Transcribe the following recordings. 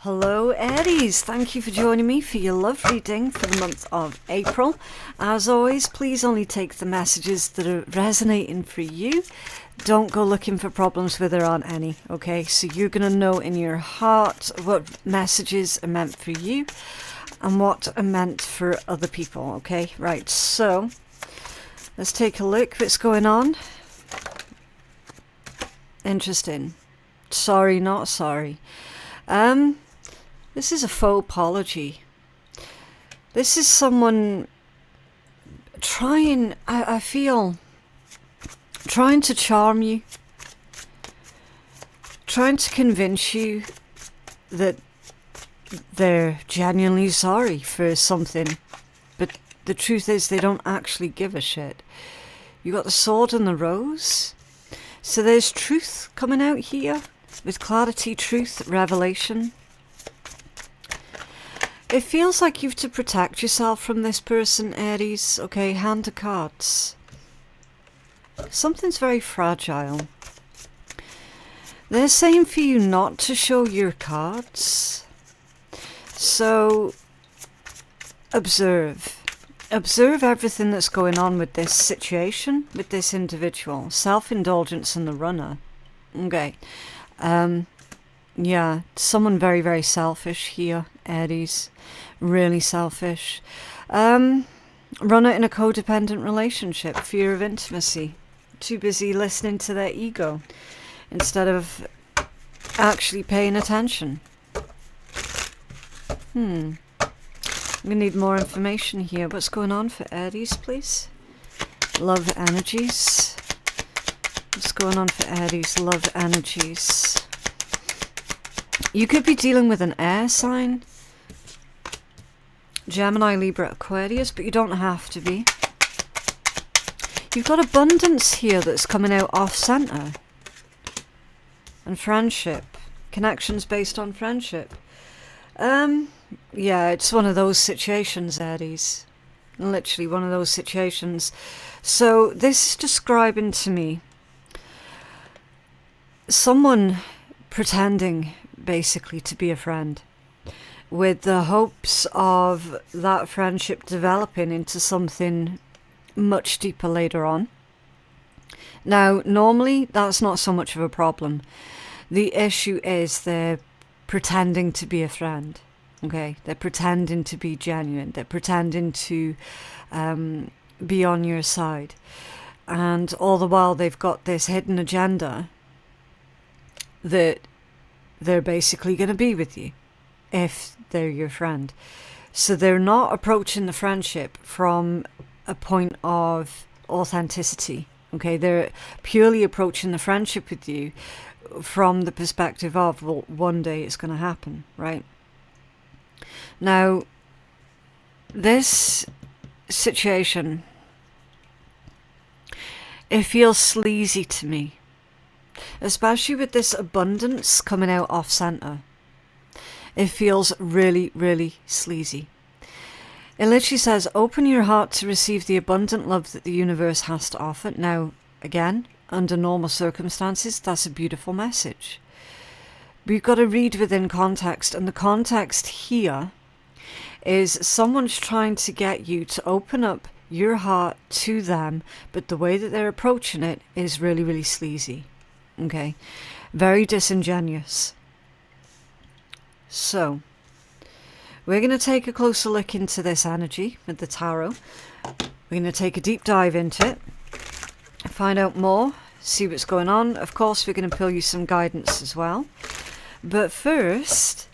Hello Aries, thank you for joining me for your love reading for the month of April. As always, please only take the messages that are resonating for you. Don't go looking for problems where there aren't any, okay? So you're going to know in your heart what messages are meant for you and what are meant for other people, okay? Right, so let's take a look what's going on. Interesting. Sorry, not sorry. This is a faux apology. This is someone trying, I feel, trying to charm you, trying to convince you that they're genuinely sorry for something, but the truth is they don't actually give a shit. You got the sword and the rose, so there's truth coming out here with clarity, truth, revelation. It feels like you have to protect yourself from this person, Aries. Okay, hand of cards. Something's very fragile. They're saying for you not to show your cards. So, observe. Observe everything that's going on with this situation, with this individual. Self-indulgence and the runner. Okay. Yeah, someone very, very selfish here, Aries. Really selfish. Runner in a codependent relationship. Fear of intimacy. Too busy listening to their ego instead of actually paying attention. We need more information here. What's going on for Aries, please? Love energies. What's going on for Aries? Love energies. You could be dealing with an air sign. Gemini, Libra, Aquarius, but you don't have to be. You've got abundance here that's coming out off-center. And friendship. Connections based on friendship. Yeah, it's one of those situations, Aries. Literally one of those situations. So this is describing to me someone pretending basically to be a friend with the hopes of that friendship developing into something much deeper later on. Now, normally that's not so much of a problem. The issue is they're pretending to be a friend. Okay, they're pretending to be genuine. They're pretending to be on your side. And all the while they've got this hidden agenda that they're basically going to be with you if they're your friend. So they're not approaching the friendship from a point of authenticity. Okay, they're purely approaching the friendship with you from the perspective of, well, one day it's going to happen, right? Now, this situation, it feels sleazy to me. Especially with this abundance coming out off-center. It feels really, really sleazy. It literally says, open your heart to receive the abundant love that the universe has to offer. Now, again, under normal circumstances, that's a beautiful message. But you've got to read within context, and the context here is someone's trying to get you to open up your heart to them, but the way that they're approaching it is really, really sleazy. Okay, very disingenuous. So, we're going to take a closer look into this energy with the tarot. We're going to take a deep dive into it, find out more, see what's going on. Of course, we're going to pull you some guidance as well. But first,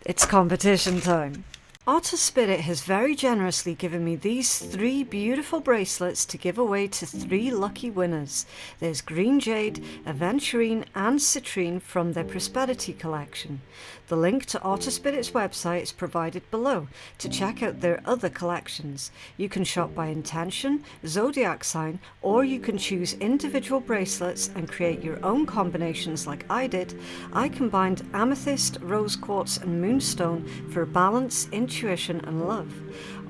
it's competition time. Otter Spirit has very generously given me these 3 beautiful bracelets to give away to 3 lucky winners. There's Green Jade, Aventurine and Citrine from their Prosperity collection. The link to Otter Spirit's website is provided below to check out their other collections. You can shop by intention, zodiac sign, or you can choose individual bracelets and create your own combinations like I did. I combined amethyst, rose quartz and moonstone for balance, intuition intuition and love.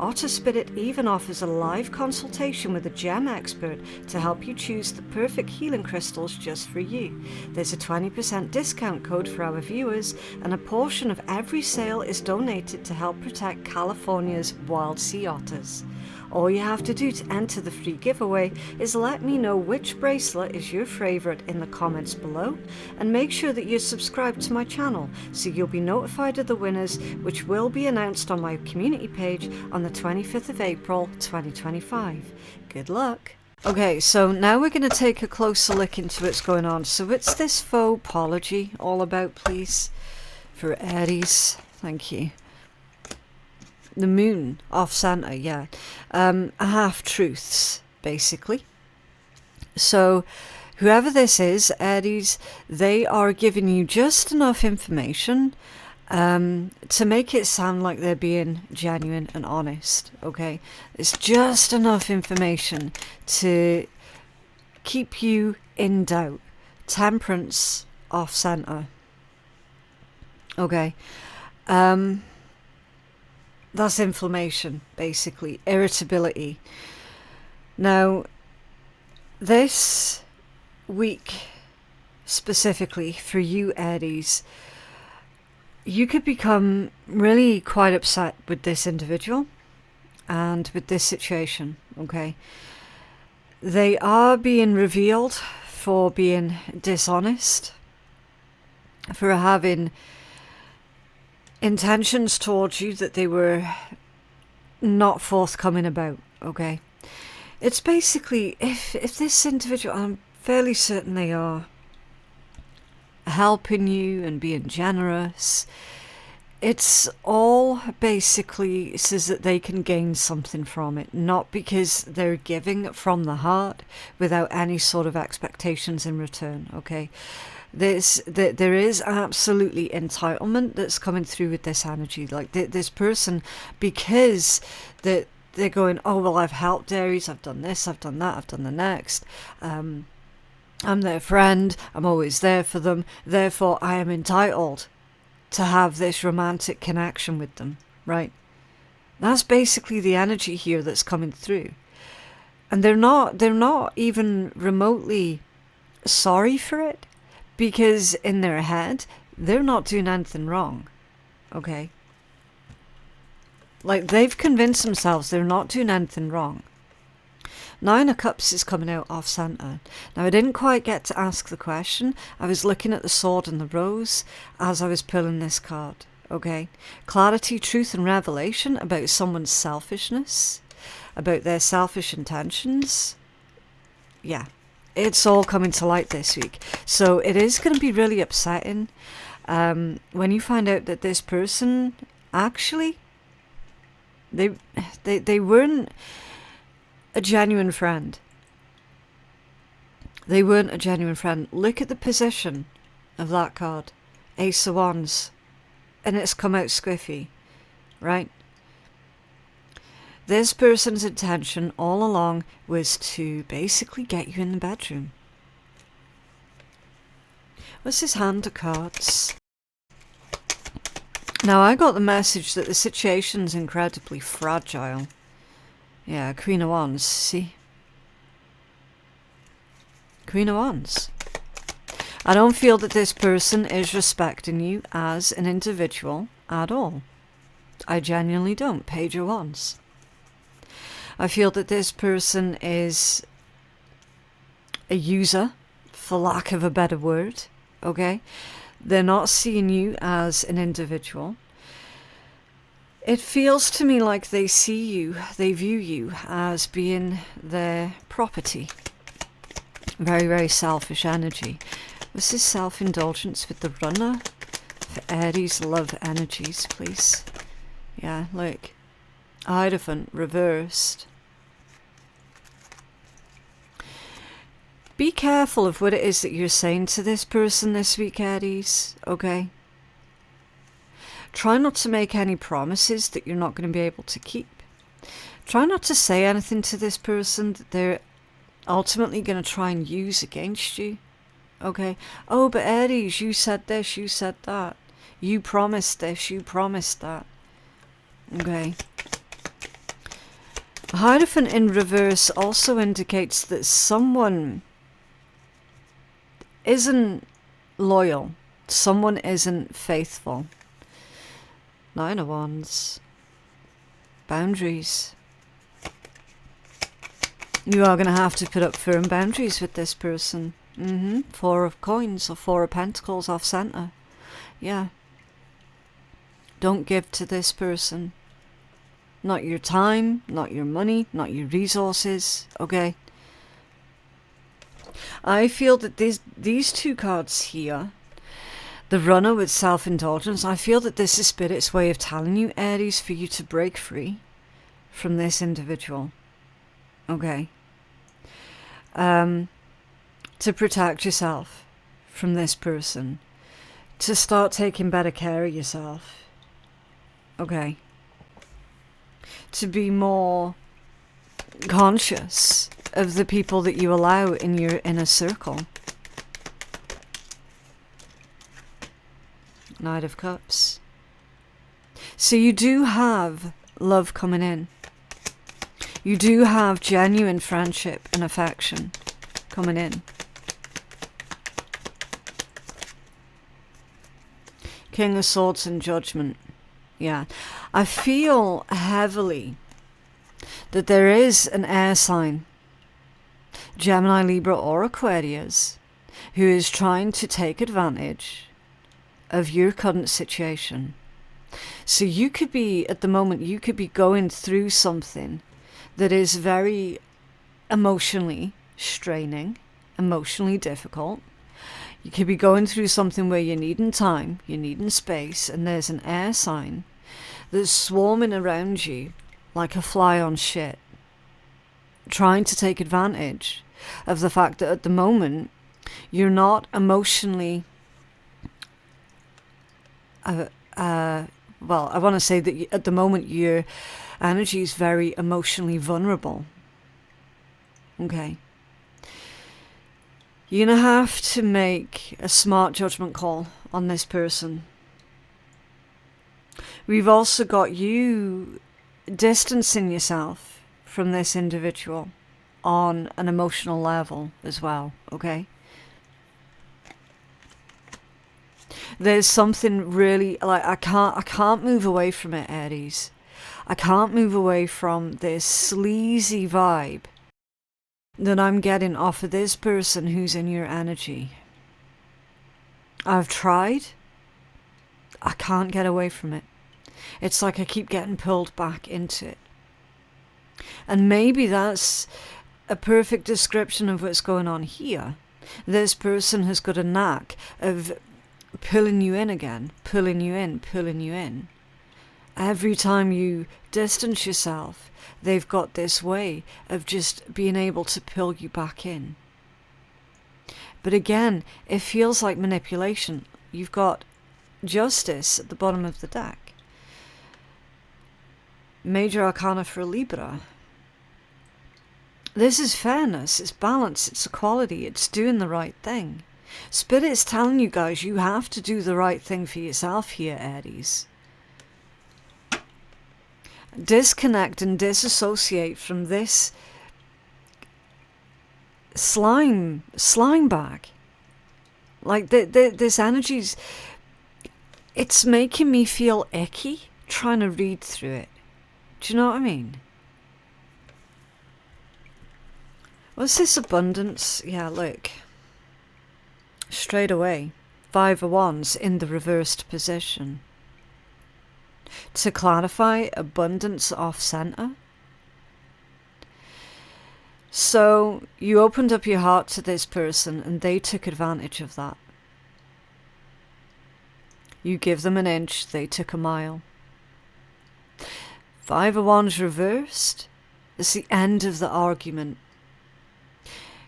Otter Spirit even offers a live consultation with a gem expert to help you choose the perfect healing crystals just for you. There's a 20% discount code for our viewers, and a portion of every sale is donated to help protect California's wild sea otters. All you have to do to enter the free giveaway is let me know which bracelet is your favourite in the comments below, and make sure that you're subscribed to my channel so you'll be notified of the winners, which will be announced on my community page on the 25th of April 2025. Good luck! Okay, so now we're going to take a closer look into what's going on. So what's this faux apology all about, please? For Aries, thank you. The moon off center, yeah. Half-truths, basically. So whoever this is, Aries, they are giving you just enough information to make it sound like they're being genuine and honest, okay? It's just enough information to keep you in doubt. Temperance off center. Okay. That's inflammation, basically. Irritability. Now, this week, specifically for you, Aries, you could become really quite upset with this individual and with this situation, okay? They are being revealed for being dishonest, for having intentions towards you that they were not forthcoming about, okay? It's basically, if this individual, I'm fairly certain they are helping you and being generous, it's all basically says that they can gain something from it, not because they're giving from the heart without any sort of expectations in return, okay? There is absolutely entitlement that's coming through with this energy. Like this person, because they're going, oh, well, I've helped Aries, I've done this, I've done that, I've done the next. I'm their friend, I'm always there for them, therefore I am entitled to have this romantic connection with them, right? That's basically the energy here that's coming through. And they're not even remotely sorry for it, because in their head, they're not doing anything wrong, okay? Like, they've convinced themselves they're not doing anything wrong. Nine of Cups is coming out off center. Now, I didn't quite get to ask the question. I was looking at the sword and the rose as I was pulling this card, okay? Clarity, truth, and revelation about someone's selfishness, about their selfish intentions. Yeah. It's all coming to light this week. So it is going to be really upsetting when you find out that this person actually, they weren't a genuine friend. They weren't a genuine friend. Look at the position of that card. Ace of Wands. And it's come out squiffy, right? This person's intention all along was to basically get you in the bedroom. What's this hand of cards? Now, I got the message that the situation's incredibly fragile. Yeah, Queen of Wands, see? Queen of Wands. I don't feel that this person is respecting you as an individual at all. I genuinely don't. Page of Wands. I feel that this person is a user, for lack of a better word, okay? They're not seeing you as an individual. It feels to me like they see you, they view you as being their property. Very, very selfish energy. Was this self-indulgence with the runner? For Aries, love energies, please. Yeah, look. Hierophant reversed. Be careful of what it is that you're saying to this person this week, Aries, okay? Try not to make any promises that you're not going to be able to keep. Try not to say anything to this person that they're ultimately going to try and use against you, okay? Oh, but Aries, you said this, you said that. You promised this, you promised that. Okay. Hierophant in reverse also indicates that someone isn't loyal. Someone isn't faithful. 9 of Wands. Boundaries. You are going to have to put up firm boundaries with this person. 4 of Coins or 4 of Pentacles off center. Yeah. Don't give to this person. Not your time, not your money, not your resources. Okay? I feel that these 2 cards here, the Runner with self-indulgence, I feel that this is Spirit's way of telling you, Aries, for you to break free from this individual. Okay? To protect yourself from this person. To start taking better care of yourself. Okay? To be more conscious of the people that you allow in your inner circle. Knight of Cups. So you do have love coming in. You do have genuine friendship and affection coming in. King of Swords and Judgment. Yeah. I feel heavily that there is an air sign, Gemini, Libra or Aquarius, who is trying to take advantage of your current situation. So you could be, at the moment, you could be going through something that is very emotionally straining, emotionally difficult. You could be going through something where you're needing time, you're needing space, and there's an air sign that's swarming around you like a fly on shit, trying to take advantage of the fact that at the moment you're not emotionally well, I want to say that at the moment your energy is very emotionally vulnerable. Okay. You're going to have to make a smart judgment call on this person. We've also got you distancing yourself from this individual on an emotional level as well, okay? There's something really, like, I can't move away from it, Aries. I can't move away from this sleazy vibe that I'm getting off of this person who's in your energy. I've tried. I can't get away from it. It's like I keep getting pulled back into it. And maybe that's a perfect description of what's going on here. This person has got a knack of pulling you in again, pulling you in, pulling you in. Every time you distance yourself, they've got this way of just being able to pull you back in. But again, it feels like manipulation. You've got Justice at the bottom of the deck. Major Arcana for Libra. This is fairness, it's balance, it's equality, it's doing the right thing. Spirit's telling you guys you have to do the right thing for yourself here, Aries. Disconnect and disassociate from this slime bag. Like this energy's, it's making me feel icky trying to read through it. Do you know what I mean? What's this abundance? Yeah, look. Straight away. 5 of Wands in the reversed position. To clarify, abundance off center. So you opened up your heart to this person and they took advantage of that. You give them an inch, they took a mile. 5 of Wands reversed. It's the end of the argument.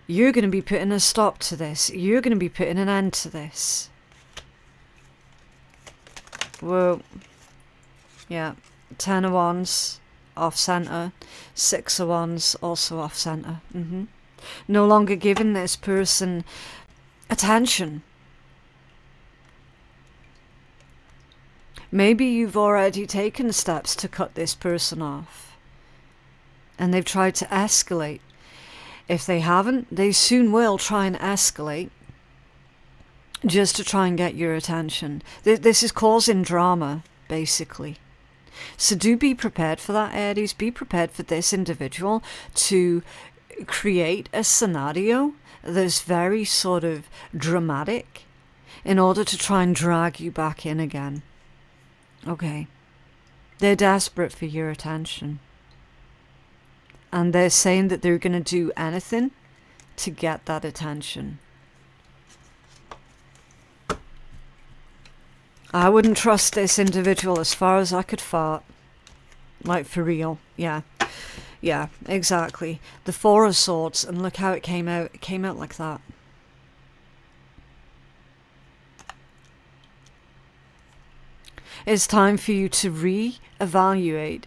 You're going to be putting a stop to this. You're going to be putting an end to this. Whoa. Yeah. 10 of Wands off center. 6 of Wands also off center. No longer giving this person attention. Maybe you've already taken steps to cut this person off, and they've tried to escalate. If they haven't, they soon will try and escalate just to try and get your attention. This is causing drama, basically. So do be prepared for that, Aries. Be prepared for this individual to create a scenario that's very sort of dramatic in order to try and drag you back in again. Okay. They're desperate for your attention. And they're saying that they're going to do anything to get that attention. I wouldn't trust this individual as far as I could fart. Like, for real. Yeah. Yeah, exactly. The Four of Swords, and look how it came out. It came out like that. It's time for you to re-evaluate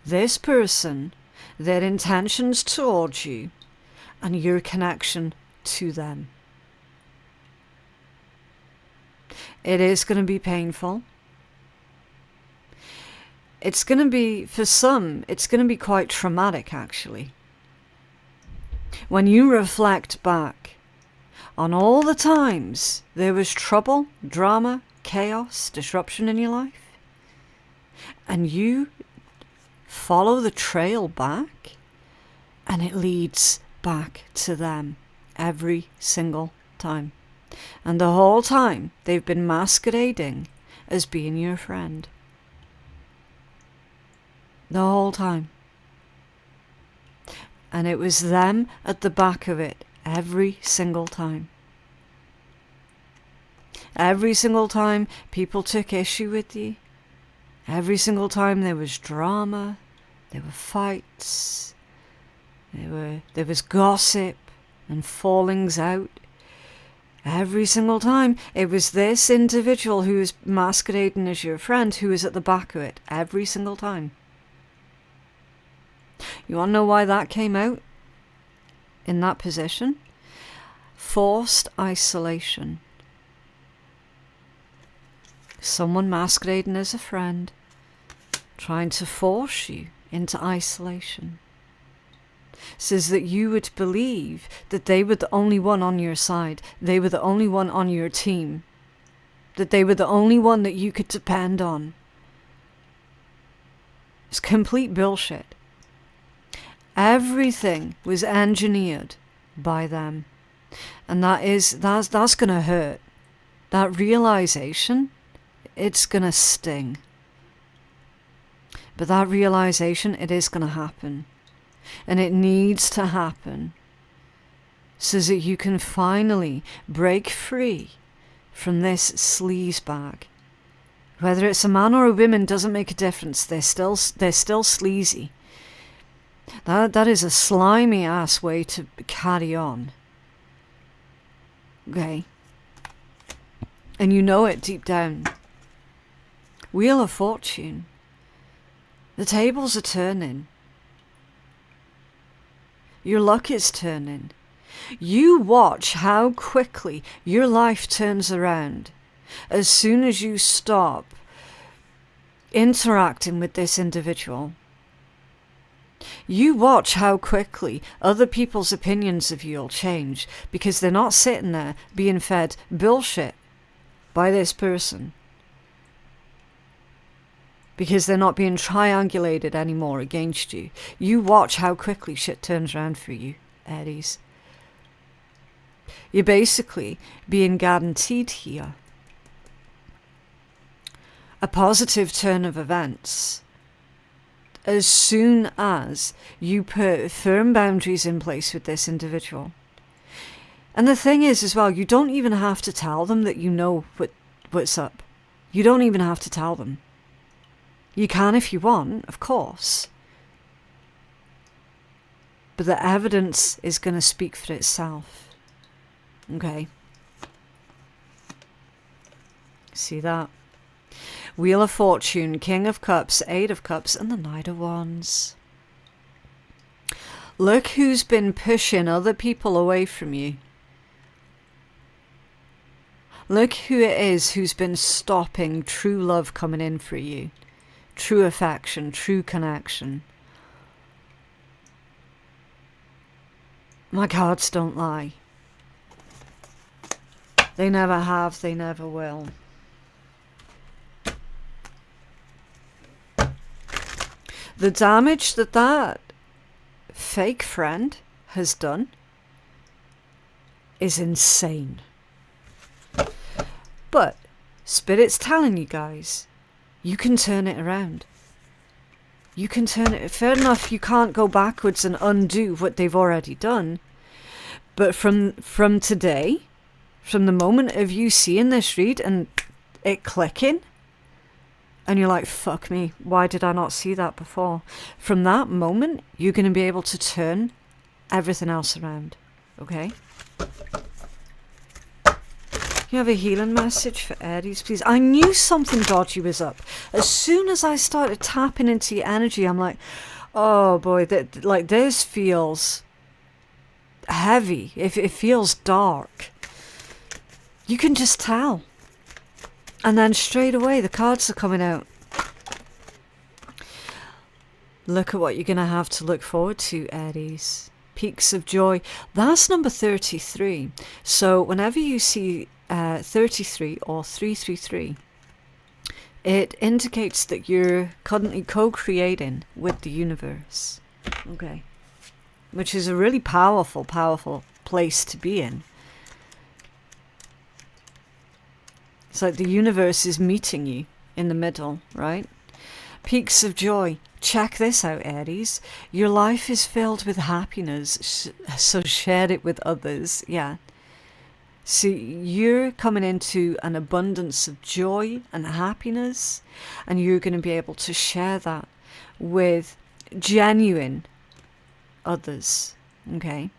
this person, their intentions towards you, and your connection to them. It is going to be painful. It's going to be, for some, it's going to be quite traumatic, actually. When you reflect back on all the times there was trouble, drama, chaos, disruption in your life, and you follow the trail back, and it leads back to them every single time. And the whole time they've been masquerading as being your friend. The whole time. And it was them at the back of it every single time. Every single time people took issue with you. Every single time there was drama, there were fights, there was gossip and fallings out. Every single time it was this individual who was masquerading as your friend who was at the back of it. Every single time. You want to know why that came out in that position? Forced isolation. Someone masquerading as a friend, trying to force you into isolation, so that you would believe that they were the only one on your side, they were the only one on your team, that they were the only one that you could depend on. It's complete bullshit. Everything was engineered by them, and that's gonna hurt. That realization, it's gonna sting. But that realization, it is gonna happen. And it needs to happen so that you can finally break free from this sleaze bag. Whether it's a man or a woman doesn't make a difference. They're still sleazy. That is a slimy ass way to carry on. Okay. And you know it deep down. Wheel of Fortune. The tables are turning. Your luck is turning. You watch how quickly your life turns around as soon as you stop interacting with this individual. You watch how quickly other people's opinions of you will change because they're not sitting there being fed bullshit by this person. Because they're not being triangulated anymore against you. You watch how quickly shit turns around for you, Aries. You're basically being guaranteed here a positive turn of events as soon as you put firm boundaries in place with this individual. And the thing is as well, you don't even have to tell them that you know what's up. You don't even have to tell them. You can if you want, of course. But the evidence is going to speak for itself. Okay. See that? Wheel of Fortune, King of Cups, Eight of Cups, and the Knight of Wands. Look who's been pushing other people away from you. Look who it is who's been stopping true love coming in for you. True affection, true connection. My cards don't lie. They never have, they never will. The damage that that fake friend has done is insane. But Spirit's telling you guys, you can turn it around. You can turn it. Fair enough, you can't go backwards and undo what they've already done. But from today, from the moment of you seeing this read and it clicking, and you're like, fuck me, why did I not see that before? From that moment, you're going to be able to turn everything else around. Okay? You have a healing message for Aries, please. I knew something dodgy was up. As soon as I started tapping into your energy, I'm like, oh boy, like this feels heavy. It feels dark. You can just tell. And then straight away, the cards are coming out. Look at what you're going to have to look forward to, Aries. Peaks of joy. That's number 33. So whenever you see 33 or 333, it indicates that you're currently co-creating with the universe. Okay. Which is a really powerful, powerful place to be in. It's like the universe is meeting you in the middle, right? Peaks of joy. Check this out, Aries. Your life is filled with happiness, so share it with others. Yeah. So you're coming into an abundance of joy and happiness, and you're going to be able to share that with genuine others. Okay?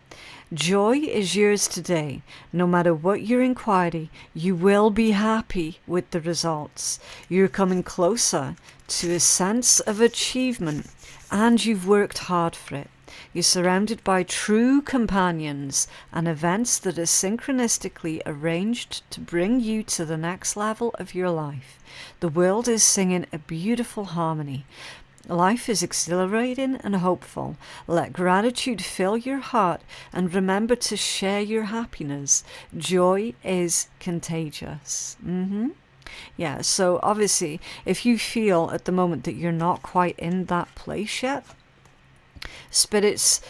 Joy is yours today. No matter what your inquiry, you will be happy with the results. You're coming closer to a sense of achievement, and you've worked hard for it. You're surrounded by true companions and events that are synchronistically arranged to bring you to the next level of your life. The world is singing a beautiful harmony. Life is exhilarating and hopeful. Let gratitude fill your heart and remember to share your happiness. Joy is contagious. Yeah, so obviously, if you feel at the moment that you're not quite in that place yet, Spirit's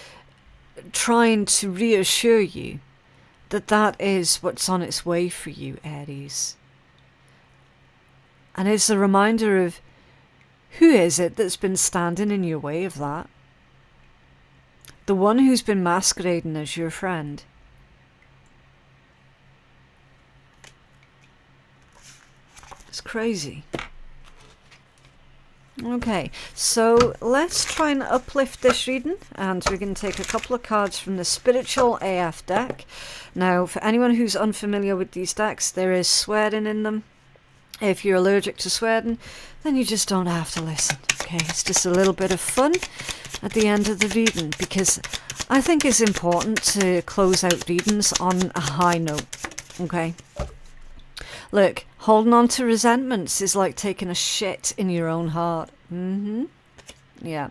trying to reassure you that that is what's on its way for you, Aries. And it's a reminder of who is it that's been standing in your way of that? The one who's been masquerading as your friend. It's crazy. Okay, so let's try and uplift this reading, and we're going to take a couple of cards from the Spiritual AF deck. Now, for anyone who's unfamiliar with these decks, there is swearing in them. If you're allergic to swearing, then you just don't have to listen. Okay, it's just a little bit of fun at the end of the reading, because I think it's important to close out readings on a high note. Okay. Look, holding on to resentments is like taking a shit in your own heart. Yeah.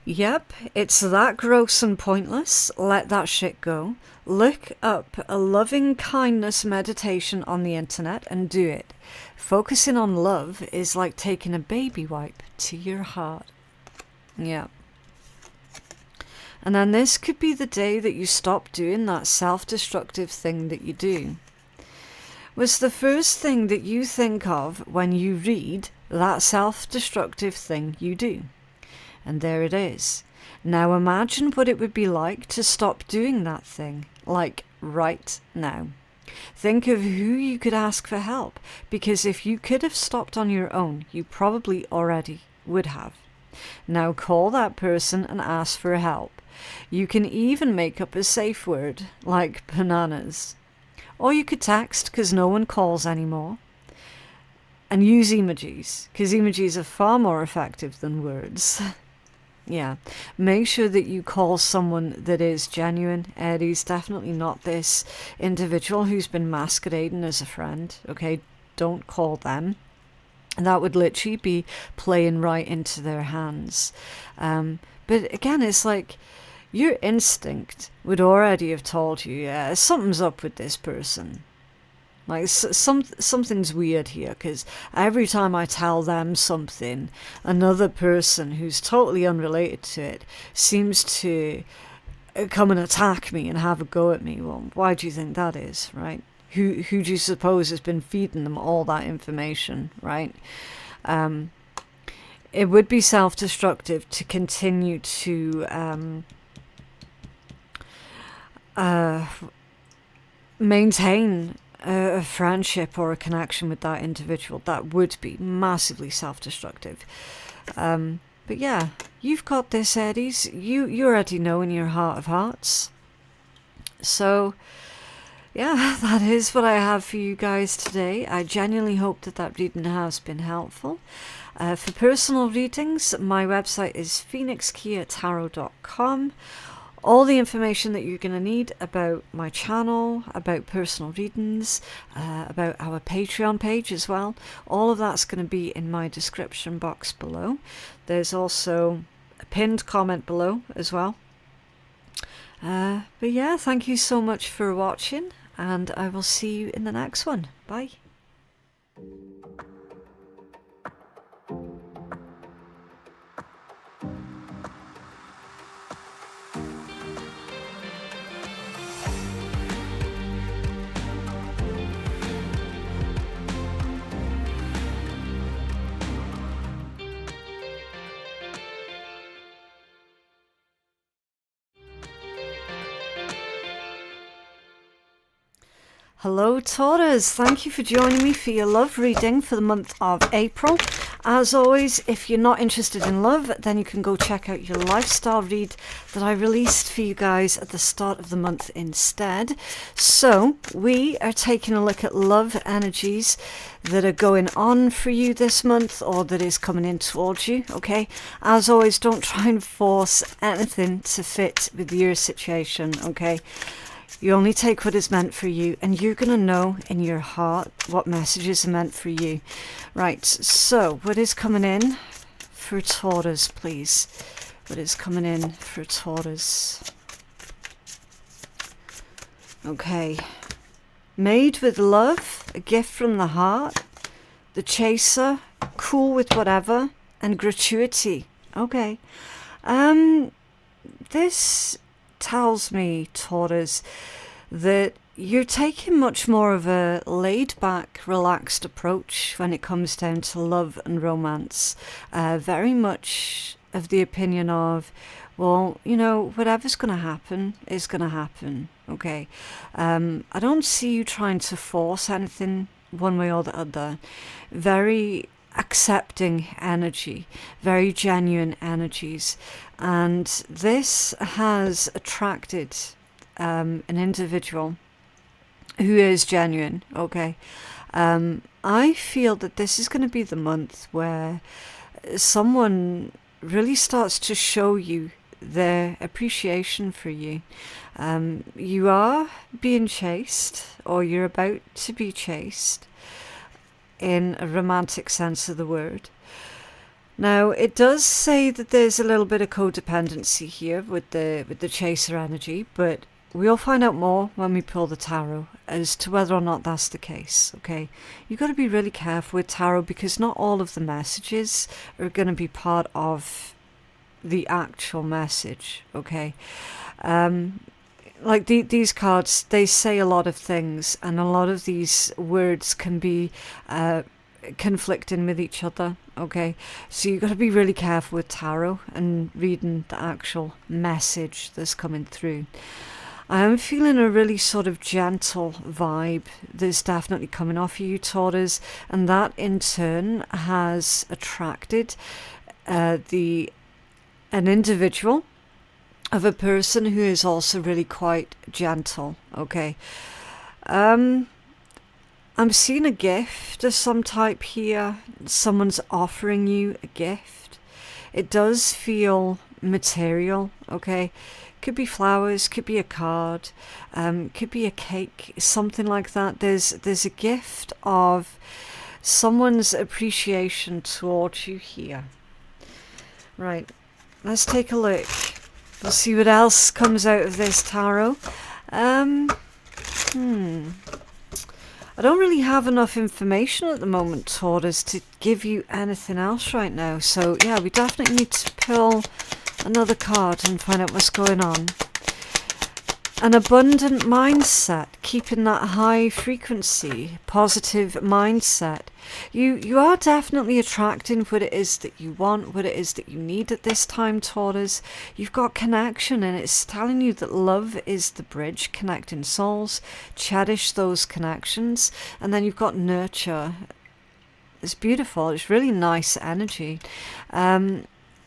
Yep, it's that gross and pointless. Let that shit go. Look up a loving kindness meditation on the internet and do it. Focusing on love is like taking a baby wipe to your heart. Yeah. And then this could be the day that you stop doing that self-destructive thing that you do. What's the first thing that you think of when you read that self-destructive thing you do? And there it is. Now imagine what it would be like to stop doing that thing, like right now. Think of who you could ask for help, because if you could have stopped on your own, you probably already would have. Now call that person and ask for help. You can even make up a safe word, like bananas. Or you could text, because no one calls anymore. And use emojis, because emojis are far more effective than words. Yeah, make sure that you call someone that is genuine, Aries. Definitely not this individual who's been masquerading as a friend, okay? Don't call them. That would literally be playing right into their hands. But again, it's like your instinct would already have told you, yeah, something's up with this person. Like something's weird here, because every time I tell them something, another person who's totally unrelated to it seems to come and attack me and have a go at me. Well, why do you think that is, right? Who do you suppose has been feeding them all that information, right? It would be self-destructive to continue to maintain a friendship or a connection with that individual. That would be massively self-destructive. But yeah, you've got this, Aries. You already know in your heart of hearts. So yeah, that is what I have for you guys today. I genuinely hope that that reading has been helpful. For personal readings, my website is phoenixkeiatarot.com. All the information that you're going to need about my channel, about personal readings, about our Patreon page as well, all of that's going to be in my description box below. There's also a pinned comment below as well. But yeah, thank you so much for watching, and I will see you in the next one. Bye. Hello Taurus, thank you for joining me for your love reading for the month of April. As always, if you're not interested in love, then you can go check out your lifestyle read that I released for you guys at the start of the month instead. So we are taking a look at love energies that are going on for you this month, or that is coming in towards you, okay? As always, don't try and force anything to fit with your situation, okay? You only take what is meant for you, and you're going to know in your heart what messages are meant for you. Right, so what is coming in for Taurus, please? What is coming in for Taurus? Okay. Made with love, a gift from the heart, the chaser, cool with whatever, and gratuity. Okay. This tells me, Taurus, that you're taking much more of a laid-back, relaxed approach when it comes down to love and romance. Very much of the opinion of, well, you know, whatever's going to happen is going to happen, okay? I don't see you trying to force anything one way or the other. Very accepting energy, very genuine energies, and this has attracted an individual who is genuine, okay? I feel that this is going to be the month where someone really starts to show you their appreciation for you. You are being chased, or you're about to be chased, in a romantic sense of the word. Now, it does say that there's a little bit of codependency here with the chaser energy, but we'll find out more when we pull the tarot as to whether or not that's the case, okay? You've got to be really careful with tarot, because not all of the messages are going to be part of the actual message, okay? Like these cards, they say a lot of things, and a lot of these words can be conflicting with each other, okay? So you've got to be really careful with tarot and reading the actual message that's coming through. I am feeling a really sort of gentle vibe that's definitely coming off you, Taurus, and that in turn has attracted an individual of a person who is also really quite gentle, okay? I'm seeing a gift of some type here. Someone's offering you a gift. It does feel material, okay? Could be flowers, could be a card, could be a cake, something like that. There's a gift of someone's appreciation towards you here. Right, let's take a look. We'll see what else comes out of this tarot. I don't really have enough information at the moment, Taurus, to give you anything else right now. So yeah, we definitely need to pull another card and find out what's going on. An abundant mindset, keeping that high frequency, positive mindset. You are definitely attracting what it is that you want, what it is that you need at this time, Taurus. You've got connection, and it's telling you that love is the bridge connecting souls. Cherish those connections. And then you've got nurture. It's beautiful. It's really nice energy.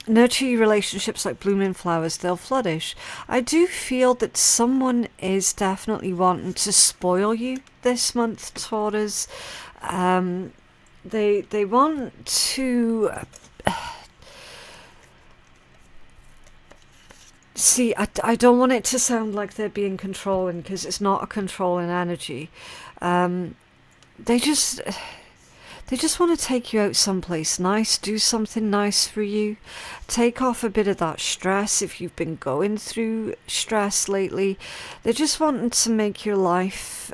Nurture your relationships like blooming flowers, they'll flourish. I do feel that someone is definitely wanting to spoil you this month, Taurus. They want to... See, I don't want it to sound like they're being controlling, because it's not a controlling energy. They just want to take you out someplace nice, do something nice for you, take off a bit of that stress if you've been going through stress lately. They're just wanting to make your life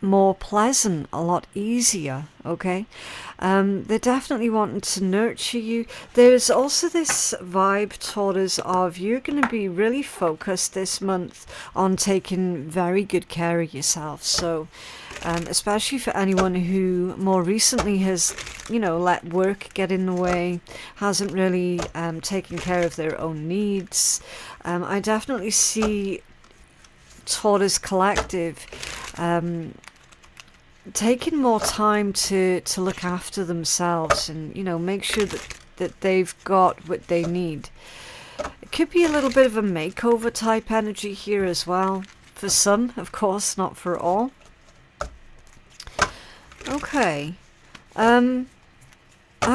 more pleasant, a lot easier, okay? They're definitely wanting to nurture you. There's also this vibe, Taurus, of you're going to be really focused this month on taking very good care of yourself. So especially for anyone who more recently has, let work get in the way, hasn't really taken care of their own needs. I definitely see Taurus Collective taking more time to look after themselves and, make sure that they've got what they need. It could be a little bit of a makeover type energy here as well. For some, of course, not for all. Okay. I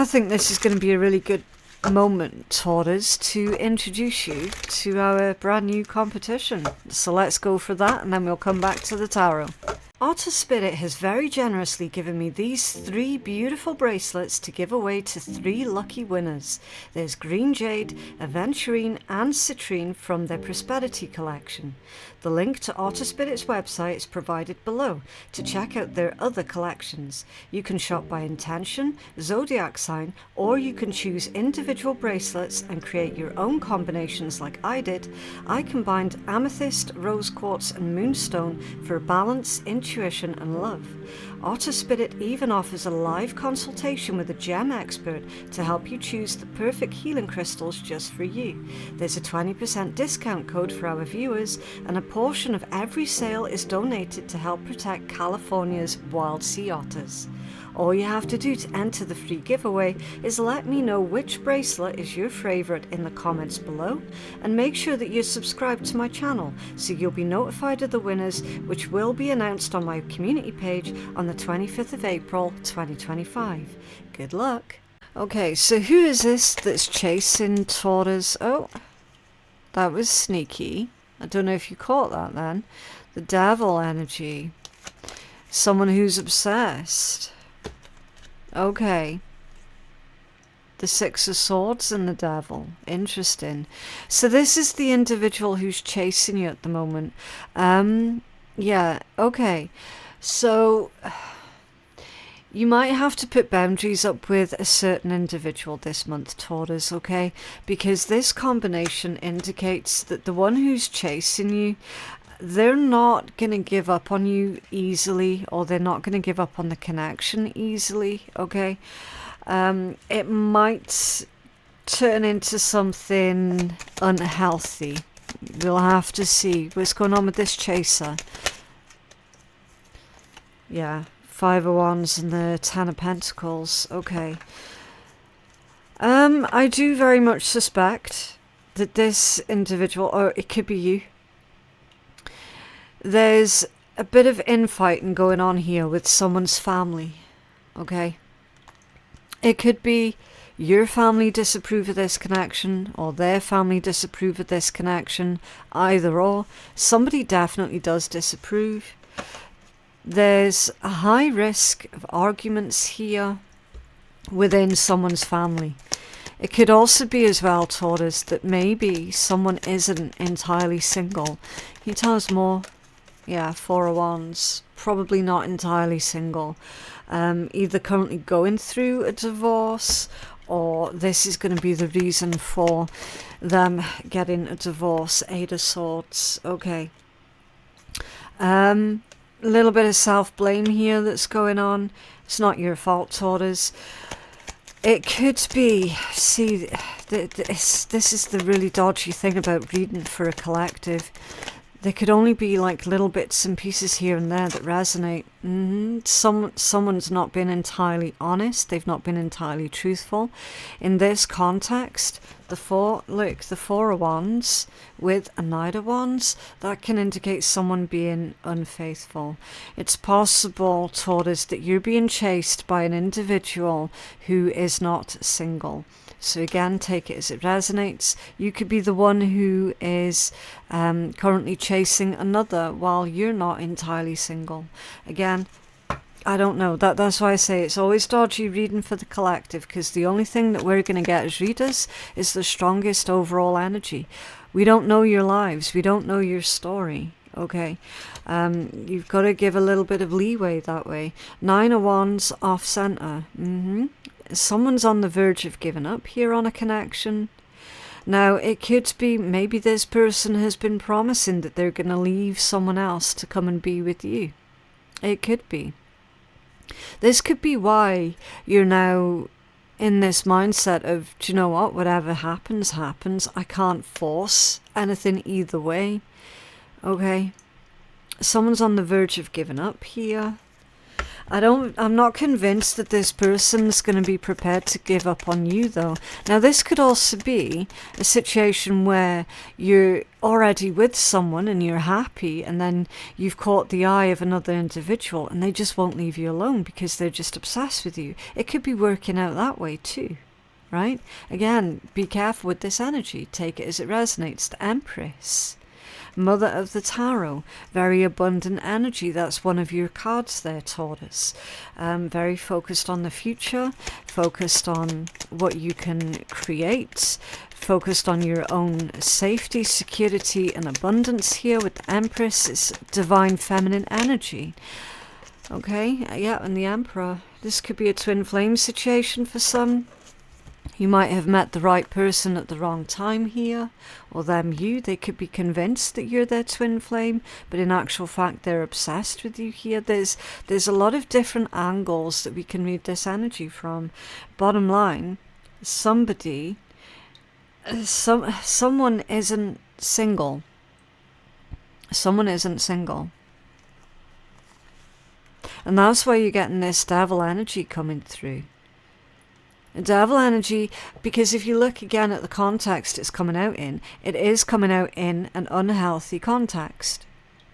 think this is going to be a really good moment, Taurus, to introduce you to our brand new competition. So let's go for that, and then we'll come back to the tarot. Otter Spirit has very generously given me these 3 beautiful bracelets to give away to 3 lucky winners. There's Green Jade, Aventurine and Citrine from their Prosperity collection. The link to Otter Spirit's website is provided below to check out their other collections. You can shop by intention, zodiac sign, or you can choose individual bracelets and create your own combinations like I did. I combined amethyst, rose quartz and moonstone for balance, intuition and love. Otter Spirit even offers a live consultation with a gem expert to help you choose the perfect healing crystals just for you. There's a 20% discount code for our viewers, and a portion of every sale is donated to help protect California's wild sea otters. All you have to do to enter the free giveaway is let me know which bracelet is your favourite in the comments below, and make sure that you're subscribed to my channel so you'll be notified of the winners, which will be announced on my community page on the 25th of April 2025. Good luck! Okay, so who is this that's chasing Taurus? Oh, that was sneaky. I don't know if you caught that then. The devil energy. Someone who's obsessed. Okay. The 6 of Swords and the Devil. Interesting. So this is the individual who's chasing you at the moment. Yeah, okay. So you might have to put boundaries up with a certain individual this month, Taurus, okay? Because this combination indicates that the one who's chasing you, they're not going to give up on you easily, or they're not going to give up on the connection easily, okay? It might turn into something unhealthy. We'll have to see what's going on with this chaser. Yeah, 5 of Wands and the 10 of Pentacles, okay. I do very much suspect that this individual, or it could be you, there's a bit of infighting going on here with someone's family, okay? It could be your family disapprove of this connection, or their family disapprove of this connection, either or. Somebody definitely does disapprove. There's a high risk of arguments here within someone's family. It could also be as well, Taurus, that maybe someone isn't entirely single. Can you tell us more? Yeah, Four of Wands. Probably not entirely single. Either currently going through a divorce, or this is going to be the reason for them getting a divorce. Eight of Swords. Okay. A little bit of self-blame here that's going on. It's not your fault, Taurus. It could be, see, this is the really dodgy thing about reading for a collective. There could only be like little bits and pieces here and there that resonate. Someone's not been entirely honest. They've not been entirely truthful. In this context, the Four of Wands with a Knight of Wands, that can indicate someone being unfaithful. It's possible, Taurus, that you're being chased by an individual who is not single. So again, take it as it resonates. You could be the one who is currently chasing another while you're not entirely single. Again, I don't know. That's why I say it's always dodgy reading for the collective, because the only thing that we're going to get as readers is the strongest overall energy. We don't know your lives. We don't know your story. Okay, you've got to give a little bit of leeway that way. Nine of Wands off center. Someone's on the verge of giving up here on a connection. Now, it could be maybe this person has been promising that they're going to leave someone else to come and be with you. It could be. This could be why you're now in this mindset of, do you know what, whatever happens, happens. I can't force anything either way. Okay. Someone's on the verge of giving up here. I'm not convinced that this person's going to be prepared to give up on you, though. Now, this could also be a situation where you're already with someone and you're happy, and then you've caught the eye of another individual and they just won't leave you alone because they're just obsessed with you. It could be working out that way too, right? Again, be careful with this energy. Take it as it resonates. The Empress. Mother of the Tarot, very abundant energy. That's one of your cards there, Taurus. Very focused on the future, focused on what you can create, focused on your own safety, security, and abundance here with the Empress. It's divine feminine energy. Okay, yeah, and the Emperor. This could be a twin flame situation for some. You might have met the right person at the wrong time here, or them you. They could be convinced that you're their twin flame, but in actual fact they're obsessed with you here. There's a lot of different angles that we can read this energy from. Bottom line, someone isn't single. Someone isn't single. And that's why you're getting this devil energy coming through. Devil energy, because if you look again at the context it's coming out in, it is coming out in an unhealthy context.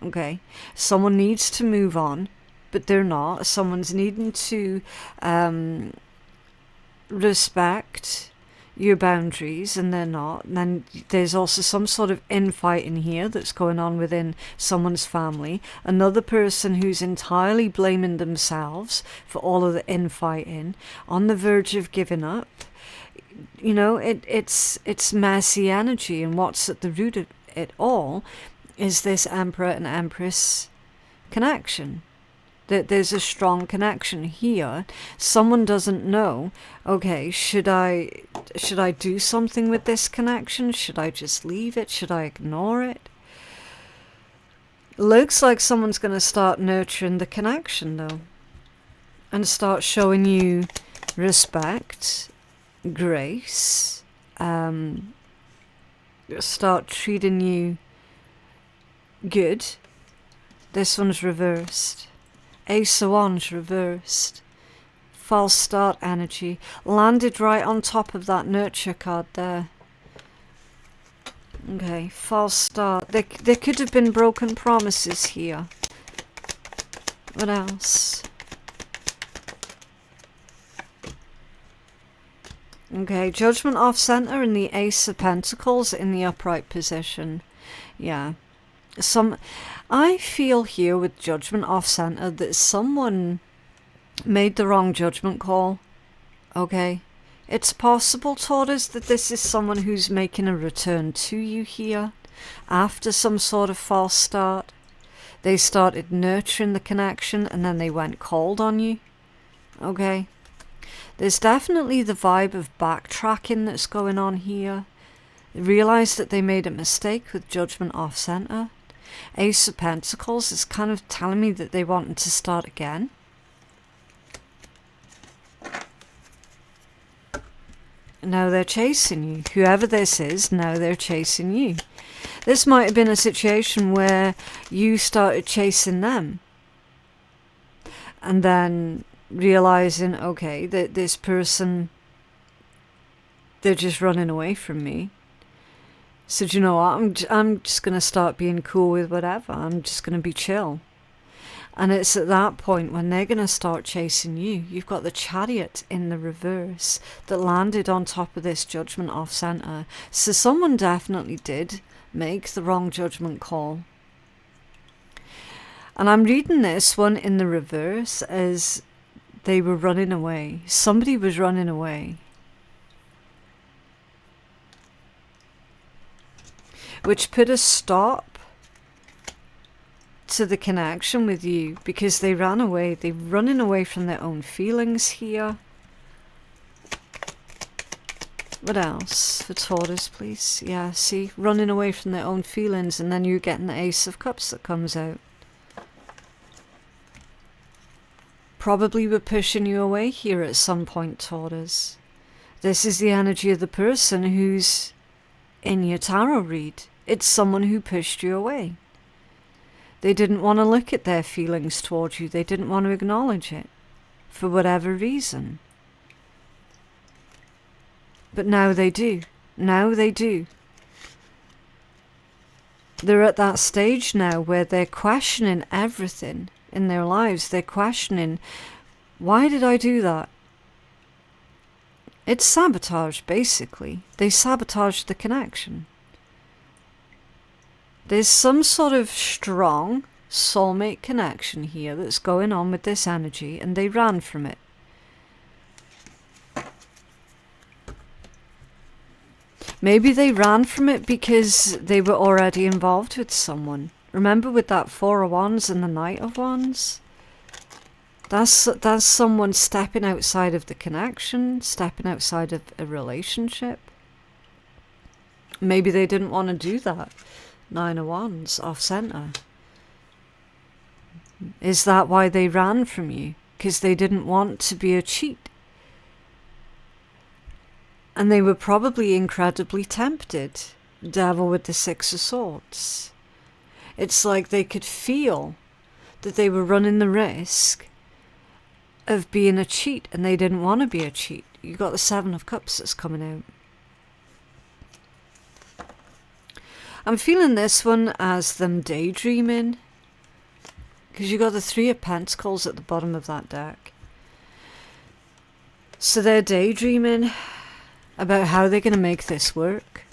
Okay, someone needs to move on, but they're not. Someone's needing to respect your boundaries, and they're not. And then there's also some sort of infighting here that's going on within someone's family. Another person who's entirely blaming themselves for all of the infighting, on the verge of giving up. You know, it's messy energy, and what's at the root of it all is this Emperor and Empress connection. That there's a strong connection here. Someone doesn't know, okay, should I do something with this connection? Should I just leave it? Should I ignore it? Looks like someone's going to start nurturing the connection, though, and start showing you respect, grace, start treating you good. This one's reversed. Ace of Wands reversed. False start energy. Landed right on top of that nurture card there. Okay, false start. There could have been broken promises here. What else? Okay, Judgment off center and the Ace of Pentacles in the upright position. Yeah. I feel here with Judgment off center that someone made the wrong judgment call. Okay. It's possible, Taurus, that this is someone who's making a return to you here after some sort of false start. They started nurturing the connection and then they went cold on you. Okay. There's definitely the vibe of backtracking that's going on here. They realised that they made a mistake with Judgment off center. Ace of Pentacles is kind of telling me that they wanted to start again. Now they're chasing you. Whoever this is, now they're chasing you. This might have been a situation where you started chasing them. And then realizing, okay, that this person, they're just running away from me. So do you know what? I'm just going to start being cool with whatever. I'm just going to be chill. And it's at that point when they're going to start chasing you. You've got the Chariot in the reverse that landed on top of this Judgment off center. So someone definitely did make the wrong judgment call. And I'm reading this one in the reverse as they were running away. Somebody was running away. Which put a stop to the connection with you because they ran away. They're running away from their own feelings here. What else for Taurus, please? Yeah, see, running away from their own feelings, and then you're getting the Ace of Cups that comes out. Probably were pushing you away here at some point, Taurus. This is the energy of the person who's in your tarot read. It's someone who pushed you away. They didn't want to look at their feelings towards you. They didn't want to acknowledge it for whatever reason. But now they do. Now they do. They're at that stage now where they're questioning everything in their lives. They're questioning, why did I do that? It's sabotage, basically. They sabotaged the connection. There's some sort of strong soulmate connection here that's going on with this energy, and they ran from it. Maybe they ran from it because they were already involved with someone. Remember with that Four of Wands and the Knight of Wands? That's someone stepping outside of the connection, stepping outside of a relationship. Maybe they didn't want to do that. Nine of Wands, off center. Is that why they ran from you? Because they didn't want to be a cheat. And they were probably incredibly tempted. Devil with the Six of Swords. It's like they could feel that they were running the risk of being a cheat, and they didn't want to be a cheat. You got the Seven of Cups that's coming out. I'm feeling this one as them daydreaming, because you got the Three of Pentacles at the bottom of that deck. So they're daydreaming about how they're going to make this work.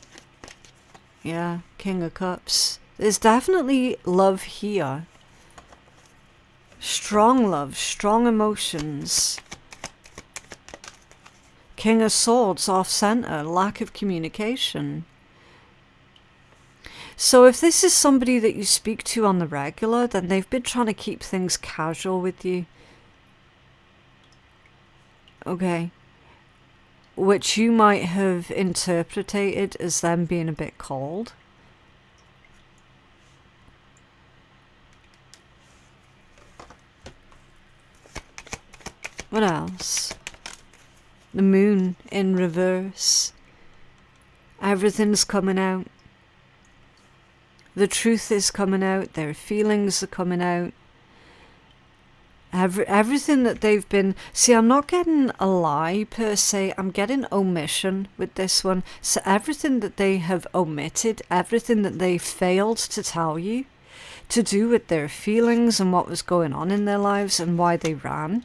Yeah, King of Cups. There's definitely love here. Strong love, strong emotions. King of Swords off center, lack of communication. So if this is somebody that you speak to on the regular, then they've been trying to keep things casual with you. Okay. Which you might have interpreted as them being a bit cold. What else? The Moon in reverse. Everything's coming out. The truth is coming out. Their feelings are coming out. Everything that they've been... See, I'm not getting a lie per se. I'm getting omission with this one. So everything that they have omitted, everything that they failed to tell you to do with their feelings and what was going on in their lives and why they ran,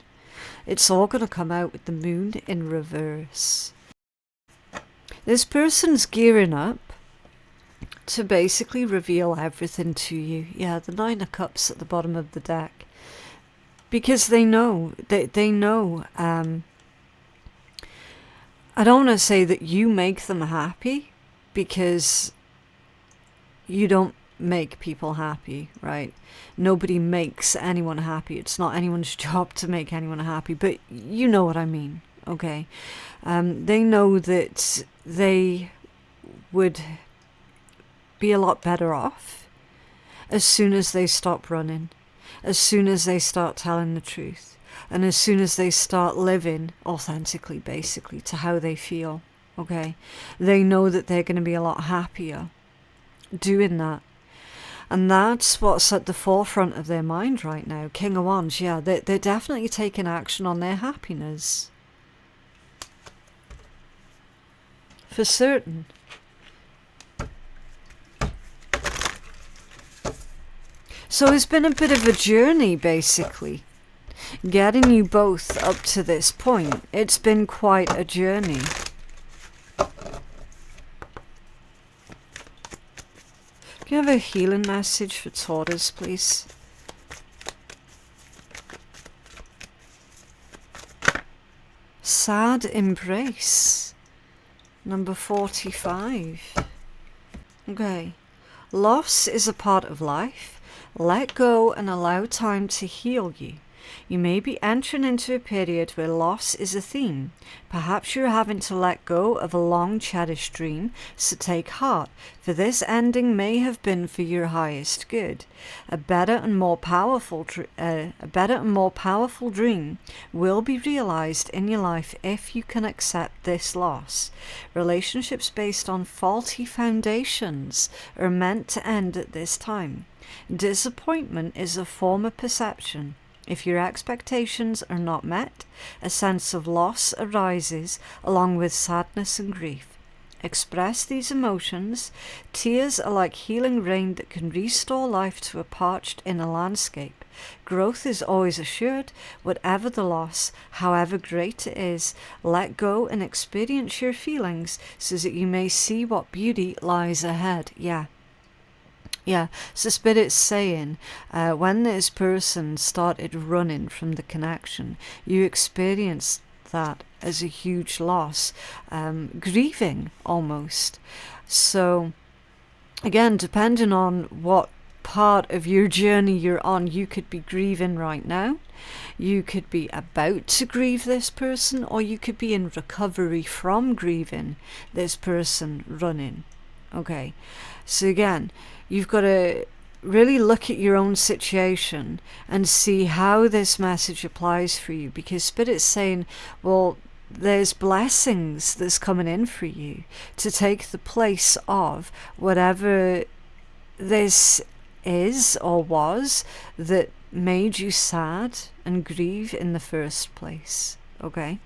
it's all going to come out with the Moon in reverse. This person's gearing up to basically reveal everything to you. Yeah, the Nine of Cups at the bottom of the deck. Because they know, they know, I don't want to say that you make them happy, because you don't make people happy, right? Nobody makes anyone happy. It's not anyone's job to make anyone happy, but you know what I mean, okay? They know that they would be a lot better off as soon as they stop running, as soon as they start telling the truth, and as soon as they start living authentically, basically, to how they feel, okay? They know that they're going to be a lot happier doing that. And that's what's at the forefront of their mind right now. King of Wands, yeah, they're definitely taking action on their happiness. For certain. So it's been a bit of a journey, basically, getting you both up to this point. It's been quite a journey. Can you have a healing message for Taurus, please? Sad embrace. Number 45. Okay. Loss is a part of life. Let go and allow time to heal you. You may be entering into a period where loss is a theme. Perhaps you're having to let go of a long cherished dream, so take heart, for this ending may have been for your highest good. A better and more powerful dream will be realized in your life if you can accept this loss. Relationships based on faulty foundations are meant to end at this time. Disappointment is a form of perception. If your expectations are not met, a sense of loss arises along with sadness and grief. Express these emotions. Tears are like healing rain that can restore life to a parched inner landscape. Growth is always assured, whatever the loss, however great it is. Let go and experience your feelings so that you may see what beauty lies ahead. Yeah, so Spirit's saying, when this person started running from the connection, you experienced that as a huge loss, grieving almost. So, again, depending on what part of your journey you're on, you could be grieving right now, you could be about to grieve this person, or you could be in recovery from grieving this person running. Okay, so again, you've got to really look at your own situation and see how this message applies for you, because Spirit's saying, well, there's blessings that's coming in for you to take the place of whatever this is or was that made you sad and grieve in the first place. Okay?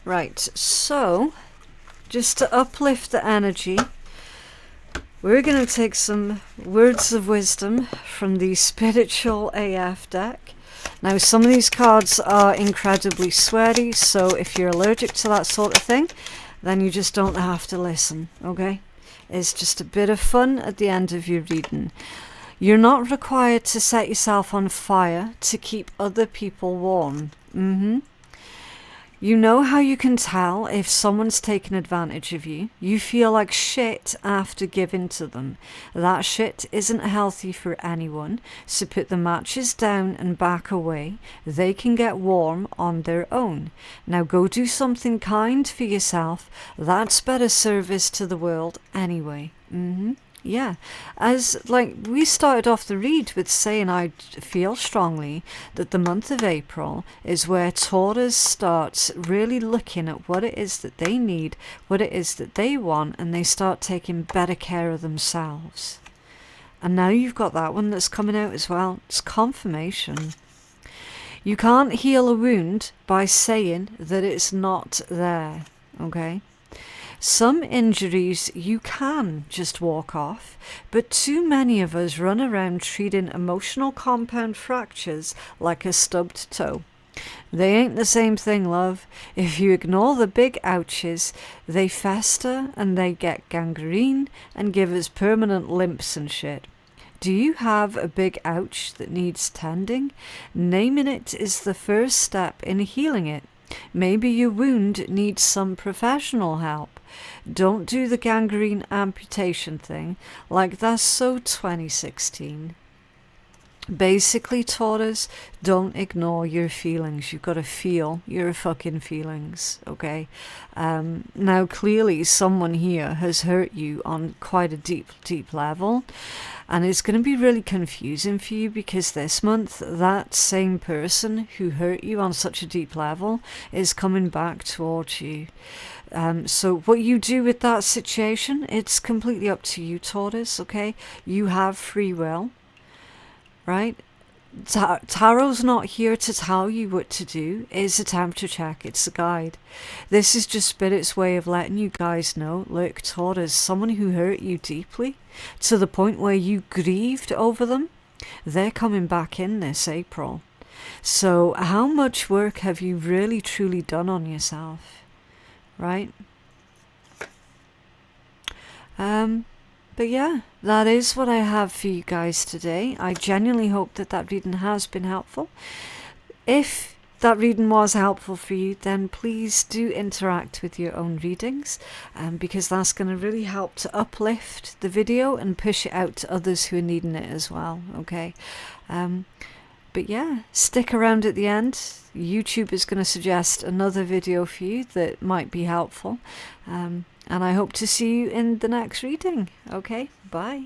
Right, so just to uplift the energy, we're going to take some words of wisdom from the Spiritual AF deck. Now, some of these cards are incredibly sweary, so if you're allergic to that sort of thing, then you just don't have to listen, okay? It's just a bit of fun at the end of your reading. You're not required to set yourself on fire to keep other people warm. You know how you can tell if someone's taken advantage of you. You feel like shit after giving to them. That shit isn't healthy for anyone, so put the matches down and back away. They can get warm on their own. Now go do something kind for yourself. That's better service to the world anyway. Yeah, as like we started off the read with saying, I feel strongly that the month of April is where Taurus starts really looking at what it is that they need, what it is that they want, and they start taking better care of themselves. And now you've got that one that's coming out as well. It's confirmation. You can't heal a wound by saying that it's not there, okay? Some injuries you can just walk off, but too many of us run around treating emotional compound fractures like a stubbed toe. They ain't the same thing, love. If you ignore the big ouches, they fester and they get gangrene and give us permanent limps and shit. Do you have a big ouch that needs tending? Naming it is the first step in healing it. Maybe your wound needs some professional help. Don't do the gangrene amputation thing, like that's so 2016. Basically, Taurus, don't ignore your feelings. You've got to feel your fucking feelings, okay? Now, clearly, someone here has hurt you on quite a deep, deep level. And it's going to be really confusing for you because this month, that same person who hurt you on such a deep level is coming back towards you. So what you do with that situation, it's completely up to you, Taurus, okay? You have free will. Right? Tarot's not here to tell you what to do. It's a temperature check. It's a guide. This is just Spirit's way of letting you guys know, look, Taurus, someone who hurt you deeply to the point where you grieved over them, they're coming back in this April. So how much work have you really truly done on yourself? Right? But yeah, that is what I have for you guys today. I genuinely hope that that reading has been helpful. If that reading was helpful for you, then please do interact with your own readings, because that's going to really help to uplift the video and push it out to others who are needing it as well, okay? But yeah, stick around at the end. YouTube is going to suggest another video for you that might be helpful. And I hope to see you in the next reading. Okay, bye.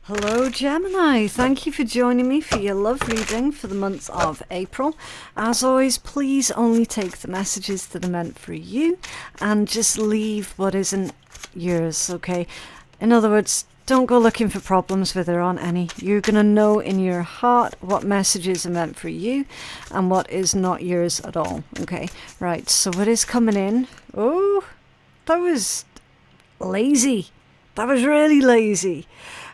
Hello Gemini, thank you for joining me for your love reading for the month of April. As always, please only take the messages that are meant for you and just leave what isn't yours, okay? In other words, don't go looking for problems where there aren't any. You're going to know in your heart what messages are meant for you and what is not yours at all, okay? Right, so what is coming in? Oh, that was lazy. That was really lazy.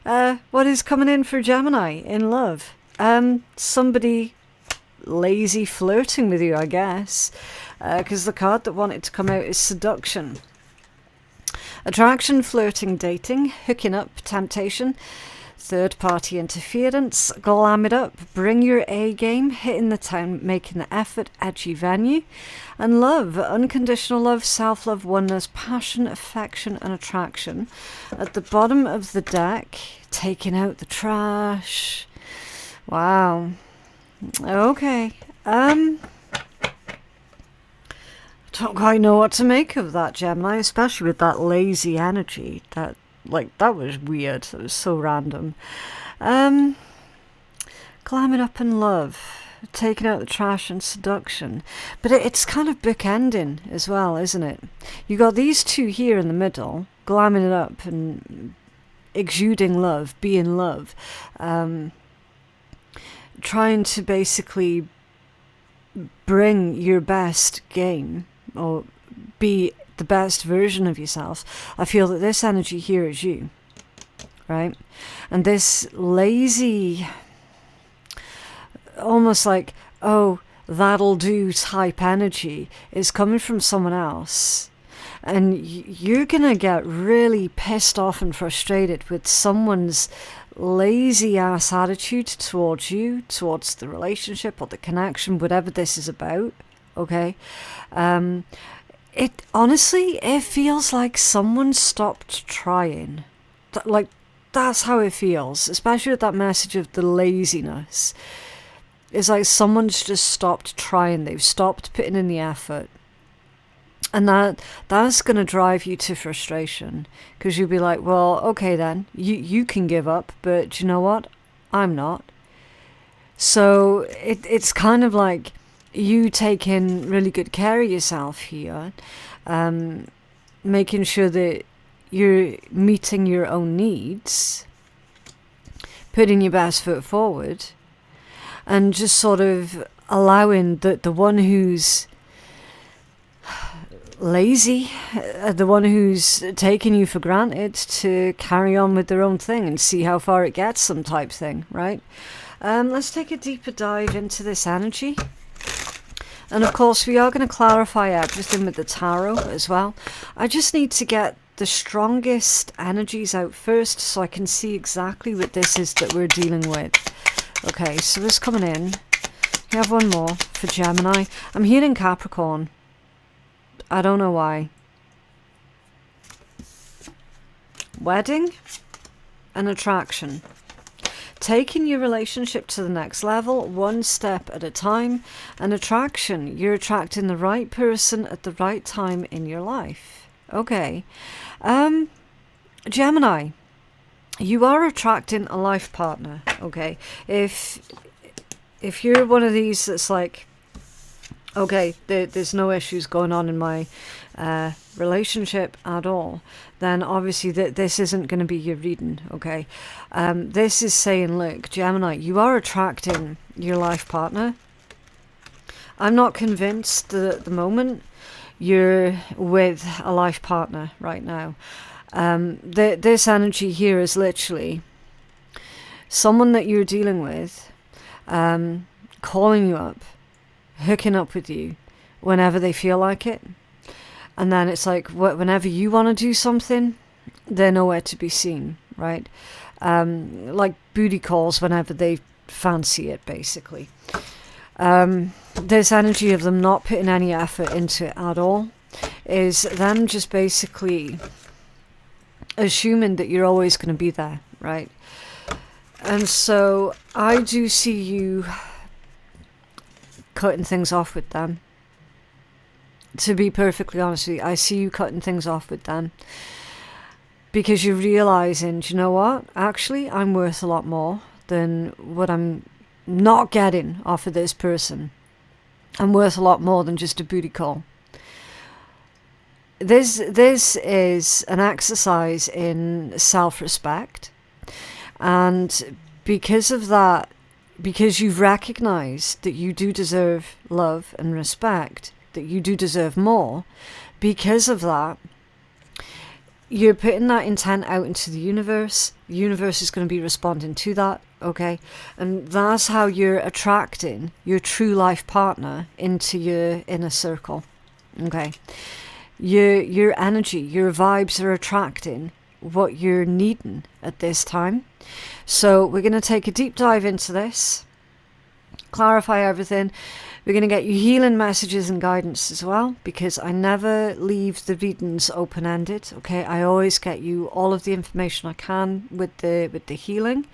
What is coming in for Gemini in love? Somebody lazy flirting with you, I guess. Because the card that wanted to come out is seduction. Attraction, flirting, dating, hooking up, temptation, third-party interference, glam it up, bring your A game, hitting the town, making the effort, edgy venue, and love, unconditional love, self-love, oneness, passion, affection, and attraction. At the bottom of the deck, taking out the trash. Wow. Okay. Don't quite know what to make of that, Gemini, especially with that lazy energy. That was weird. That was so random. Glam it up in love, taking out the trash and seduction. But it's kind of bookending as well, isn't it? You got these two here in the middle, glamming it up and exuding love, being love. Trying to basically bring your best game or be the best version of yourself. I feel that this energy here is you, right? And this lazy, almost like, oh, that'll do type energy is coming from someone else. And you're going to get really pissed off and frustrated with someone's lazy ass attitude towards you, towards the relationship or the connection, whatever this is about, okay? It honestly, it feels like someone stopped trying. Like, that's how it feels, especially with that message of the laziness. It's like someone's just stopped trying. They've stopped putting in the effort. And that's going to drive you to frustration. Because you'll be like, well, okay then, you can give up, but you know what? I'm not. So it's kind of like you taking really good care of yourself here, making sure that you're meeting your own needs, putting your best foot forward, and just sort of allowing the one who's lazy, the one who's taking you for granted, to carry on with their own thing and see how far it gets them type thing, right? Let's take a deeper dive into this energy. And of course, we are going to clarify everything with the tarot as well. I just need to get the strongest energies out first so I can see exactly what this is that we're dealing with. Okay, so this coming in. We have one more for Gemini. I'm hearing Capricorn. I don't know why. Wedding and attraction. Taking your relationship to the next level, one step at a time. And attraction, you're attracting the right person at the right time in your life. Okay. Gemini, you are attracting a life partner. Okay. If you're one of these that's like, okay, there's no issues going on in my relationship at all, then obviously this isn't going to be your reading, okay? This is saying, look, Gemini, you are attracting your life partner. I'm not convinced that at the moment you're with a life partner right now. This energy here is literally someone that you're dealing with, calling you up, hooking up with you whenever they feel like it. And then it's like, whenever you want to do something, they're nowhere to be seen, right? Like booty calls whenever they fancy it, basically. This energy of them not putting any effort into it at all is them just basically assuming that you're always going to be there, right? And so I do see you cutting things off with them. To be perfectly honest with you, I see you cutting things off with them because you're realizing, do you know what? Actually, I'm worth a lot more than what I'm not getting off of this person. I'm worth a lot more than just a booty call. This is an exercise in self-respect, and because of that, because you've recognized that you do deserve love and respect, that you do deserve more, because of that, you're putting that intent out into the universe. The universe is going to be responding to that, okay? And that's how you're attracting your true life partner into your inner circle, okay? Your energy, your vibes are attracting what you're needing at this time. So we're going to take a deep dive into this, clarify everything. We're going to get you healing messages and guidance as well, because I never leave the readings open-ended, okay? I always get you all of the information I can with the healing.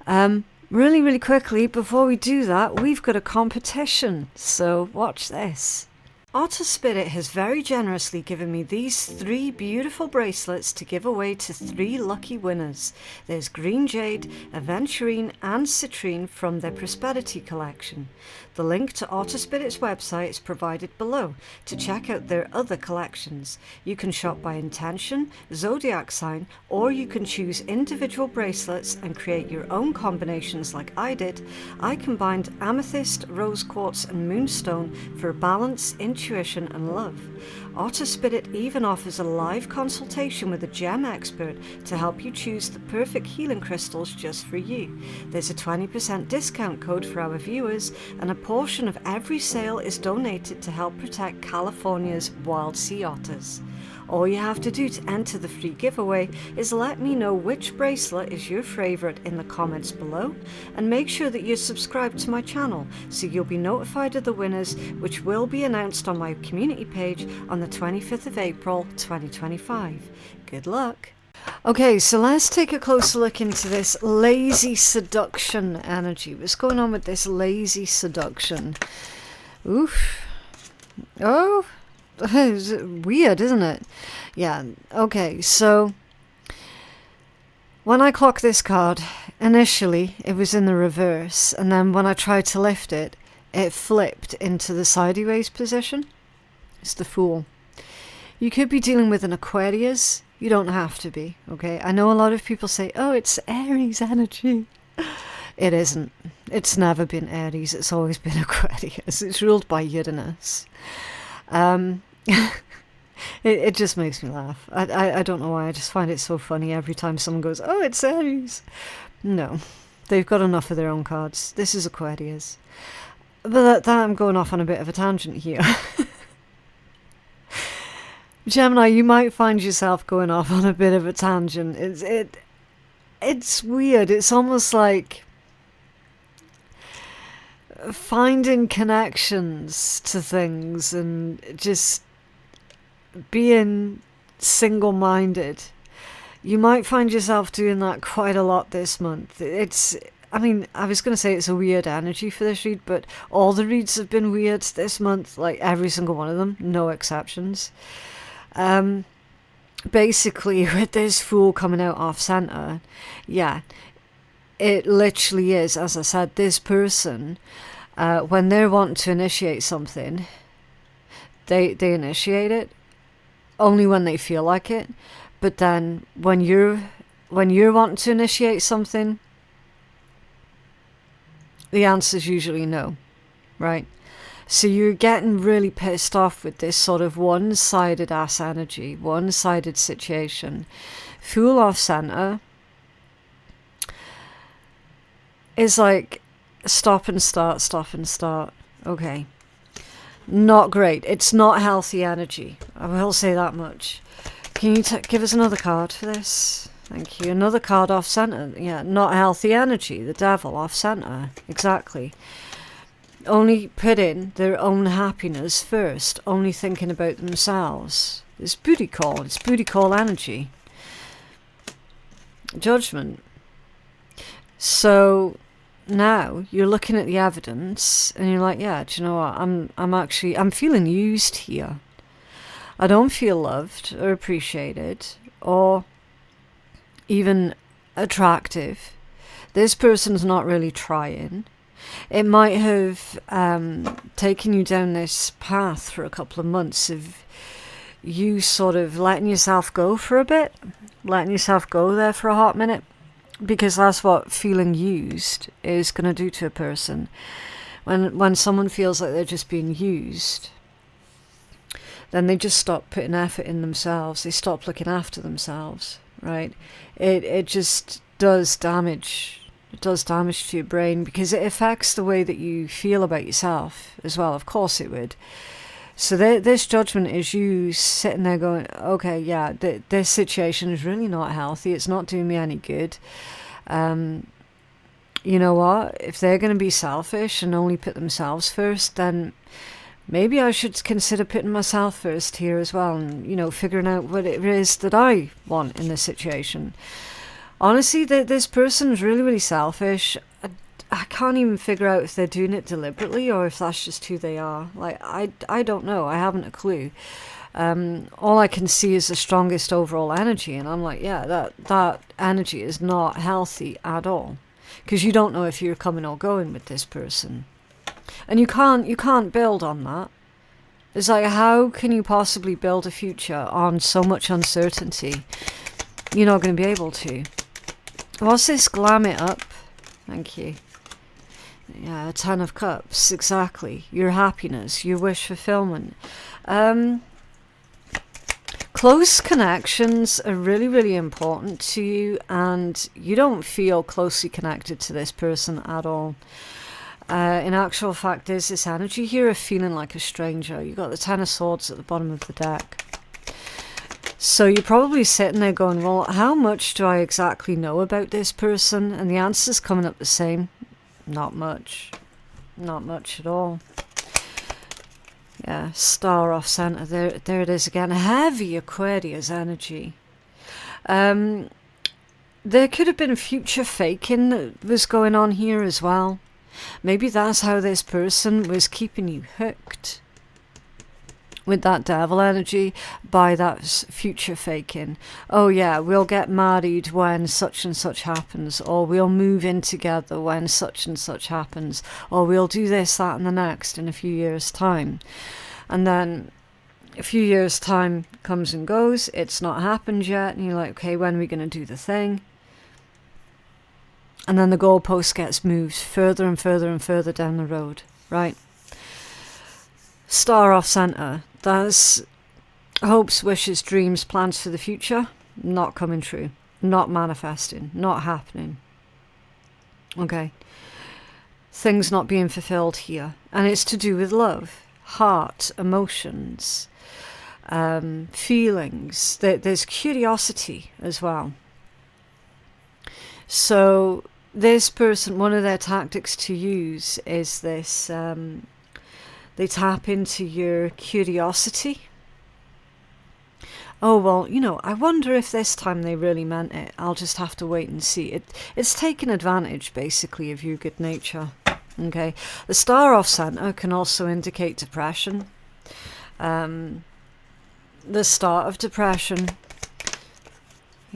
Really, really quickly, before we do that, we've got a competition, so watch this. Otter Spirit has very generously given me these 3 beautiful bracelets to give away to 3 lucky winners. There's Green Jade, Aventurine and Citrine from their Prosperity collection. The link to Otter Spirit's website is provided below to check out their other collections. You can shop by intention, zodiac sign, or you can choose individual bracelets and create your own combinations like I did. I combined amethyst, rose quartz and moonstone for balance, intuition and love. Otter Spirit even offers a live consultation with a gem expert to help you choose the perfect healing crystals just for you. There's a 20% discount code for our viewers, and a portion of every sale is donated to help protect California's wild sea otters. All you have to do to enter the free giveaway is let me know which bracelet is your favourite in the comments below, and make sure that you're subscribed to my channel so you'll be notified of the winners, which will be announced on my community page on the 25th of April 2025. Good luck! Okay, so let's take a closer look into this lazy seduction energy. What's going on with this lazy seduction? Oof. Oh, it's weird, isn't it? Yeah, okay, so when I clocked this card, initially it was in the reverse, and then when I tried to lift it, it flipped into the sideways position. It's the Fool. You could be dealing with an Aquarius. You don't have to be, okay? I know a lot of people say, oh, it's Aries energy. It isn't. It's never been Aries. It's always been Aquarius. It's ruled by Uranus. It just makes me laugh. I don't know why. I just find it so funny every time someone goes, oh, it's Aries. No. They've got enough of their own cards. This is Aquarius. But that I'm going off on a bit of a tangent here. Gemini, you might find yourself going off on a bit of a tangent. It's weird. It's almost like finding connections to things and just being single-minded. You might find yourself doing that quite a lot this month. I mean, I was going to say it's a weird energy for this read, but all the reads have been weird this month, like every single one of them, no exceptions. Basically, with this Fool coming out off center, yeah, it literally is, as I said, this person, when they're wanting to initiate something, they initiate it only when they feel like it. But then when you're wanting to initiate something, the answer's usually no, right? So you're getting really pissed off with this sort of one-sided ass energy, one-sided situation. Fool off center is like stop and start, stop and start. Okay. Not great. It's not healthy energy. I will say that much. Can you give us another card for this? Thank you. Another card off center. Yeah, not healthy energy. The Devil off center. Exactly. Only putting their own happiness first. Only thinking about themselves. It's booty call. It's booty call energy. Judgment. So now you're looking at the evidence and you're like, yeah, do you know what? I'm feeling used here. I don't feel loved or appreciated or even attractive. This person's not really trying. It might have taken you down this path for a couple of months of you sort of letting yourself go for a bit, letting yourself go there for a hot minute, because that's what feeling used is going to do to a person. When someone feels like they're just being used, then they just stop putting effort in themselves. They stop looking after themselves, right? It just does damage. It does damage to your brain because it affects the way that you feel about yourself as well. Of course it would. So this judgment is you sitting there going, okay, yeah, this situation is really not healthy. It's not doing me any good. You know what? If they're going to be selfish and only put themselves first, then maybe I should consider putting myself first here as well and, you know, figuring out what it is that I want in this situation. Honestly, this person's really, really selfish. I can't even figure out if they're doing it deliberately or if that's just who they are. Like, I don't know. I haven't a clue. All I can see is the strongest overall energy, and I'm like, yeah, that energy is not healthy at all, because you don't know if you're coming or going with this person, and you can't build on that. It's like, how can you possibly build a future on so much uncertainty? You're not going to be able to. What's this? Glam it up. Thank you. Yeah, 10 of Cups, exactly. Your happiness, your wish fulfillment. Close connections are really, really important to you, and you don't feel closely connected to this person at all. In actual fact, there's this energy here of feeling like a stranger. You've got the 10 of Swords at the bottom of the deck. So you're probably sitting there going, well, how much do I exactly know about this person? And the answer's coming up the same. Not much. Not much at all. Yeah, Star off center. There it is again. Heavy Aquarius energy. There could have been future faking that was going on here as well. Maybe that's how this person was keeping you hooked. with that devil energy by that future faking. Oh yeah, we'll get married when such and such happens, or we'll move in together when such and such happens, or we'll do this, that and the next in a few years' time. And then a few years' time comes and goes, it's not happened yet, and you're like, okay, when are we going to do the thing? And then the goalpost gets moved further and further and further down the road, right? Star off center. That's hopes, wishes, dreams, plans for the future. Not coming true. Not manifesting. Not happening. Okay. Things not being fulfilled here. And it's to do with love, heart, emotions, feelings. There's curiosity as well. So this person, one of their tactics to use is this... they tap into your curiosity. Oh, well, you know, I wonder if this time they really meant it. I'll just have to wait and see. It's taking advantage, basically, of your good nature. Okay. The star off center can also indicate depression. The start of depression.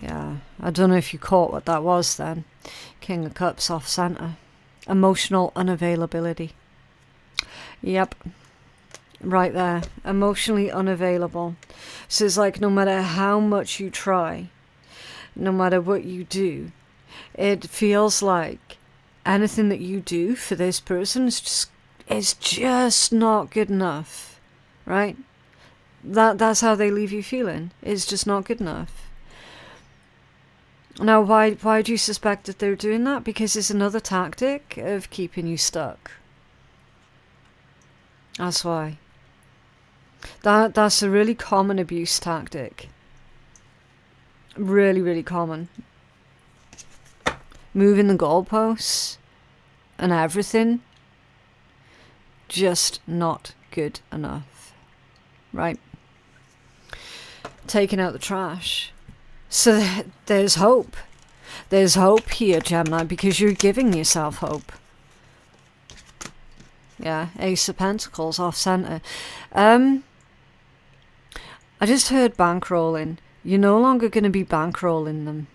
Yeah, I don't know if you caught what that was then. King of Cups off center. Emotional unavailability. Yep, right there, emotionally unavailable. So it's like no matter how much you try, no matter what you do, it feels like anything that you do for this person is just not good enough, right? That's how they leave you feeling. It's just not good enough. Now, why do you suspect that they're doing that? Because it's another tactic of keeping you stuck. That's why. That's a really common abuse tactic. Really, really common. Moving the goalposts and everything. Just not good enough. Right? Taking out the trash. So there's hope. There's hope here, Gemini, because you're giving yourself hope. Yeah, Ace of Pentacles off center. I just heard bankrolling. You're no longer going to be bankrolling them.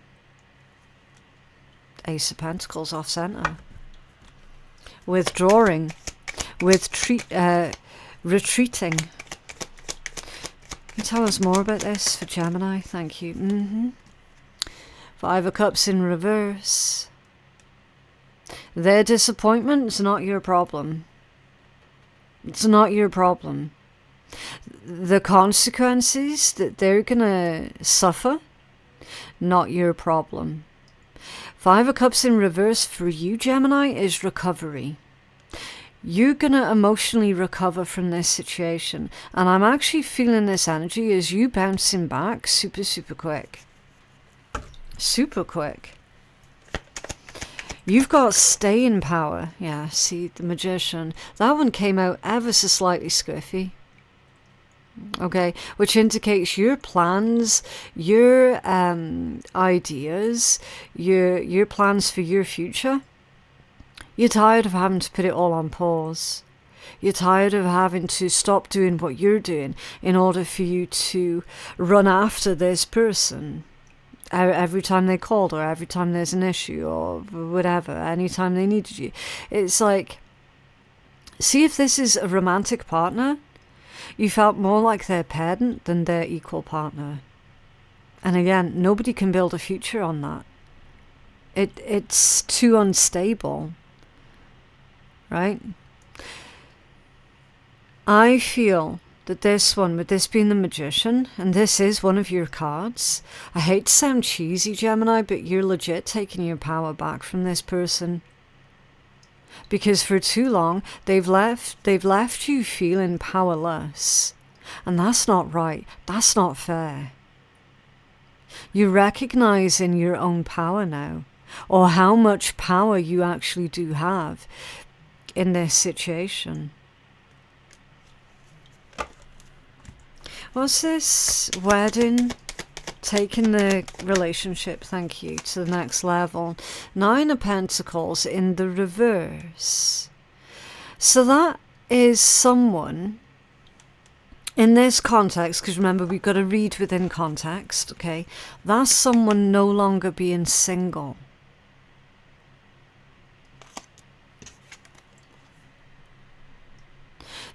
Ace of Pentacles off center. Withdrawing. Retreating. Can you tell us more about this for Gemini? Thank you. Five of Cups in reverse. Their disappointment is not your problem. It's not your problem. The consequences that they're going to suffer, not your problem. Five of Cups in reverse for you, Gemini, is recovery. You're going to emotionally recover from this situation. And I'm actually feeling this energy as you bouncing back super, super quick. Super quick. You've got staying power. Yeah, see, the Magician. That one came out ever so slightly squiffy. Okay, which indicates your plans, your ideas, your plans for your future. You're tired of having to put it all on pause. You're tired of having to stop doing what you're doing in order for you to run after this person. Every time they called, or every time there's an issue, or whatever, anytime they needed you. It's like, see if this is a romantic partner, you felt more like their parent than their equal partner. And again, nobody can build a future on that. It's too unstable. Right? I feel that this one, with this being the Magician, and this is one of your cards, I hate to sound cheesy, Gemini, but you're legit taking your power back from this person. Because for too long, they've left you feeling powerless. And that's not right. That's not fair. You recognize in your own power now, or how much power you actually do have in this situation. What's this? Wedding. Taking the relationship, thank you, to the next level. Nine of Pentacles in the reverse. So that is someone in this context, because remember, we've got to read within context, okay? That's someone no longer being single.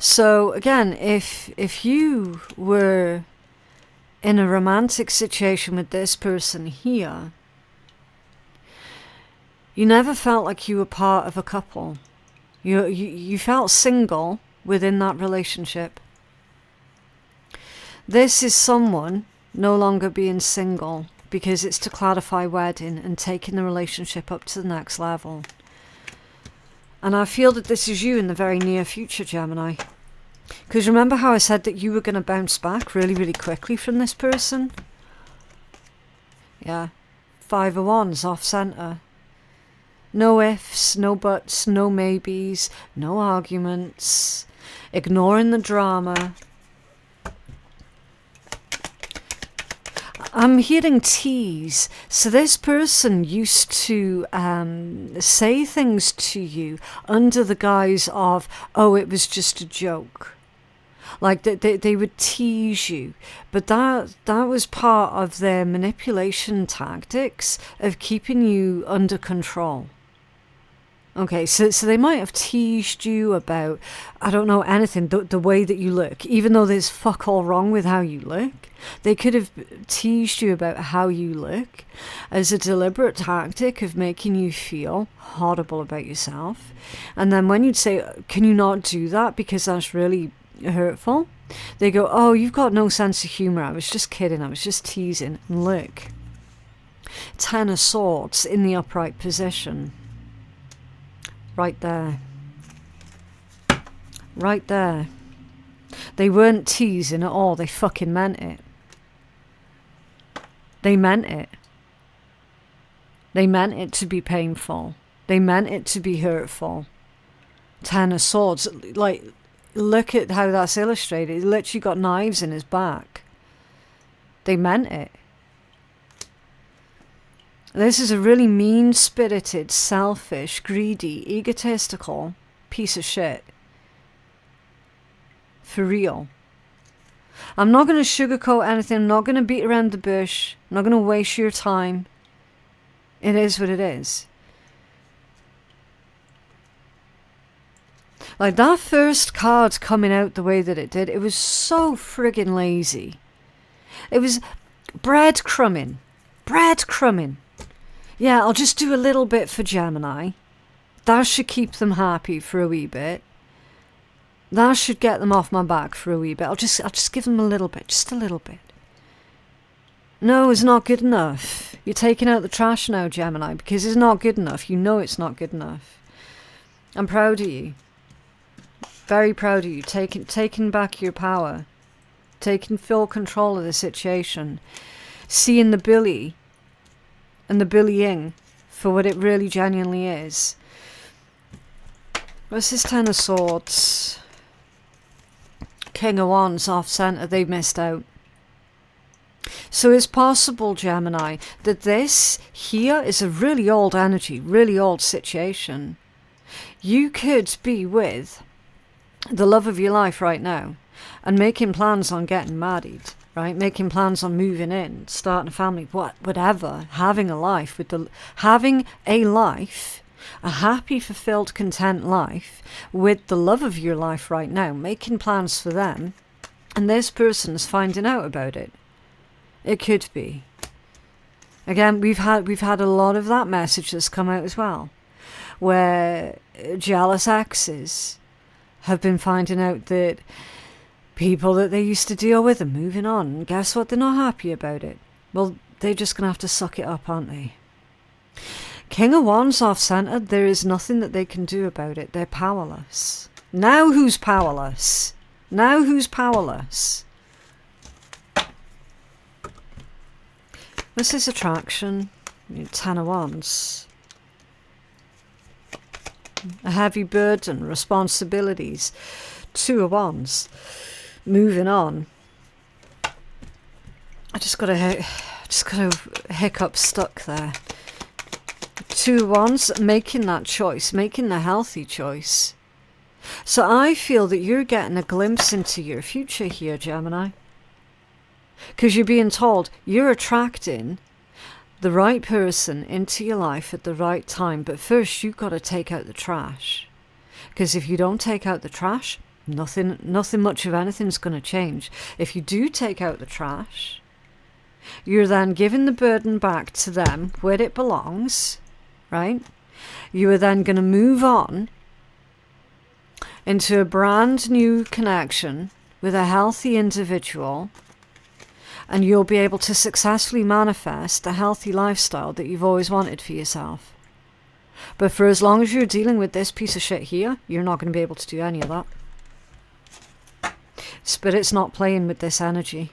So again, if you were in a romantic situation with this person here, you never felt like you were part of a couple. You felt single within that relationship. This is someone no longer being single because it's to clarify wedding and taking the relationship up to the next level. And I feel that this is you in the very near future, Gemini. Because remember how I said that you were going to bounce back really, really quickly from this person? Yeah. 5 of Wands off center. No ifs, no buts, no maybes, no arguments. Ignoring the drama. I'm hearing tease. So this person used to say things to you under the guise of, oh, it was just a joke. Like they would tease you. But that was part of their manipulation tactics of keeping you under control. Okay, so they might have teased you about, I don't know, anything, the way that you look. Even though there's fuck all wrong with how you look, they could have teased you about how you look as a deliberate tactic of making you feel horrible about yourself. And then when you'd say, can you not do that because that's really hurtful? They go, oh, you've got no sense of humour. I was just kidding. I was just teasing. And look, 10 of Swords in the upright position. Right there. Right there. They weren't teasing at all. They fucking meant it. They meant it. They meant it to be painful. They meant it to be hurtful. 10 of Swords. Like, look at how that's illustrated. He literally got knives in his back. They meant it. This is a really mean-spirited, selfish, greedy, egotistical piece of shit. For real. I'm not going to sugarcoat anything. I'm not going to beat around the bush. I'm not going to waste your time. It is what it is. Like that first card coming out the way that it did, it was so friggin' lazy. It was breadcrumbing. Breadcrumbing. Yeah, I'll just do a little bit for Gemini. That should keep them happy for a wee bit. That should get them off my back for a wee bit. I'll just give them a little bit, just a little bit. No, it's not good enough. You're taking out the trash now, Gemini, because it's not good enough. You know it's not good enough. I'm proud of you. Very proud of you. Taking back your power. Taking full control of the situation. Seeing the bully and the bullying for what it really genuinely is. What's this 10 of Swords? King of Wands off center. They've missed out. So it's possible, Gemini, that this here is a really old energy, really old situation. You could be with the love of your life right now and making plans on getting married. Right, making plans on moving in, starting a family, whatever, having a life having a life, a happy, fulfilled, content life with the love of your life right now, making plans for them, and this person's finding out about it. It could be. Again, we've had a lot of that message that's come out as well, where jealous exes have been finding out that people that they used to deal with are moving on. And guess what? They're not happy about it. Well, they're just going to have to suck it up, aren't they? King of Wands off center. There is nothing that they can do about it. They're powerless. Now who's powerless? Now who's powerless? What's this attraction? 10 of Wands. A heavy burden, responsibilities. 2 of Wands. Moving on. I just got a hiccup stuck there. 2 of Wands, making that choice, making the healthy choice. So I feel that you're getting a glimpse into your future here, Gemini. Because you're being told you're attracting the right person into your life at the right time. But first, you've got to take out the trash. Because if you don't take out the trash, nothing much of anything's going to change. If you do take out the trash, you're then giving the burden back to them where it belongs, right? You are then going to move on into a brand new connection with a healthy individual, and you'll be able to successfully manifest a healthy lifestyle that you've always wanted for yourself. But for as long as you're dealing with this piece of shit here, you're not going to be able to do any of that. Spirit's not playing with this energy.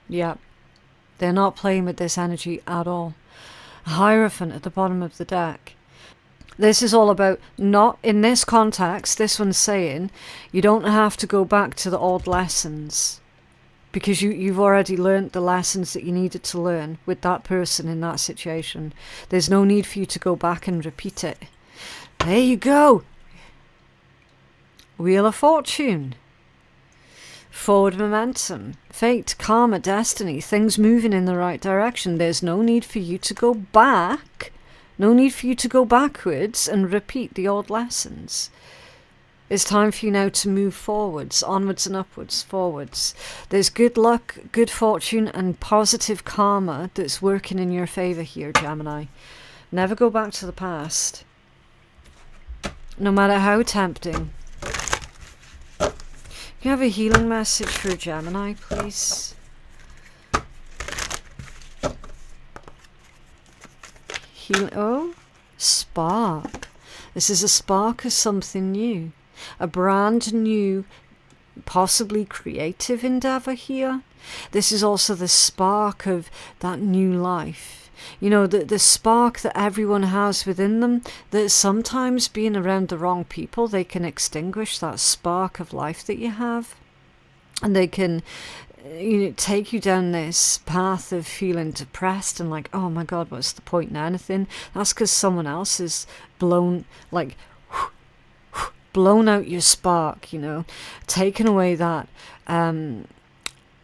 Yeah. They're not playing with this energy at all. Hierophant at the bottom of the deck. This is all about, not in this context, this one's saying you don't have to go back to the old lessons, because you've already learnt the lessons that you needed to learn with that person in that situation. There's no need for you to go back and repeat it. There you go. Wheel of Fortune. Forward momentum, fate, karma, destiny, things moving in the right direction. There's no need for you to go back, no need for you to go backwards and repeat the old lessons. It's time for you now to move forwards, onwards and upwards, forwards. There's good luck, good fortune and positive karma that's working in your favour here, Gemini. Never go back to the past, no matter how tempting. Can you have a healing message for Gemini, please? Oh, spark. This is a spark of something new. A brand new, possibly creative endeavour here. This is also the spark of that new life. You know, the spark that everyone has within them, that sometimes being around the wrong people, they can extinguish that spark of life that you have. And they can, you know, take you down this path of feeling depressed and like, oh my God, what's the point in anything? That's because someone else has blown out your spark, you know, taken away that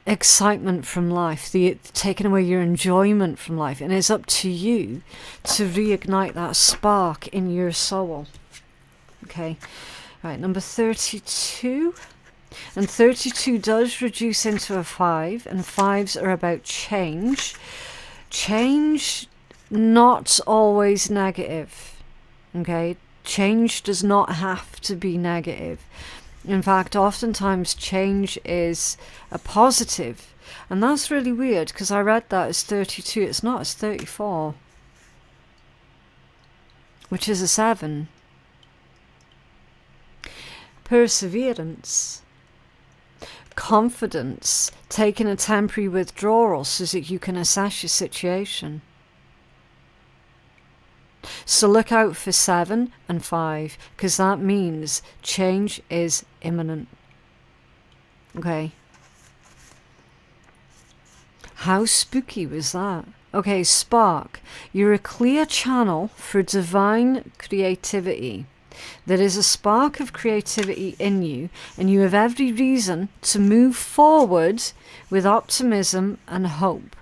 excitement from life, taking away your enjoyment from life, and it's up to you to reignite that spark in your soul. Okay, right, number 32, and 32 does reduce into a 5, and 5s are about change. Change, not always negative. Okay, change does not have to be negative. In fact, oftentimes change is a positive. And that's really weird, because I read that as 32. It's not, it's 34. Which is a 7. Perseverance. Confidence. Taking a temporary withdrawal so that you can assess your situation. So look out for 7 and 5, because that means change is imminent. Okay. How spooky was that? Okay, spark. You're a clear channel for divine creativity. There is a spark of creativity in you, and you have every reason to move forward with optimism and hope.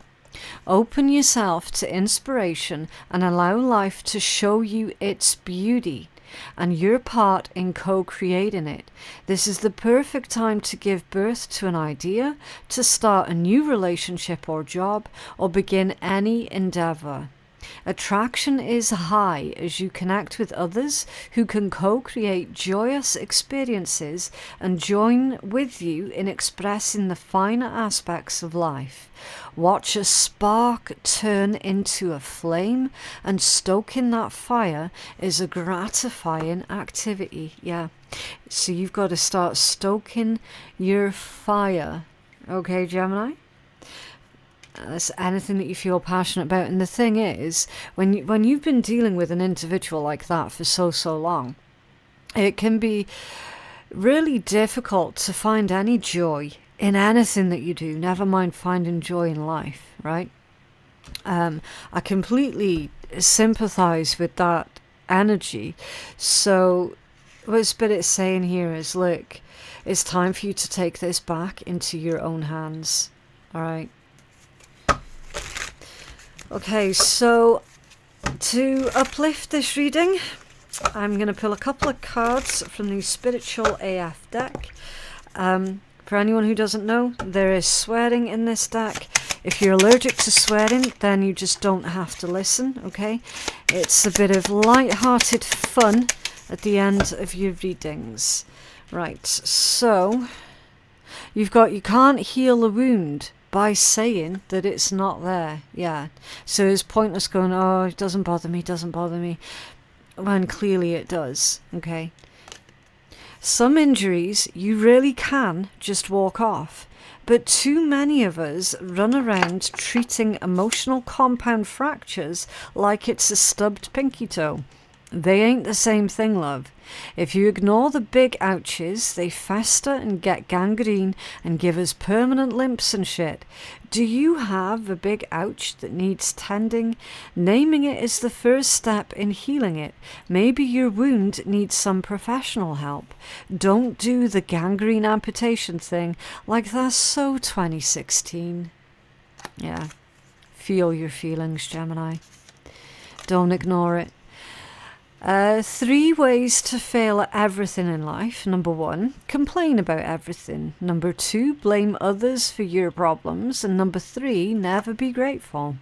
Open yourself to inspiration and allow life to show you its beauty and your part in co-creating it. This is the perfect time to give birth to an idea, to start a new relationship or job, or begin any endeavor. Attraction is high as you connect with others who can co-create joyous experiences and join with you in expressing the finer aspects of life. Watch a spark turn into a flame, and stoking that fire is a gratifying activity. Yeah, so you've got to start stoking your fire. Okay, Gemini? That's anything that you feel passionate about. And the thing is, when you've been dealing with an individual like that for so long, it can be really difficult to find any joy in anything that you do, never mind finding joy in life, right? I completely sympathize with that energy. So what Spirit's saying here is, look, it's time for you to take this back into your own hands. All right. Okay, so to uplift this reading, I'm going to pull a couple of cards from the Spiritual AF deck. For anyone who doesn't know, there is swearing in this deck. If you're allergic to swearing, then you just don't have to listen, okay? It's a bit of light-hearted fun at the end of your readings. Right, so you've got, you can't heal a wound by saying that it's not there. Yeah, so it's pointless going, oh, it doesn't bother me, when clearly it does, okay? Some injuries you really can just walk off, but too many of us run around treating emotional compound fractures like it's a stubbed pinky toe. They ain't the same thing, love. If you ignore the big ouches, they fester and get gangrene and give us permanent limps and shit. Do you have a big ouch that needs tending? Naming it is the first step in healing it. Maybe your wound needs some professional help. Don't do the gangrene amputation thing like that's so 2016. Yeah. Feel your feelings, Gemini. Don't ignore it. 3 ways to fail at everything in life. Number 1, complain about everything. Number 2, blame others for your problems. And number 3, never be grateful.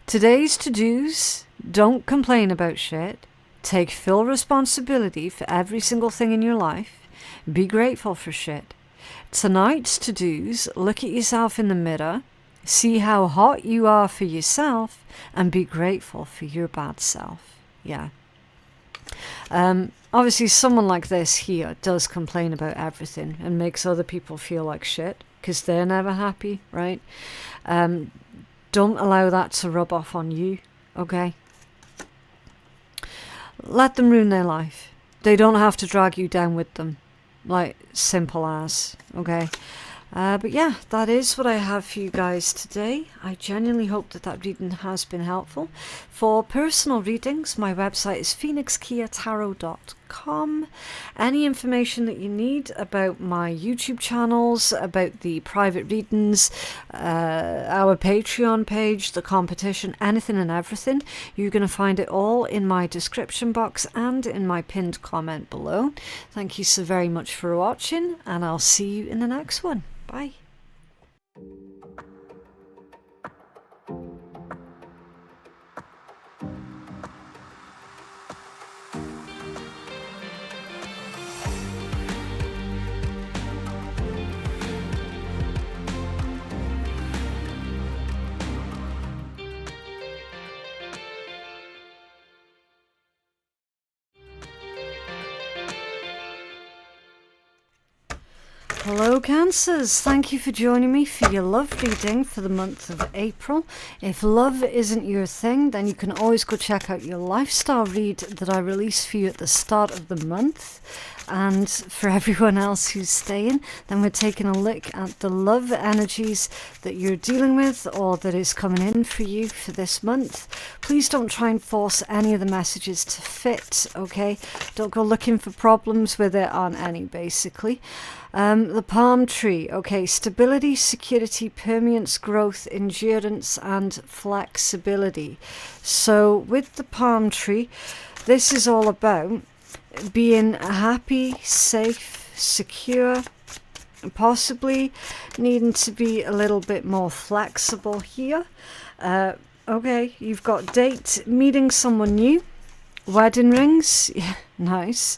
Today's to-dos: don't complain about shit. Take full responsibility for every single thing in your life. Be grateful for shit. Tonight's to-dos: look at yourself in the mirror, see how hot you are for yourself, and be grateful for your bad self. Yeah. Obviously someone like this here does complain about everything and makes other people feel like shit because they're never happy, right? Don't allow that to rub off on you, okay? Let them ruin their life. They don't have to drag you down with them. Like, simple as, okay? But yeah, that is what I have for you guys today. I genuinely hope that that reading has been helpful. For personal readings, my website is phoenixkeiatarot.com. Any information that you need about my YouTube channels, about the private readings, our Patreon page, the competition, anything and everything, you're going to find it all in my description box and in my pinned comment below. Thank you so very much for watching, and I'll see you in the next one. Bye. Hello Cancers, thank you for joining me for your love reading for the month of April. If love isn't your thing, then you can always go check out your lifestyle read that I release for you at the start of the month. And for everyone else who's staying, then we're taking a look at the love energies that you're dealing with or that is coming in for you for this month. Please don't try and force any of the messages to fit, okay? Don't go looking for problems where there aren't any, basically. The palm tree, okay, stability, security, permanence, growth, endurance, and flexibility. So with the palm tree, this is all about being happy, safe, secure, possibly needing to be a little bit more flexible here. Okay, you've got date, meeting someone new, wedding rings, yeah, nice.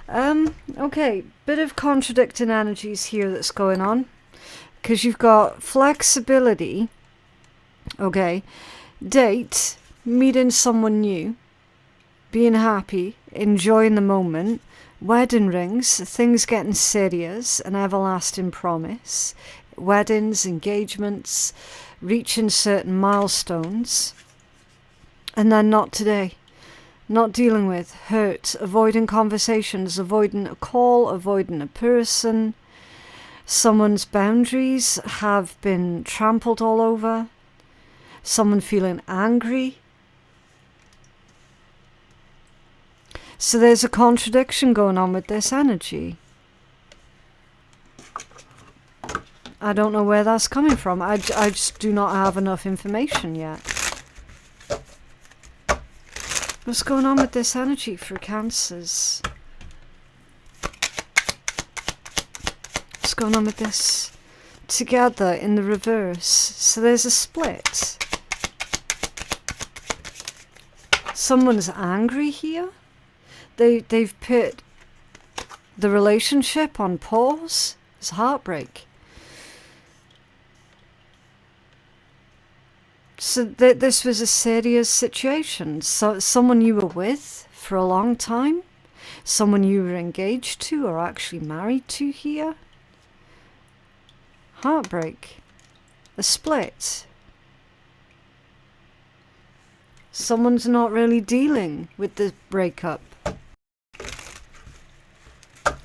Okay, bit of contradicting energies here that's going on, because you've got flexibility, okay, date, meeting someone new, being happy, enjoying the moment, wedding rings, things getting serious, an everlasting promise, weddings, engagements, reaching certain milestones, and then not today. Not dealing with hurt, avoiding conversations, avoiding a call, avoiding a person. Someone's boundaries have been trampled all over. Someone feeling angry. So there's a contradiction going on with this energy. I don't know where that's coming from. I just do not have enough information yet. What's going on with this energy for Cancers? What's going on with this together in the reverse? So there's a split. Someone's angry here. They've put the relationship on pause. It's heartbreak. So this was a serious situation. So someone you were with for a long time, someone you were engaged to or actually married to here. Heartbreak. A split. Someone's not really dealing with the breakup.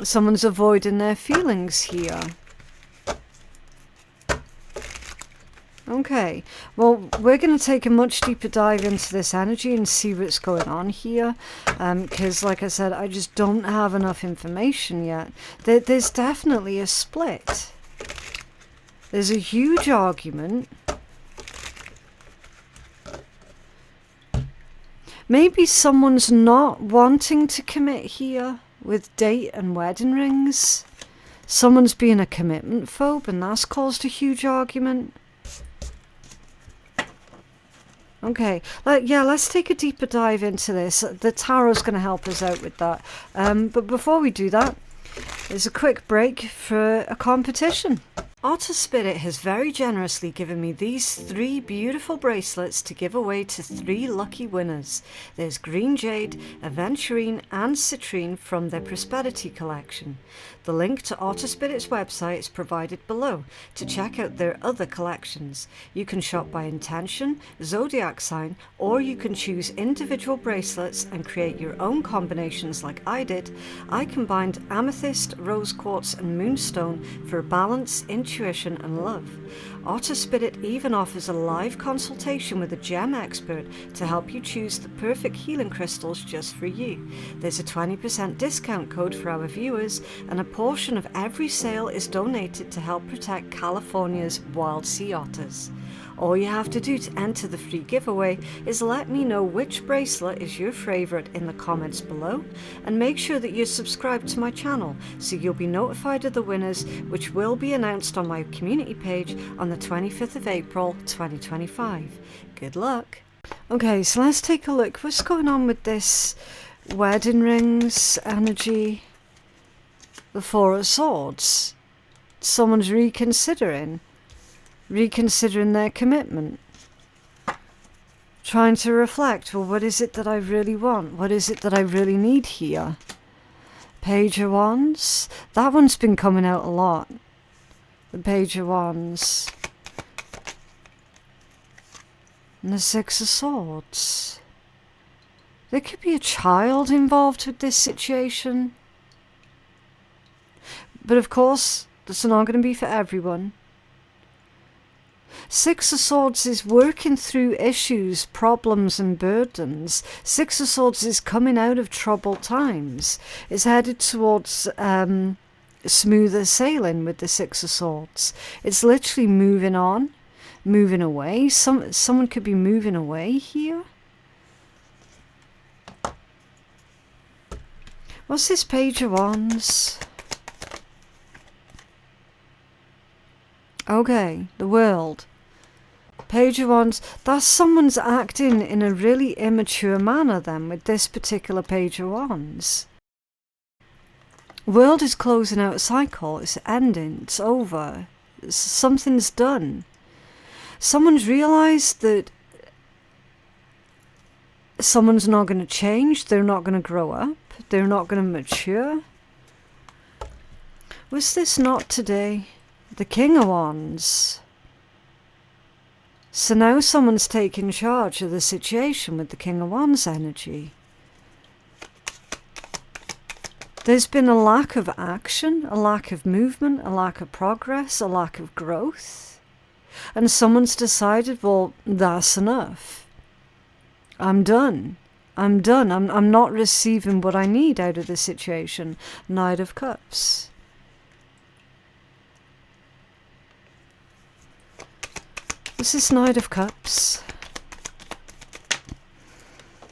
Someone's avoiding their feelings here. Okay, well, we're going to take a much deeper dive into this energy and see what's going on here. Because, like I said, I just don't have enough information yet. There's definitely a split. There's a huge argument. Maybe someone's not wanting to commit here with date and wedding rings. Someone's being a commitment phobe and that's caused a huge argument. Okay, let's take a deeper dive into this. The tarot's going to help us out with that. But before we do that, there's a quick break for a competition. Otter Spirit has very generously given me these 3 beautiful bracelets to give away to 3 lucky winners. There's Green Jade, Aventurine and Citrine from their Prosperity collection. The link to Otter Spirit's website is provided below to check out their other collections. You can shop by intention, zodiac sign, or you can choose individual bracelets and create your own combinations like I did. I combined amethyst, rose quartz and moonstone for balance, intuition and love. Otter Spirit even offers a live consultation with a gem expert to help you choose the perfect healing crystals just for you. There's a 20% discount code for our viewers, and a portion of every sale is donated to help protect California's wild sea otters. All you have to do to enter the free giveaway is let me know which bracelet is your favourite in the comments below, and make sure that you're subscribed to my channel so you'll be notified of the winners, which will be announced on my community page on the 25th of April 2025. Good luck! Okay, so let's take a look. What's going on with this wedding rings energy? The 4 of Swords. Someone's reconsidering their commitment, trying to reflect, well, what is it that I really want? What is it that I really need here? Page of Wands. That one's been coming out a lot. The Page of Wands. And the 6 of Swords. There could be a child involved with this situation. But of course, that's not going to be for everyone. 6 of Swords is working through issues, problems and burdens. 6 of Swords is coming out of troubled times. It's headed towards smoother sailing with the 6 of Swords. It's literally moving on, moving away. Someone could be moving away here. What's this Page of Wands? Okay, the World. Page of Wands. That's someone's acting in a really immature manner then with this particular Page of Wands. World is closing out a cycle. It's ending. It's over. Something's done. Someone's realised that someone's not going to change. They're not going to grow up. They're not going to mature. Was this not today? The King of Wands. So now someone's taking charge of the situation with the King of Wands energy. There's been a lack of action, a lack of movement, a lack of progress, a lack of growth. And someone's decided, well, that's enough. I'm done. I'm done. I'm not receiving what I need out of the situation. Knight of Cups. This is Knight of Cups.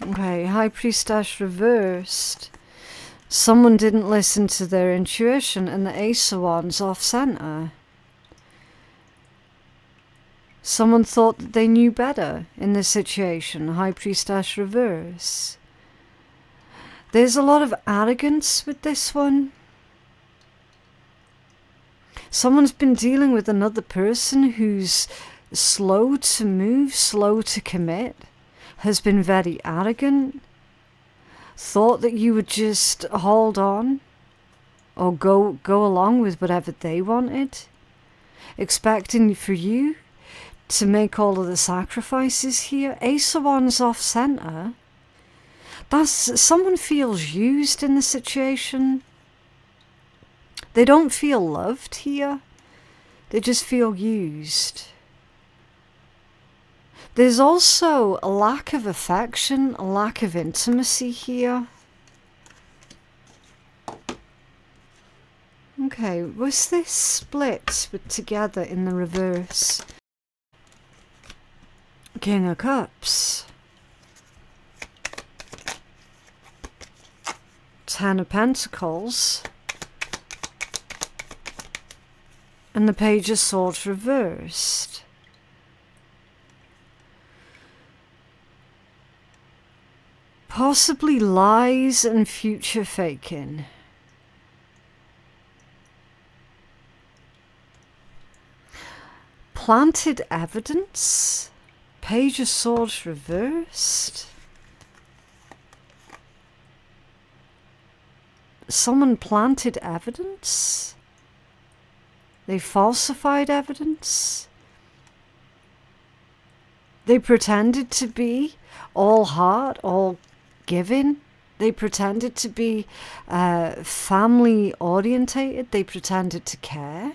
Okay, High Priestess reversed. Someone didn't listen to their intuition, and the Ace of Wands off center. Someone thought that they knew better in this situation. High Priestess reverse. There's a lot of arrogance with this one. Someone's been dealing with another person who's slow to move, slow to commit, has been very arrogant, thought that you would just hold on or go along with whatever they wanted, expecting for you to make all of the sacrifices here. Ace of Wands off center. That's someone feels used in the situation. They don't feel loved here. They just feel used. There's also a lack of affection, a lack of intimacy here. Okay, was this split with together in the reverse? King of Cups. Ten of Pentacles. And the Page of Swords reversed. Possibly lies and future faking. Planted evidence. Page of Swords reversed. Someone planted evidence. They falsified evidence. They pretended to be all heart, all giving. They pretended to be family orientated. They pretended to care.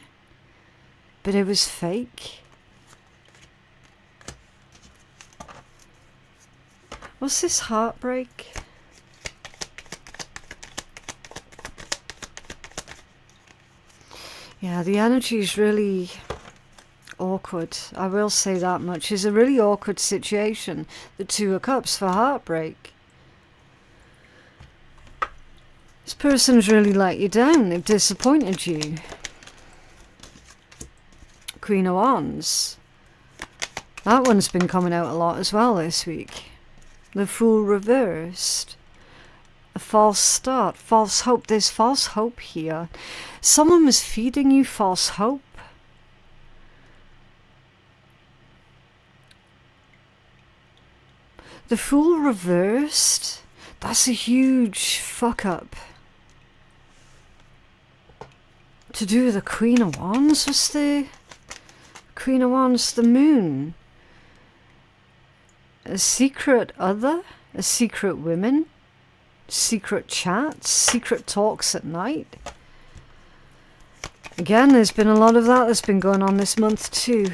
But it was fake. What's this heartbreak? Yeah, the energy is really awkward. I will say that much. It's a really awkward situation. The Two of Cups for heartbreak. This person's really let you down. They've disappointed you. Queen of Wands. That one's been coming out a lot as well this week. The Fool reversed. A false start. False hope. There's false hope here. Someone was feeding you false hope. The Fool reversed. That's a huge fuck up. To do with the Queen of Wands was the Queen of Wands, the Moon. A secret other, a secret women, secret chats, secret talks at night. Again, there's been a lot of that that's been going on this month too.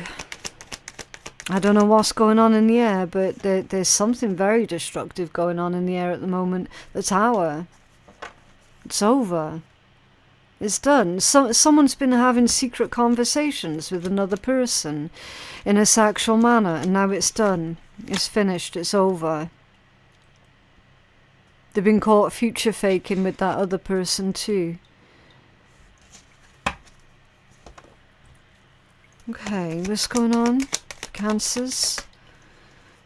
I don't know what's going on in the air, but there's something very destructive going on in the air at the moment. The Tower. It's over. It's done. Someone's been having secret conversations with another person in a sexual manner, and now it's done. It's finished. It's over. They've been caught future faking with that other person too. Okay, what's going on? Cancers.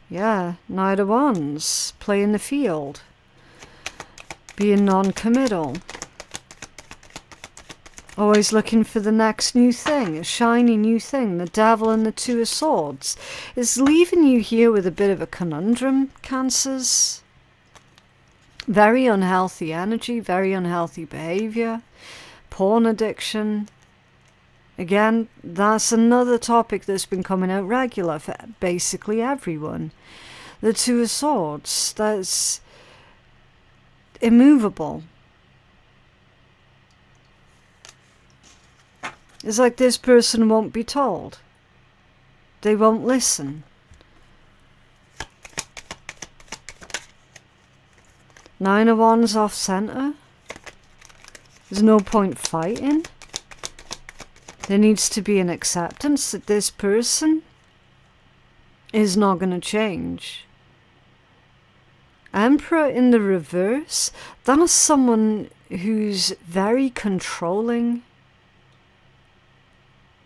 Yeah, Knight of Wands. Playing the field. Being non-committal. Always looking for the next new thing, a shiny new thing. The Devil and the Two of Swords is leaving you here with a bit of a conundrum, Cancers. Very unhealthy energy, very unhealthy behavior, porn addiction. Again, that's another topic that's been coming out regular for basically everyone. The Two of Swords, that's immovable. It's like this person won't be told. They won't listen. Nine of Wands off center. There's no point fighting. There needs to be an acceptance that this person is not going to change. Emperor in the reverse. That's someone who's very controlling.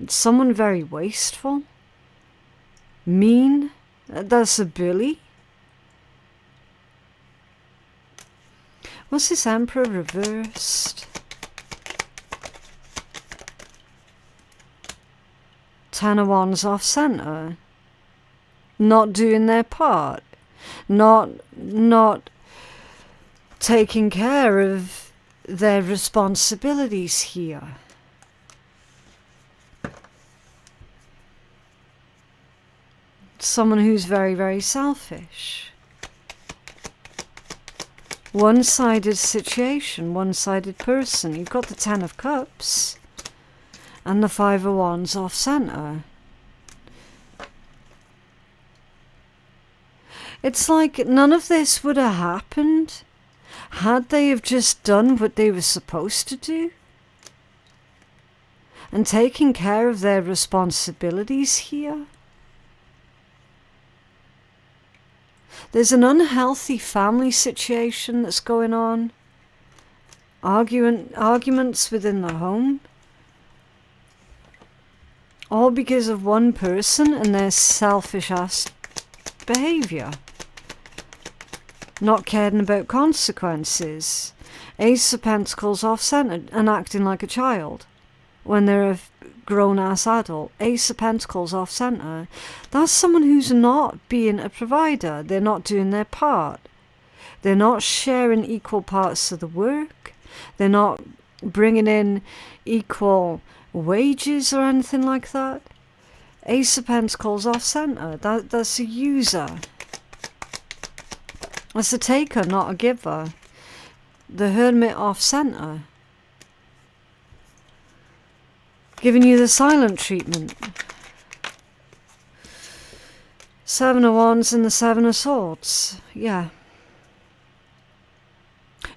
Someone very wasteful. Mean. That's a bully. What's this Emperor reversed? Ten of Wands off center. Not doing their part. Not taking care of their responsibilities here. Someone who's very, very selfish. One-sided situation, one-sided person. You've got the Ten of Cups and the Five of Wands off center. It's like none of this would have happened had they have just done what they were supposed to do and taken care of their responsibilities here. There's an unhealthy family situation that's going on. Arguments within the home. All because of one person and their selfish-ass behaviour. Not caring about consequences. Ace of Pentacles off-centered and acting like a child when they're a grown-ass adult. Ace of Pentacles off-center. That's someone who's not being a provider. They're not doing their part. They're not sharing equal parts of the work. They're not bringing in equal wages or anything like that. Ace of Pentacles off-center. That's a user. That's a taker, not a giver. The Hermit off-center. Giving you the silent treatment. Seven of Wands and the Seven of Swords. Yeah.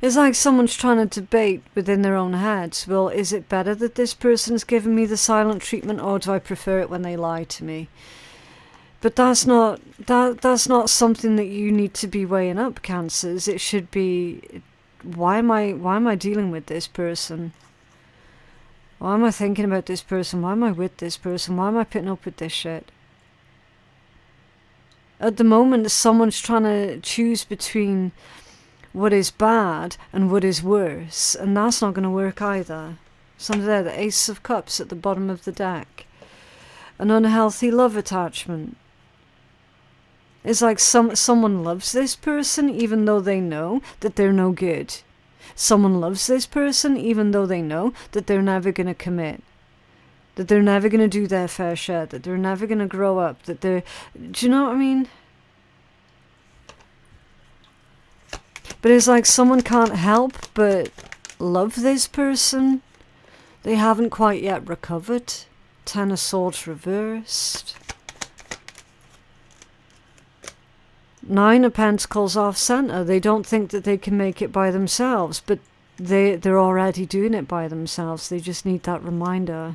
It's like someone's trying to debate within their own heads. Well, is it better that this person's giving me the silent treatment, or do I prefer it when they lie to me? But that's not something that you need to be weighing up, Cancers. It should be, why am I dealing with this person? Why am I thinking about this person? Why am I with this person? Why am I putting up with this shit? At the moment, someone's trying to choose between what is bad and what is worse, and that's not going to work either. Something there, the Ace of Cups at the bottom of the deck. An unhealthy love attachment. It's like someone loves this person even though they know that they're no good. Someone loves this person even though they know that they're never going to commit. That they're never going to do their fair share. That they're never going to grow up. That they're... Do you know what I mean? But it's like someone can't help but love this person. They haven't quite yet recovered. Ten of Swords reversed. Nine of Pentacles off-center. They don't think that they can make it by themselves, but they're already doing it by themselves. They just need that reminder.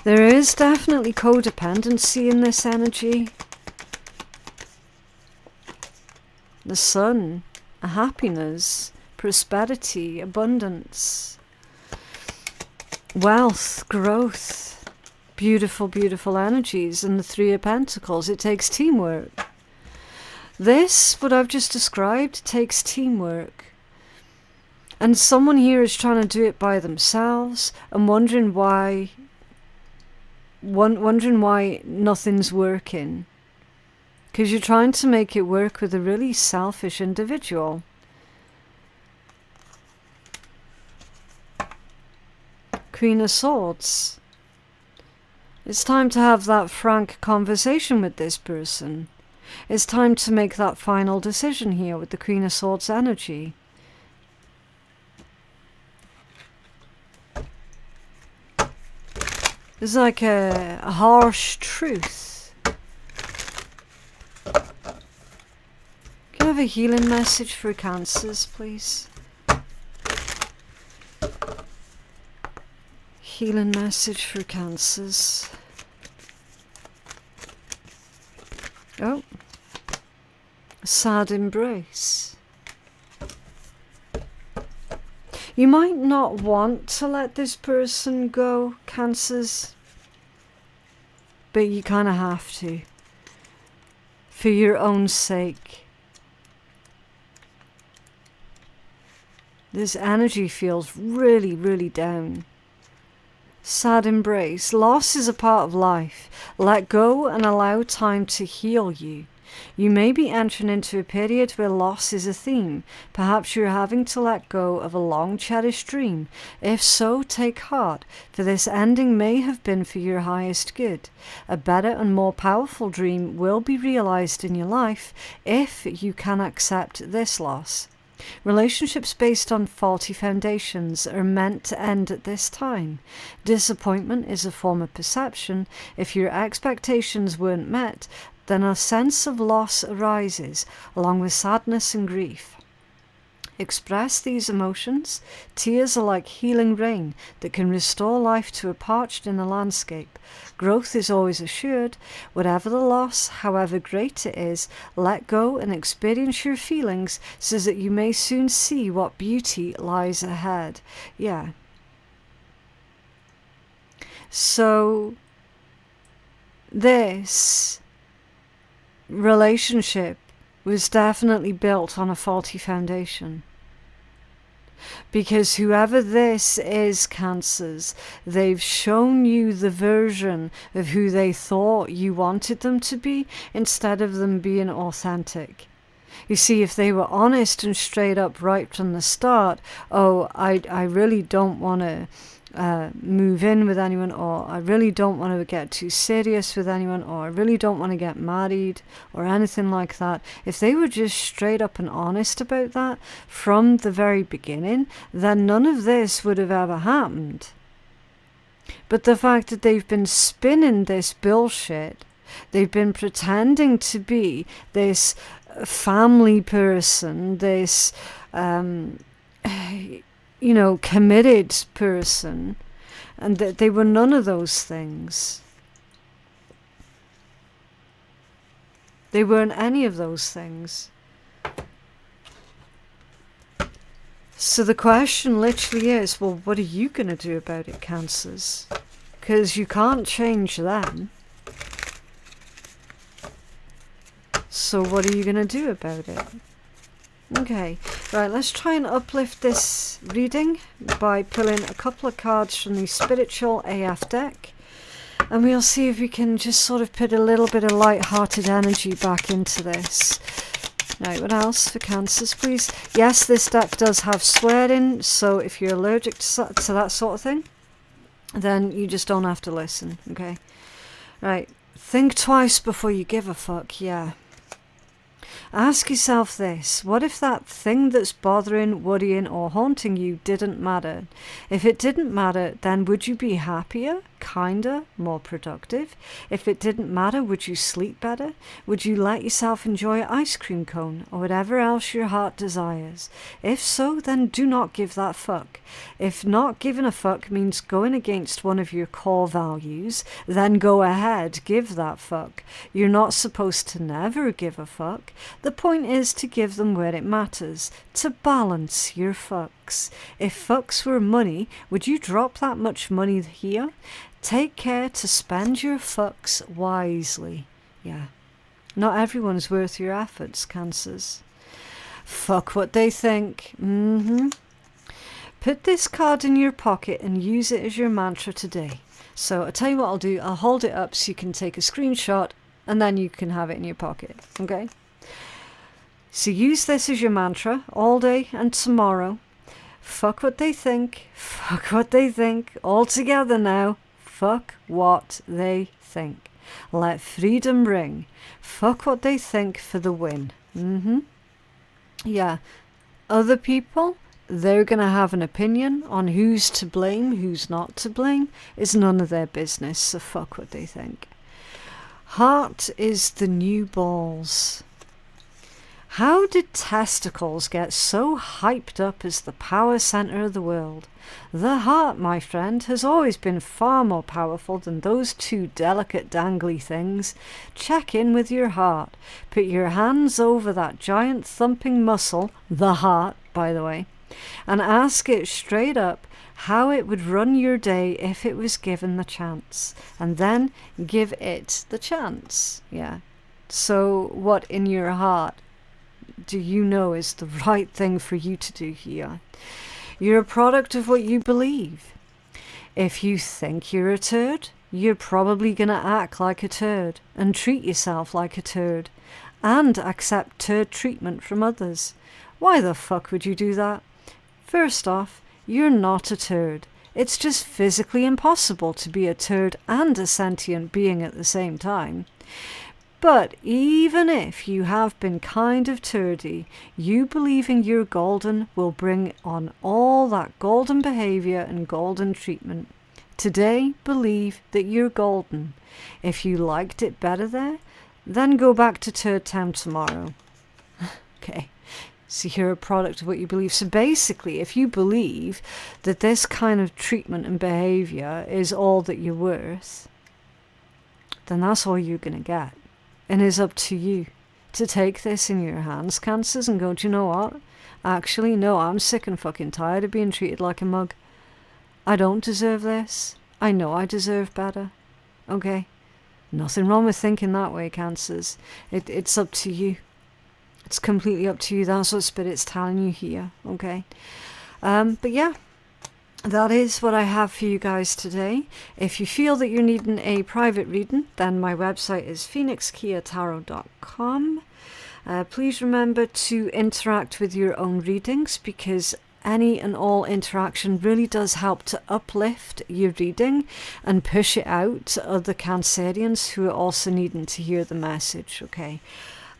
There is definitely codependency in this energy. The Sun, a happiness, prosperity, abundance, wealth, growth. Beautiful, beautiful energies. And the Three of Pentacles, it takes teamwork. This, what I've just described, takes teamwork. And someone here is trying to do it by themselves and wondering why nothing's working. Because you're trying to make it work with a really selfish individual. Queen of Swords. It's time to have that frank conversation with this person. It's time to make that final decision here with the Queen of Swords energy. It's like a harsh truth. have a healing message for Cancers, please? Healing message for Cancers. Oh. Sad embrace. You might not want to let this person go, Cancers, but you kind of have to, for your own sake. This energy feels really, really down. Sad embrace. Loss is a part of life. Let go and allow time to heal you. You may be entering into a period where loss is a theme. Perhaps you're having to let go of a long-cherished dream. If so, take heart, for this ending may have been for your highest good. A better and more powerful dream will be realized in your life if you can accept this loss. Relationships based on faulty foundations are meant to end at this time. Disappointment is a form of perception. If your expectations weren't met, then a sense of loss arises, along with sadness and grief. Express these emotions. Tears are like healing rain that can restore life to a parched inner landscape. Growth is always assured. Whatever the loss, however great it is, let go and experience your feelings so that you may soon see what beauty lies ahead. Yeah. So, this relationship was definitely built on a faulty foundation. Because whoever this is, Cancers, they've shown you the version of who they thought you wanted them to be instead of them being authentic. You see, if they were honest and straight up right from the start, oh, I really don't want to move in with anyone, or I really don't want to get too serious with anyone, or I really don't want to get married, or anything like that. If they were just straight up and honest about that from the very beginning, then none of this would have ever happened. But the fact that they've been spinning this bullshit, they've been pretending to be this family person, this committed person, and that they were none of those things. They weren't any of those things. So the question literally is, well, what are you going to do about it, Cancers? Because you can't change them. So what are you going to do about it? Okay, right, let's try and uplift this reading by pulling a couple of cards from the Spiritual AF deck. And we'll see if we can just sort of put a little bit of light-hearted energy back into this. Right, what else for Cancers, please? Yes, this deck does have swearing, so if you're allergic to that sort of thing, then you just don't have to listen, okay? Right, think twice before you give a fuck, yeah. Ask yourself this: what if that thing that's bothering, worrying, or haunting you didn't matter? If it didn't matter, then would you be happier, kinder, more productive? If it didn't matter, would you sleep better? Would you let yourself enjoy an ice cream cone or whatever else your heart desires? If so, then do not give that fuck. If not giving a fuck means going against one of your core values, then go ahead, give that fuck. You're not supposed to never give a fuck. The point is to give them where it matters, to balance your fucks. If fucks were money, would you drop that much money here? Take care to spend your fucks wisely. Yeah. Not everyone's worth your efforts, Cancers. Fuck what they think. Put this card in your pocket and use it as your mantra today. So I'll tell you what I'll do. I'll hold it up so you can take a screenshot and then you can have it in your pocket. Okay? So use this as your mantra all day and tomorrow. Fuck what they think. Fuck what they think. All together now. Fuck what they think. Let freedom ring. Fuck what they think for the win. Yeah. Other people, they're going to have an opinion on who's to blame, who's not to blame. It's none of their business, so fuck what they think. Heart is the new balls. How did testicles get so hyped up as the power center of the world? The heart, my friend, has always been far more powerful than those two delicate dangly things. Check in with your heart. Put your hands over that giant thumping muscle, the heart, by the way, and ask it straight up how it would run your day if it was given the chance. And then give it the chance. Yeah. So what in your heart do you know is the right thing for you to do here? You're a product of what you believe. If you think you're a turd, you're probably going to act like a turd and treat yourself like a turd and accept turd treatment from others. Why the fuck would you do that? First off, you're not a turd. It's just physically impossible to be a turd and a sentient being at the same time. But even if you have been kind of turdy, you believing you're golden will bring on all that golden behavior and golden treatment. Today, believe that you're golden. If you liked it better there, then go back to Turd Town tomorrow. Okay, so you're a product of what you believe. So basically, if you believe that this kind of treatment and behavior is all that you're worth, then that's all you're going to get. And it's up to you to take this in your hands, Cancers, and go, do you know what? Actually, no, I'm sick and fucking tired of being treated like a mug. I don't deserve this. I know I deserve better. Okay? Nothing wrong with thinking that way, Cancers. It's up to you. It's completely up to you. That's what Spirit's telling you here. Okay? But yeah. That is what I have for you guys today. If you feel that you're needing a private reading, then my website is phoenixkeiatarot.com. Please remember to interact with your own readings, because any and all interaction really does help to uplift your reading and push it out to other Cancerians who are also needing to hear the message, okay?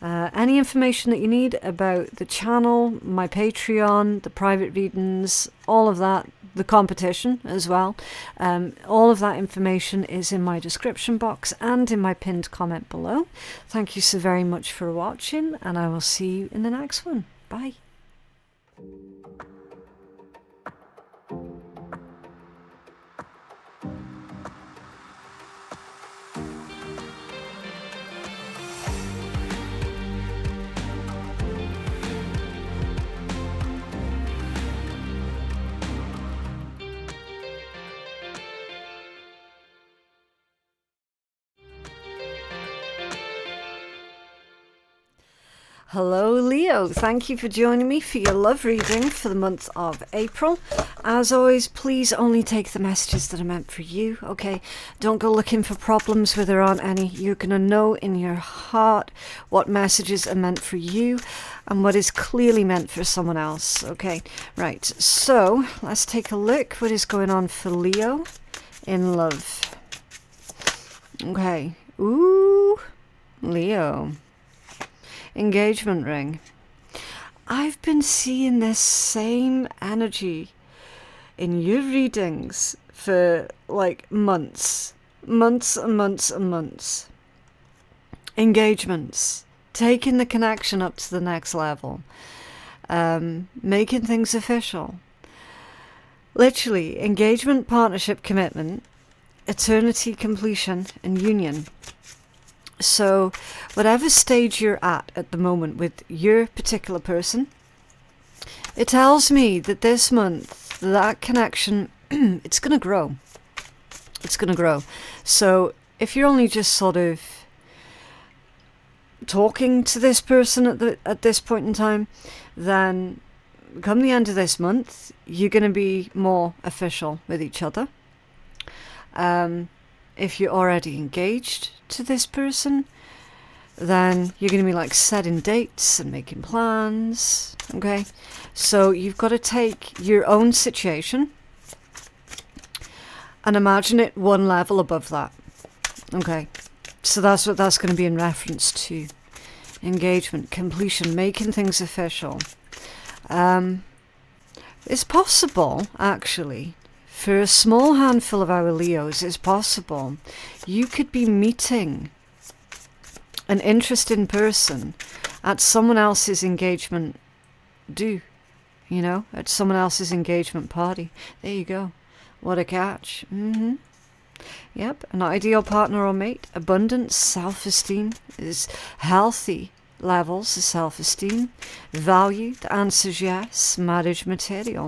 Any information that you need about the channel, my Patreon, the private readings, all of that, the competition as well, all of that information is in my description box and in my pinned comment below. Thank you so very much for watching, and I will see you in the next one. Bye. Hello Leo, thank you for joining me for your love reading for the month of April. As always, please only take the messages that are meant for you, okay? Don't go looking for problems where there aren't any. You're going to know in your heart what messages are meant for you and what is clearly meant for someone else, okay? Right, so let's take a look what is going on for Leo in love. Okay, ooh, Leo. Engagement ring. I've been seeing this same energy in your readings for like months and months. Engagements, taking the connection up to the next level, making things official. Literally, engagement, partnership, commitment, eternity, completion, and union. So whatever stage you're at the moment with your particular person, it tells me that this month, that connection, it's going to grow. It's going to grow. So if you're only just sort of talking to this person at this point in time, then come the end of this month, you're going to be more official with each other. If you're already engaged to this person, then you're going to be like setting dates and making plans, okay? So you've got to take your own situation and imagine it one level above that, okay? So that's what that's going to be in reference to. Engagement, completion, making things official. It's possible, actually, for a small handful of our Leos, it's possible you could be meeting an interesting person at someone else's engagement do, you know, at someone else's engagement party. There you go. What a catch. Yep, an ideal partner or mate, abundance, self-esteem is healthy levels of self-esteem, value, the answer's yes, marriage material.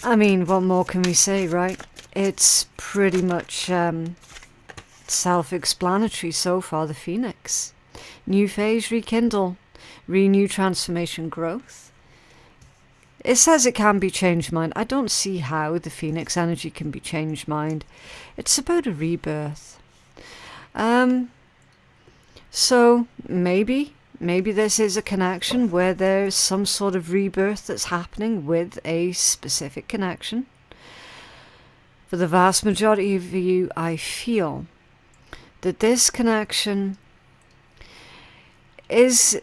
I mean, what more can we say, right? It's pretty much self-explanatory so far, the Phoenix. New phase, rekindle, renew, transformation, growth. It says it can be changed mind. I don't see how the Phoenix energy can be changed mind. It's about a rebirth. So maybe this is a connection where there's some sort of rebirth that's happening with a specific connection. For the vast majority of you, I feel that this connection is,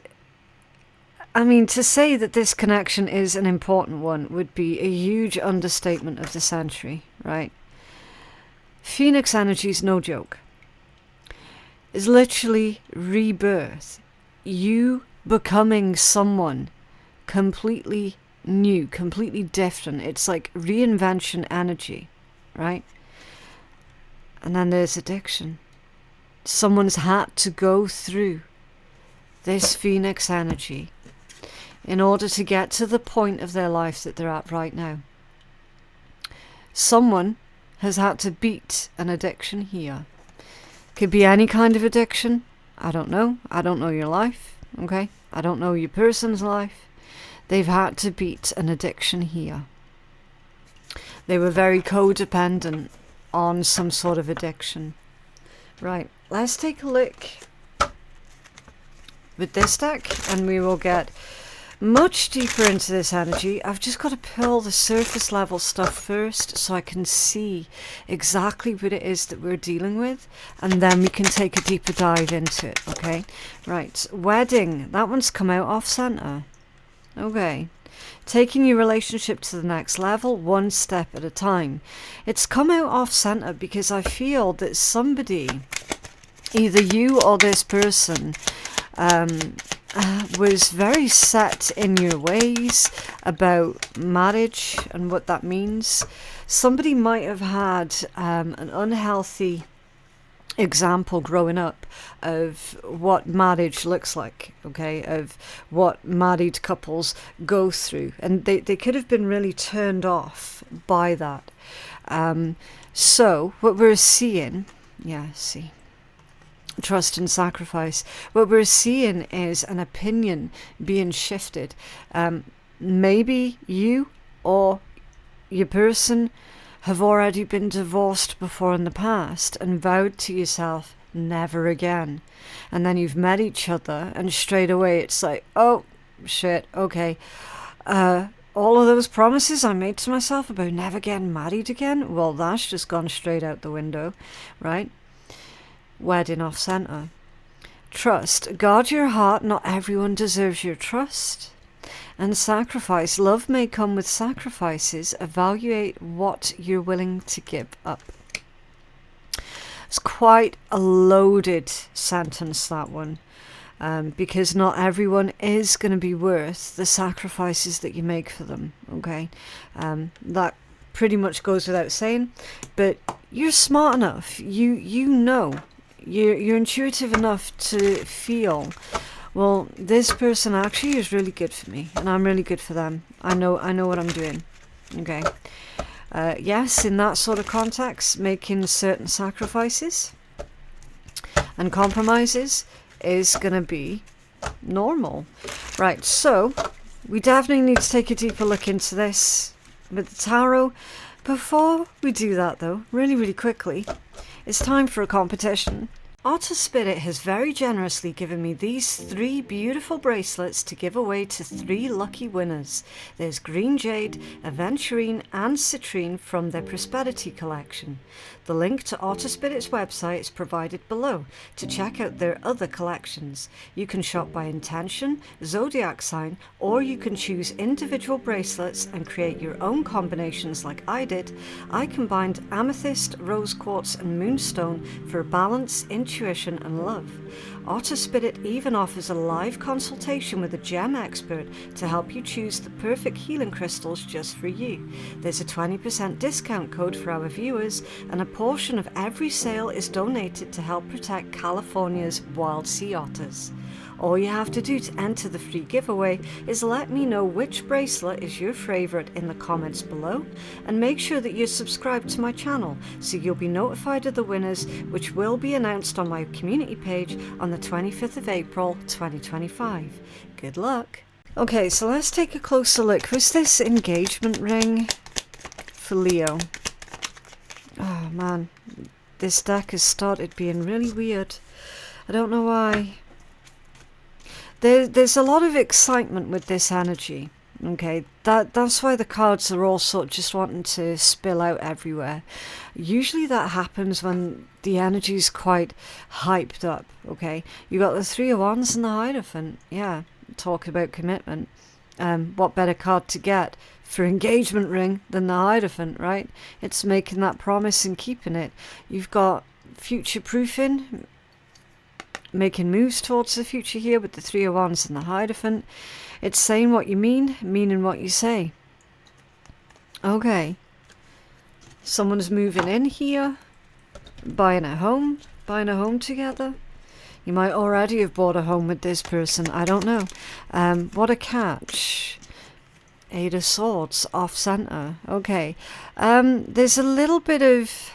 I mean, to say that this connection is an important one would be a huge understatement of the century, right? Phoenix energy is no joke. It's literally rebirth. You becoming someone completely new, completely different. It's like reinvention energy, right? And then there's addiction. Someone's had to go through this Phoenix energy in order to get to the point of their life that they're at right now. Someone has had to beat an addiction here. Could be any kind of addiction. I don't know. I don't know your life, okay? I don't know your person's life. They've had to beat an addiction here. They were very codependent on some sort of addiction. Right, let's take a look with this deck and we will get much deeper into this energy. I've just got to pull the surface level stuff first so I can see exactly what it is that we're dealing with, and then we can take a deeper dive into it, okay? Right, wedding, that one's come out off center. Okay, taking your relationship to the next level, one step at a time. It's come out off center because I feel that somebody, either you or this person, was very set in your ways about marriage and what that means. Somebody might have had an unhealthy example growing up of what marriage looks like, okay, of what married couples go through, and they could have been really turned off by that. So what we're seeing, trust and sacrifice. What we're seeing is an opinion being shifted. Maybe you or your person have already been divorced before in the past and vowed to yourself never again. And then you've met each other and straight away it's like, oh shit, okay. All of those promises I made to myself about never getting married again, well, that's just gone straight out the window, right? Wedding off center. Trust. Guard your heart. Not everyone deserves your trust. And sacrifice. Love may come with sacrifices. Evaluate what you're willing to give up. It's quite a loaded sentence, that one. Because not everyone is going to be worth the sacrifices that you make for them. Okay? That pretty much goes without saying. But you're smart enough. You know. You're intuitive enough to feel, well, this person actually is really good for me, and I'm really good for them. I know what I'm doing. Okay. Yes, in that sort of context, making certain sacrifices and compromises is going to be normal. Right, so we definitely need to take a deeper look into this with the tarot. Before we do that, though, really quickly, it's time for a competition. Otter Spirit has very generously given me these 3 beautiful bracelets to give away to 3 lucky winners. There's Green Jade, Aventurine and Citrine from their Prosperity collection. The link to Otter Spirit's website is provided below to check out their other collections. You can shop by intention, zodiac sign, or you can choose individual bracelets and create your own combinations like I did. I combined amethyst, rose quartz and moonstone for balance, intuition intuition and love. Auto Spirit even offers a live consultation with a gem expert to help you choose the perfect healing crystals just for you. There's a 20% discount code for our viewers, and a portion of every sale is donated to help protect California's wild sea otters. All you have to do to enter the free giveaway is let me know which bracelet is your favourite in the comments below, and make sure that you're subscribed to my channel so you'll be notified of the winners, which will be announced on my community page on the 25th of April 2025. Good luck! Okay, so let's take a closer look. Who's this engagement ring for Leo? Oh man, this deck has started being really weird. I don't know why. There's a lot of excitement with this energy, okay? That's why the cards are all sort of just wanting to spill out everywhere. Usually that happens when the energy is quite hyped up, okay? You got the Three of Wands and the Hierophant, yeah, talk about commitment. What better card to get for engagement ring than the Hierophant, right? It's making that promise and keeping it. You've got future proofing, making moves towards the future here with the Three of Wands and the Hierophant. It's saying what you mean, meaning what you say. Okay. Someone's moving in here, buying a home together. You might already have bought a home with this person, I don't know. What a catch. Eight of Swords, off center. Okay. There's a little bit of...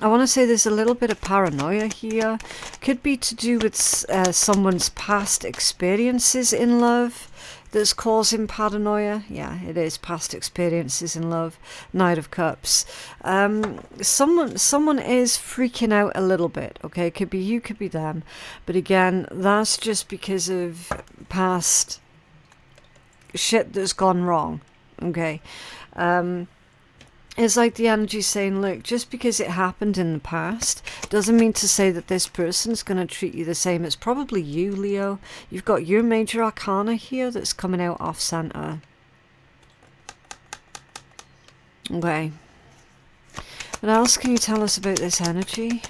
I want to say there's a little bit of paranoia here. Could be to do with someone's past experiences in love that's causing paranoia. Yeah, it is past experiences in love. Knight of Cups. Someone is freaking out a little bit. Okay, could be you, could be them. But again, that's just because of past shit that's gone wrong. Okay. It's like the energy saying, look, just because it happened in the past doesn't mean to say that this person's going to treat you the same. It's probably you, Leo. You've got your major arcana here that's coming out off center. Okay. What else can you tell us about this energy?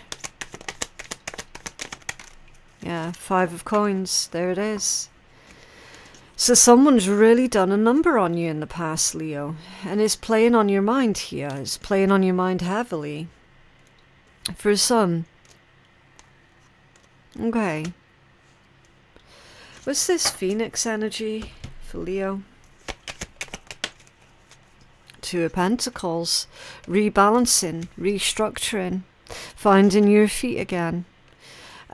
Yeah, Five of Coins. There it is. So someone's really done a number on you in the past, Leo, and is playing on your mind here. It's playing on your mind heavily. For some. Okay. What's this Phoenix energy for Leo? Two of Pentacles. Rebalancing, restructuring, finding your feet again.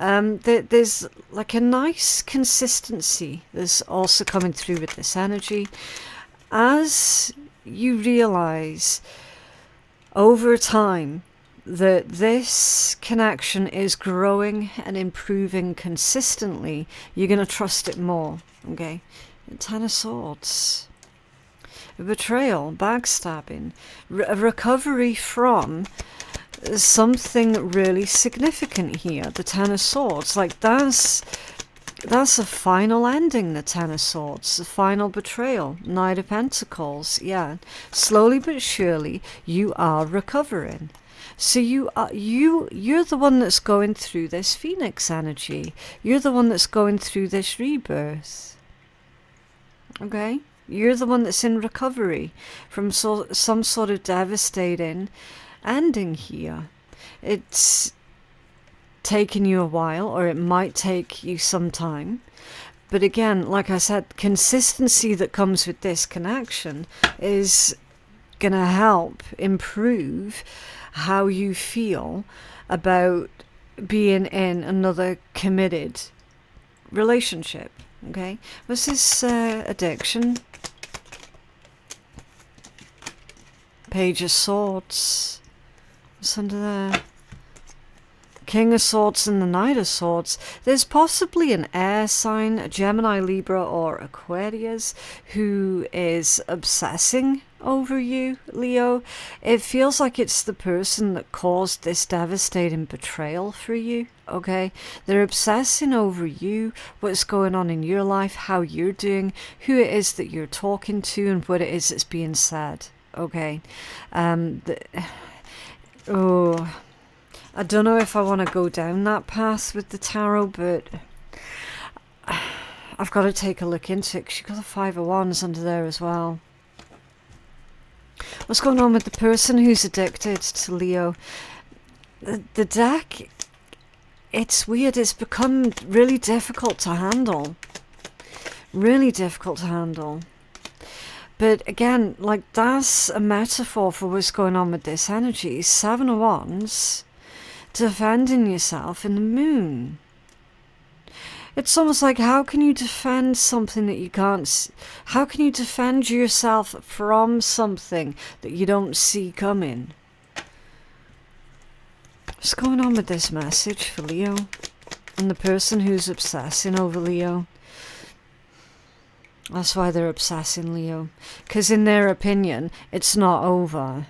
There's like a nice consistency that's also coming through with this energy. As you realize over time that this connection is growing and improving consistently, you're going to trust it more. Okay? Ten of Swords. A betrayal, backstabbing, a recovery from something really significant here. The Ten of Swords, like that's a final ending. The Ten of Swords, the final betrayal. Knight of Pentacles, yeah. Slowly but surely you are recovering. So you're the one that's going through this Phoenix energy. You're the one that's going through this rebirth. Okay, you're the one that's in recovery from some sort of devastating ending here. It's taken you a while, or it might take you some time, but again, like I said, consistency that comes with this connection is gonna help improve how you feel about being in another committed relationship. Okay, what's this addiction? Page of Swords. What's under there? King of Swords and the Knight of Swords. There's possibly an air sign, a Gemini, Libra, or Aquarius, who is obsessing over you, Leo. It feels like it's the person that caused this devastating betrayal for you, okay? They're obsessing over you, what's going on in your life, how you're doing, who it is that you're talking to, and what it is that's being said, okay? I don't know if I want to go down that path with the tarot, but I've got to take a look into it, because you've got the Five of Wands under there as well. What's going on with the person who's addicted to Leo? The deck, it's weird. It's become really difficult to handle. Really difficult to handle. But again, like, that's a metaphor for what's going on with this energy. Seven of Wands, defending yourself in the moon. It's almost like, how can you defend something that you can't... How can you defend yourself from something that you don't see coming? What's going on with this message for Leo? And the person who's obsessing over Leo. That's why they're obsessing Leo. Because in their opinion, it's not over.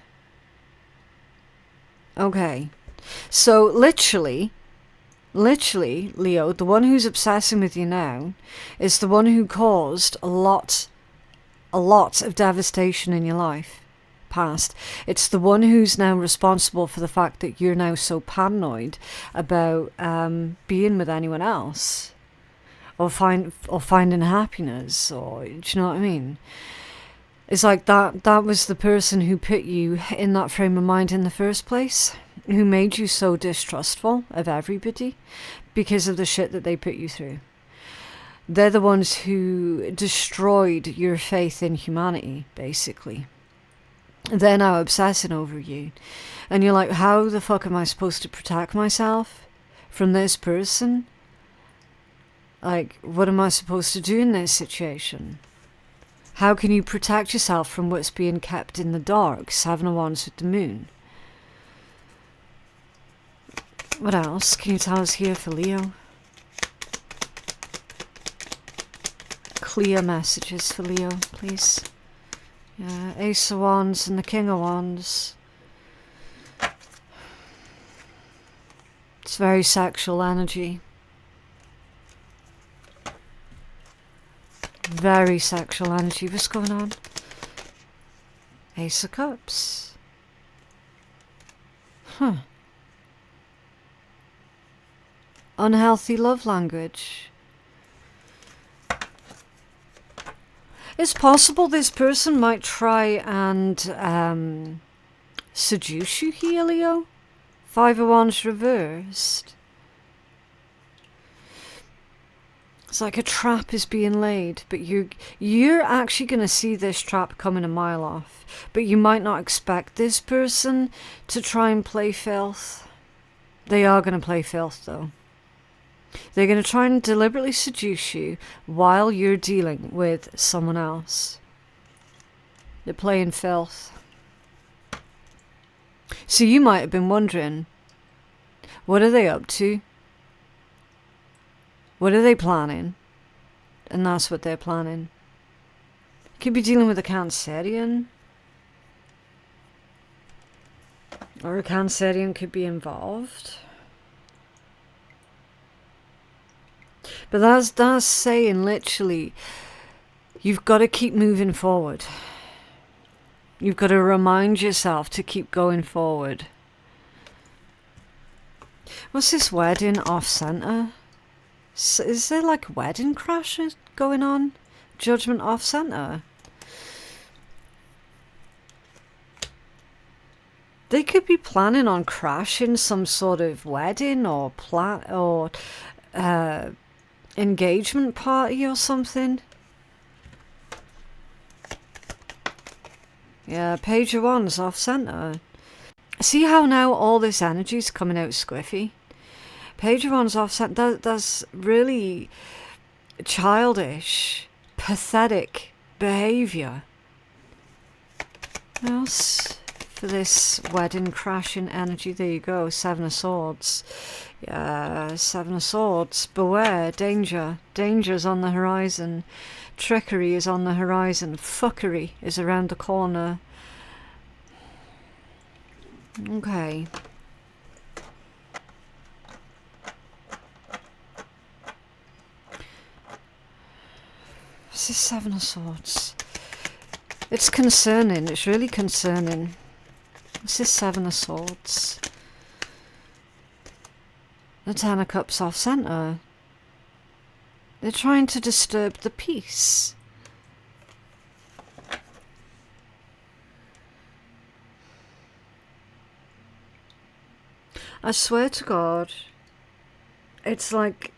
Okay. So, literally, Leo, the one who's obsessing with you now, is the one who caused a lot of devastation in your life past. It's the one who's now responsible for the fact that you're now so paranoid about being with anyone else, or finding happiness, or, do you know what I mean? It's like that was the person who put you in that frame of mind in the first place, who made you so distrustful of everybody because of the shit that they put you through. They're the ones who destroyed your faith in humanity, basically. They're now obsessing over you. And you're like, how the fuck am I supposed to protect myself from this person? Like, what am I supposed to do in this situation? How can you protect yourself from what's being kept in the dark? Seven of Wands with the moon. What else can you tell us here for Leo? Clear messages for Leo, please. Yeah, Ace of Wands and the King of Wands. It's very sexual energy. Very sexual energy. What's going on? Ace of Cups. Huh. Unhealthy love language. It's possible this person might try and seduce you here, Leo. Five of Wands reversed. It's like a trap is being laid, but you're actually going to see this trap coming a mile off. But you might not expect this person to try and play filth. They are going to play filth, though. They're going to try and deliberately seduce you while you're dealing with someone else. They're playing filth. So you might have been wondering, what are they up to? What are they planning? And that's what they're planning. Could be dealing with a Cancerian. Or a Cancerian could be involved. But that's saying, literally, you've got to keep moving forward. You've got to remind yourself to keep going forward. What's this wedding off-center? Is there like wedding crashes going on? Judgment off-center? They could be planning on crashing some sort of wedding or engagement party or something. Yeah, Page of Wands off-center. See how now all this energy is coming out squiffy? Page of Wands off-center, that's really childish, pathetic behaviour. What else for this wedding crashing energy? There you go, Seven of Swords. Yeah, Seven of Swords. Beware, danger. Danger's on the horizon. Trickery is on the horizon. Fuckery is around the corner. Okay. What's this Seven of Swords? It's concerning. It's really concerning. What's this Seven of Swords? The Ten of Cups off center. They're trying to disturb the peace. I swear to God, it's like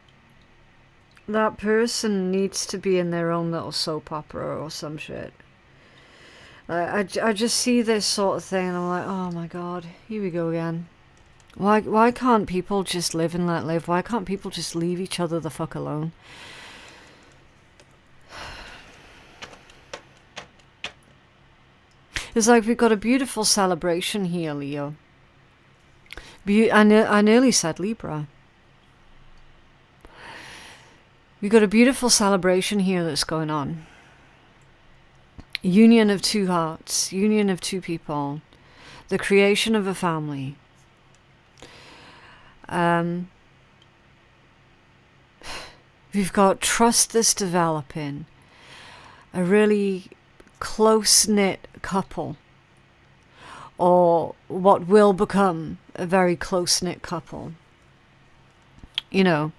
that person needs to be in their own little soap opera or some shit. I just see this sort of thing and I'm like, oh my God, here we go again. Why can't people just live and let live? Why can't people just leave each other the fuck alone? It's like we've got a beautiful celebration here, Leo. I nearly said Libra. We've got a beautiful celebration here that's going on. Union of two hearts, union of two people, the creation of a family. We've got trust that's developing, a really close-knit couple, or what will become a very close-knit couple. You know,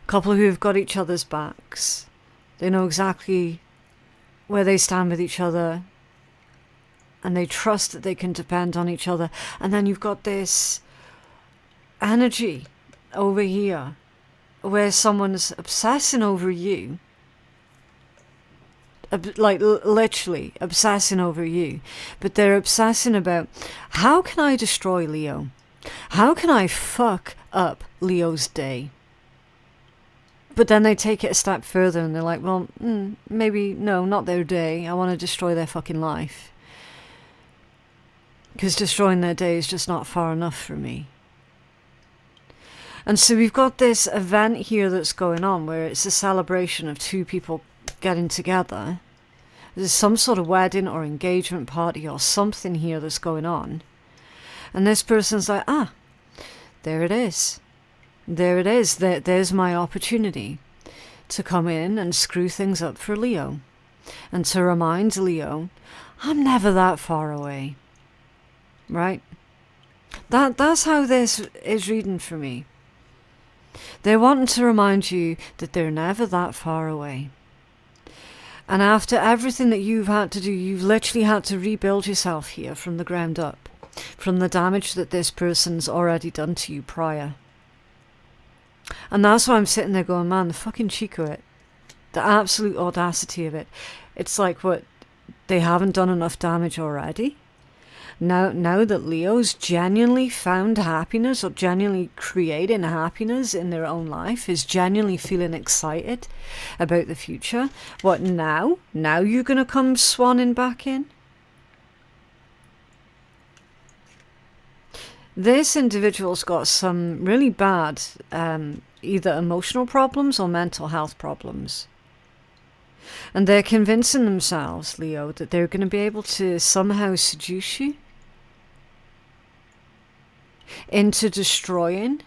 a couple who've got each other's backs. They know exactly where they stand with each other, and they trust that they can depend on each other. And then you've got this energy over here where someone's obsessing over you, like literally obsessing over you, but they're obsessing about, how can I destroy Leo? How can I fuck up Leo's day? But then they take it a step further and they're like, well, maybe, no, not their day. I want to destroy their fucking life. Because destroying their day is just not far enough for me. And so we've got this event here that's going on where it's a celebration of two people getting together. There's some sort of wedding or engagement party or something here that's going on. And this person's like, there it is. There it is. There's my opportunity to come in and screw things up for Leo. And to remind Leo, I'm never that far away. Right? That's how this is reading for me. They're wanting to remind you that they're never that far away. And after everything that you've had to do, you've literally had to rebuild yourself here from the ground up. From the damage that this person's already done to you prior. And that's why I'm sitting there going, man, the fucking cheek of it. The absolute audacity of it. It's like, what, they haven't done enough damage already? Now that Leo's genuinely found happiness, or genuinely creating happiness in their own life, is genuinely feeling excited about the future, what now? Now you're going to come swanning back in? This individual's got some really bad either emotional problems or mental health problems. And they're convincing themselves, Leo, that they're going to be able to somehow seduce you into destroying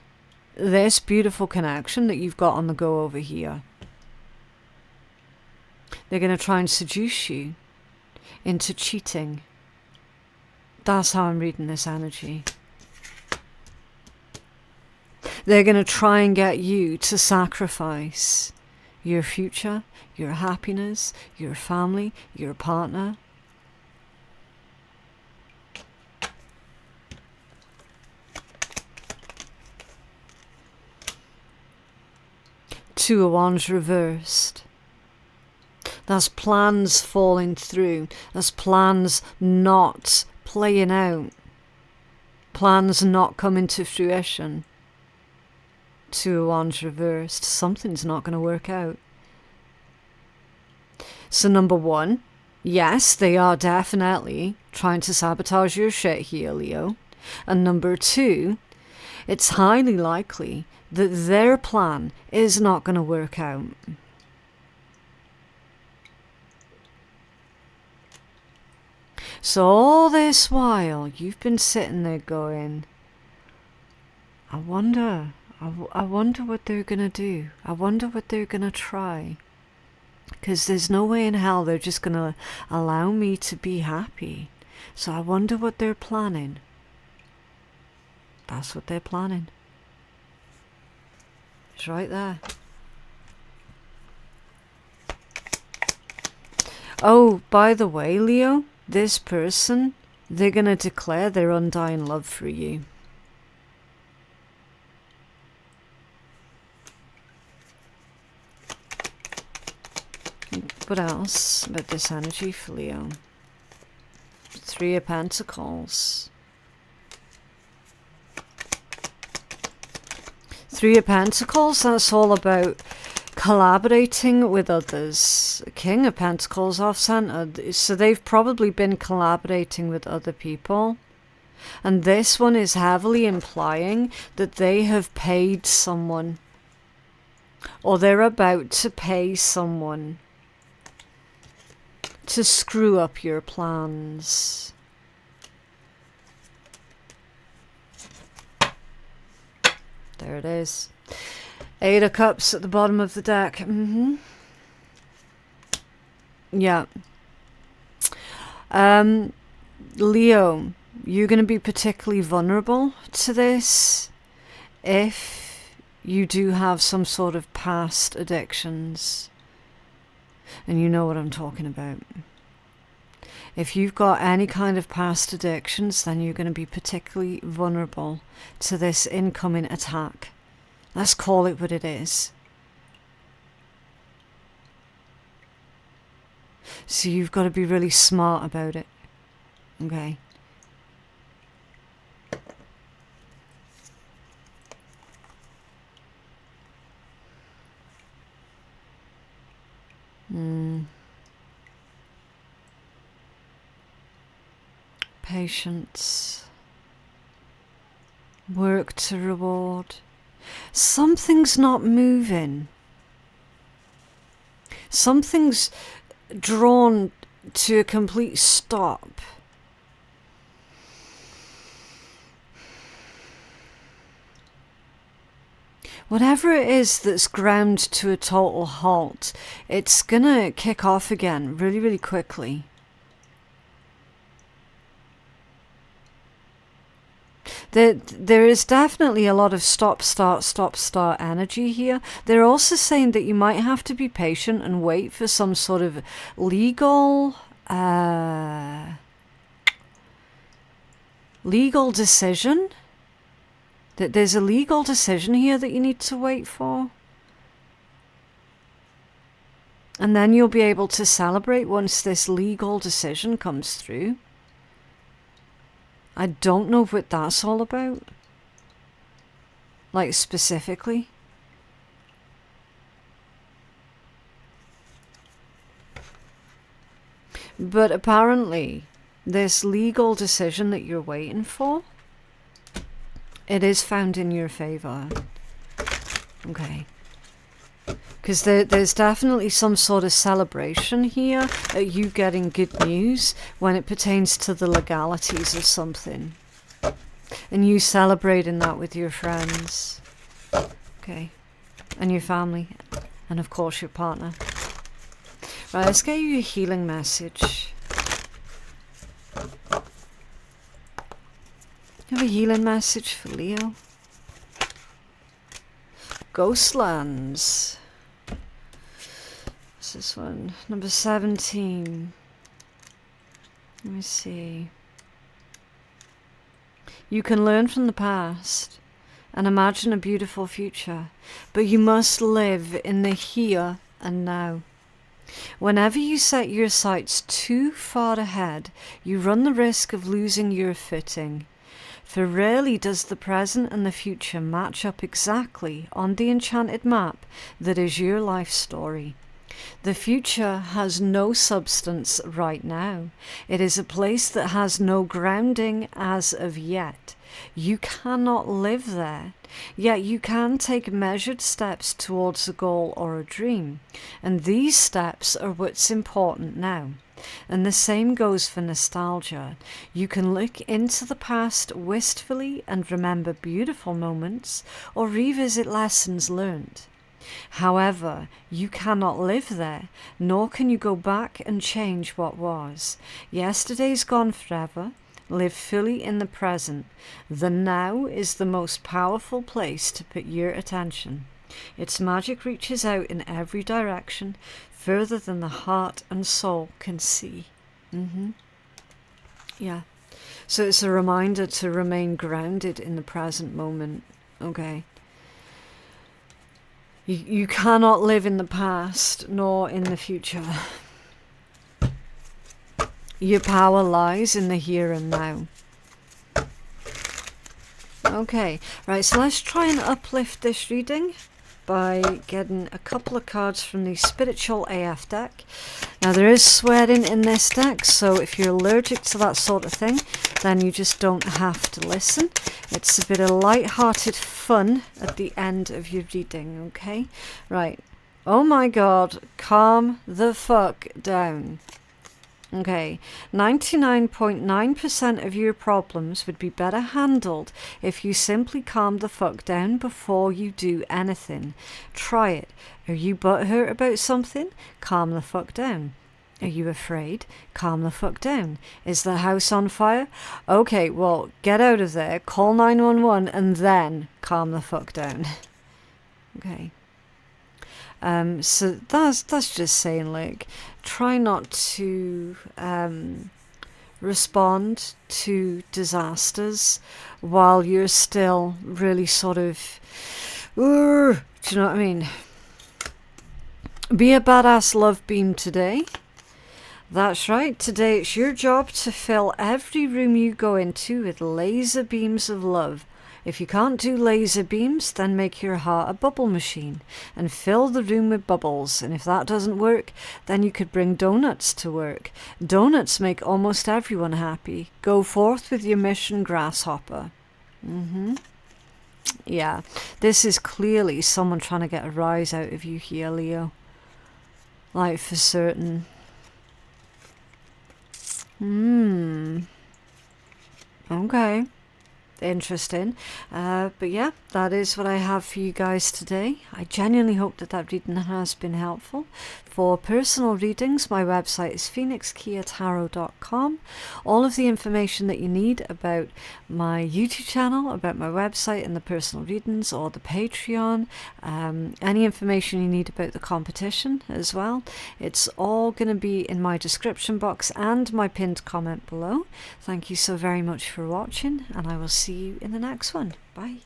this beautiful connection that you've got on the go over here. They're going to try and seduce you into cheating. That's how I'm reading this energy. They're going to try and get you to sacrifice your future, your happiness, your family, your partner. Two of Wands reversed. That's plans falling through. That's plans not playing out. Plans not coming to fruition. Two of Wands reversed. Something's not going to work out. So number one, yes, they are definitely trying to sabotage your shit here, Leo. And number two, it's highly likely that their plan is not going to work out. So all this while, you've been sitting there going, I wonder what they're going to do. I wonder what they're going to try. Because there's no way in hell they're just going to allow me to be happy. So I wonder what they're planning. That's what they're planning. It's right there. Oh, by the way, Leo, this person, they're going to declare their undying love for you. What else about this energy for Leo? Three of Pentacles. Three of Pentacles, that's all about collaborating with others. King of Pentacles off-centered, so they've probably been collaborating with other people. And this one is heavily implying that they have paid someone, or they're about to pay someone to screw up your plans. There it is. Eight of Cups at the bottom of the deck. Yeah. Leo, you're going to be particularly vulnerable to this if you do have some sort of past addictions. And you know what I'm talking about. If you've got any kind of past addictions, then you're going to be particularly vulnerable to this incoming attack. Let's call it what it is. So you've got to be really smart about it. Okay? Patience. Work to reward. Something's not moving. Something's drawn to a complete stop. Whatever it is that's ground to a total halt, it's gonna kick off again really, really quickly. There is definitely a lot of stop, start energy here. They're also saying that you might have to be patient and wait for some sort of legal decision. That there's a legal decision here that you need to wait for. And then you'll be able to celebrate once this legal decision comes through. I don't know what that's all about. Like, specifically. But apparently, this legal decision that you're waiting for, it is found in your favor. Okay. Because there's definitely some sort of celebration here at you getting good news when it pertains to the legalities of something. And you celebrating that with your friends. Okay. And your family. And of course your partner. Right, let's get you a healing message. You have a healing message for Leo. Ghostlands. What's this one? Number 17. Let me see. You can learn from the past and imagine a beautiful future, but you must live in the here and now. Whenever you set your sights too far ahead, you run the risk of losing your footing. For rarely does the present and the future match up exactly on the enchanted map that is your life story. The future has no substance right now. It is a place that has no grounding as of yet. You cannot live there, yet you can take measured steps towards a goal or a dream, and these steps are what's important now. And the same goes for nostalgia. You can look into the past wistfully and remember beautiful moments, or revisit lessons learned. However, you cannot live there, nor can you go back and change what was. Yesterday's gone forever. Live fully in the present. The now is the most powerful place to put your attention. Its magic reaches out in every direction, further than the heart and soul can see. Yeah. So it's a reminder to remain grounded in the present moment. Okay. You cannot live in the past nor in the future. Your power lies in the here and now. Okay, right, so let's try and uplift this reading by getting a couple of cards from the Spiritual AF deck. Now, there is swearing in this deck, so if you're allergic to that sort of thing, then you just don't have to listen. It's a bit of light-hearted fun at the end of your reading, okay? Right. Oh my god, calm the fuck down. Okay, 99.9% of your problems would be better handled if you simply calm the fuck down before you do anything. Try it. Are you butthurt about something? Calm the fuck down. Are you afraid? Calm the fuck down. Is the house on fire? Okay, well, get out of there, call 911, and then calm the fuck down. Okay. So that's just saying, like, try not to respond to disasters while you're still really sort of, do you know what I mean? Be a badass love beam today. That's right, today it's your job to fill every room you go into with laser beams of love. If you can't do laser beams, then make your heart a bubble machine and fill the room with bubbles. And if that doesn't work, then you could bring donuts to work. Donuts make almost everyone happy. Go forth with your mission, grasshopper. Yeah, this is clearly someone trying to get a rise out of you here, Leo. Like, for certain. Okay. Interesting. But yeah, that is what I have for you guys today. I genuinely hope that reading has been helpful. For personal readings, my website is phoenixkeiatarot.com. All of the information that you need about my YouTube channel, about my website and the personal readings, or the Patreon, any information you need about the competition as well, it's all going to be in my description box and my pinned comment below. Thank you so very much for watching, and I will see you in the next one. Bye.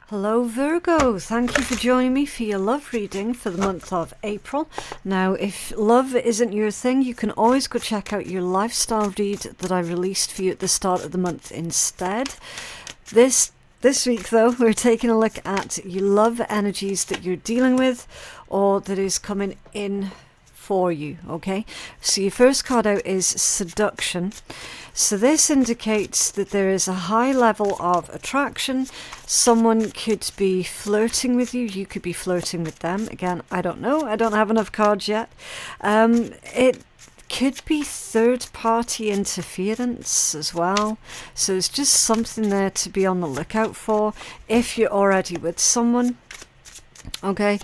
Hello Virgo, thank you for joining me for your love reading for the month of April. Now, if love isn't your thing, you can always go check out your lifestyle read that I released for you at the start of the month instead. This week though, we're taking a look at your love energies that you're dealing with or that is coming in for you, okay? So your first card out is Seduction. So this indicates that there is a high level of attraction. Someone could be flirting with you. You could be flirting with them. Again, I don't know. I don't have enough cards yet. It could be third-party interference as well. So it's just something there to be on the lookout for if you're already with someone. Okay,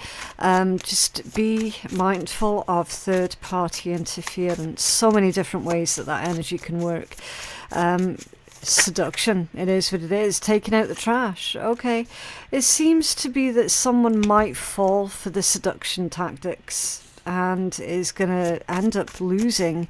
just be mindful of third-party interference. So many different ways that energy can work. Seduction, it is what it is. Taking out the trash. Okay, it seems to be that someone might fall for the seduction tactics and is going to end up losing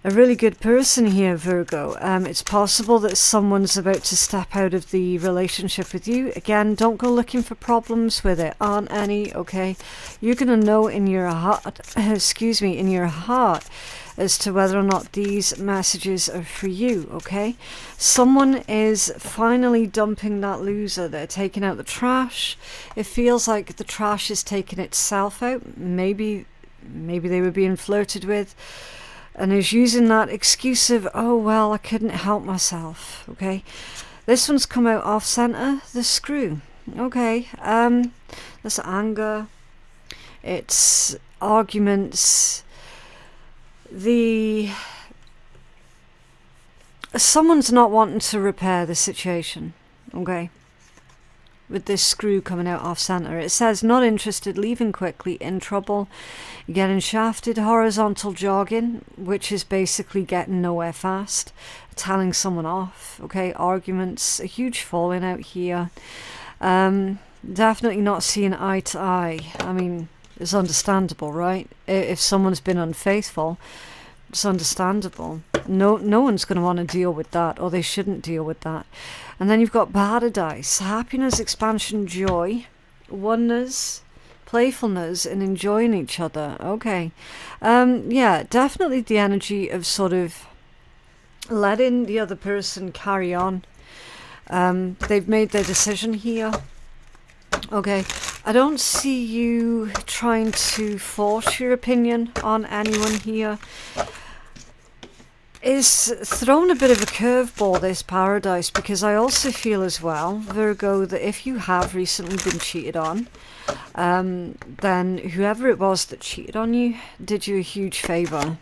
a really good person here, Virgo. It's possible that someone's about to step out of the relationship with you. Again, don't go looking for problems where there aren't any, okay? You're going to know in your heart, in your heart, as to whether or not these messages are for you, okay? Someone is finally dumping that loser. They're taking out the trash. It feels like the trash is taking itself out. Maybe they were being flirted with, and is using that excuse of, oh, well, I couldn't help myself, okay? This one's come out off-center, the Screw, okay? There's anger. It's arguments. Someone's not wanting to repair the situation, okay? With this screw coming out off center. It says, not interested, leaving quickly, in trouble, getting shafted, horizontal jogging, which is basically getting nowhere fast, telling someone off, okay? Arguments, a huge falling out here. Definitely not seeing eye to eye. I mean, it's understandable, right? If someone's been unfaithful, it's understandable. No one's going to want to deal with that, or they shouldn't deal with that. And then you've got paradise, happiness, expansion, joy, oneness, playfulness, and enjoying each other. Okay. Yeah, definitely the energy of sort of letting the other person carry on. They've made their decision here. Okay, I don't see you trying to force your opinion on anyone here. It's thrown a bit of a curveball, this paradise, because I also feel as well, Virgo, that if you have recently been cheated on, then whoever it was that cheated on you did you a huge favour,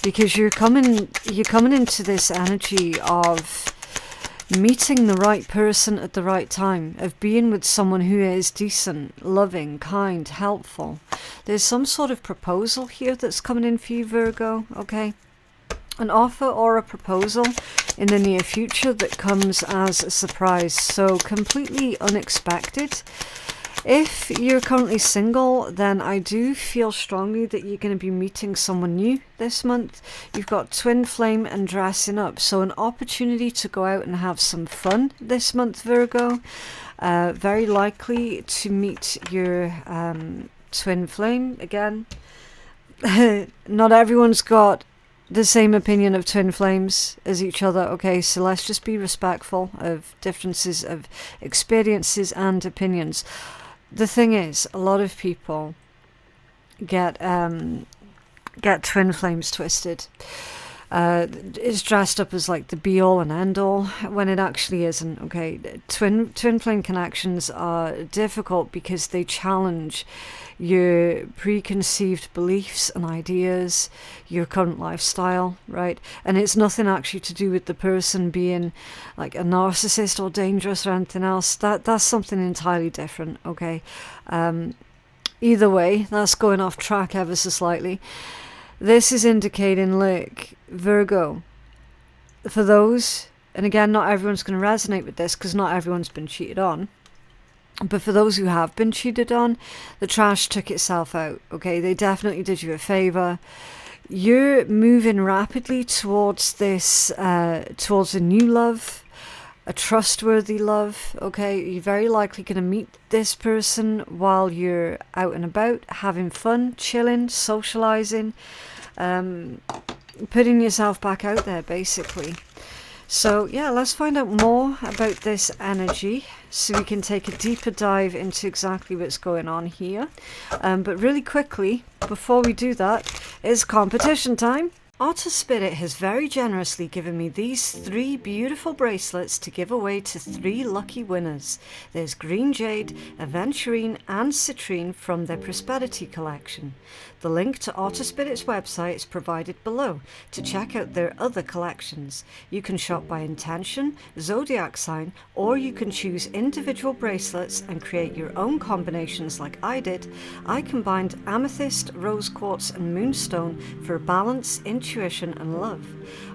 because you're coming into this energy of meeting the right person at the right time, of being with someone who is decent, loving, kind, helpful. There's some sort of proposal here that's coming in for you, Virgo, okay? An offer or a proposal in the near future that comes as a surprise, so completely unexpected. If you're currently single, then I do feel strongly that you're going to be meeting someone new this month. You've got twin flame and dressing up, so an opportunity to go out and have some fun this month, Virgo. Very likely to meet your twin flame again. Not everyone's got the same opinion of twin flames as each other, okay? So let's just be respectful of differences of experiences and opinions. The thing is, a lot of people get twin flames twisted. It's dressed up as like the be-all and end-all when it actually isn't, okay? Twin flame connections are difficult because they challenge your preconceived beliefs and ideas, your current lifestyle, right? And it's nothing actually to do with the person being like a narcissist or dangerous or anything else. That's something entirely different, okay? Either way, that's going off track ever so slightly. This is indicating, look, Virgo, for those, and again, not everyone's going to resonate with this because not everyone's been cheated on, but for those who have been cheated on, the trash took itself out, okay? They definitely did you a favour. You're moving rapidly towards this, towards a new love, a trustworthy love, okay? You're very likely going to meet this person while you're out and about, having fun, chilling, socialising, putting yourself back out there, basically. So, yeah, let's find out more about this energy so we can take a deeper dive into exactly what's going on here. But really quickly, before we do that, it's competition time. Otter Spirit has very generously given me these 3 beautiful bracelets to give away to 3 lucky winners. There's Green Jade, Aventurine and Citrine from their Prosperity collection. The link to Otter Spirit's website is provided below to check out their other collections. You can shop by intention, zodiac sign, or you can choose individual bracelets and create your own combinations like I did. I combined amethyst, rose quartz and moonstone for balance, intuition and love.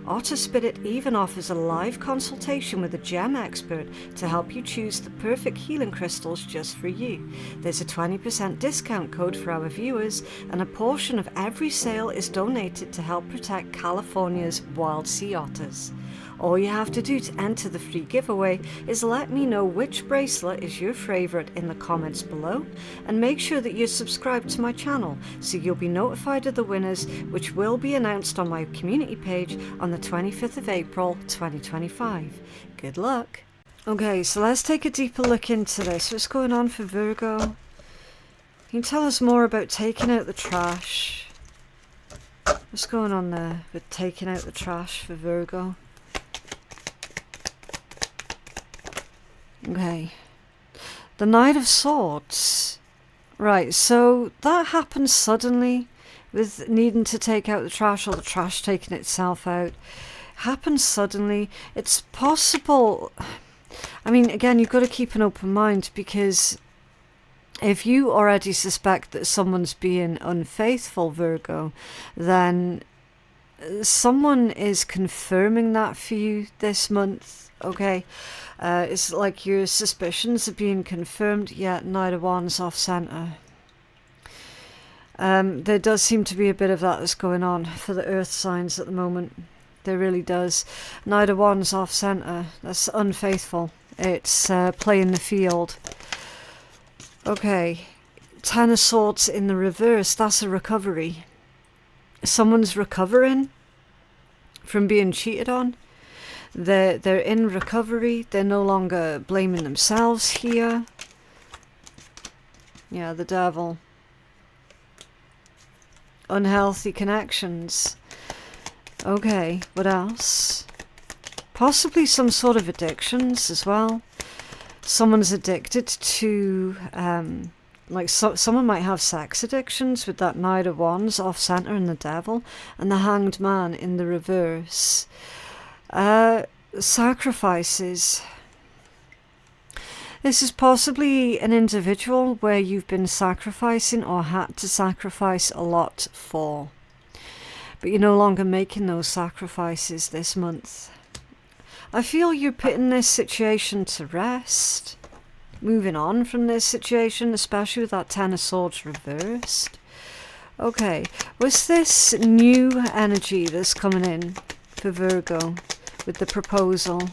Otter Spirit even offers a live consultation with a gem expert to help you choose the perfect healing crystals just for you. There's a 20% discount code for our viewers, and a portion of every sale is donated to help protect California's wild sea otters. All you have to do to enter the free giveaway is let me know which bracelet is your favourite in the comments below, and make sure that you're subscribed to my channel so you'll be notified of the winners, which will be announced on my community page on the 25th of April 2025. Good luck! Okay, so let's take a deeper look into this. What's going on for Virgo? Can you tell us more about taking out the trash? What's going on there with taking out the trash for Virgo? Okay. The Knight of Swords. Right, so that happens suddenly with needing to take out the trash or the trash taking itself out. Happens suddenly. It's possible. I mean, again, you've got to keep an open mind, because if you already suspect that someone's being unfaithful, Virgo, then someone is confirming that for you this month, okay? It's like your suspicions are being confirmed, yet Knight of Wands off centre. There does seem to be a bit of that that's going on for the earth signs at the moment. There really does. Knight of Wands off centre. That's unfaithful. It's playing the field. Okay. Ten of Swords in the reverse. That's a recovery. Someone's recovering from being cheated on. They're in recovery. They're no longer blaming themselves here. Yeah, the Devil. Unhealthy connections. Okay, what else? Possibly some sort of addictions as well. Someone's addicted to, someone might have sex addictions with that Knight of Wands off centre and the Devil, and the Hanged Man in the reverse. Sacrifices. This is possibly an individual where you've been sacrificing or had to sacrifice a lot for, but you're no longer making those sacrifices this month. I feel you're putting this situation to rest, moving on from this situation, especially with that Ten of Swords reversed. Okay, what's this new energy that's coming in for Virgo with the proposal?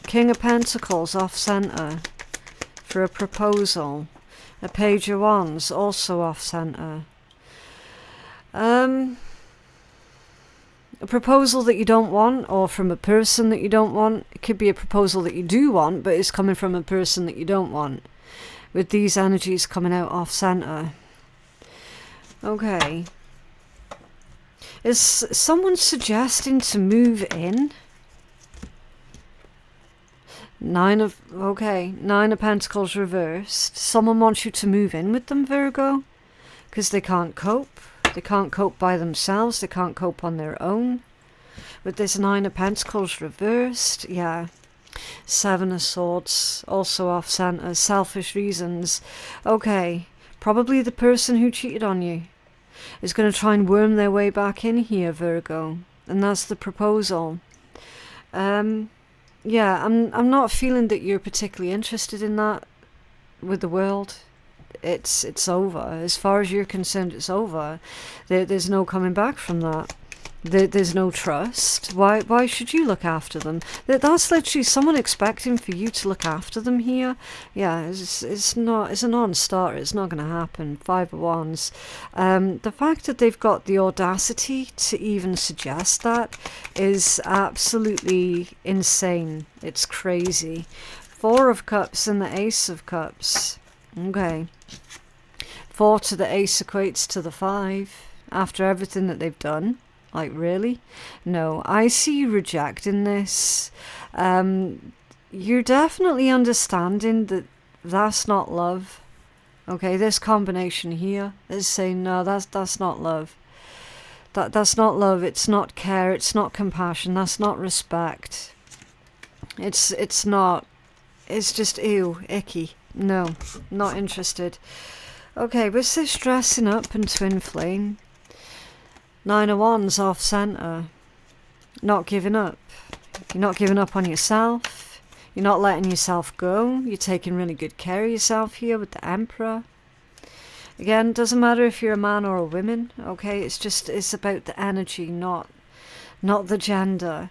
King of Pentacles off centre for a proposal. A Page of Wands also off centre. A proposal that you don't want, or from a person that you don't want. It could be a proposal that you do want, but it's coming from a person that you don't want, with these energies coming out off centre. Okay. Is someone suggesting to move in? Nine of Pentacles reversed. Someone wants you to move in with them, Virgo, because they can't cope. They can't cope by themselves. They can't cope on their own. With this Nine of Pentacles reversed, yeah. Seven of Swords, also off centre. Selfish reasons. Okay, probably the person who cheated on you is going to try and worm their way back in here, Virgo. And that's the proposal. Yeah, I'm not feeling that you're particularly interested in that with the world. It's over. As far as you're concerned, it's over. There's no coming back from that. There's no trust. Why should you look after them? That's literally someone expecting for you to look after them here. Yeah, it's a non-starter. It's not going to happen. Five of Wands. The fact that they've got the audacity to even suggest that is absolutely insane. It's crazy. Four of Cups and the Ace of Cups. Okay. 4 to the Ace equates to the 5 after everything that they've done. Like, really? No, I see you rejecting this. You're definitely understanding that that's not love. Okay, this combination here is saying, no, that's not love. That's not love. It's not care. It's not compassion. That's not respect. It's not. It's just, ew, icky. No, not interested. Okay, what's this dressing up and twin flame? Nine of Wands off centre. Not giving up. You're not giving up on yourself. You're not letting yourself go. You're taking really good care of yourself here with the Emperor. Again, doesn't matter if you're a man or a woman, okay? It's about the energy, not the gender.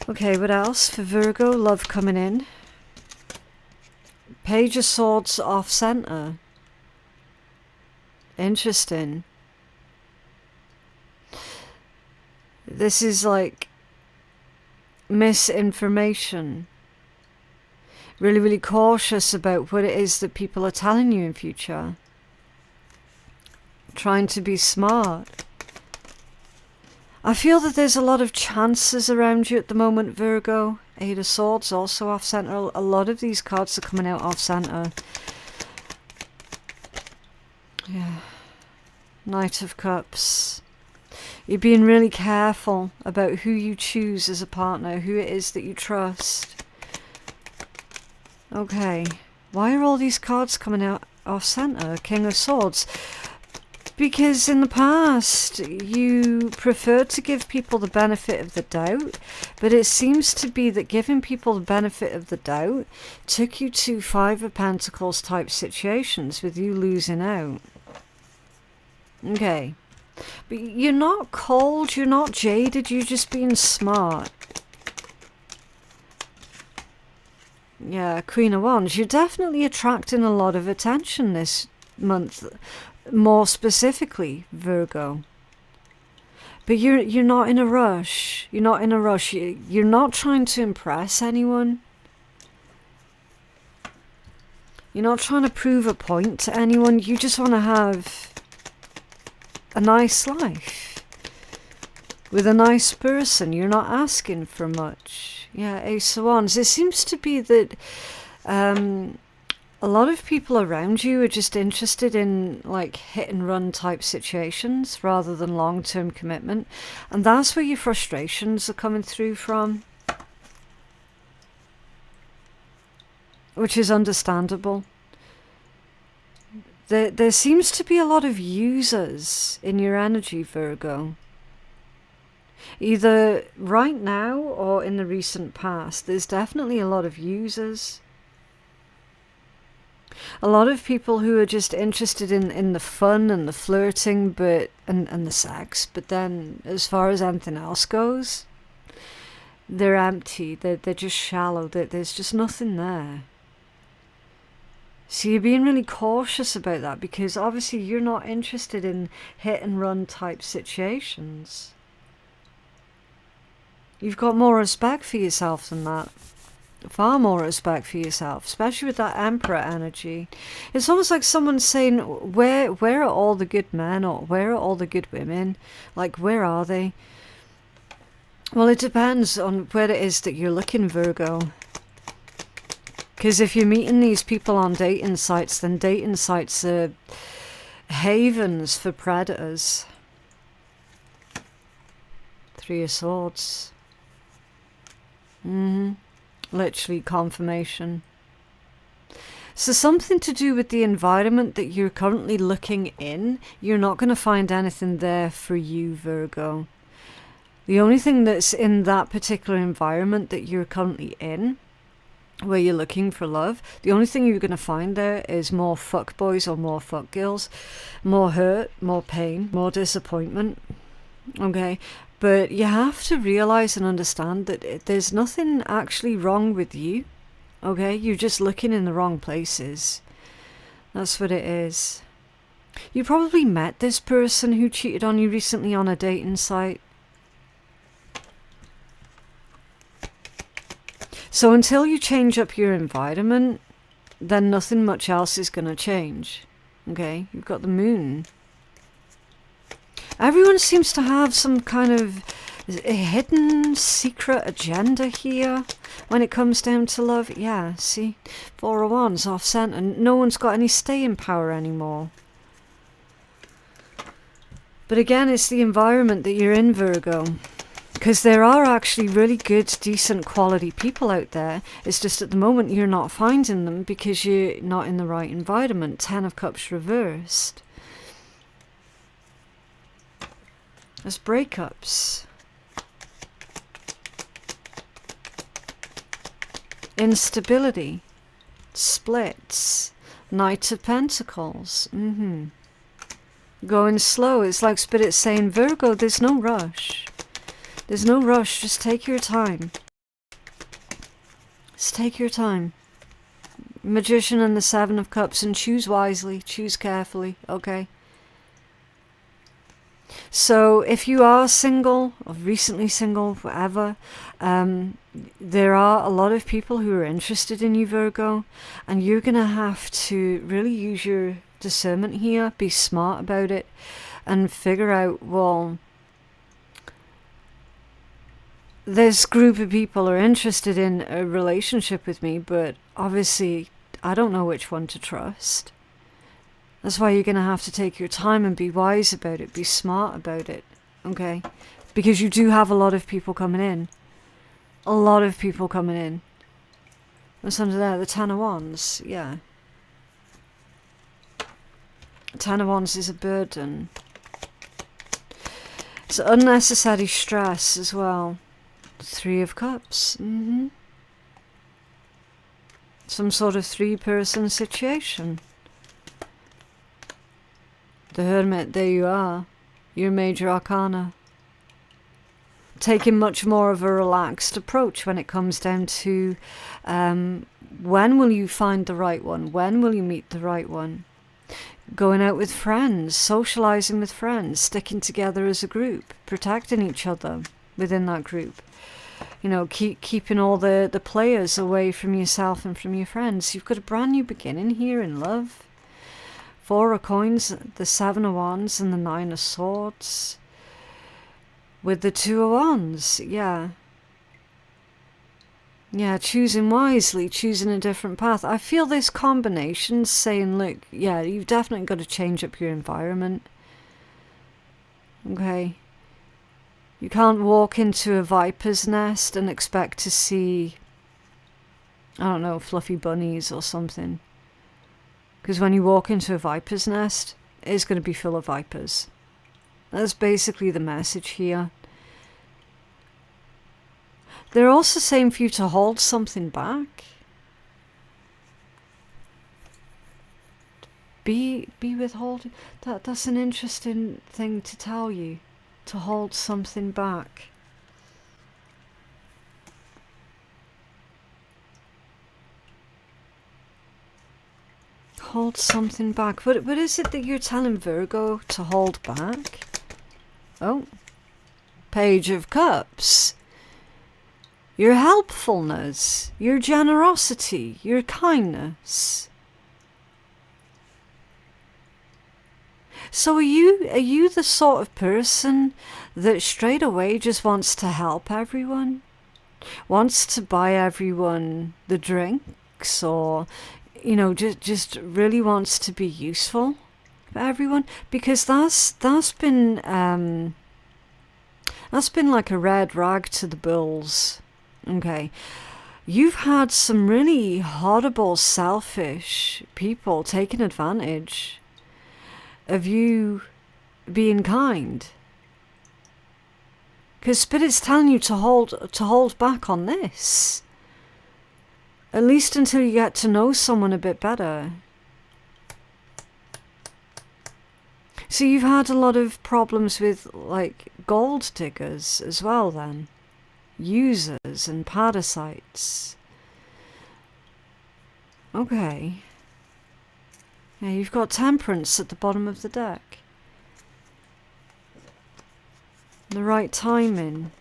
Okay, what else for Virgo? Love coming in. Page of Swords off centre. Interesting. This is like misinformation. Really, really cautious about what it is that people are telling you in future. Trying to be smart. I feel that there's a lot of chances around you at the moment, Virgo. Eight of Swords also off centre. A lot of these cards are coming out off centre. Yeah. Knight of Cups. You're being really careful about who you choose as a partner, who it is that you trust. Okay. Why are all these cards coming out off center? King of Swords. Because in the past, you preferred to give people the benefit of the doubt, but it seems to be that giving people the benefit of the doubt took you to Five of Pentacles type situations with you losing out. Okay. But you're not cold, you're not jaded, you're just being smart. Yeah, Queen of Wands. You're definitely attracting a lot of attention this month. More specifically, Virgo. But you're not in a rush. You're not in a rush. You're not trying to impress anyone. You're not trying to prove a point to anyone. You just want to have a nice life with a nice person. You're not asking for much. Yeah, Ace of Wands. It seems to be that a lot of people around you are just interested in like hit and run type situations rather than long-term commitment. And that's where your frustrations are coming through from. Which is understandable. There seems to be a lot of users in your energy, Virgo. Either right now or in the recent past, there's definitely a lot of users. A lot of people who are just interested in the fun and the flirting and the sex, but then as far as anything else goes, they're empty, they're just shallow, there's just nothing there. So you're being really cautious about that because obviously you're not interested in hit and run type situations. You've got more respect for yourself than that. Far more respect for yourself, especially with that Emperor energy. It's almost like someone's saying, where are all the good men, or where are all the good women? Like, where are they? Well, it depends on where it is that you're looking, Virgo. Because if you're meeting these people on dating sites, then dating sites are havens for predators. Three of Swords. Literally confirmation. So something to do with the environment that you're currently looking in, you're not going to find anything there for you, Virgo. The only thing that's in that particular environment that you're currently in, where you're looking for love, the only thing you're going to find there is more fuckboys or more fuckgirls, more hurt, more pain, more disappointment. Okay? But you have to realize and understand that there's nothing actually wrong with you. Okay? You're just looking in the wrong places. That's what it is. You probably met this person who cheated on you recently on a dating site. So until you change up your environment, then nothing much else is going to change. Okay? You've got the moon. Everyone seems to have some kind of a hidden secret agenda here when it comes down to love. Yeah, see? Four of Wands off center. No one's got any staying power anymore. But again, it's the environment that you're in, Virgo. Because there are actually really good, decent quality people out there. It's just at the moment you're not finding them because you're not in the right environment. Ten of Cups reversed. There's breakups. Instability. Splits. Knight of Pentacles. Going slow. It's like Spirit saying, Virgo, there's no rush. There's no rush. Just take your time. Just take your time. Magician and the Seven of Cups. And choose wisely. Choose carefully. Okay? So if you are single, or recently single, whatever, there are a lot of people who are interested in you, Virgo, and you're going to have to really use your discernment here, be smart about it, and figure out, well, this group of people are interested in a relationship with me, but obviously I don't know which one to trust. That's why you're going to have to take your time and be wise about it, be smart about it, okay? Because you do have a lot of people coming in. A lot of people coming in. What's under there? The Ten of Wands, yeah. Ten of Wands is a burden. It's unnecessary stress as well. Three of Cups. Some sort of three-person situation. The Hermit, there you are. Your major arcana. Taking much more of a relaxed approach when it comes down to when will you find the right one? When will you meet the right one? Going out with friends, socializing with friends, sticking together as a group, protecting each other within that group. You know, keeping all the players away from yourself and from your friends. You've got a brand new beginning here in love. Four of Coins, the Seven of Wands, and the Nine of Swords. With the Two of Wands, yeah. Yeah, choosing wisely, choosing a different path. I feel this combination saying, look, yeah, you've definitely got to change up your environment. Okay. You can't walk into a viper's nest and expect to see, I don't know, fluffy bunnies or something. Because when you walk into a viper's nest, it's going to be full of vipers. That's basically the message here. They're also saying for you to hold something back. Be withholding. That's an interesting thing to tell you. To hold something back. Hold something back. What is it that you're telling Virgo to hold back? Oh. Page of Cups. Your helpfulness, your generosity, your kindness. So are you the sort of person that straight away just wants to help everyone? Wants to buy everyone the drinks, or, you know, just really wants to be useful for everyone? Because that's been like a red rag to the bulls. Okay. You've had some really horrible, selfish people taking advantage of you being kind. Because Spirit's telling you to hold back on this. At least until you get to know someone a bit better. So you've had a lot of problems with, like, gold diggers as well then. Users and parasites. Okay. Yeah, you've got Temperance at the bottom of the deck. The right timing.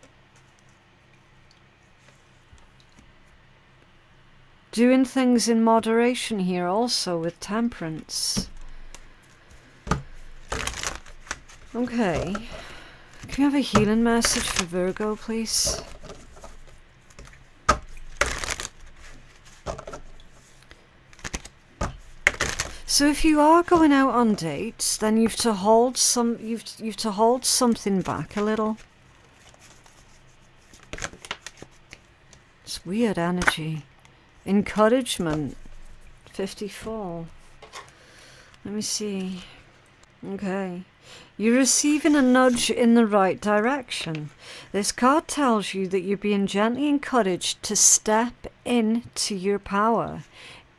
Doing things in moderation here also with Temperance. Okay. Can we have a healing message for Virgo, please? So if you are going out on dates, then you've to hold something back a little. It's weird energy. Encouragement. 54. Let me see. Okay. You're receiving a nudge in the right direction. This card tells you that you're being gently encouraged to step into your power.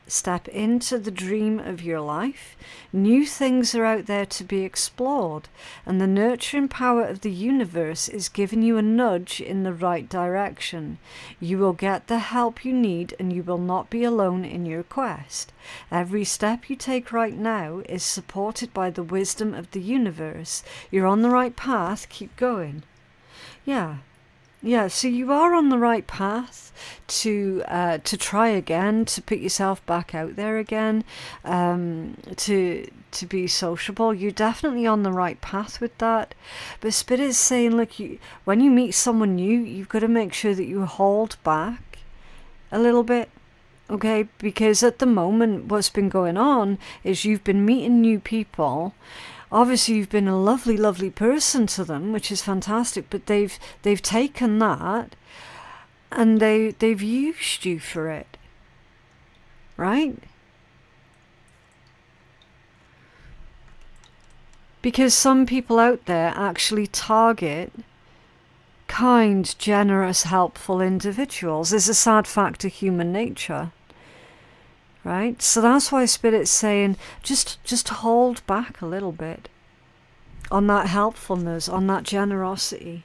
Step into the dream of your life. New things are out there to be explored, and the nurturing power of the universe is giving you a nudge in the right direction. You will get the help you need, and you will not be alone in your quest. Every step you take right now is supported by the wisdom of the universe. You're on the right path. Keep going. Yeah, so you are on the right path to try again, to put yourself back out there again, to be sociable. You're definitely on the right path with that. But Spirit is saying, look, when you meet someone new, you've got to make sure that you hold back a little bit, Okay, because at the moment what's been going on is you've been meeting new people. Obviously you've been a lovely, lovely person to them, which is fantastic, but they've taken that and they've used you for it. Right? Because some people out there actually target kind, generous, helpful individuals. It's a sad fact of human nature. Right? So that's why Spirit's saying just hold back a little bit on that helpfulness, on that generosity.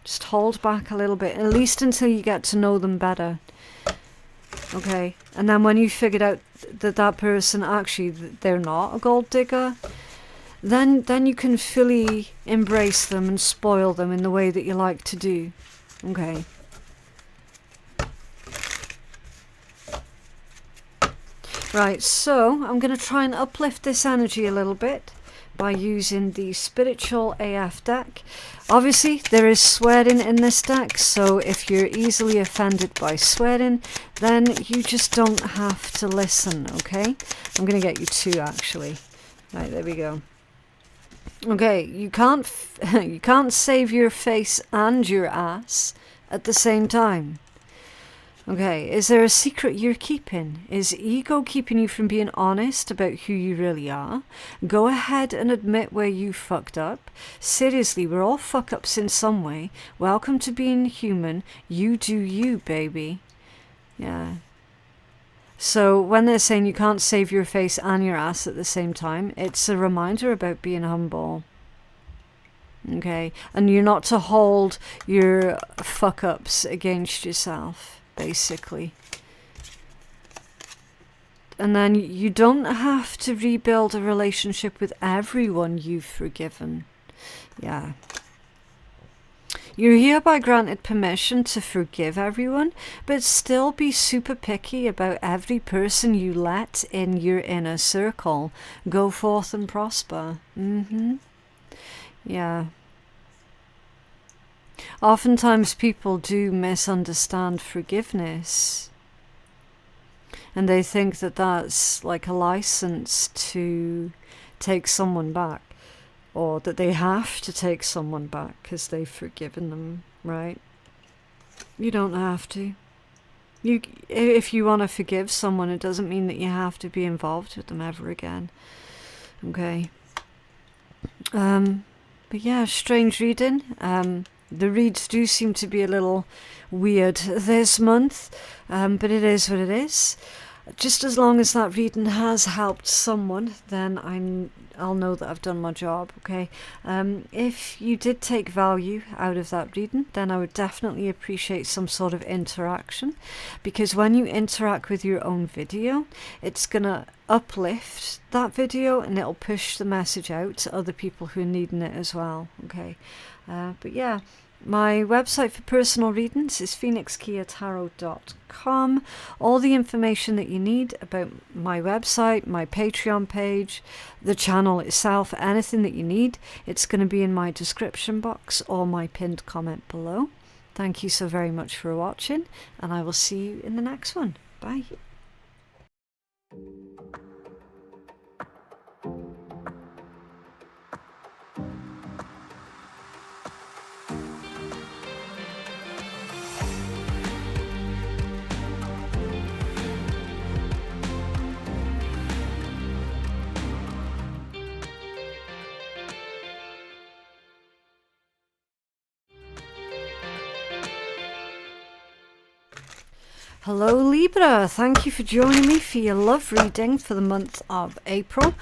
Just hold back a little bit, at least until you get to know them better. Okay? And then when you figured out that that person actually, they're not a gold digger, then you can fully embrace them and spoil them in the way that you like to do. Okay? Right, so I'm going to try and uplift this energy a little bit by using the Spiritual AF deck. Obviously, there is swearing in this deck, so if you're easily offended by swearing, then you just don't have to listen, okay? I'm going to get you two, actually. Right, there we go. Okay, you can't save your face and your ass at the same time. Okay, is there a secret you're keeping? Is ego keeping you from being honest about who you really are? Go ahead and admit where you fucked up. Seriously, we're all fuck-ups in some way. Welcome to being human. You do you, baby. Yeah. So when they're saying you can't save your face and your ass at the same time, it's a reminder about being humble. Okay, and you're not to hold your fuck-ups against yourself. Basically. And then you don't have to rebuild a relationship with everyone you've forgiven. Yeah. You're hereby granted permission to forgive everyone, but still be super picky about every person you let in your inner circle. Go forth and prosper. Yeah. Oftentimes people do misunderstand forgiveness, and they think that that's like a license to take someone back, or that they have to take someone back because they've forgiven them, right? You don't have to. If you want to forgive someone, it doesn't mean that you have to be involved with them ever again. Okay. But yeah, strange reading. The reads do seem to be a little weird this month, but it is what it is. Just as long as that reading has helped someone, then I'll know that I've done my job, okay? If you did take value out of that reading, then I would definitely appreciate some sort of interaction, because when you interact with your own video, it's going to uplift that video and it'll push the message out to other people who are needing it as well, okay? But yeah, my website for personal readings is phoenixkeiatarot.com. All the information that you need about my website, my Patreon page, the channel itself, anything that you need, it's going to be in my description box or my pinned comment below. Thank you so very much for watching, and I will see you in the next one. Bye. Hello Libra, thank you for joining me for your love reading for the month of April.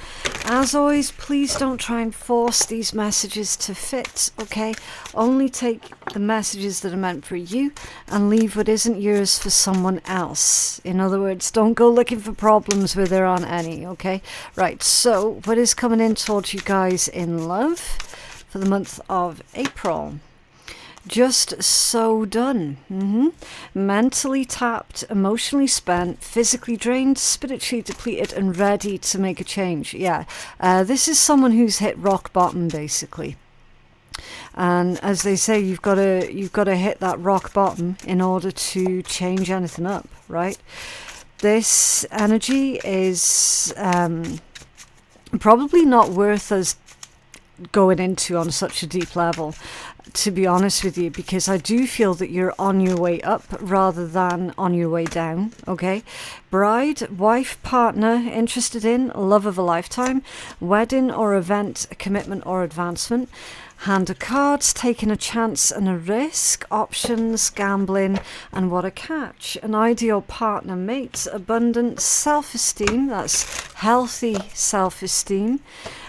As always, please don't try and force these messages to fit, okay? Only take the messages that are meant for you and leave what isn't yours for someone else. In other words, don't go looking for problems where there aren't any, okay? Right, so what is coming in towards you guys in love for the month of April? Just so done. Mentally tapped, emotionally spent, physically drained, spiritually depleted, and ready to make a change. Yeah, this is someone who's hit rock bottom, basically. And as they say, you've got to hit that rock bottom in order to change anything up, right? this energy is probably not worth us going into on such a deep level, to be honest with you, because I do feel that you're on your way up rather than on your way down. Okay, bride, wife, partner, interested in, love of a lifetime, wedding or event, commitment or advancement. Hand of cards, taking a chance and a risk, options, gambling, and what a catch. An ideal partner, mate, abundance, self-esteem, that's healthy self-esteem.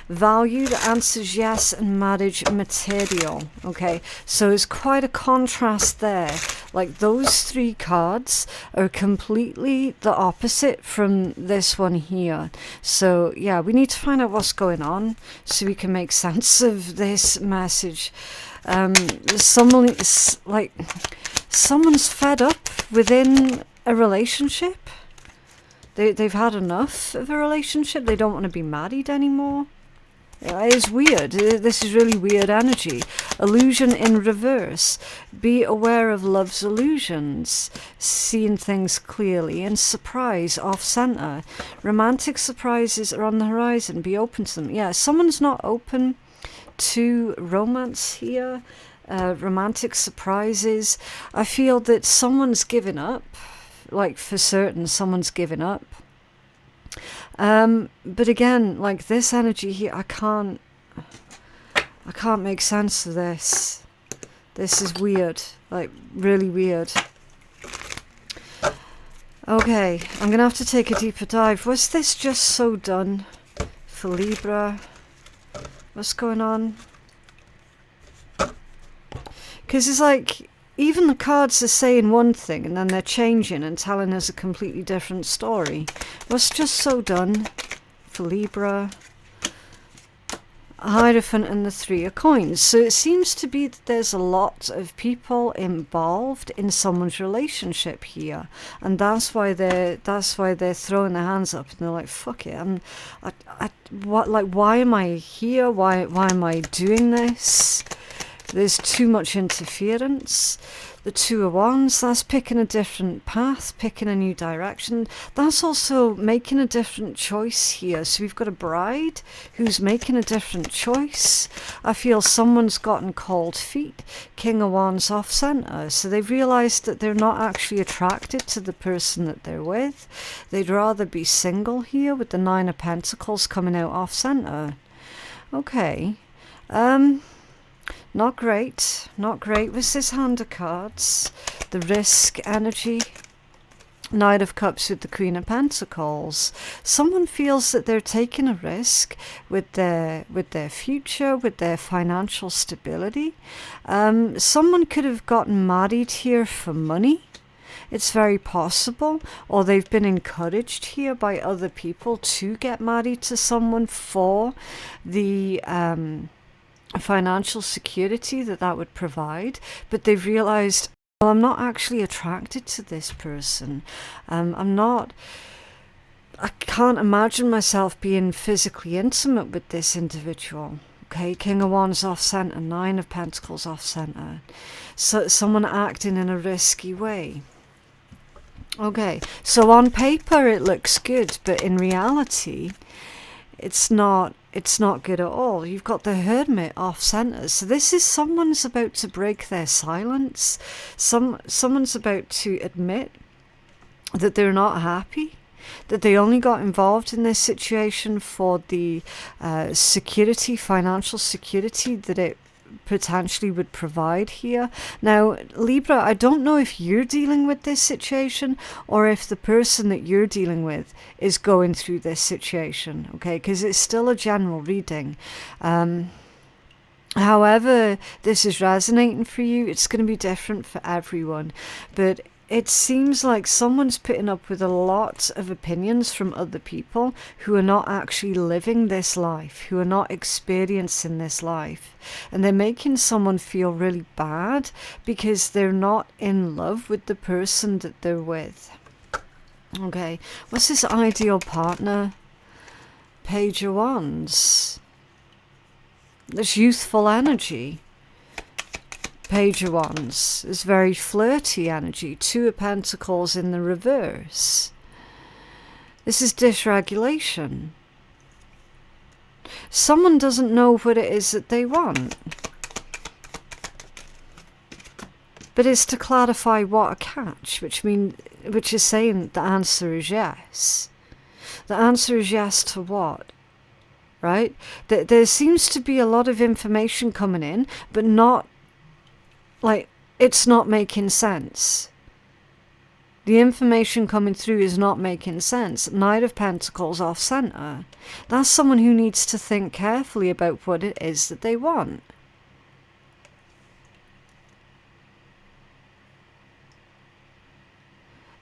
Value, the answer's yes, and marriage material. Okay, so it's quite a contrast there. Like those three cards are completely the opposite from this one here. So yeah, we need to find out what's going on so we can make sense of this message. Someone's fed up within a relationship. They've had enough of a relationship. They don't want to be married anymore. It's weird. This is really weird energy. Illusion in reverse. Be aware of love's illusions. Seeing things clearly. And surprise off center. Romantic surprises are on the horizon. Be open to them. Yeah, someone's not open to romance here. Romantic surprises. I feel that someone's given up. Like for certain, someone's given up. But again, like this energy here, I can't make sense of this. This is weird, like really weird. Okay, I'm gonna have to take a deeper dive. Was this just so done for Libra? What's going on? Because it's like, even the cards are saying one thing and then they're changing and telling us a completely different story. What's just so done for Libra? A Hierophant and the Three of Coins. So it seems to be that there's a lot of people involved in someone's relationship here, and that's why they're throwing their hands up and they're like, "Fuck it! Why am I here? Why am I doing this?" There's too much interference. The Two of Wands, that's picking a different path, picking a new direction. That's also making a different choice here. So we've got a bride who's making a different choice. I feel someone's gotten cold feet. King of Wands off center. So they've realized that they're not actually attracted to the person that they're with. They'd rather be single here, with the Nine of Pentacles coming out off center. Okay. Not great, not great. Was this Hand of Cards? The risk energy. Knight of Cups with the Queen of Pentacles. Someone feels that they're taking a risk with their future, with their financial stability. Someone could have gotten married here for money. It's very possible, or they've been encouraged here by other people to get married to someone for the financial security that would provide, but they've realized, well, I'm not actually attracted to this person. I can't imagine myself being physically intimate with this individual. Okay, King of Wands off center, Nine of Pentacles off center. So someone acting in a risky way. Okay, so on paper it looks good, but in reality it's not good at all. You've got the Hermit off center. So this is someone's about to break their silence. Someone's about to admit that they're not happy, that they only got involved in this situation for the security, financial security that it potentially would provide here. Now, Libra, I don't know if you're dealing with this situation or if the person that you're dealing with is going through this situation, okay? Because it's still a general reading. However this is resonating for you, it's going to be different for everyone. But it seems like someone's putting up with a lot of opinions from other people who are not actually living this life, who are not experiencing this life. And they're making someone feel really bad because they're not in love with the person that they're with. Okay, what's this ideal partner? Page of Wands. This youthful energy. Page of Wands is very flirty energy. Two of Pentacles in the reverse. This is dysregulation. Someone doesn't know what it is that they want. But it's to clarify what a catch, which is saying the answer is yes. The answer is yes to what? Right? There seems to be a lot of information coming in, but not, like, it's not making sense. The information coming through is not making sense. Knight of Pentacles off center. That's someone who needs to think carefully about what it is that they want.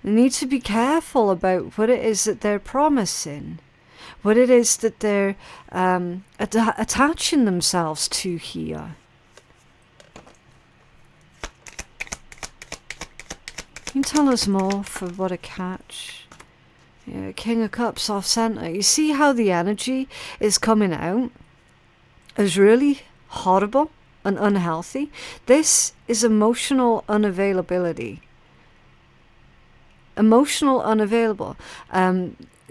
They need to be careful about what it is that they're promising, what it is that they're attaching themselves to here. Can you tell us more for what a catch? Yeah, King of Cups off center. You see how the energy is coming out as really horrible and unhealthy? This is emotional unavailability. Emotional unavailable.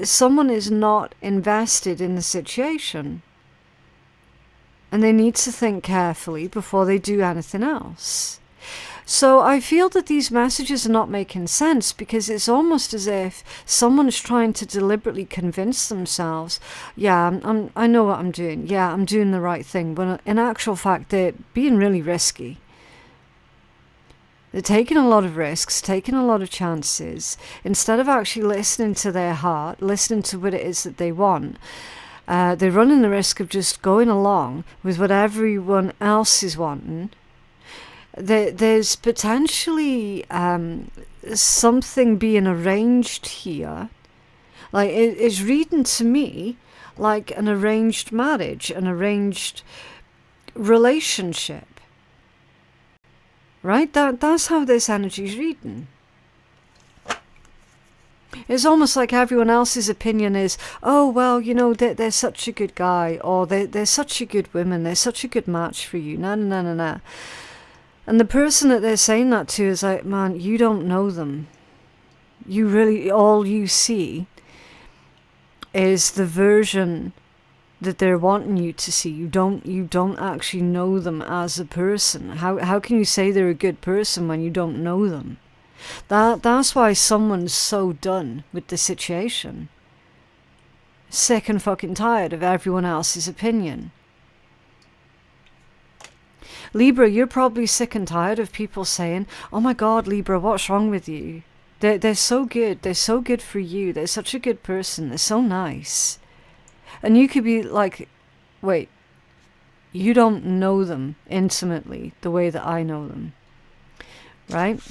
Someone is not invested in the situation. And they need to think carefully before they do anything else. So I feel that these messages are not making sense because it's almost as if someone's trying to deliberately convince themselves, yeah, I know what I'm doing. Yeah, I'm doing the right thing. When in actual fact, they're being really risky. They're taking a lot of risks, taking a lot of chances. Instead of actually listening to their heart, listening to what it is that they want, they're running the risk of just going along with what everyone else is wanting. There's potentially something being arranged here. Like, it's reading to me like an arranged marriage, an arranged relationship. Right? That's how this energy is reading. It's almost like everyone else's opinion is, oh, well, you know, they're such a good guy, or they're such a good woman, they're such a good match for you, nah. And the person that they're saying that to is like, man, you don't know them. You really, all you see is the version that they're wanting you to see. You don't actually know them as a person. How can you say they're a good person when you don't know them? That's why someone's so done with the situation. Sick and fucking tired of everyone else's opinion. Libra, you're probably sick and tired of people saying, oh my God, Libra, what's wrong with you? They're so good. They're so good for you. They're such a good person. They're so nice. And you could be like, wait, you don't know them intimately the way that I know them. Right?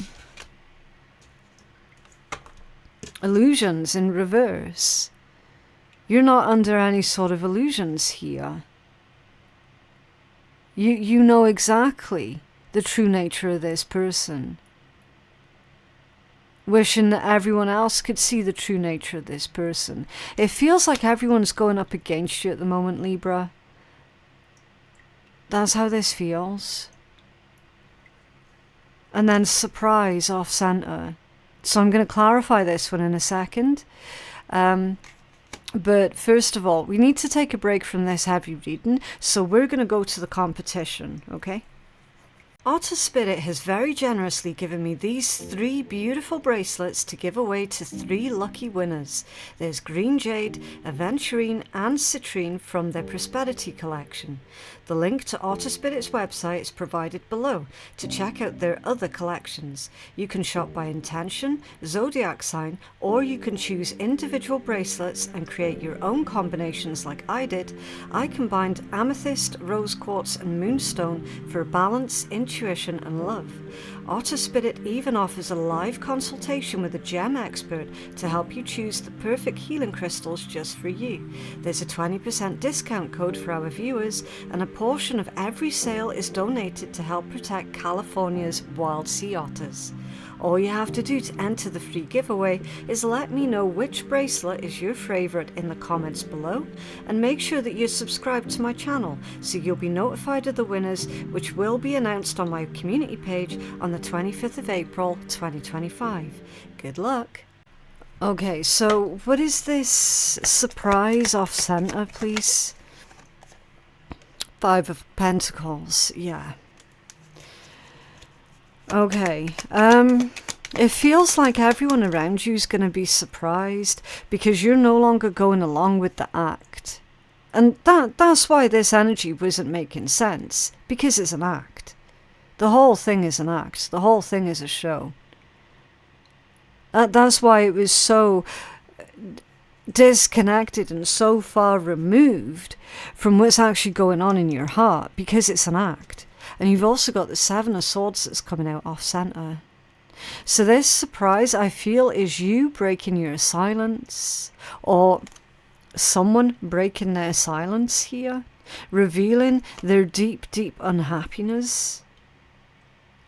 Illusions in reverse. You're not under any sort of illusions here. You know exactly the true nature of this person. Wishing that everyone else could see the true nature of this person. It feels like everyone's going up against you at the moment, Libra. That's how this feels. And then surprise off center. So I'm going to clarify this one in a second. But first of all, we need to take a break from this heavy reading, so we're going to go to the competition, okay? Otter Spirit has very generously given me these 3 beautiful bracelets to give away to 3 lucky winners. There's Green Jade, Aventurine and Citrine from their Prosperity collection. The link to Otter Spirit's website is provided below to check out their other collections. You can shop by intention, zodiac sign, or you can choose individual bracelets and create your own combinations like I did. I combined amethyst, rose quartz and moonstone for balance, intuition and love. Otter Spirit even offers a live consultation with a gem expert to help you choose the perfect healing crystals just for you. There's a 20% discount code for our viewers, and a portion of every sale is donated to help protect California's wild sea otters. All you have to do to enter the free giveaway is let me know which bracelet is your favourite in the comments below, and make sure that you're subscribed to my channel so you'll be notified of the winners, which will be announced on my community page on the 25th of April 2025. Good luck! Okay, so what is this surprise off center, please? Five of Pentacles, yeah. Okay, it feels like everyone around you is going to be surprised because you're no longer going along with the act. And that's why this energy wasn't making sense, because it's an act. The whole thing is an act. The whole thing is a show. That's why it was so disconnected and so far removed from what's actually going on in your heart, because it's an act. And you've also got the Seven of Swords that's coming out off center. So this surprise, I feel, is you breaking your silence, or someone breaking their silence here, revealing their deep, deep unhappiness,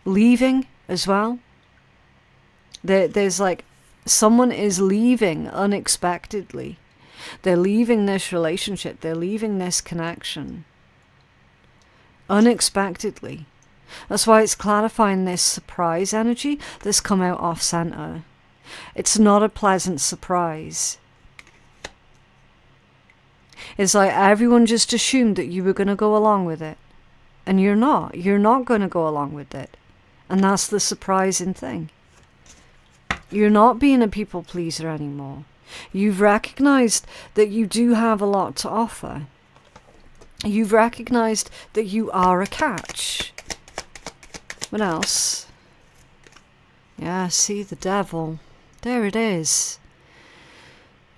leaving as well. There's like, someone is leaving unexpectedly. They're leaving this relationship. They're leaving this connection unexpectedly. That's why it's clarifying this surprise energy that's come out off center. It's not a pleasant surprise. It's like everyone just assumed that you were going to go along with it. And you're not. You're not going to go along with it. And that's the surprising thing. You're not being a people pleaser anymore. You've recognized that you do have a lot to offer. You've recognized that you are a catch. What else? Yeah, see, the devil. There it is.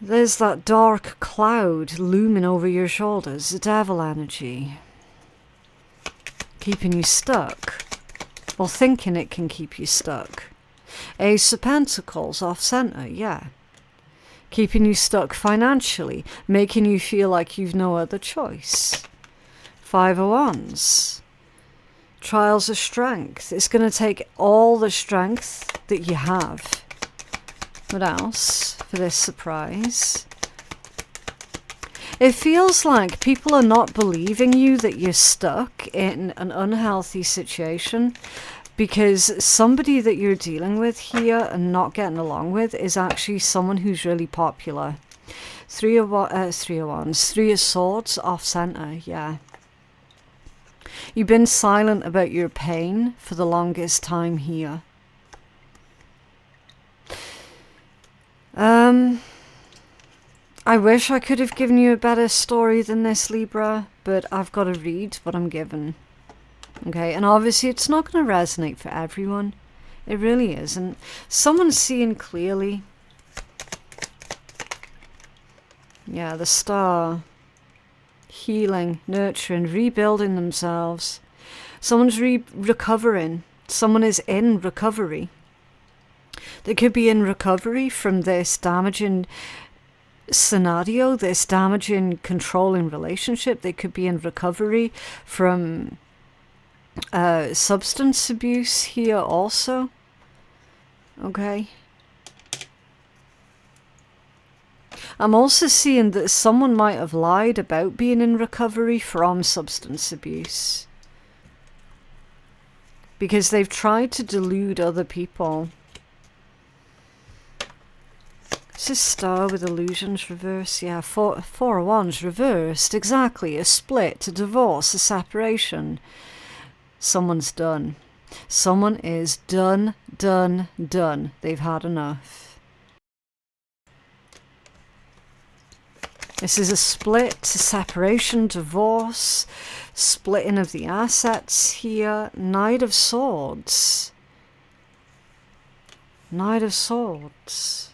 There's that dark cloud looming over your shoulders. The devil energy. Keeping you stuck. Or thinking it can keep you stuck. Ace of Pentacles off center, yeah. Keeping you stuck financially. Making you feel like you've no other choice. Five of Wands. Trials of strength. It's going to take all the strength that you have. What else for this surprise? It feels like people are not believing you that you're stuck in an unhealthy situation, because somebody that you're dealing with here and not getting along with is actually someone who's really popular. Three of Wands, Three of Swords off center, yeah. You've been silent about your pain for the longest time here. I wish I could have given you a better story than this, Libra, but I've got to read what I'm given. Okay, and obviously it's not going to resonate for everyone. It really isn't. Someone's seeing clearly. Yeah, the Star. Healing, nurturing, rebuilding themselves. Someone's recovering. Someone is in recovery. They could be in recovery from this damaging scenario, this damaging, controlling relationship. They could be in recovery from substance abuse here also. Okay. I'm also seeing that someone might have lied about being in recovery from substance abuse, because they've tried to delude other people. It's a Star with illusions reversed. Yeah, four of Wands reversed. Exactly. A split, a divorce, a separation. Someone's done. Someone is done. They've had enough. This is a split, a separation, divorce, splitting of the assets here. Knight of Swords. Knight of Swords.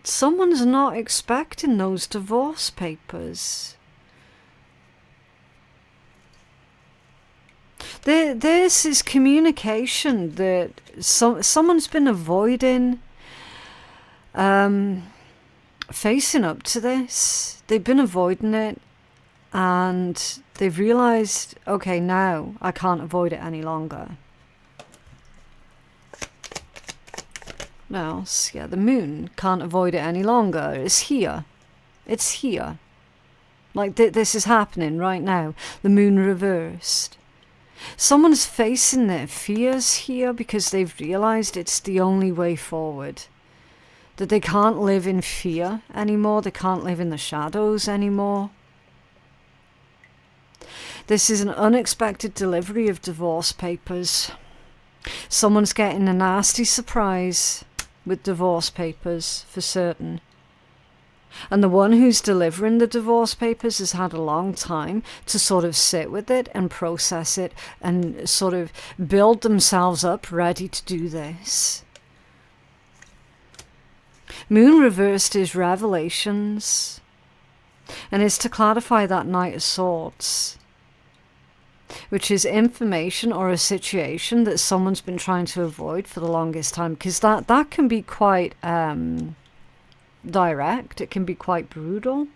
Someone's not expecting those divorce papers. This is communication that someone's been avoiding. Facing up to this. They've been avoiding it, and they've realized, okay, now I can't avoid it any longer. What else? Yeah, the Moon can't avoid it any longer. It's here. It's here. Like this is happening right now. The Moon reversed. Someone's facing their fears here because they've realized it's the only way forward. That they can't live in fear anymore. They can't live in the shadows anymore. This is an unexpected delivery of divorce papers. Someone's getting a nasty surprise with divorce papers, for certain. And the one who's delivering the divorce papers has had a long time to sort of sit with it and process it and sort of build themselves up ready to do this. Moon reversed is revelations, and is to clarify that Knight of Swords, which is information or a situation that someone's been trying to avoid for the longest time, because that can be quite direct. It can be quite brutal.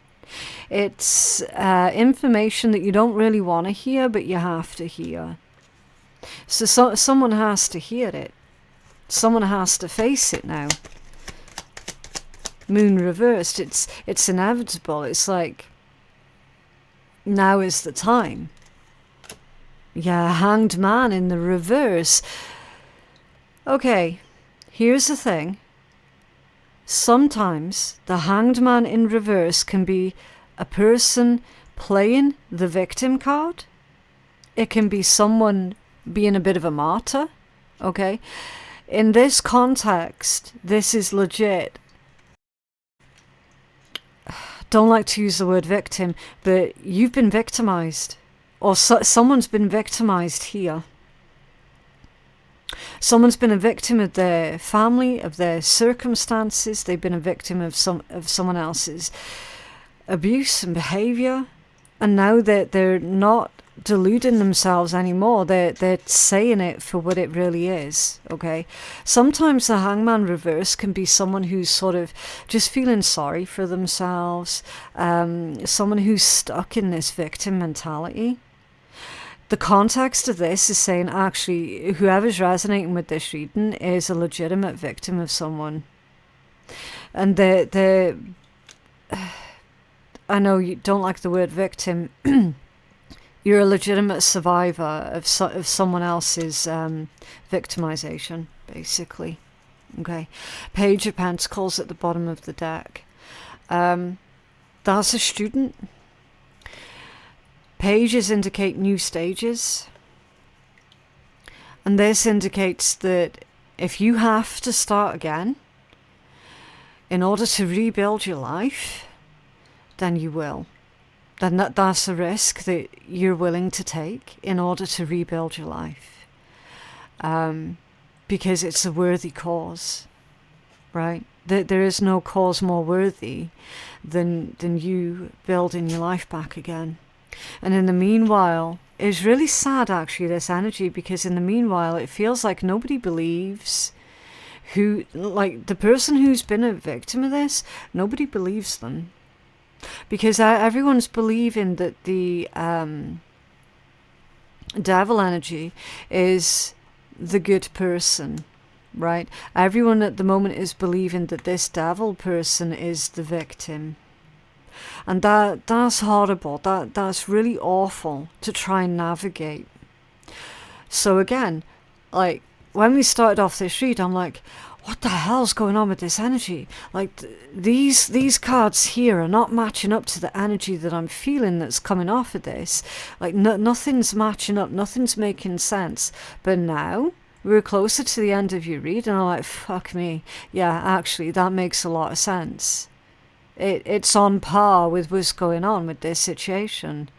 It's information that you don't really want to hear, but you have to hear. So someone has to hear it. Someone has to face it now. Moon reversed, it's inevitable. It's like, now is the time. Yeah, Hanged Man in the reverse. Okay, here's the thing. Sometimes the Hanged Man in reverse can be a person playing the victim card. It can be someone being a bit of a martyr, okay? In this context, this is legit. Don't like to use the word victim, but you've been victimized. Or someone's been victimized here. Someone's been a victim of their family, of their circumstances. They've been a victim of someone else's abuse and behavior. And now they're not deluding themselves anymore. They're saying it for what it really is, okay? Sometimes the Hangman reverse can be someone who's sort of just feeling sorry for themselves, someone who's stuck in this victim mentality. The context of this is saying, actually, whoever's resonating with this reading is a legitimate victim of someone. And I know you don't like the word victim. You're a legitimate survivor of someone else's victimization, basically. Okay. Page of Pentacles at the bottom of the deck. That's a student. Pages indicate new stages. And this indicates that if you have to start again in order to rebuild your life, then you will. Then that's a risk that you're willing to take in order to rebuild your life. Because it's a worthy cause, right? There is no cause more worthy than you building your life back again. And in the meanwhile, it's really sad actually, this energy, because in the meanwhile it feels like nobody believes the person who's been a victim of this, nobody believes them. Because everyone's believing that the devil energy is the good person, right? Everyone at the moment is believing that this devil person is the victim. And that's horrible. That's really awful to try and navigate. So again, like, when we started off this read, I'm like, what the hell's going on with this energy? Like, these cards here are not matching up to the energy that I'm feeling that's coming off of this. Like, nothing's matching up, nothing's making sense. But now, we're closer to the end of your read, and I'm like, fuck me. Yeah, actually, that makes a lot of sense. It's on par with what's going on with this situation.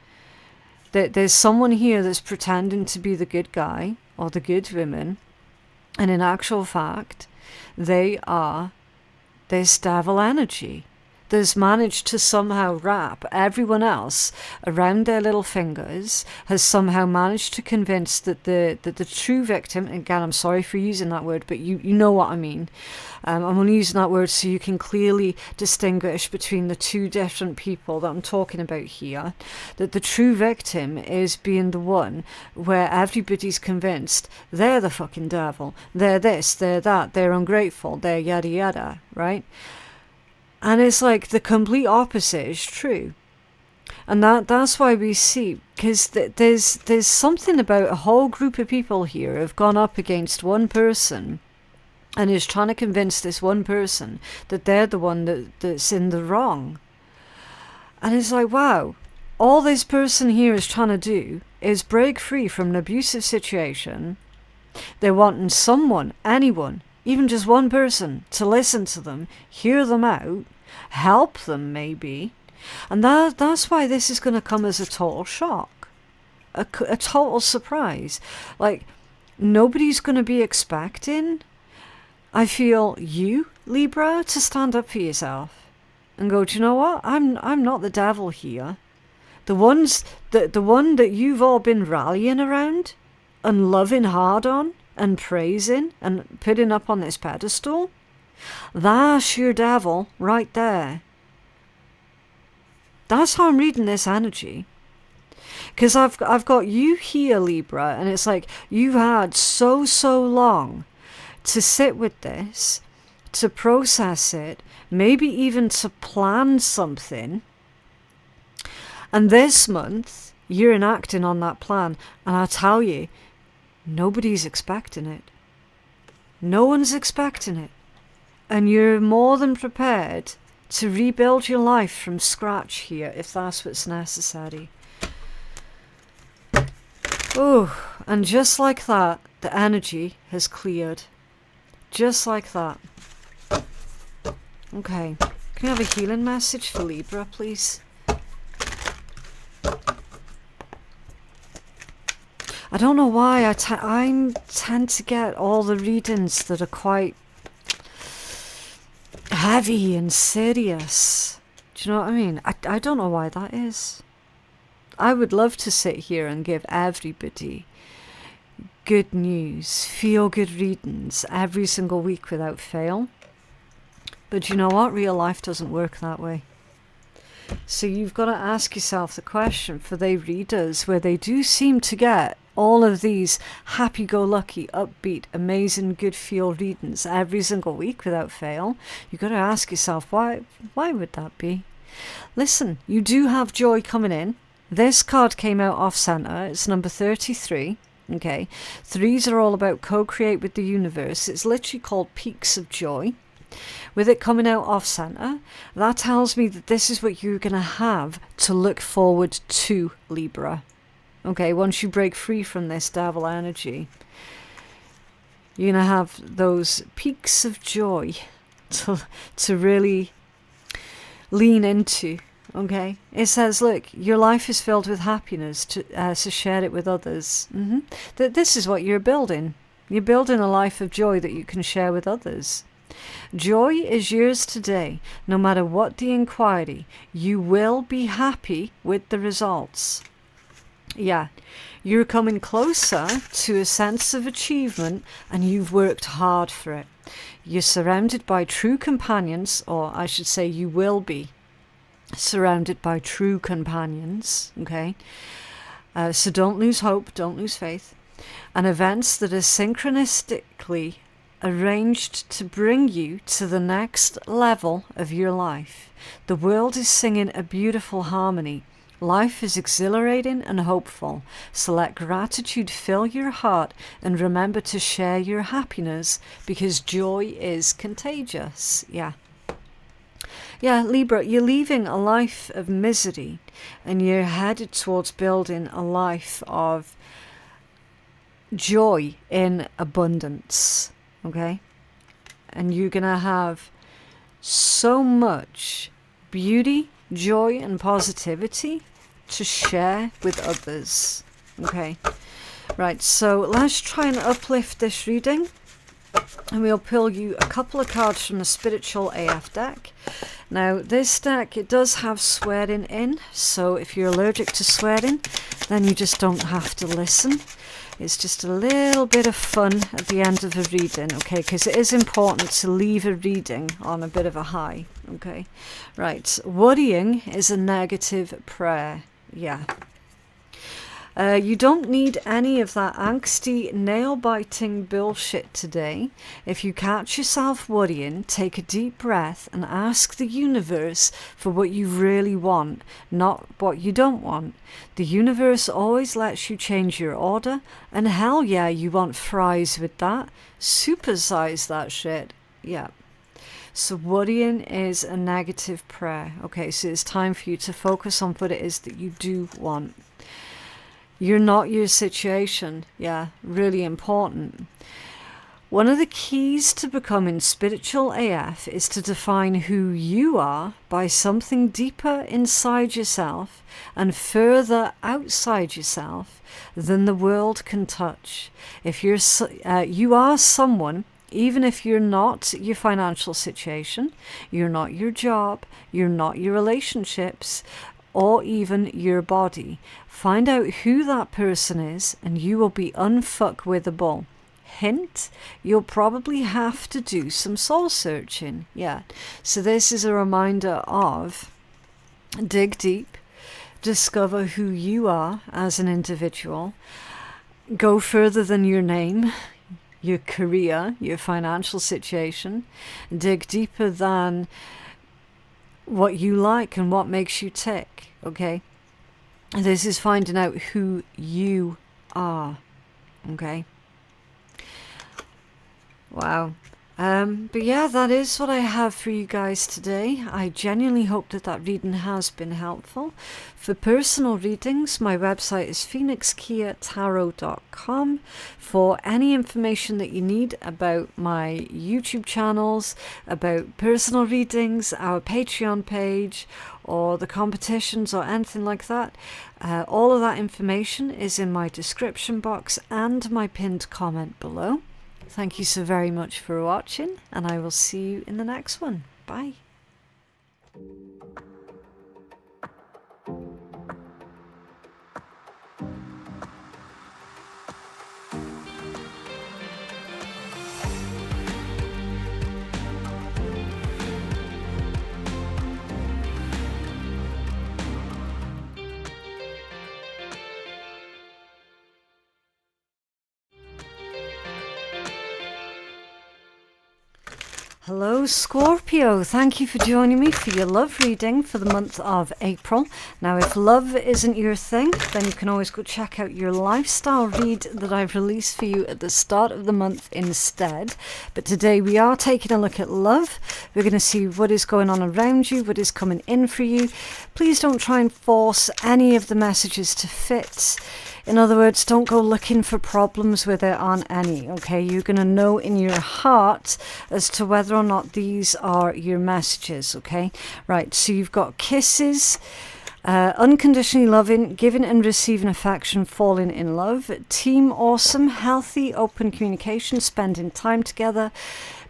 There's someone here that's pretending to be the good guy, or the good woman, and in actual fact, they are this devil energy that's managed to somehow wrap everyone else around their little fingers, has somehow managed to convince that the true victim, again, I'm sorry for using that word, but you know what I mean. I'm only using that word so you can clearly distinguish between the two different people that I'm talking about here. That the true victim is being the one where everybody's convinced they're the fucking devil, they're this, they're that, they're ungrateful, they're yada yada, right? And it's like the complete opposite is true. And that's why we see, because there's something about a whole group of people here who have gone up against one person and is trying to convince this one person that they're the one that's in the wrong. And it's like, wow, all this person here is trying to do is break free from an abusive situation. They're wanting someone, anyone, even just one person, to listen to them, hear them out, help them maybe. And that's why this is going to come as a total shock, a total surprise. Like, nobody's going to be expecting, I feel, you, Libra, to stand up for yourself and go, do you know what? I'm not the devil here. The one that you've all been rallying around and loving hard on and praising and putting up on this pedestal, that's your devil right there. That's how I'm reading this energy. Because I've got you here, Libra, and it's like you've had so long to sit with this, to process it, maybe even to plan something. And this month, you're enacting on that plan. And I tell you, nobody's expecting it. No one's expecting it. And you're more than prepared to rebuild your life from scratch here, if that's what's necessary. Oh, and just like that, the energy has cleared. Just like that. Okay, can you have a healing message for Libra, please? I don't know why I tend to get all the readings that are quite heavy and serious. Do you know what I mean? I don't know why that is. I would love to sit here and give everybody good news, feel good readings every single week without fail. But you know what? Real life doesn't work that way. So you've got to ask yourself the question for the readers where they do seem to get all of these happy-go-lucky, upbeat, amazing, good feel readings every single week without fail. You've got to ask yourself, why would that be? Listen, you do have joy coming in. This card came out off-center. It's number 33. Okay, 3s are all about co-create with the universe. It's literally called Peaks of Joy. With it coming out off-center, that tells me that this is what you're going to have to look forward to, Libra. Okay, once you break free from this devil energy, you're going to have those peaks of joy to really lean into. Okay, it says, look, your life is filled with happiness to share it with others. That this is what you're building. You're building a life of joy that you can share with others. Joy is yours today. No matter what the inquiry, you will be happy with the results. Yeah, you're coming closer to a sense of achievement and you've worked hard for it. You're surrounded by true companions, or I should say you will be surrounded by true companions, okay? So don't lose hope, don't lose faith. And events that are synchronistically arranged to bring you to the next level of your life. The world is singing a beautiful harmony. Life is exhilarating and hopeful. So let gratitude fill your heart and remember to share your happiness because joy is contagious. Yeah, Libra, you're leaving a life of misery and you're headed towards building a life of joy in abundance. Okay? And you're going to have so much beauty, joy, and positivity to share with others. Okay? Right, so let's try and uplift this reading. And we'll pull you a couple of cards from the Spiritual AF deck. Now, this deck, it does have swearing in. So if you're allergic to swearing, then you just don't have to listen. It's just a little bit of fun at the end of a reading, okay? Because it is important to leave a reading on a bit of a high, okay? Right, worrying is a negative prayer, yeah. You don't need any of that angsty, nail-biting bullshit today. If you catch yourself worrying, take a deep breath and ask the universe for what you really want, not what you don't want. The universe always lets you change your order, and hell yeah, you want fries with that. Supersize that shit. Yeah. So worrying is a negative prayer. Okay, so it's time for you to focus on what it is that you do want. You're not your situation. Yeah, really important. One of the keys to becoming spiritual AF is to define who you are by something deeper inside yourself and further outside yourself than the world can touch. If you are someone, even if you're not your financial situation, you're not your job, you're not your relationships, or even your body. Find out who that person is and you will be unfuckwithable. Hint, you'll probably have to do some soul searching. Yeah, so this is a reminder of dig deep, discover who you are as an individual, go further than your name, your career, your financial situation, dig deeper than what you like and what makes you tick, okay? This is finding out who you are, okay? Wow. But yeah, that is what I have for you guys today. I genuinely hope that that reading has been helpful. For personal readings, my website is phoenixkeiatarot.com. For any information that you need about my YouTube channels, about personal readings, our Patreon page, or the competitions or anything like that, all of that information is in my description box and my pinned comment below. Thank you so very much for watching, and I will see you in the next one. Bye. Hello Scorpio, thank you for joining me for your love reading for the month of April. Now if love isn't your thing, then you can always go check out your lifestyle read that I've released for you at the start of the month instead. But today we are taking a look at love. We're going to see what is going on around you, what is coming in for you. Please don't try and force any of the messages to fit. In other words, don't go looking for problems where there aren't any, okay? You're going to know in your heart as to whether or not these are your messages, okay? Right, so you've got kisses, unconditionally loving, giving and receiving affection, falling in love, team awesome, healthy, open communication, spending time together,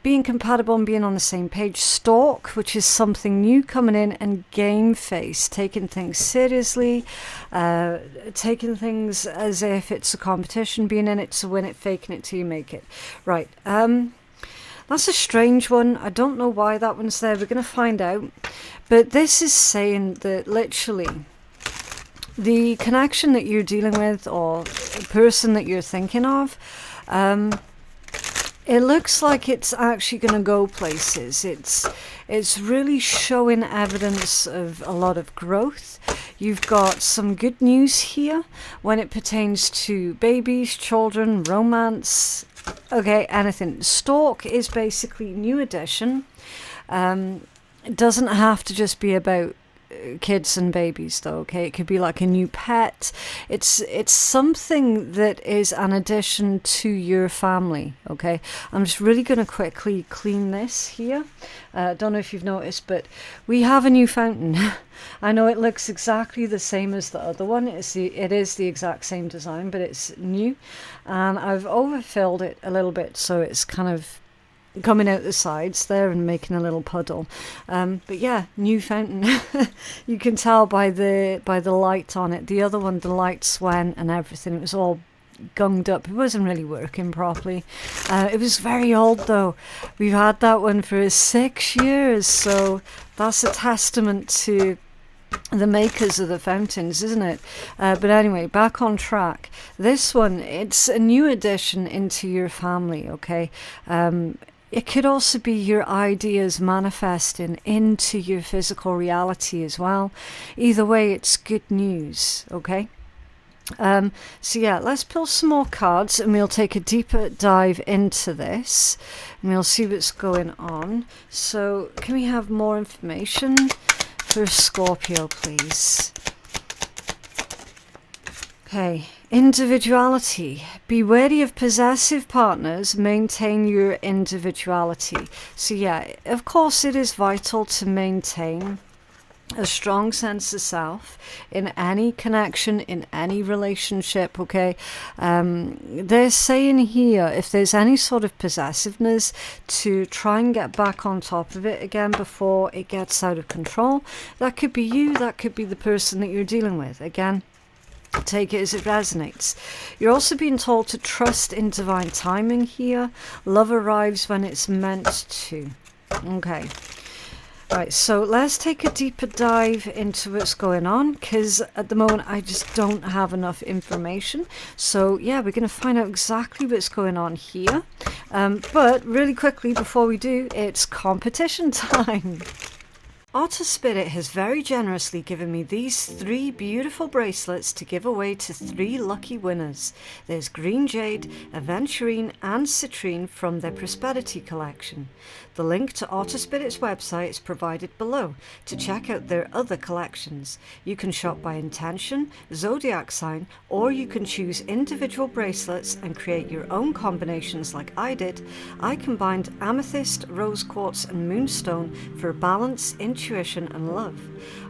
being compatible and being on the same page, stalk, which is something new coming in, and game face, taking things seriously, taking things as if it's a competition, being in it to win it, faking it till you make it. Right, that's a strange one. I don't know why that one's there. We're going to find out. But this is saying that literally the connection that you're dealing with or the person that you're thinking of, it looks like it's actually going to go places. It's really showing evidence of a lot of growth. You've got some good news here when it pertains to babies, children, romance, okay, anything. Stalk is basically new addition. It doesn't have to just be about kids and babies though, okay? It could be like a new pet. It's something that is an addition to your family, okay? I'm just really going to quickly clean this here. Don't know if you've noticed, but we have a new fountain. I know it looks exactly the same as the other one. It is the exact same design, but it's new. And I've overfilled it a little bit, so it's kind of coming out the sides there and making a little puddle. But yeah, new fountain. You can tell by the light on it. The other one, the lights went and everything. It was all gunged up. It wasn't really working properly. It was very old though. We've had that one for 6 years, so that's a testament to the makers of the fountains, isn't it? But anyway, back on track. This one, it's a new addition into your family, okay? It could also be your ideas manifesting into your physical reality as well. Either way, it's good news, okay? So yeah, let's pull some more cards and we'll take a deeper dive into this and we'll see what's going on. So can we have more information for Scorpio, please? Okay, individuality. Be wary of possessive partners. Maintain your individuality. So yeah, of course it is vital to maintain a strong sense of self in any connection, in any relationship, okay? They're saying here, if there's any sort of possessiveness, to try and get back on top of it again before it gets out of control. That could be you, that could be the person that you're dealing with. Again, take it as it resonates. You're also being told to trust in divine timing here. Love arrives when it's meant to. Okay. Right, so let's take a deeper dive into what's going on, because at the moment I just don't have enough information. So yeah, we're going to find out exactly what's going on here. But really quickly before we do, it's competition time. Otter Spirit has very generously given me these 3 beautiful bracelets to give away to 3 lucky winners. There's Green Jade, Aventurine and Citrine from their Prosperity collection. The link to Otter Spirit's website is provided below to check out their other collections. You can shop by intention, zodiac sign, or you can choose individual bracelets and create your own combinations like I did. I combined amethyst, rose quartz and moonstone for balance, intuition and love.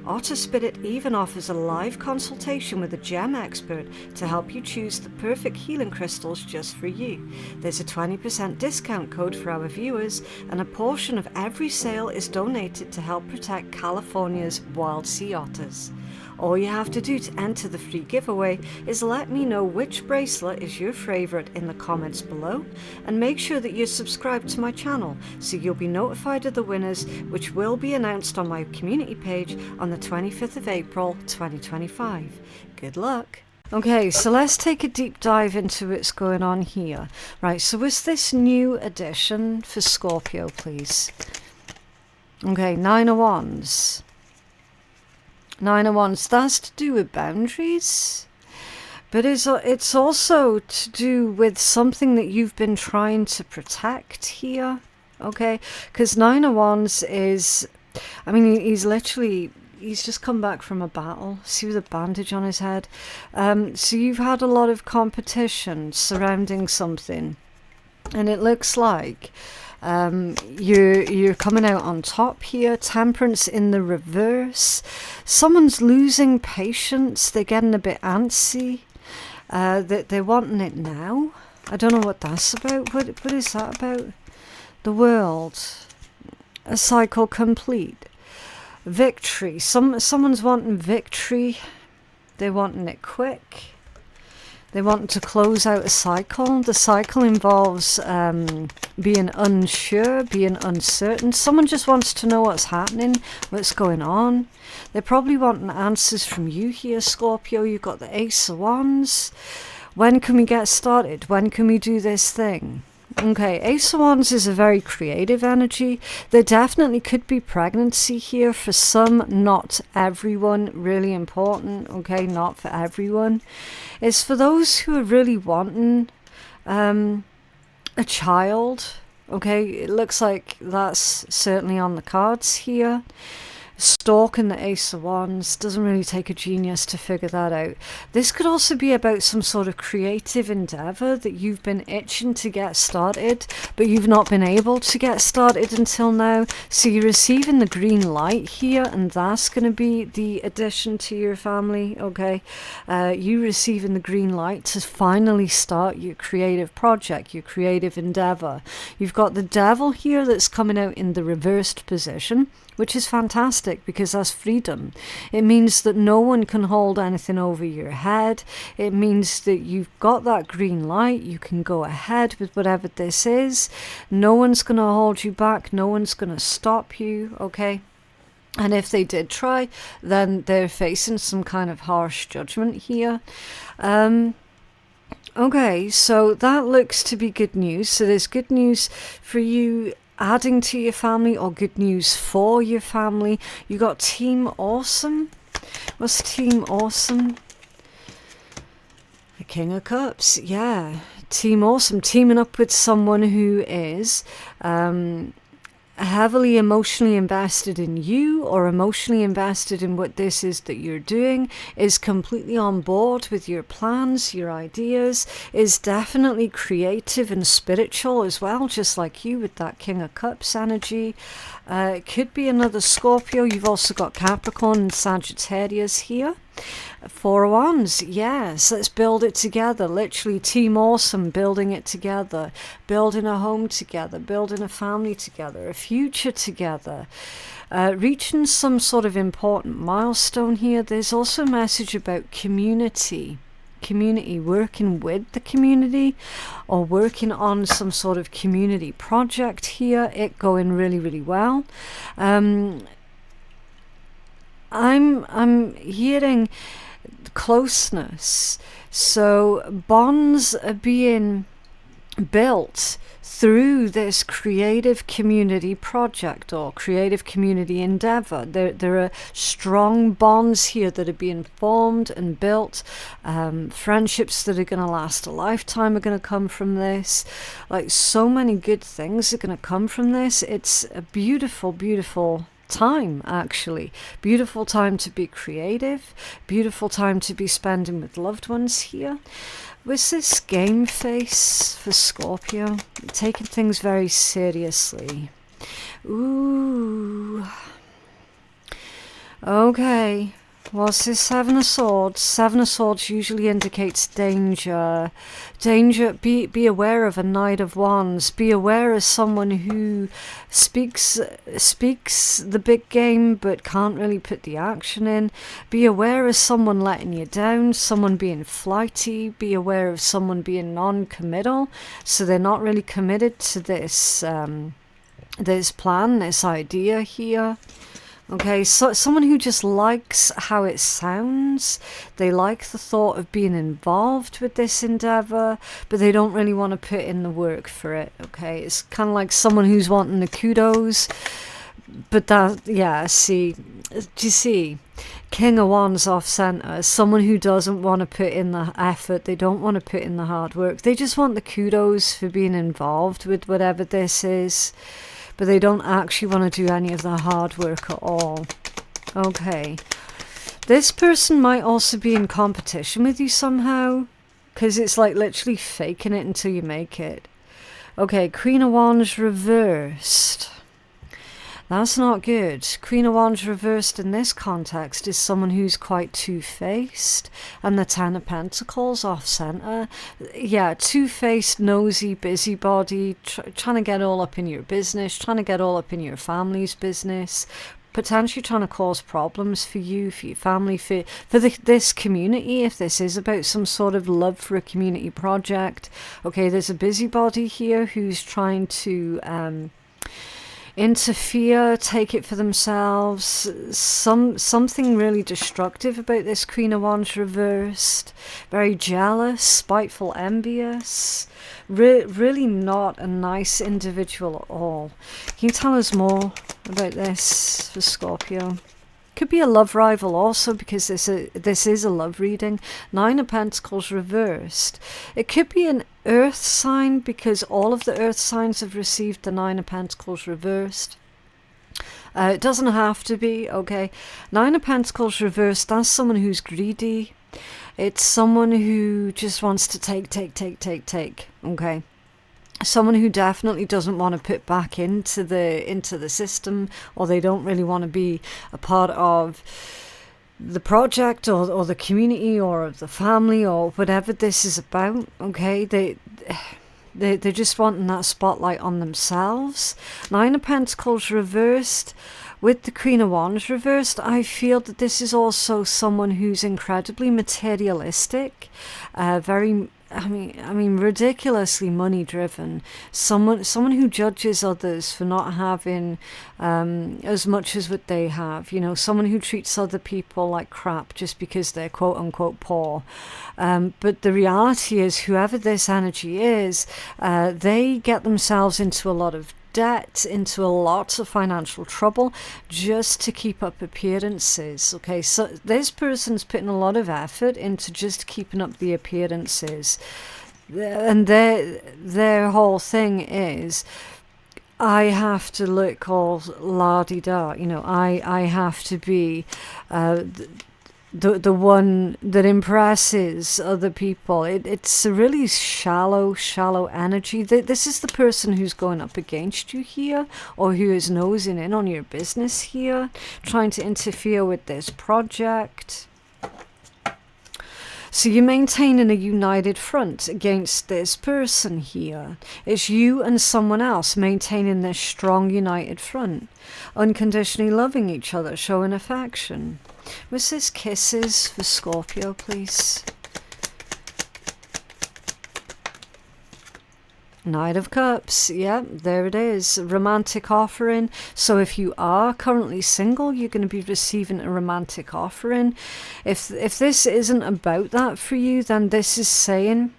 Otter Spirit even offers a live consultation with a gem expert to help you choose the perfect healing crystals just for you. There's a 20% discount code for our viewers, and a portion of every sale is donated to help protect California's wild sea otters. All you have to do to enter the free giveaway is let me know which bracelet is your favourite in the comments below, and make sure that you're subscribed to my channel so you'll be notified of the winners, which will be announced on my community page on the 25th of April 2025. Good luck! Okay, so let's take a deep dive into what's going on here. Right, so what's this new addition for Scorpio, please? Okay, 9 of Wands. 9 of Wands, that's to do with boundaries, but it's also to do with something that you've been trying to protect here, okay? Because 9 of Wands is, I mean, he's just come back from a battle. See, with a bandage on his head. So you've had a lot of competition surrounding something, and it looks like you're coming out on top here. Temperance in the reverse. Someone's losing patience. They're getting a bit antsy. They're wanting it now. I don't know what that's about. What is that about? The world. A cycle complete. Victory. Someone's wanting victory. They're wanting it quick. They want to close out a cycle. The cycle involves being unsure, being uncertain. Someone just wants to know what's happening, what's going on. They're probably wanting answers from you here, Scorpio. You've got the Ace of Wands. When can we get started? When can we do this thing? Okay, Ace of Wands is a very creative energy. There definitely could be pregnancy here for some, not everyone. Really important, okay, not for everyone. It's for those who are really wanting a child, okay. It looks like that's certainly on the cards here. Stork and the Ace of Wands, doesn't really take a genius to figure that out. This could also be about some sort of creative endeavor that you've been itching to get started, but you've not been able to get started until now. So you're receiving the green light here, and that's going to be the addition to your family, okay? You receiving the green light to finally start your creative project, your creative endeavor. You've got the Devil here that's coming out in the reversed position, which is fantastic because that's freedom. It means that no one can hold anything over your head. It means that you've got that green light. You can go ahead with whatever this is. No one's going to hold you back. No one's going to stop you, okay? And if they did try, then they're facing some kind of harsh judgment here. Okay, so that looks to be good news. So there's good news for you adding to your family, or good news for your family. You got Team Awesome. What's Team Awesome? The King of Cups, yeah. Team Awesome, teaming up with someone who is heavily emotionally invested in you, or emotionally invested in what this is that you're doing, is completely on board with your plans, your ideas, is definitely creative and spiritual as well, just like you with that King of Cups energy. It could be another Scorpio. You've also got Capricorn and Sagittarius here. Four of Wands, yes, let's build it together. Literally Team Awesome, building it together, building a home together, building a family together, a future together, reaching some sort of important milestone here. There's also a message about community, working with the community, or working on some sort of community project here, it going really, really well. I'm hearing closeness. So bonds are being built through this creative community project or creative community endeavor. There are strong bonds here that are being formed and built. Friendships that are going to last a lifetime are going to come from this. Like, so many good things are going to come from this. It's a beautiful, beautiful time, actually. Beautiful time to be creative, beautiful time to be spending with loved ones here. Was this game face for Scorpio? Taking things very seriously. Ooh. Okay. What's this Seven of Swords? Seven of Swords usually indicates danger. Danger, be aware of a Knight of Wands. Be aware of someone who speaks the big game but can't really put the action in. Be aware of someone letting you down, someone being flighty. Be aware of someone being non-committal, so they're not really committed to this this plan, this idea here. Okay, so someone who just likes how it sounds. They like the thought of being involved with this endeavor, but they don't really want to put in the work for it. Okay, it's kind of like someone who's wanting the kudos, but that, yeah, see, do you see? King of Wands off center, someone who doesn't want to put in the effort, they don't want to put in the hard work. They just want the kudos for being involved with whatever this is, but they don't actually want to do any of the hard work at all. Okay. This person might also be in competition with you somehow, because it's like literally faking it until you make it. Okay, Queen of Wands reversed. That's not good. Queen of Wands reversed in this context is someone who's quite two-faced. And the Ten of Pentacles off-center. Yeah, two-faced, nosy, busybody, trying to get all up in your business, trying to get all up in your family's business, potentially trying to cause problems for you, for your family, for this community, if this is about some sort of love for a community project. Okay, there's a busybody here who's trying to interfere, take it for themselves. Something really destructive about this Queen of Wands reversed. Very jealous, spiteful, envious. Really not a nice individual at all. Can you tell us more about this for Scorpio? Could be a love rival also, because this is a love reading. Nine of Pentacles reversed. It could be an earth sign, because all of the earth signs have received the Nine of Pentacles reversed. It doesn't have to be, okay. Nine of Pentacles reversed, that's someone who's greedy. It's someone who just wants to take, okay. Someone who definitely doesn't want to put back into the system, or they don't really want to be a part of the project or the community or the family or whatever this is about. Okay, they're just wanting that spotlight on themselves. Nine of Pentacles reversed with the Queen of Wands reversed. I feel that this is also someone who's incredibly materialistic, very I mean, ridiculously money driven. Someone who judges others for not having as much as what they have. You know, someone who treats other people like crap just because they're quote unquote poor. But the reality is, whoever this energy is, they get themselves into a lot of debt, into a lot of financial trouble just to keep up appearances. Okay, so this person's putting a lot of effort into just keeping up the appearances, and their whole thing is, I have to look all la-di-da, you know, I have to be the one that impresses other people. It's a really shallow energy. This is the person who's going up against you here, or who is nosing in on your business here, trying to interfere with this project. So you're maintaining a united front against this person here. It's you and someone else maintaining this strong united front, unconditionally loving each other, showing affection. What's this kisses for Scorpio, please? Knight of Cups, yeah, there it is, romantic offering. So if you are currently single, you're going to be receiving a romantic offering. If this isn't about that for you, then this is saying,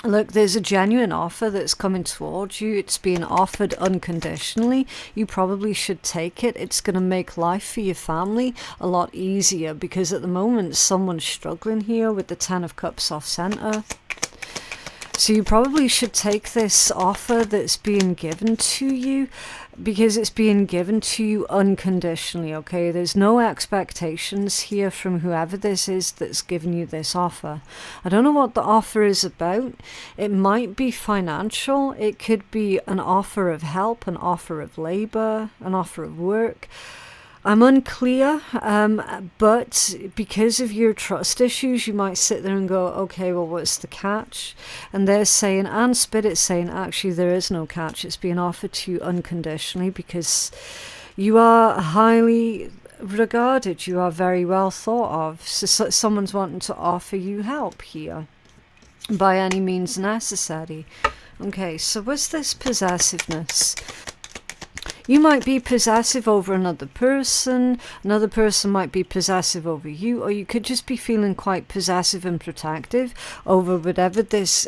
look, there's a genuine offer that's coming towards you. It's being offered unconditionally. You probably should take it. It's going to make life for your family a lot easier, because at the moment someone's struggling here with the Ten of Cups off center. So you probably should take this offer that's being given to you, because it's being given to you unconditionally, okay? There's no expectations here from whoever this is that's giving you this offer. I don't know what the offer is about. It might be financial. It could be an offer of help, an offer of labor, an offer of work. I'm unclear, but because of your trust issues, you might sit there and go, okay, well, what's the catch? And they're saying, and Spirit's saying, actually, there is no catch. It's being offered to you unconditionally because you are highly regarded. You are very well thought of. So someone's wanting to offer you help here by any means necessary. Okay, so what's this possessiveness? You might be possessive over another person might be possessive over you, or you could just be feeling quite possessive and protective over whatever this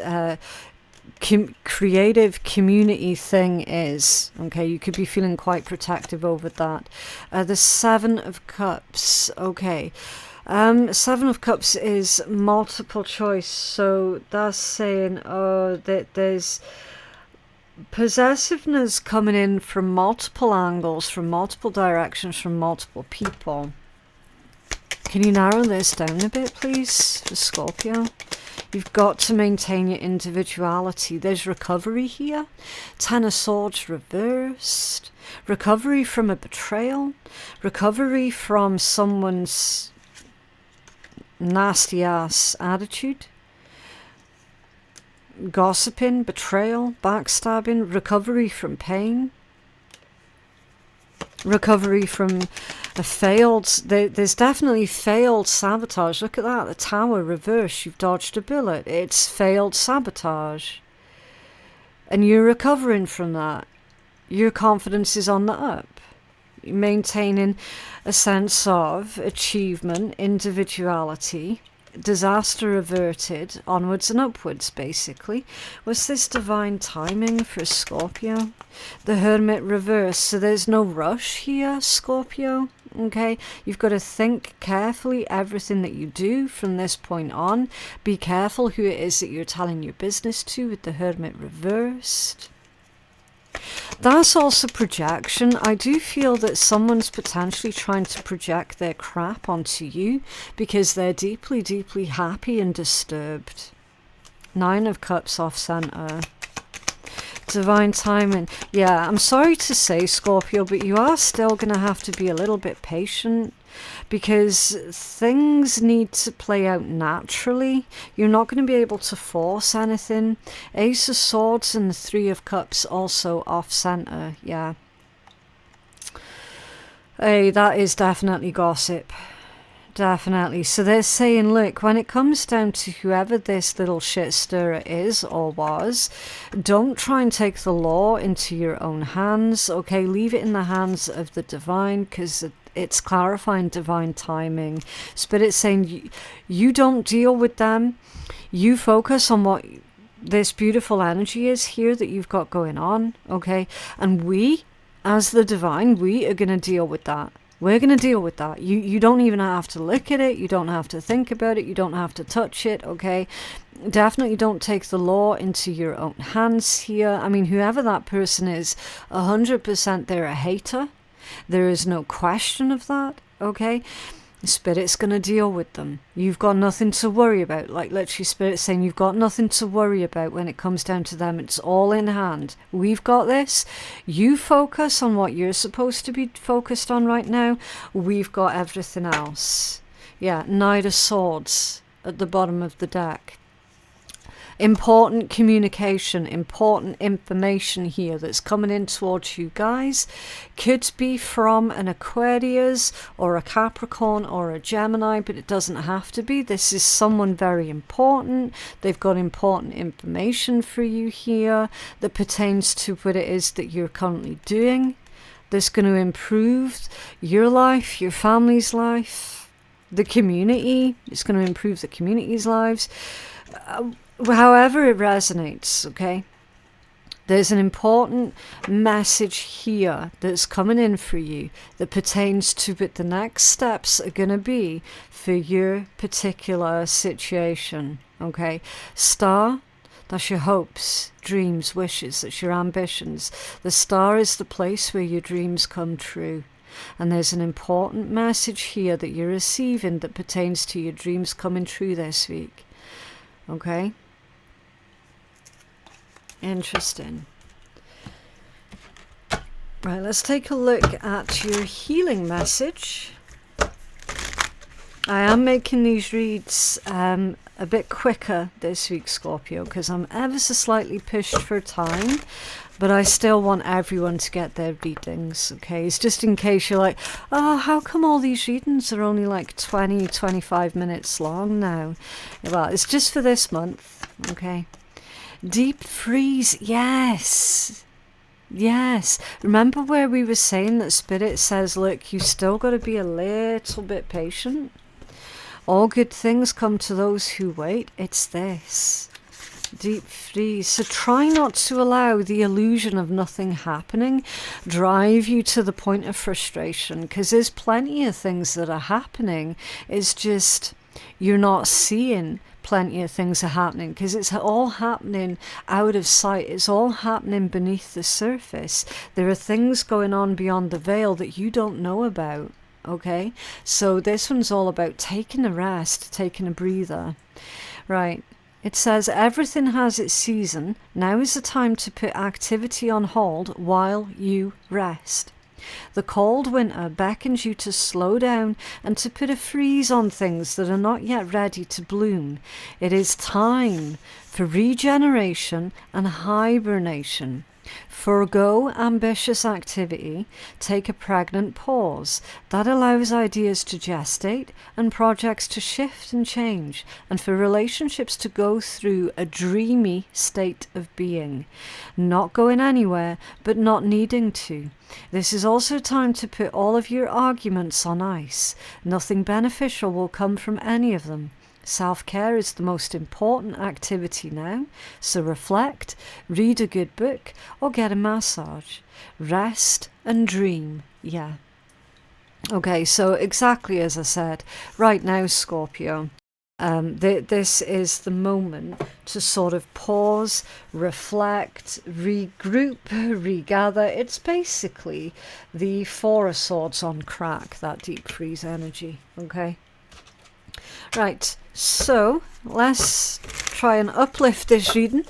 creative community thing is. Okay, you could be feeling quite protective over that. The Seven of Cups, okay. Seven of Cups is multiple choice, so that's saying, oh, that there's possessiveness coming in from multiple angles, from multiple directions, from multiple people. Can you narrow this down a bit, please, for Scorpio? You've got to maintain your individuality. There's recovery here. Ten of Swords reversed. Recovery from a betrayal. Recovery from someone's nasty-ass attitude. Gossiping, betrayal, backstabbing, recovery from pain, recovery from a failed, there's definitely failed sabotage. Look at that, the Tower reverse, you've dodged a bullet. It's failed sabotage. And you're recovering from that. Your confidence is on the up. You're maintaining a sense of achievement, individuality, disaster averted, onwards and upwards, basically. What's this divine timing for Scorpio? The Hermit reverse. So there's no rush here, Scorpio. Okay, you've got to think carefully everything that you do from this point on. Be careful who it is that you're telling your business to with the Hermit reversed. That's also projection. I do feel that someone's potentially trying to project their crap onto you because they're deeply, deeply happy and disturbed. Nine of Cups off center. Divine timing. Yeah, I'm sorry to say, Scorpio, but you are still going to have to be a little bit patient because things need to play out naturally. You're not going to be able to force anything. Ace of Swords and the Three of Cups also off center. Yeah. Hey, that is definitely gossip. Definitely. So they're saying, look, when it comes down to whoever this little shit stirrer is or was, don't try and take the law into your own hands, okay? Leave it in the hands of the divine, because it's clarifying divine timing. Spirit's saying you don't deal with them. You focus on what this beautiful energy is here that you've got going on, okay? And we, as the divine, we are going to deal with that. We're going to deal with that. You don't even have to look at it. You don't have to think about it. You don't have to touch it, okay? Definitely don't take the law into your own hands here. I mean, whoever that person is, 100% they're a hater. There is no question of that, okay? Spirit's going to deal with them. You've got nothing to worry about. Like literally Spirit's saying you've got nothing to worry about when it comes down to them. It's all in hand. We've got this. You focus on what you're supposed to be focused on right now. We've got everything else. Yeah, Knight of Swords at the bottom of the deck. Important communication, important information here that's coming in towards you guys. Could be from an Aquarius or a Capricorn or a Gemini, but it doesn't have to be. This is someone very important. They've got important information for you here that pertains to what it is that you're currently doing. That's going to improve your life, your family's life, the community. It's going to improve the community's lives. However it resonates, okay? There's an important message here that's coming in for you that pertains to what the next steps are going to be for your particular situation, okay? Star, that's your hopes, dreams, wishes, that's your ambitions. The star is the place where your dreams come true. And there's an important message here that you're receiving that pertains to your dreams coming true this week, okay? Interesting. Right, let's take a look at your healing message. I am making these reads a bit quicker this week, Scorpio, because I'm ever so slightly pushed for time, but I still want everyone to get their readings, okay? It's just in case you're like, oh, how come all these readings are only like 20, 25 minutes long now? Well, it's just for this month, okay? Deep freeze, yes. Yes. Remember where we were saying that Spirit says, look, you still got to be a little bit patient. All good things come to those who wait. It's this. Deep freeze. So try not to allow the illusion of nothing happening drive you to the point of frustration, because there's plenty of things that are happening. It's just you're not seeing plenty of things are happening because it's all happening out of sight. It's all happening beneath the surface. There are things going on beyond the veil that you don't know about, okay? So this one's all about taking a rest, taking a breather. Right. It says everything has its season. Now is the time to put activity on hold while you rest. The cold winter beckons you to slow down and to put a freeze on things that are not yet ready to bloom. It is time for regeneration and hibernation. Forgo ambitious activity, take a pregnant pause. That allows ideas to gestate and projects to shift and change, and for relationships to go through a dreamy state of being. Not going anywhere, but not needing to. This is also time to put all of your arguments on ice. Nothing beneficial will come from any of them. Self-care is the most important activity now, so reflect, read a good book, or get a massage. Rest and dream, yeah. Okay, so exactly as I said, right now, Scorpio, this is the moment to sort of pause, reflect, regroup, regather. It's basically the Four of Swords on crack, that deep freeze energy, okay? Right, so let's try and uplift this reading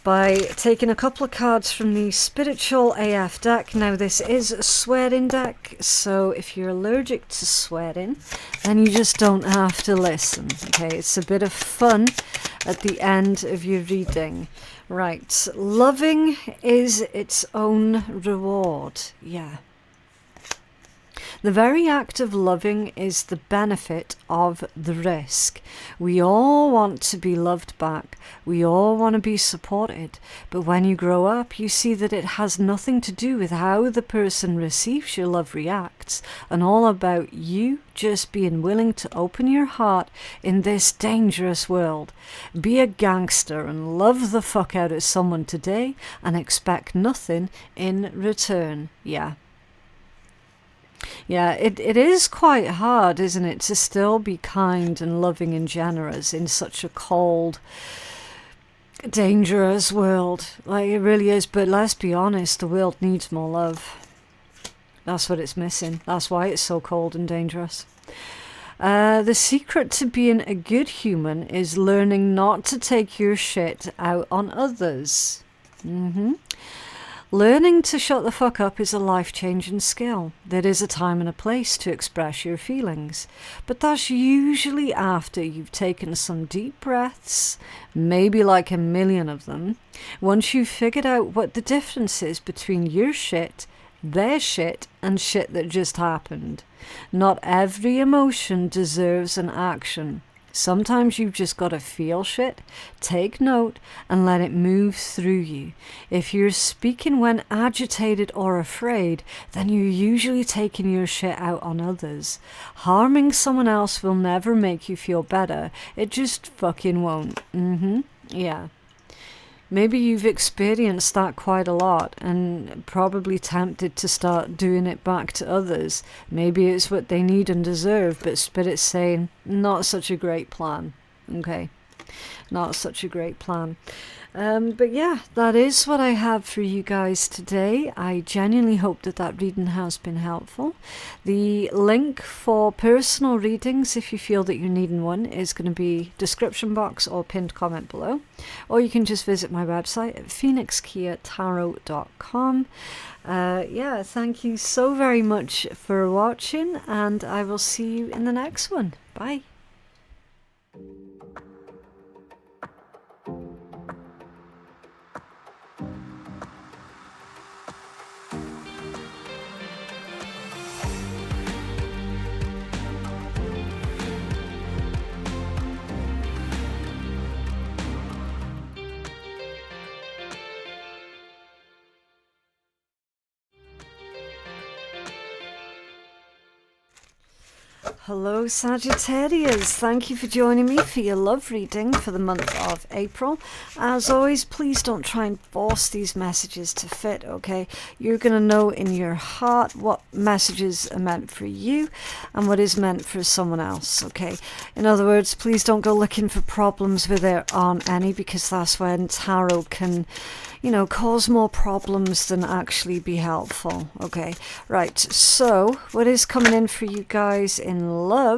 by taking a couple of cards from the Spiritual AF deck. Now this is a swearing deck, so if you're allergic to swearing, then you just don't have to listen, okay? It's a bit of fun at the end of your reading. Right, loving is its own reward, yeah. The very act of loving is the benefit of the risk. We all want to be loved back. We all want to be supported. But when you grow up, you see that it has nothing to do with how the person receives your love reacts, and all about you just being willing to open your heart in this dangerous world. Be a gangster and love the fuck out of someone today and expect nothing in return. Yeah, it is quite hard, isn't it, to still be kind and loving and generous in such a cold, dangerous world. Like, it really is. But let's be honest, the world needs more love. That's what it's missing. That's why it's so cold and dangerous. The secret to being a good human is learning not to take your shit out on others. Learning to shut the fuck up is a life-changing skill. There is a time and a place to express your feelings, but that's usually after you've taken some deep breaths, maybe like a million of them, once you've figured out what the difference is between your shit, their shit, and shit that just happened. Not every emotion deserves an action. Sometimes you've just got to feel shit, take note, and let it move through you. If you're speaking when agitated or afraid, then you're usually taking your shit out on others. Harming someone else will never make you feel better. It just fucking won't. Yeah. Maybe you've experienced that quite a lot and probably tempted to start doing it back to others. Maybe it's what they need and deserve, but Spirit's saying, not such a great plan. Okay, not such a great plan. But yeah, that is what I have for you guys today. I genuinely hope that that reading has been helpful. The link for personal readings, if you feel that you're needing one, is going to be description box or pinned comment below. Or you can just visit my website at phoenixkeiatarot.com. Yeah, thank you so very much for watching, and I will see you in the next one. Bye. Hello Sagittarius, thank you for joining me for your love reading for the month of April. As always, please don't try and force these messages to fit, okay? You're going to know in your heart what messages are meant for you and what is meant for someone else, okay? In other words, please don't go looking for problems where there aren't any, because that's when tarot can, you know, cause more problems than actually be helpful, okay? Right, so what is coming in for you guys in love?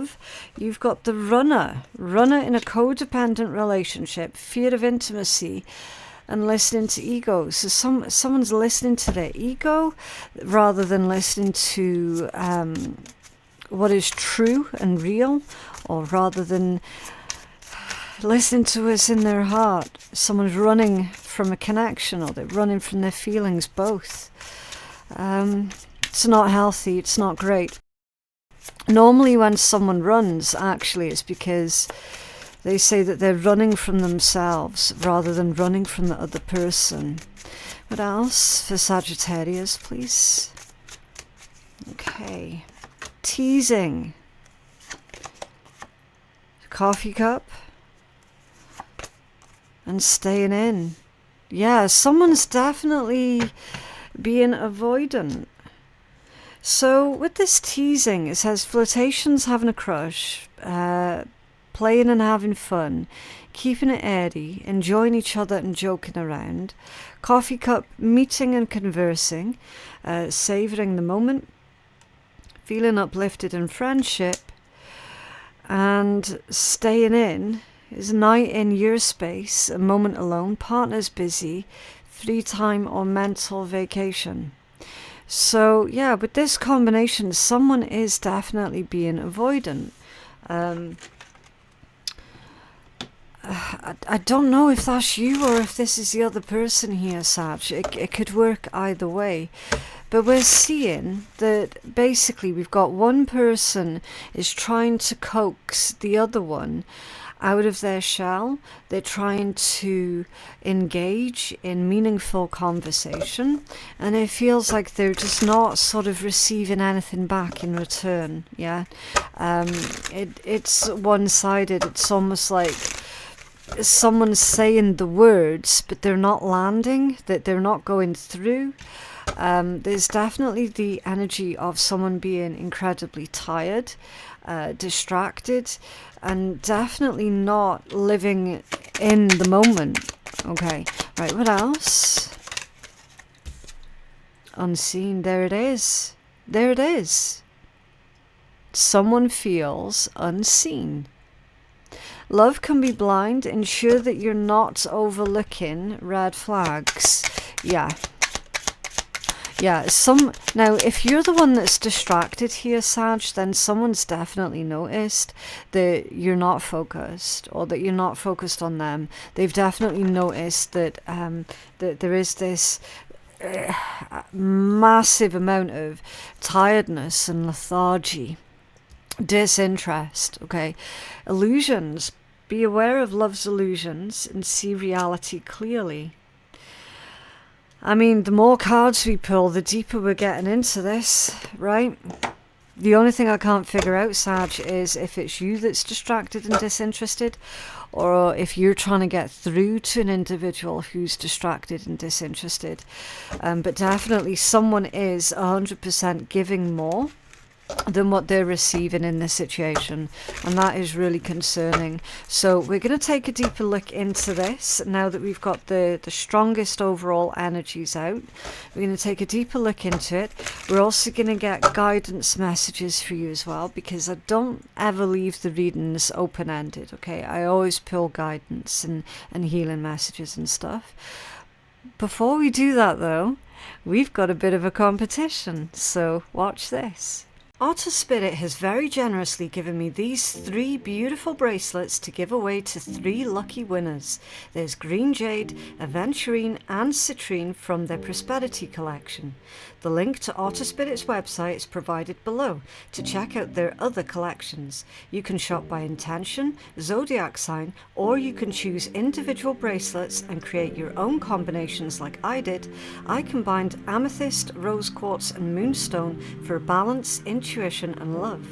You've got the runner in a codependent relationship, fear of intimacy, and listening to ego. So someone's listening to their ego rather than listening to what is true and real, or rather than listening to what's in their heart. Someone's running from a connection, or they're running from their feelings, both. It's not healthy, it's not great. Normally when someone runs, actually, it's because they say that they're running from themselves rather than running from the other person. What else for Sagittarius, please? Okay. Teasing. Coffee cup. And staying in. Yeah, someone's definitely being avoidant. So with this teasing, it says flirtations, having a crush, playing and having fun, keeping it airy, enjoying each other and joking around, coffee cup, meeting and conversing, savouring the moment, feeling uplifted in friendship, and staying in is a night in your space, a moment alone, partner's busy, free time or mental vacation. So yeah, with this combination, someone is definitely being avoidant. I don't know if that's you or if this is the other person here, Sag. It could work either way. But we're seeing that basically we've got one person is trying to coax the other one out of their shell. They're trying to engage in meaningful conversation, and it feels like they're just not sort of receiving anything back in return. Yeah, it's one-sided. It's almost like someone's saying the words, but they're not landing, that they're not going through. There's definitely the energy of someone being incredibly tired, distracted, and definitely not living in the moment. Okay, right, what else? Unseen, there it is. There it is. Someone feels unseen. Love can be blind. Ensure that you're not overlooking red flags. Yeah. Yeah, now if you're the one that's distracted here, Sag, then someone's definitely noticed that you're not focused, or that you're not focused on them. They've definitely noticed that that there is this massive amount of tiredness and lethargy, disinterest. Okay, illusions. Be aware of love's illusions and see reality clearly. I mean, the more cards we pull, the deeper we're getting into this, right? The only thing I can't figure out, Sag, is if it's you that's distracted and disinterested, or if you're trying to get through to an individual who's distracted and disinterested. But definitely someone is 100% giving more than what they're receiving in this situation, and that is really concerning. So we're going to take a deeper look into this now that we've got the strongest overall energies out. We're going to take a deeper look into it. We're also going to get guidance messages for you as well, because I don't ever leave the readings open-ended. Okay, I always pull guidance and healing messages and stuff. Before we do that though, we've got a bit of a competition, so watch this. Otter Spirit has very generously given me these 3 beautiful bracelets to give away to 3 lucky winners. There's Green Jade, Aventurine and Citrine from their Prosperity collection. The link to Otter Spirit's website is provided below to check out their other collections. You can shop by intention, zodiac sign, or you can choose individual bracelets and create your own combinations like I did. I combined amethyst, rose quartz and moonstone for balance, intuition and love.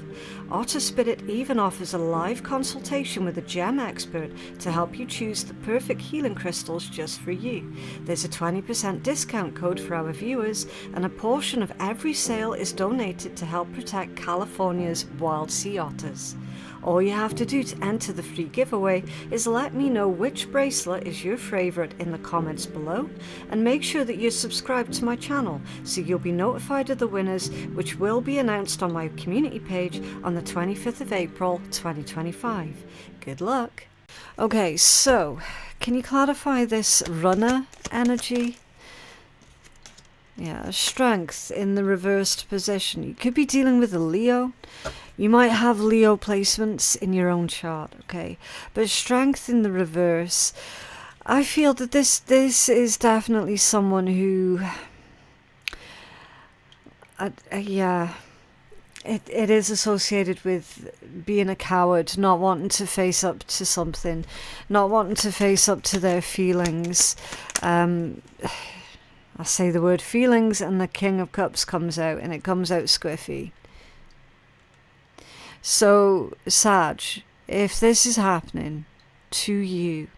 Otter Spirit even offers a live consultation with a gem expert to help you choose the perfect healing crystals just for you. There's a 20% discount code for our viewers, and a portion of every sale is donated to help protect California's wild sea otters. All you have to do to enter the free giveaway is let me know which bracelet is your favourite in the comments below, and make sure that you're subscribed to my channel so you'll be notified of the winners, which will be announced on my community page on the 25th of April 2025. Good luck! Okay, so can you clarify this runner energy? Yeah, strength in the reversed position. You could be dealing with a Leo. You might have Leo placements in your own chart, okay? But strength in the reverse, I feel that this is definitely someone who, yeah, it is associated with being a coward, not wanting to face up to something, not wanting to face up to their feelings. I say the word feelings and the King of Cups comes out, and it comes out squiffy. So, Sag, if this is happening to you,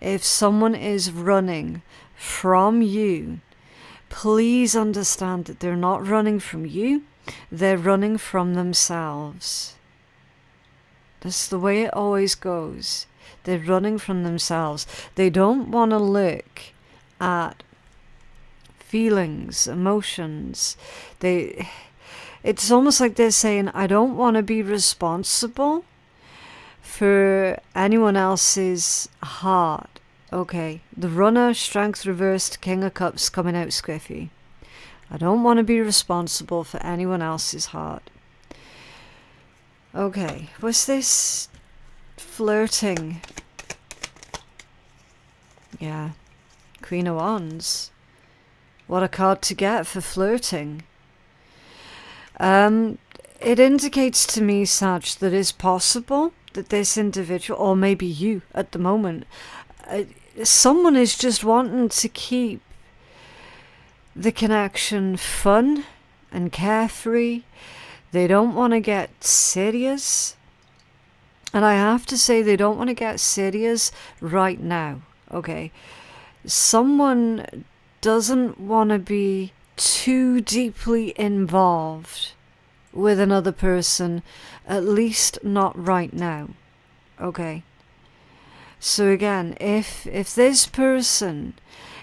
if someone is running from you, please understand that they're not running from you, they're running from themselves. That's the way it always goes. They're running from themselves. They don't want to look at feelings, emotions. It's almost like they're saying, I don't want to be responsible for anyone else's heart. Okay, the runner, strength reversed, King of Cups coming out squiffy. I don't want to be responsible for anyone else's heart. Okay, was this flirting Yeah. Queen of Wands. What a card to get for flirting. It indicates to me, Sag, that it's possible that this individual, or maybe you at the moment, someone is just wanting to keep the connection fun and carefree. They don't want to get serious. And I have to say, they don't want to get serious right now. Okay. Someone doesn't want to be too deeply involved with another person, at least not right now. Okay. So again, if this person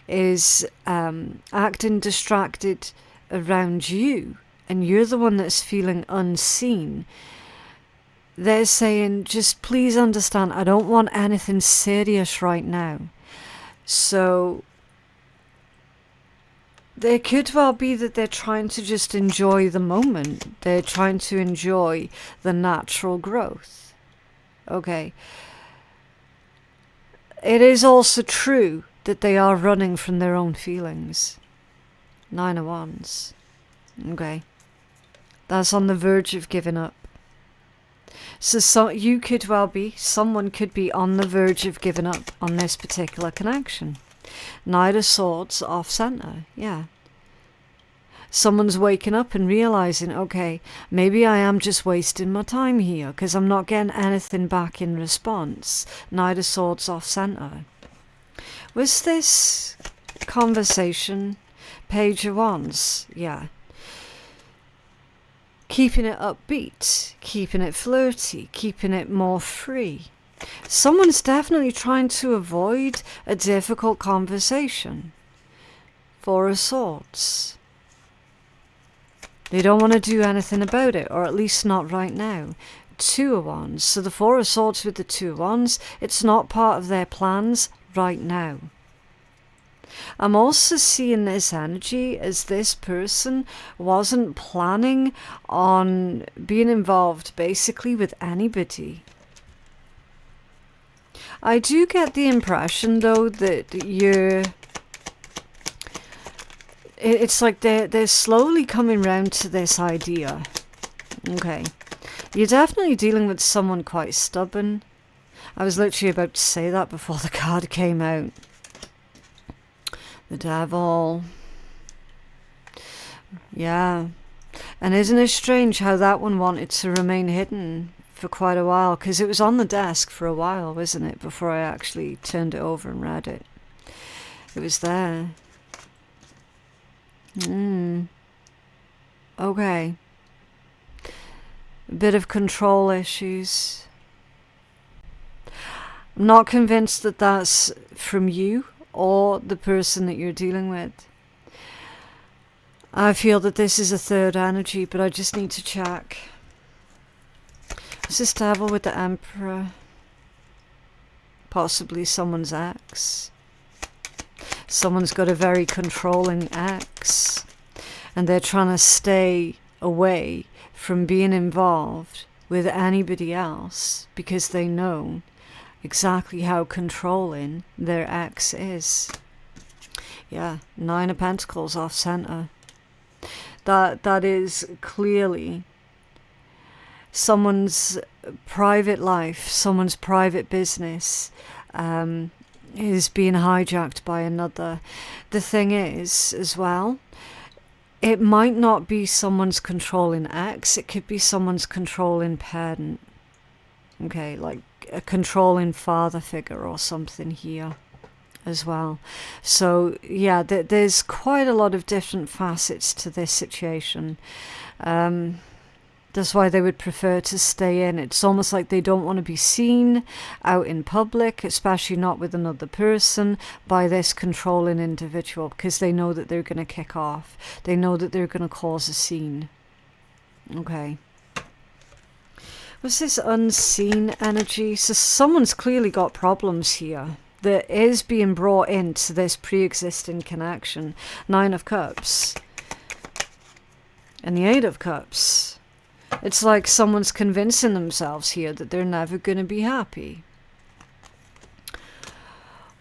is acting distracted around you and you're the one that's feeling unseen, they're saying, just please understand, I don't want anything serious right now. So there could well be that they're trying to just enjoy the moment. They're trying to enjoy the natural growth. Okay. It is also true that they are running from their own feelings. 9 of Wands. Okay. That's on the verge of giving up. So you could well be, someone could be on the verge of giving up on this particular connection. Knight of Swords off center, yeah. Someone's waking up and realizing, okay, maybe I am just wasting my time here because I'm not getting anything back in response. Knight of Swords off center. Was this conversation Page of Wands? Yeah. Keeping it upbeat, keeping it flirty, keeping it more free. Someone's definitely trying to avoid a difficult conversation. Four of Swords. They don't want to do anything about it, or at least not right now. 2 of Wands. So the 4 of Swords with the 2 of Wands, it's not part of their plans right now. I'm also seeing this energy as this person wasn't planning on being involved basically with anybody. I do get the impression though that it's like they're slowly coming round to this idea. Okay. You're definitely dealing with someone quite stubborn. I was literally about to say that before the card came out. The Devil. Yeah. And isn't it strange how that one wanted to remain hidden for quite a while? Because it was on the desk for a while, wasn't it? Before I actually turned it over and read it. It was there. Okay. A bit of control issues. I'm not convinced that that's from you or the person that you're dealing with. I feel that this is a third energy, but I just need to check. Is this Devil with the Emperor? Possibly someone's ex. Someone's got a very controlling ex, and they're trying to stay away from being involved with anybody else because they know exactly how controlling their ex is. Yeah, 9 of Pentacles off center. That is clearly someone's private life, someone's private business is being hijacked by another. The thing is, as well, it might not be someone's controlling ex, it could be someone's controlling parent. Okay, like a controlling father figure or something here as well. So yeah, there's quite a lot of different facets to this situation. That's why they would prefer to stay in. It's almost like they don't want to be seen out in public, especially not with another person, by this controlling individual, because they know that they're going to kick off. They know that they're going to cause a scene. Okay. What's this unseen energy? So someone's clearly got problems here that is being brought into this pre-existing connection. 9 of Cups. And the 8 of Cups. It's like someone's convincing themselves here that they're never going to be happy.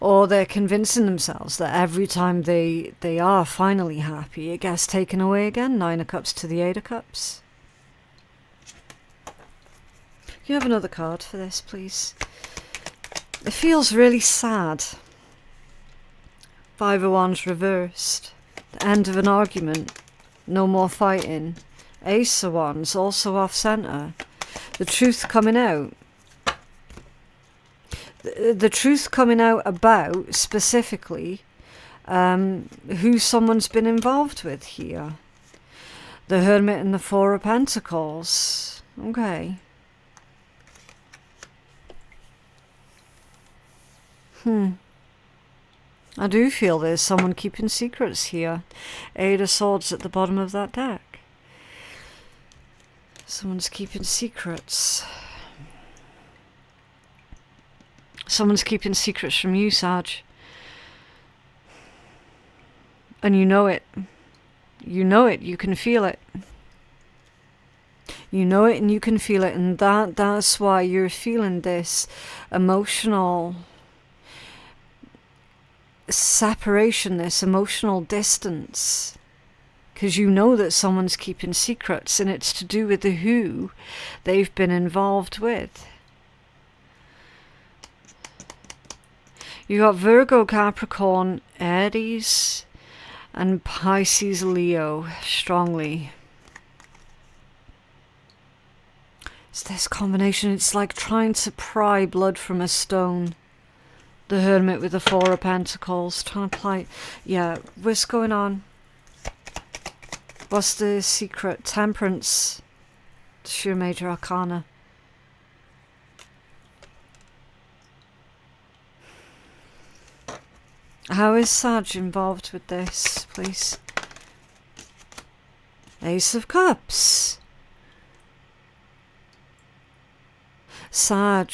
Or they're convincing themselves that every time they are finally happy, it gets taken away again. 9 of Cups to the 8 of Cups. Can you have another card for this, please? It feels really sad. 5 of Wands reversed. The end of an argument. No more fighting. Ace of Wands also off centre. The truth coming out. The truth coming out about, specifically, who someone's been involved with here. The Hermit and the 4 of Pentacles. Okay. I do feel there's someone keeping secrets here. 8 of Swords at the bottom of that deck. Someone's keeping secrets. Someone's keeping secrets from you, Sag. And you know it. You know it. You can feel it. You know it and you can feel it. And that's why you're feeling this emotional separation, this emotional distance. Because you know that someone's keeping secrets, and it's to do with the who they've been involved with. You got Virgo, Capricorn, Aries, and Pisces, Leo, strongly. It's this combination, it's like trying to pry blood from a stone. The Hermit with the 4 of Pentacles, trying to pry... Yeah, what's going on? What's the secret? Temperance. It's your major arcana. How is Sag involved with this, please? Ace of Cups. Sag.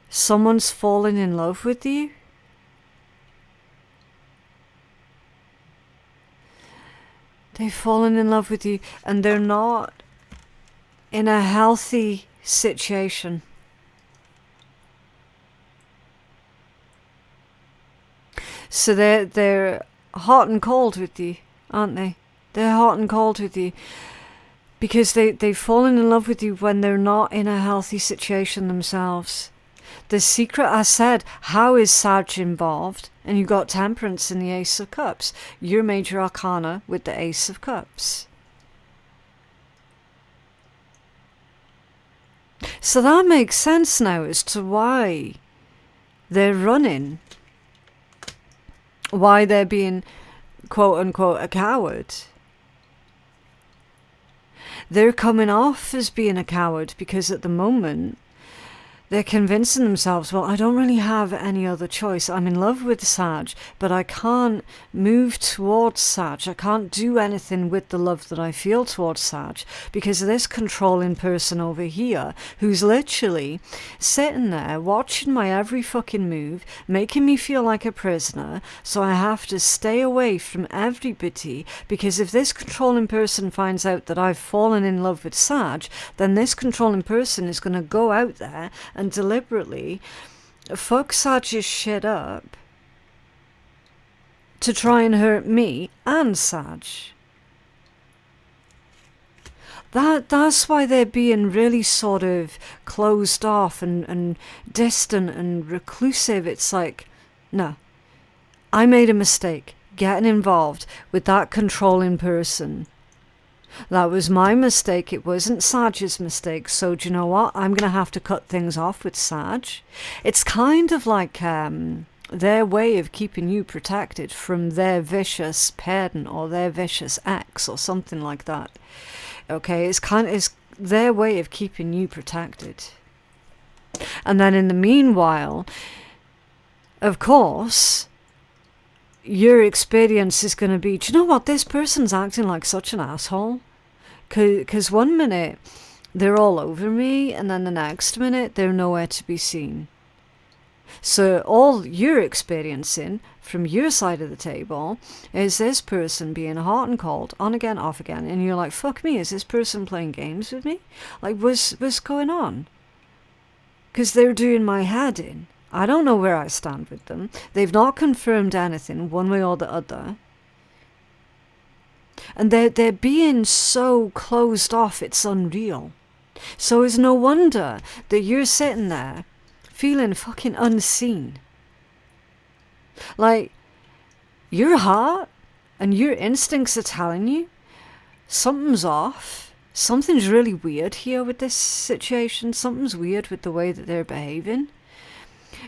Someone's fallen in love with you? They've fallen in love with you and they're not in a healthy situation. So they're hot and cold with you, aren't they? They're hot and cold with you because they've fallen in love with you when they're not in a healthy situation themselves. The secret, I said, how is Sag involved? And you got Temperance in the Ace of Cups. Your major arcana with the Ace of Cups. So that makes sense now as to why they're running. Why they're being, quote unquote, a coward. They're coming off as being a coward because at the moment they're convincing themselves, well, I don't really have any other choice. I'm in love with Sag, but I can't move towards Sag. I can't do anything with the love that I feel towards Sag because of this controlling person over here who's literally sitting there watching my every fucking move, making me feel like a prisoner, so I have to stay away from everybody because if this controlling person finds out that I've fallen in love with Sag, then this controlling person is going to go out there and deliberately fuck Sag's shit up to try and hurt me and Sag. That's why they're being really sort of closed off and distant and reclusive. It's like, no, I made a mistake getting involved with that controlling person. That was my mistake. It wasn't Sag's mistake. So do you know what? I'm going to have to cut things off with Sag. It's kind of like their way of keeping you protected from their vicious parent or their vicious ex or something like that. Okay, it's their way of keeping you protected. And then in the meanwhile, of course, your experience is going to be, do you know what, this person's acting like such an asshole? Because one minute they're all over me and then the next minute they're nowhere to be seen. So all you're experiencing from your side of the table is this person being hot and cold, on again, off again, and you're like, fuck me, is this person playing games with me? Like, what's going on? Because they're doing my head in. I don't know where I stand with them. They've not confirmed anything one way or the other. And they're being so closed off, it's unreal. So it's no wonder that you're sitting there feeling fucking unseen. Like, your heart and your instincts are telling you something's off. Something's really weird here with this situation. Something's weird with the way that they're behaving.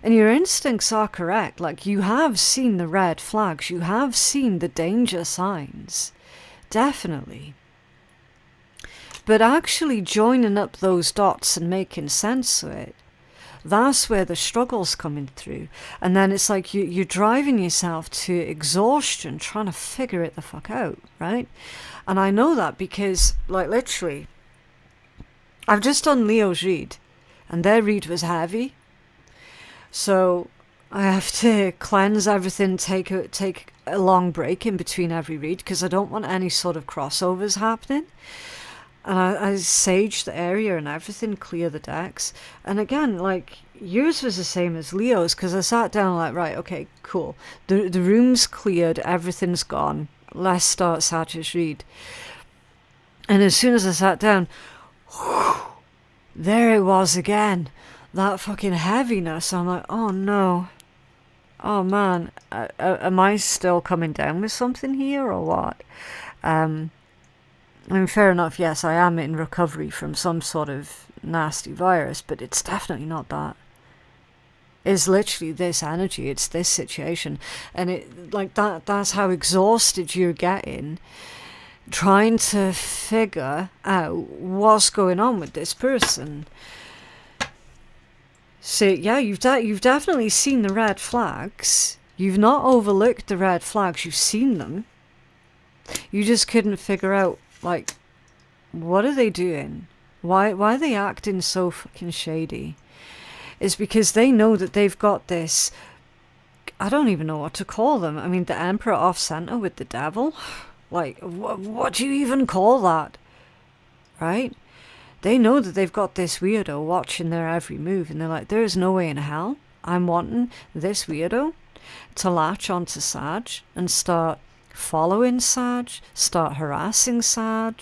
And your instincts are correct. Like, you have seen the red flags. You have seen the danger signs. Definitely. But actually joining up those dots and making sense of it, that's where the struggle's coming through. And then it's like you're driving yourself to exhaustion trying to figure it the fuck out, right? And I know that because, like, literally, I've just done Leo's read, and their read was heavy. So I have to cleanse everything, take a long break in between every read, because I don't want any sort of crossovers happening. And I saged the area and everything, clear the decks. And again, like, yours was the same as Leo's, because I sat down like, right, okay, cool. The room's cleared, everything's gone. Let's start Satch's read. And as soon as I sat down, whew, there it was again. That fucking heaviness. I'm like, oh no. Oh man, am I still coming down with something here or what? I mean, fair enough, yes, I am in recovery from some sort of nasty virus, but it's definitely not that. It's literally this energy, it's this situation. And it, like, that's how exhausted you're getting, trying to figure out what's going on with this person. So, yeah, you've definitely seen the red flags. You've not overlooked the red flags, you've seen them. You just couldn't figure out, like, what are they doing? Why are they acting so fucking shady? It's because they know that they've got this, I don't even know what to call them. I mean, the Emperor off center with the devil. Like, what do you even call that? Right? They know that they've got this weirdo watching their every move, and they're like, there's no way in hell I'm wanting this weirdo to latch onto Sag and start following Sag, start harassing Sag,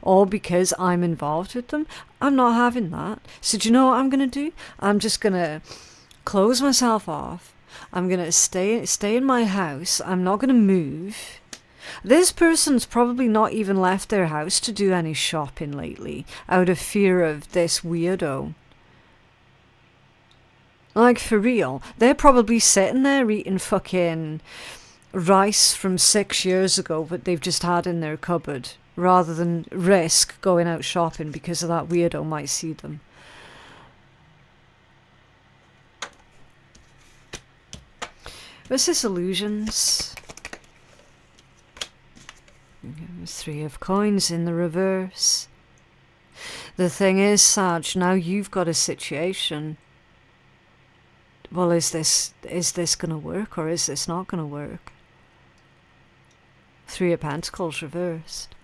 all because I'm involved with them. I'm not having that. So do you know what I'm going to do? I'm just going to close myself off. I'm going to stay in my house. I'm not going to move. This person's probably not even left their house to do any shopping lately out of fear of this weirdo. Like, for real. They're probably sitting there eating fucking rice from 6 years ago that they've just had in their cupboard, rather than risk going out shopping because of that weirdo might see them. What's this? Illusions? Three of Coins in the reverse. The thing is, Sag, now you've got a situation. Well, is this going to work, or is this not going to work? Three of Pentacles reversed.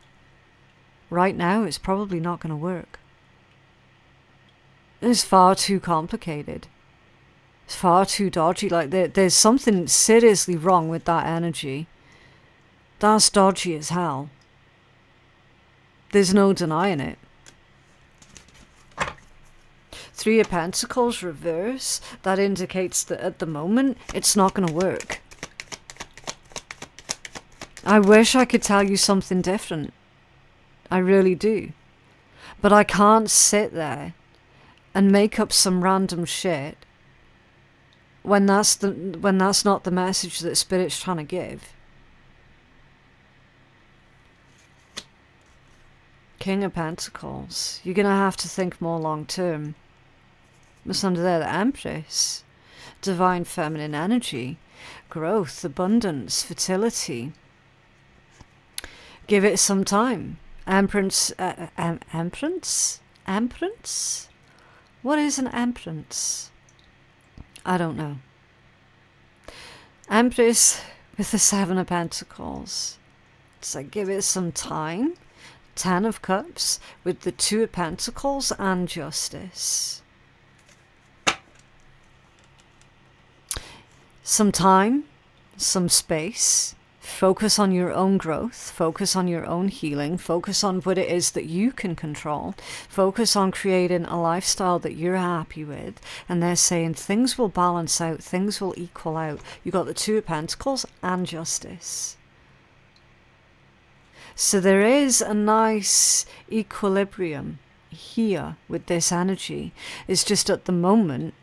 Right now, it's probably not going to work. It's far too complicated. It's far too dodgy. Like, there's something seriously wrong with that energy. That's dodgy as hell. There's no denying it. Three of Pentacles reverse. That indicates that at the moment, it's not going to work. I wish I could tell you something different. I really do. But I can't sit there and make up some random shit when that's not the message that Spirit's trying to give. King of Pentacles. You're going to have to think more long term. What's under there? The Empress. Divine feminine energy. Growth, abundance, fertility. Give it some time. Empress. Empress? What is an empress? I don't know. Empress with the Seven of Pentacles. It's like, give it some time. Ten of Cups with the Two of Pentacles and Justice. some time, some space. Focus on your own growth, focus on your own healing, focus on what it is that you can control, focus on creating a lifestyle that you're happy with. And they're saying things will balance out, things will equal out. You got the Two of Pentacles and Justice. So there is a nice equilibrium here with this energy. It's just at the moment,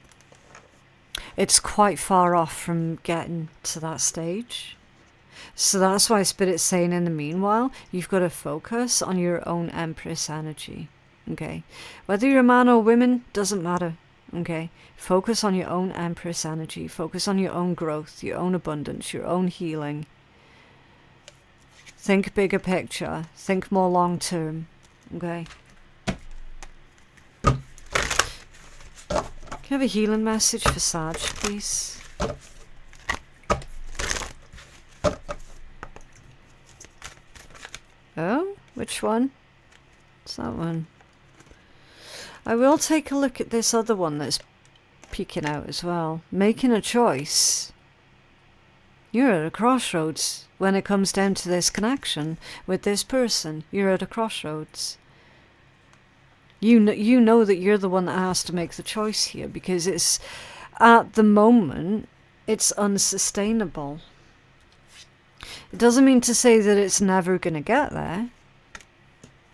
it's quite far off from getting to that stage. So that's why Spirit's saying in the meanwhile, you've got to focus on your own Empress energy, okay? Whether you're a man or woman, doesn't matter, okay? Focus on your own Empress energy. Focus on your own growth, your own abundance, your own healing. Think bigger picture. Think more long term, okay? Can I have a healing message for Sag, please? Oh, which one? It's that one. I will take a look at this other one that's peeking out as well. Making a choice. You're at a crossroads when it comes down to this connection with this person. You're at a crossroads. You know that you're the one that has to make the choice here, because it's, at the moment, it's unsustainable. It doesn't mean to say that it's never going to get there,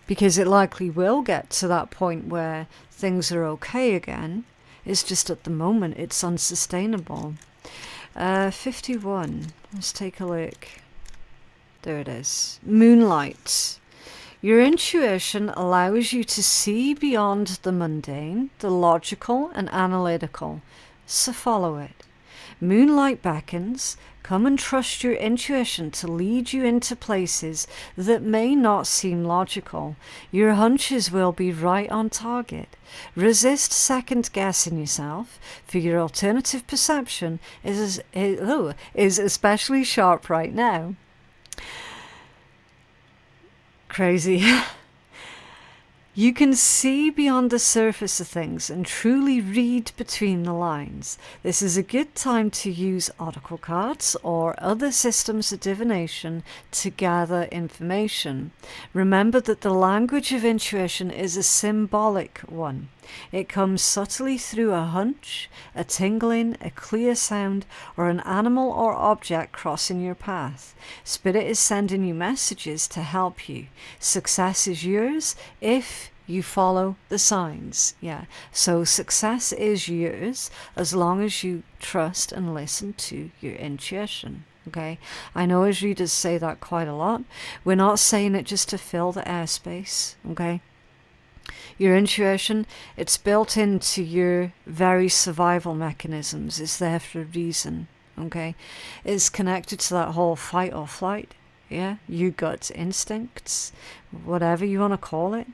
because it likely will get to that point where things are okay again. It's just at the moment it's unsustainable. 51. Let's take a look. There it is. Moonlight. Your intuition allows you to see beyond the mundane, the logical and analytical. So follow it. Moonlight beckons. Come and trust your intuition to lead you into places that may not seem logical. Your hunches will be right on target. Resist second-guessing yourself, for your alternative perception is especially sharp right now. Crazy. You can see beyond the surface of things and truly read between the lines. This is a good time to use oracle cards or other systems of divination to gather information. Remember that the language of intuition is a symbolic one. It comes subtly through a hunch, a tingling, a clear sound, or an animal or object crossing your path. Spirit is sending you messages to help you. Success is yours if you follow the signs. Yeah, so success is yours as long as you trust and listen to your intuition. Okay, I know as readers say that quite a lot. We're not saying it just to fill the airspace. Okay, your intuition, it's built into your very survival mechanisms. It's there for a reason. Okay, it's connected to that whole fight or flight. Yeah, your gut instincts, whatever you want to call it,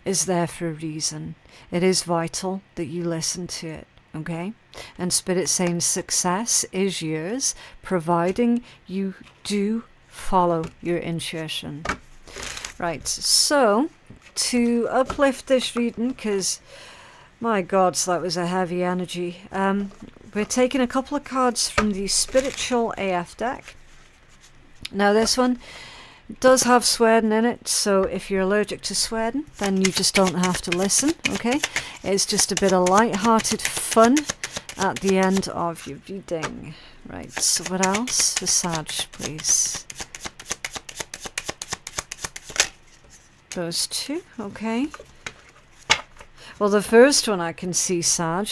is there for a reason. It is vital that you listen to it. Okay, and Spirit's saying success is yours, providing you do follow your intuition. Right, so to uplift this reading, because my God, that was a heavy energy, we're taking a couple of cards from the Spiritual AF deck. Now this one does have swearing in it, so if you're allergic to swearing, then you just don't have to listen, okay? It's just a bit of light-hearted fun at the end of your reading. Right, so what else for Sag, please? Those two, okay. Well, the first one I can see, Sag,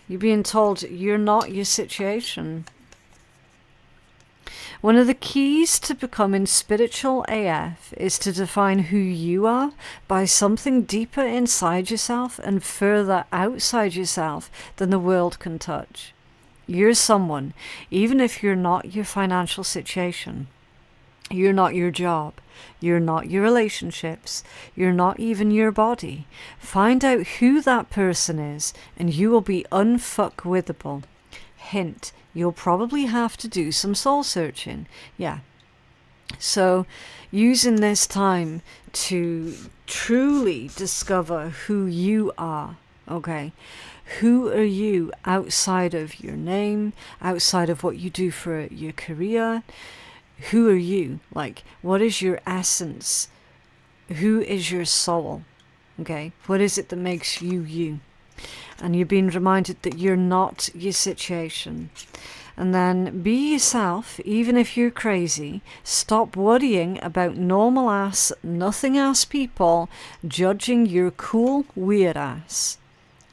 you're being told you're not your situation. One of the keys to becoming spiritual AF is to define who you are by something deeper inside yourself and further outside yourself than the world can touch. You're someone, even if you're not your financial situation. You're not your job. You're not your relationships. You're not even your body. Find out who that person is and you will be unfuckwithable. Hint, you'll probably have to do some soul searching. Yeah. So using this time to truly discover who you are. Okay, who are you outside of your name, outside of what you do for your career? Who are you? Like, what is your essence? Who is your soul? Okay, what is it that makes you you? And you're being reminded that you're not your situation. And then be yourself, even if you're crazy. Stop worrying about normal ass, nothing ass people judging your cool, weird ass.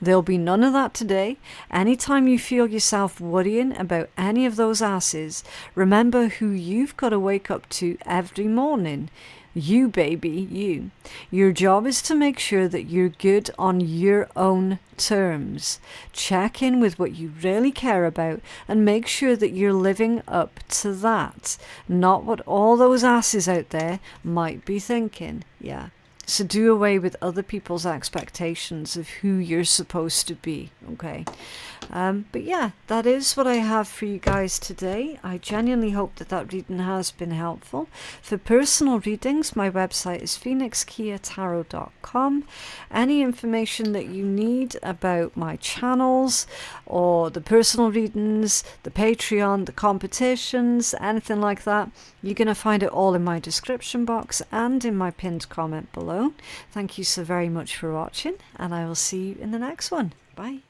There'll be none of that today. Anytime you feel yourself worrying about any of those asses, remember who you've got to wake up to every morning. You, baby, you. Your job is to make sure that you're good on your own terms. Check in with what you really care about and make sure that you're living up to that, not what all those asses out there might be thinking. Yeah. So do away with other people's expectations of who you're supposed to be, okay? But yeah, that is what I have for you guys today. I genuinely hope that that reading has been helpful. For personal readings, my website is phoenixkeiatarot.com. Any information that you need about my channels or the personal readings, the Patreon, the competitions, anything like that, you're going to find it all in my description box and in my pinned comment below. Thank you so very much for watching, and I will see you in the next one. Bye.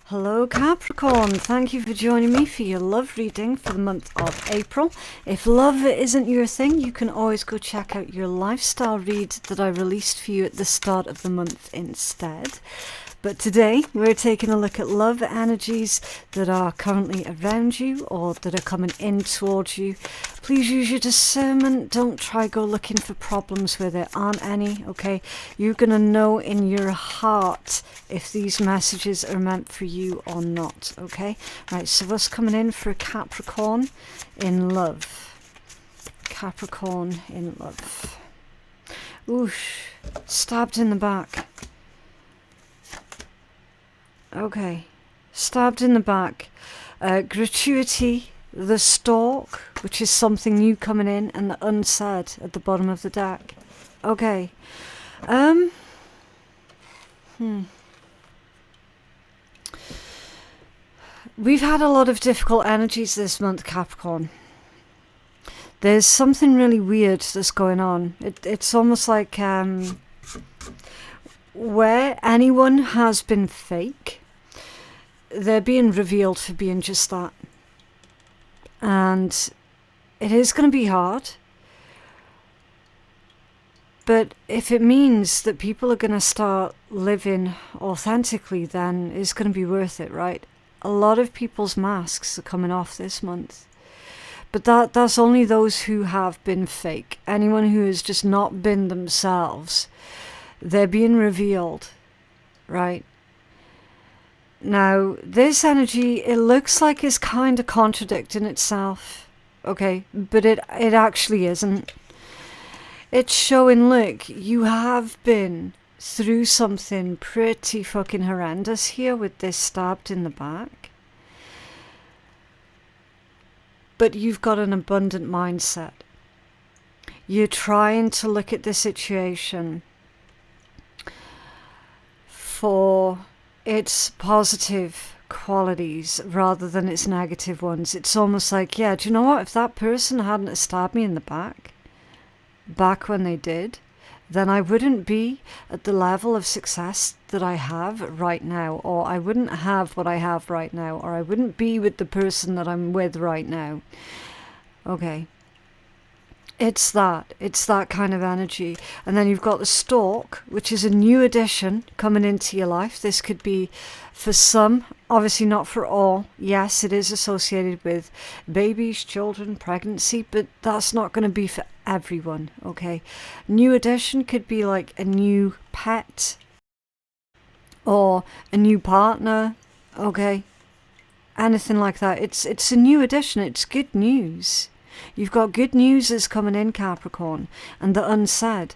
Hello Capricorn, thank you for joining me for your love reading for the month of April. If love isn't your thing, you can always go check out your lifestyle read that I released for you at the start of the month instead. But today we're taking a look at love energies that are currently around you or that are coming in towards you. Please use your discernment. Don't try go looking for problems where there aren't any, okay? You're going to know in your heart if these messages are meant for you or not, okay? Right, so what's coming in for Capricorn in love? Capricorn in love. Oosh, stabbed in the back. Okay, stabbed in the back. Gratuity, the stalk, which is something new coming in, and the unsaid at the bottom of the deck. Okay. We've had a lot of difficult energies this month, Capricorn. There's something really weird that's going on. It's almost like where anyone has been fake, they're being revealed for being just that. And it is going to be hard. But if it means that people are going to start living authentically, then it's going to be worth it, right? A lot of people's masks are coming off this month. But that's only those who have been fake. Anyone who has just not been themselves, they're being revealed, right? Now, this energy, it looks like it's kind of contradicting itself, okay? But it actually isn't. It's showing, look, you have been through something pretty fucking horrendous here with this stabbed in the back. But you've got an abundant mindset. You're trying to look at the situation for its positive qualities rather than its negative ones. It's almost like, yeah, do you know what? If that person hadn't stabbed me in the back when they did, then I wouldn't be at the level of success that I have right now, or I wouldn't have what I have right now, or I wouldn't be with the person that I'm with right now. Okay. It's that kind of energy. And then you've got the stalk, which is a new addition coming into your life. This could be for some, obviously not for all. Yes, it is associated with babies, children, pregnancy, but that's not going to be for everyone, okay? New addition could be like a new pet or a new partner, okay? anything like that. It's a new edition. It's good news. You've got good news is coming in, Capricorn, and the unsaid.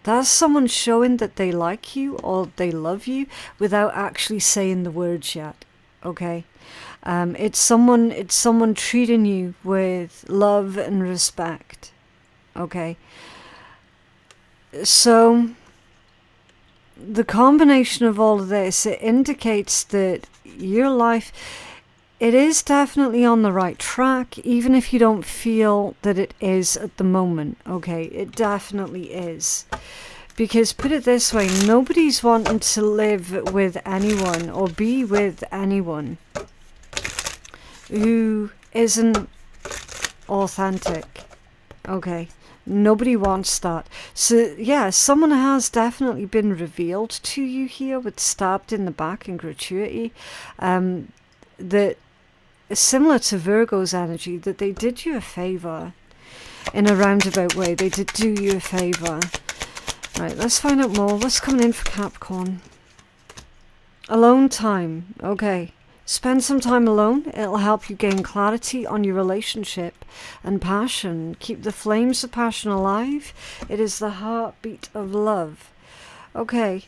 That's someone showing that they like you or they love you without actually saying the words yet. Okay, it's someone treating you with love and respect. Okay, so the combination of all of this, it indicates that your life, it is definitely on the right track, even if you don't feel that it is at the moment. Okay, it definitely is. Because put it this way, nobody's wanting to live with anyone or be with anyone who isn't authentic. Okay, nobody wants that. So yeah, someone has definitely been revealed to you here with stabbed in the back and gratuity. That similar to Virgo's energy, that they did you a favour in a roundabout way. They did do you a favour. Right, let's find out more. What's coming in for Capricorn? Alone time. Okay. Spend some time alone. It'll help you gain clarity on your relationship and passion. Keep the flames of passion alive. It is the heartbeat of love. Okay,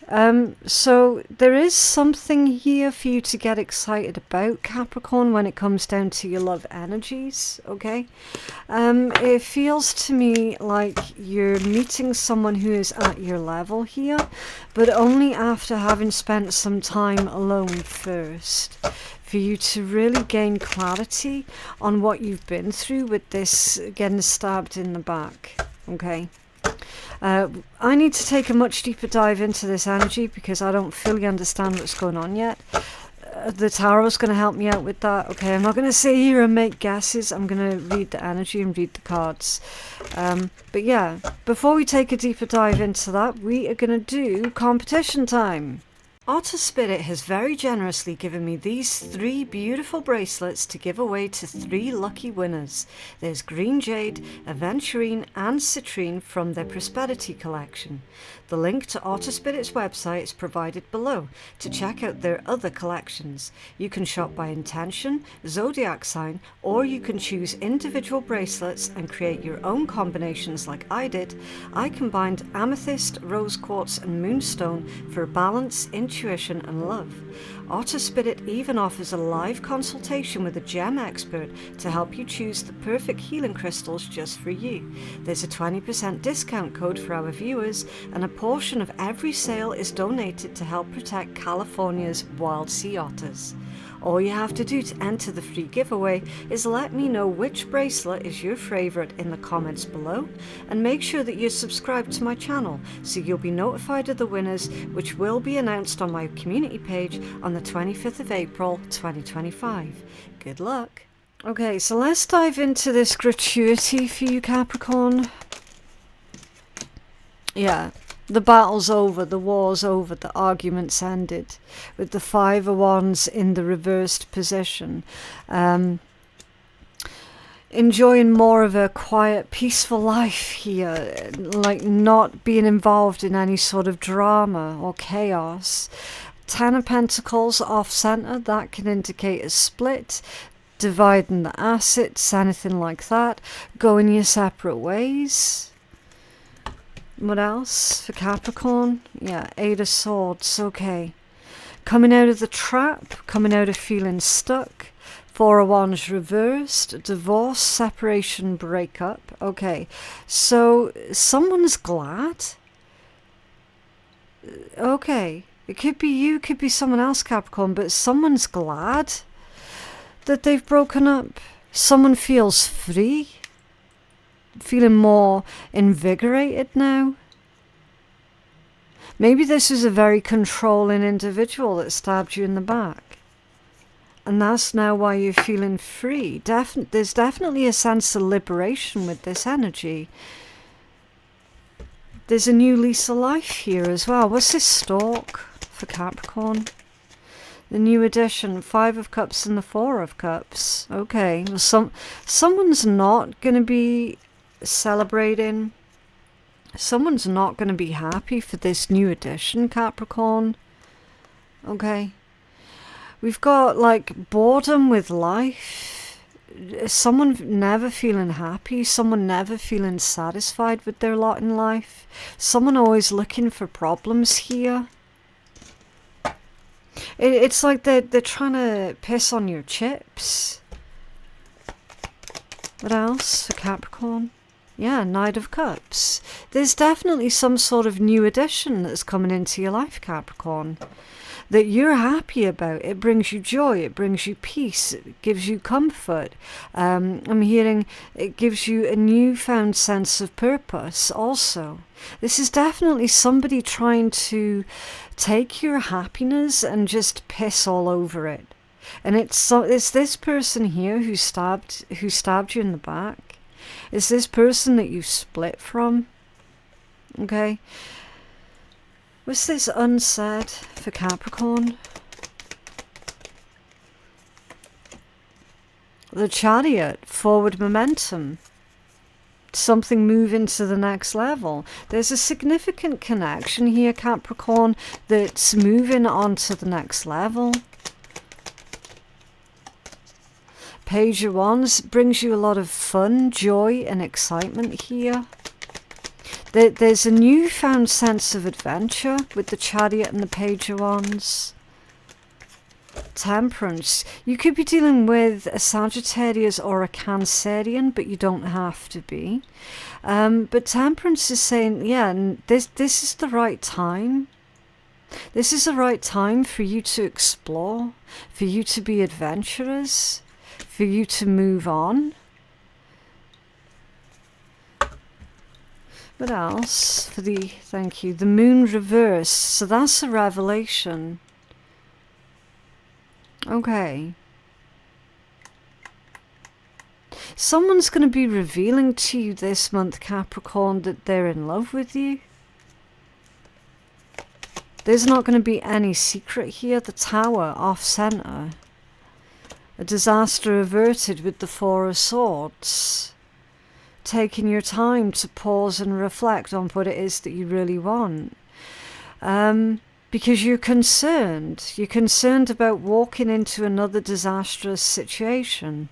so there is something here for you to get excited about, Capricorn, when it comes down to your love energies, okay? It feels to me like you're meeting someone who is at your level here, but only after having spent some time alone first, for you to really gain clarity on what you've been through with this getting stabbed in the back, okay? I need to take a much deeper dive into this energy because I don't fully understand what's going on yet. The Tarot's going to help me out with that. Okay, I'm not going to sit here and make guesses. I'm going to read the energy and read the cards. But yeah, before we take a deeper dive into that, we are going to do competition time. Otter Spirit has very generously given me these 3 beautiful bracelets to give away to 3 lucky winners. There's Green Jade, Aventurine and Citrine from their Prosperity collection. The link to Otter Spirit's website is provided below to check out their other collections. You can shop by intention, zodiac sign, or you can choose individual bracelets and create your own combinations like I did. I combined amethyst, rose quartz and moonstone for balance, intuition and love. Otter Spirit even offers a live consultation with a gem expert to help you choose the perfect healing crystals just for you. There's a 20% discount code for our viewers, and a portion of every sale is donated to help protect California's wild sea otters. All you have to do to enter the free giveaway is let me know which bracelet is your favourite in the comments below, and make sure that you're subscribed to my channel so you'll be notified of the winners, which will be announced on my community page on the 25th of April 2025. Good luck! Okay, so let's dive into this gratuity for you, Capricorn. Yeah. The battle's over, the war's over, the argument's ended, with the 5 of Wands in the reversed position. Enjoying more of a quiet, peaceful life here, like not being involved in any sort of drama or chaos. 10 of Pentacles off-center, that can indicate a split, dividing the assets, anything like that, going your separate ways. What else for Capricorn? Yeah, 8 of Swords, okay. Coming out of the trap, coming out of feeling stuck. 4 of Wands reversed, divorce, separation, breakup. Okay, so someone's glad. Okay, it could be you, could be someone else, Capricorn, but someone's glad that they've broken up. Someone feels free. Feeling more invigorated now. Maybe this is a very controlling individual that stabbed you in the back, and that's now why you're feeling free. There's definitely a sense of liberation with this energy. There's a new lease of life here as well. What's this stalk for Capricorn? The new edition, 5 of Cups and the 4 of Cups. Okay, well, someone's not going to be celebrating. Someone's not going to be happy for this new edition, Capricorn. Okay. We've got like boredom with life, someone never feeling happy, someone never feeling satisfied with their lot in life, someone always looking for problems here. It's like they're trying to piss on your chips. What else for Capricorn? Yeah, Knight of Cups. There's definitely some sort of new addition that's coming into your life, Capricorn, that you're happy about. It brings you joy, it brings you peace, it gives you comfort. I'm hearing it gives you a newfound sense of purpose also. This is definitely somebody trying to take your happiness and just piss all over it. And it's this person here who stabbed you in the back. It's this person that you split from. Okay. What's this unsaid for Capricorn? The Chariot, forward momentum. Something moving to the next level. There's a significant connection here, Capricorn, that's moving on to the next level. Page of Wands brings you a lot of fun, joy and excitement here. There's a newfound sense of adventure with the Chariot and the Page of Wands. Temperance. You could be dealing with a Sagittarius or a Cancerian, but you don't have to be. But Temperance is saying, yeah, this is the right time. This is the right time for you to explore, for you to be adventurous, for you to move on. What else for the, thank you, the Moon reverse. So that's a revelation. Okay. Someone's going to be revealing to you this month, Capricorn, that they're in love with you. There's not going to be any secret here. The Tower off center. A disaster averted with the Four of Swords. Taking your time to pause and reflect on what it is that you really want. Because you're concerned. You're concerned about walking into another disastrous situation.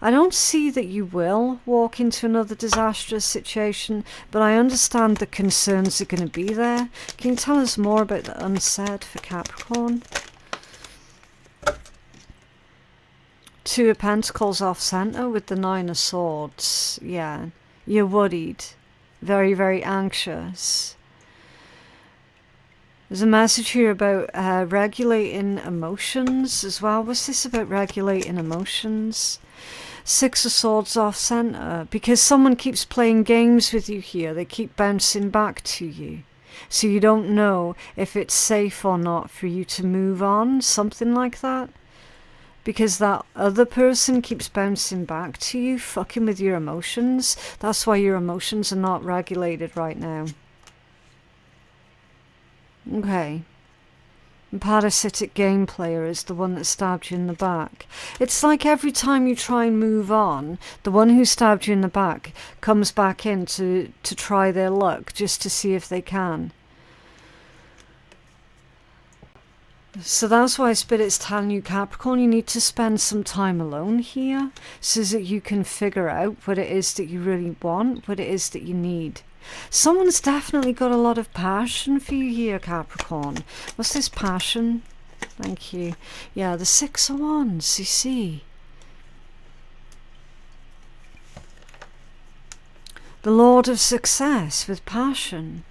I don't see that you will walk into another disastrous situation, but I understand the concerns are going to be there. Can you tell us more about the unsaid for Capricorn? Two of Pentacles off center with the Nine of Swords. Yeah, you're worried. Very, very anxious. There's a message here about regulating emotions as well. What's this about regulating emotions? Six of Swords off center. Because someone keeps playing games with you here. They keep bouncing back to you. So you don't know if it's safe or not for you to move on. Something like that. Because that other person keeps bouncing back to you, fucking with your emotions. That's why your emotions are not regulated right now. Okay. The parasitic game player is the one that stabbed you in the back. It's like every time you try and move on, the one who stabbed you in the back comes back in to try their luck, just to see if they can. So that's why Spirit's telling you, Capricorn, you need to spend some time alone here so that you can figure out what it is that you really want, what it is that you need. Someone's definitely got a lot of passion for you here, Capricorn. What's this passion? Thank you. Yeah, the Six of Wands, you see. The Lord of Success with passion.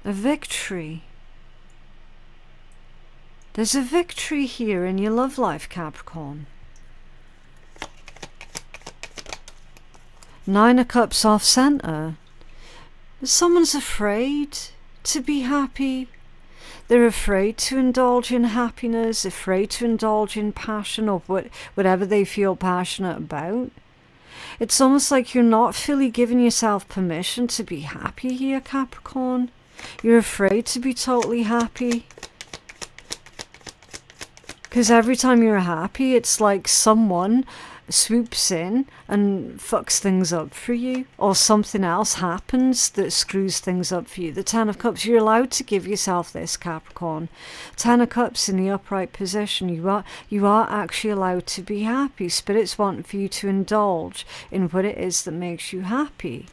A victory. There's a victory here in your love life, Capricorn. Nine of Cups off center. Someone's afraid to be happy. They're afraid to indulge in happiness, afraid to indulge in passion or whatever they feel passionate about. It's almost like you're not fully giving yourself permission to be happy here, Capricorn. You're afraid to be totally happy. Because every time you're happy, it's like someone swoops in and fucks things up for you, or something else happens that screws things up for you. The Ten of Cups, you're allowed to give yourself this, Capricorn. Ten of Cups in the upright position, you are actually allowed to be happy. Spirit's wanting for you to indulge in what it is that makes you happy.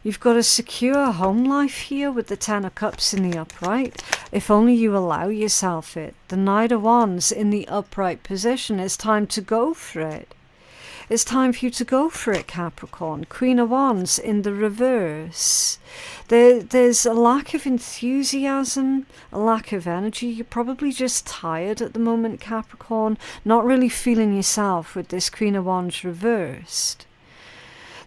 You've got a secure home life here with the Ten of Cups in the upright, if only you allow yourself it. The Knight of Wands in the upright position. It's time to go for it. It's time for you to go for it, Capricorn. Queen of Wands in the reverse. There's a lack of enthusiasm, a lack of energy. You're probably just tired at the moment, Capricorn. Not really feeling yourself with this Queen of Wands reversed.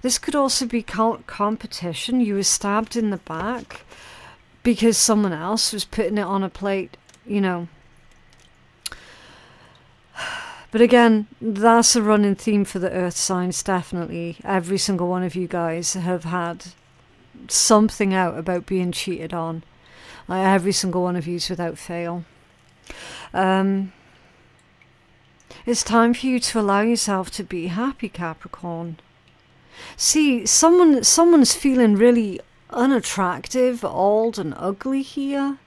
This could also be competition. You were stabbed in the back because someone else was putting it on a plate, you know. But again, that's a running theme for the earth signs, definitely. Every single one of you guys have had something out about being cheated on. Every single one of you is without fail. It's time for you to allow yourself to be happy, Capricorn. See, someone's feeling really unattractive, old and ugly here.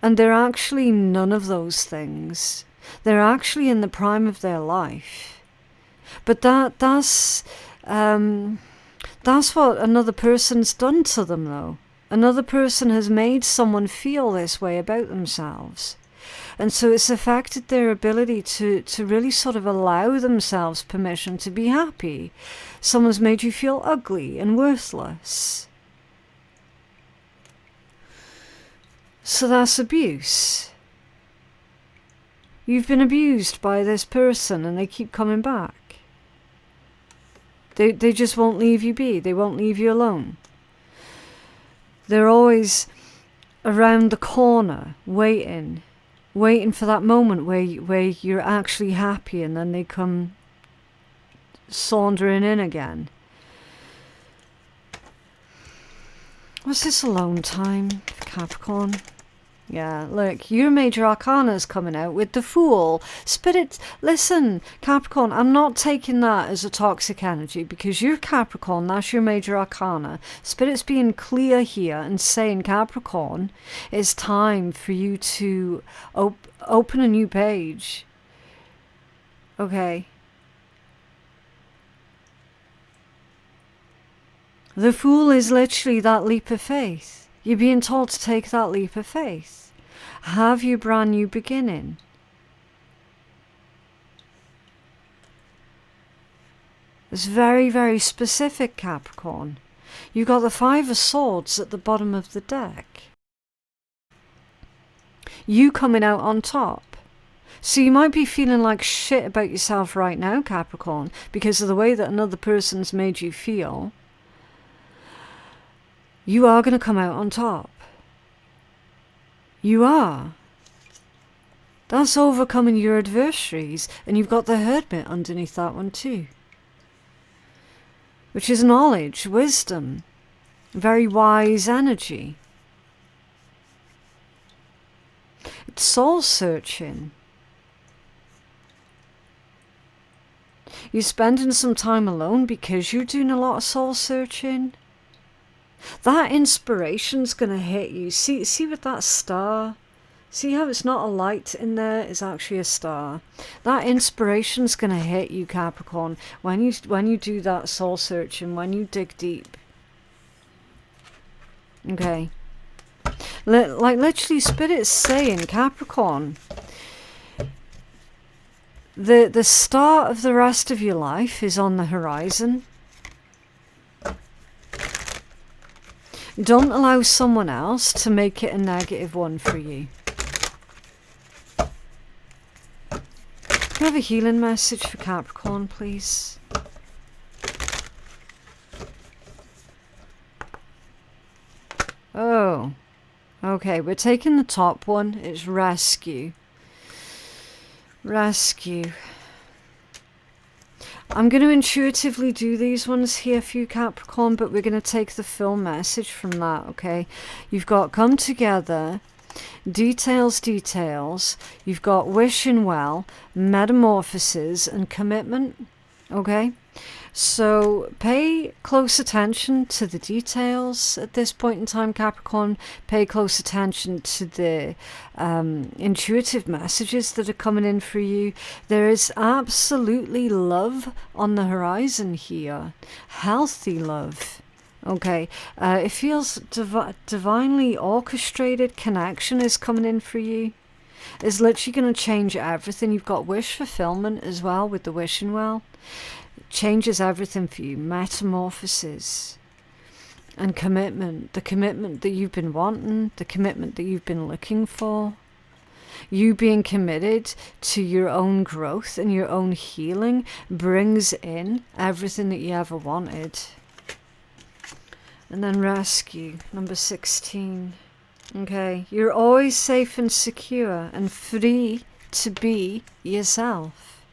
And they're actually none of those things. They're actually in the prime of their life. But that's what another person's done to them, though. Another person has made someone feel this way about themselves. And so it's affected their ability to really sort of allow themselves permission to be happy. Someone's made you feel ugly and worthless. So that's abuse. You've been abused by this person and they keep coming back. They just won't leave you be. They won't leave you alone. They're always around the corner, waiting for that moment where you're actually happy, and then they come sauntering in again. Was this alone time, Capricorn? Yeah, look, your major arcana is coming out with the Fool. Spirit, listen, Capricorn, I'm not taking that as a toxic energy, because you're Capricorn, that's your major arcana. Spirit's being clear here and saying, Capricorn, it's time for you to open a new page. Okay. The Fool is literally that leap of faith. You're being told to take that leap of faith. Have your brand new beginning. It's very, very specific, Capricorn. You got the Five of Swords at the bottom of the deck. You coming out on top. So you might be feeling like shit about yourself right now, Capricorn, because of the way that another person's made you feel. You are going to come out on top. You are. That's overcoming your adversaries. And you've got the Hermit underneath that one too. Which is knowledge, wisdom, very wise energy. It's soul searching. You're spending some time alone because you're doing a lot of soul searching. That inspiration's going to hit you. See with that star? See how it's not a light in there? It's actually a star. That inspiration's going to hit you, Capricorn, when you do that soul searching, when you dig deep. Okay. Like literally Spirit's saying, Capricorn, the start of the rest of your life is on the horizon. Don't allow someone else to make it a negative one for you. Can I have a healing message for Capricorn, please? Oh. Okay, we're taking the top one. It's rescue. Rescue. I'm going to intuitively do these ones here for you, Capricorn, but we're going to take the full message from that, okay? You've got come together, Details, details. You've got wishing well, metamorphoses, and commitment. Okay? So pay close attention to the details at this point in time, Capricorn. Pay close attention to the intuitive messages that are coming in for you. There is absolutely love on the horizon here. Healthy love. Okay, it feels divinely orchestrated connection is coming in for you. It's literally going to change everything. You've got wish fulfillment as well with the wishing well. Changes everything for you. Metamorphosis and commitment. The commitment that you've been wanting, the commitment that you've been looking for. You being committed to your own growth and your own healing brings in everything that you ever wanted. And then rescue, number 16. Okay, you're always safe and secure and free to be yourself.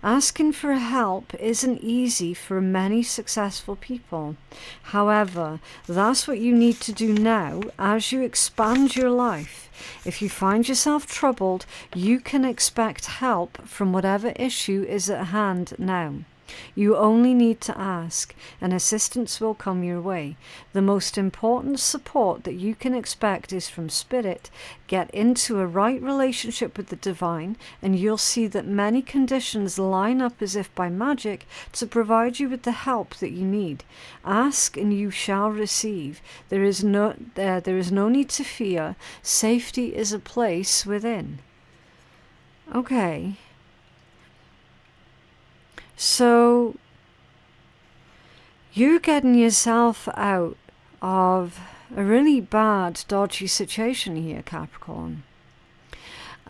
Asking for help isn't easy for many successful people. However, that's what you need to do now as you expand your life. If you find yourself troubled, you can expect help from whatever issue is at hand now. You only need to ask, and assistance will come your way. The most important support that you can expect is from Spirit. Get into a right relationship with the Divine, and you'll see that many conditions line up as if by magic to provide you with the help that you need. Ask and you shall receive. There is no need to fear. Safety is a place within. Okay. So, you're getting yourself out of a really bad, dodgy situation here, Capricorn.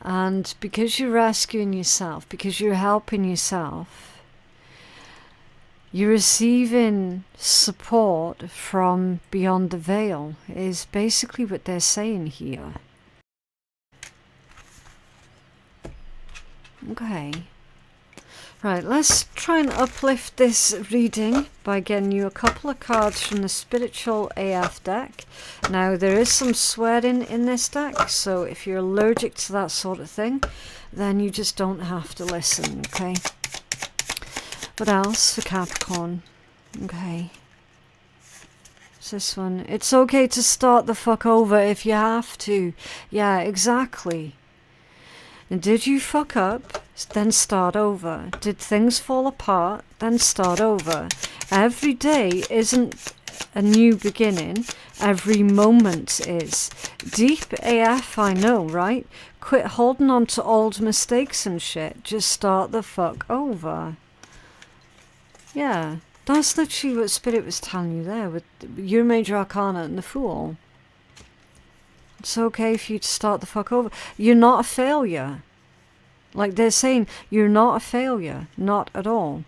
And because you're rescuing yourself, because you're helping yourself, you're receiving support from beyond the veil, is basically what they're saying here. Okay. Right, let's try and uplift this reading by getting you a couple of cards from the Spiritual AF deck. Now, there is some swearing in this deck, so if you're allergic to that sort of thing, then you just don't have to listen, okay? What else for Capricorn? Okay. What's this one? It's okay to start the fuck over if you have to. Yeah, exactly. And did you fuck up? Then start over. Did things fall apart? Then start over. Every day isn't a new beginning. Every moment is. Deep AF, I know, right? Quit holding on to old mistakes and shit. Just start the fuck over. Yeah, that's literally what Spirit was telling you there with your Major Arcana and the Fool. It's okay for you to start the fuck over. You're not a failure. Like they're saying, you're not a failure. Not at all.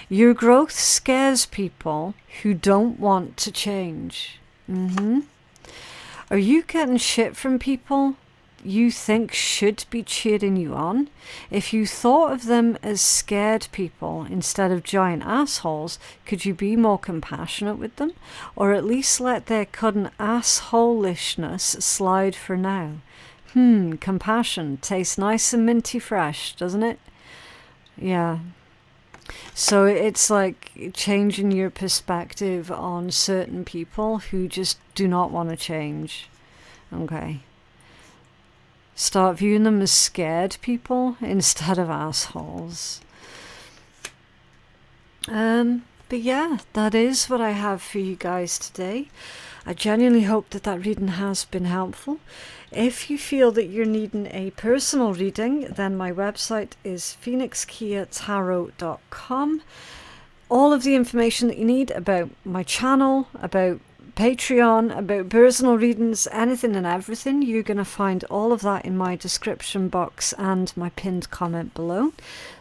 Your growth scares people who don't want to change. Are you getting shit from people you think should be cheering you on? If you thought of them as scared people instead of giant assholes, could you be more compassionate with them? Or at least let their current assholishness slide for now? Compassion tastes nice and minty fresh, doesn't it? Yeah. So it's like changing your perspective on certain people who just do not want to change. Okay. Start viewing them as scared people instead of assholes. But yeah, that is what I have for you guys today. I genuinely hope that that reading has been helpful. If you feel that you're needing a personal reading, then my website is phoenixkeiatarot.com. All of the information that you need about my channel, about Patreon, about personal readings, anything and everything, you're going to find all of that in my description box and my pinned comment below.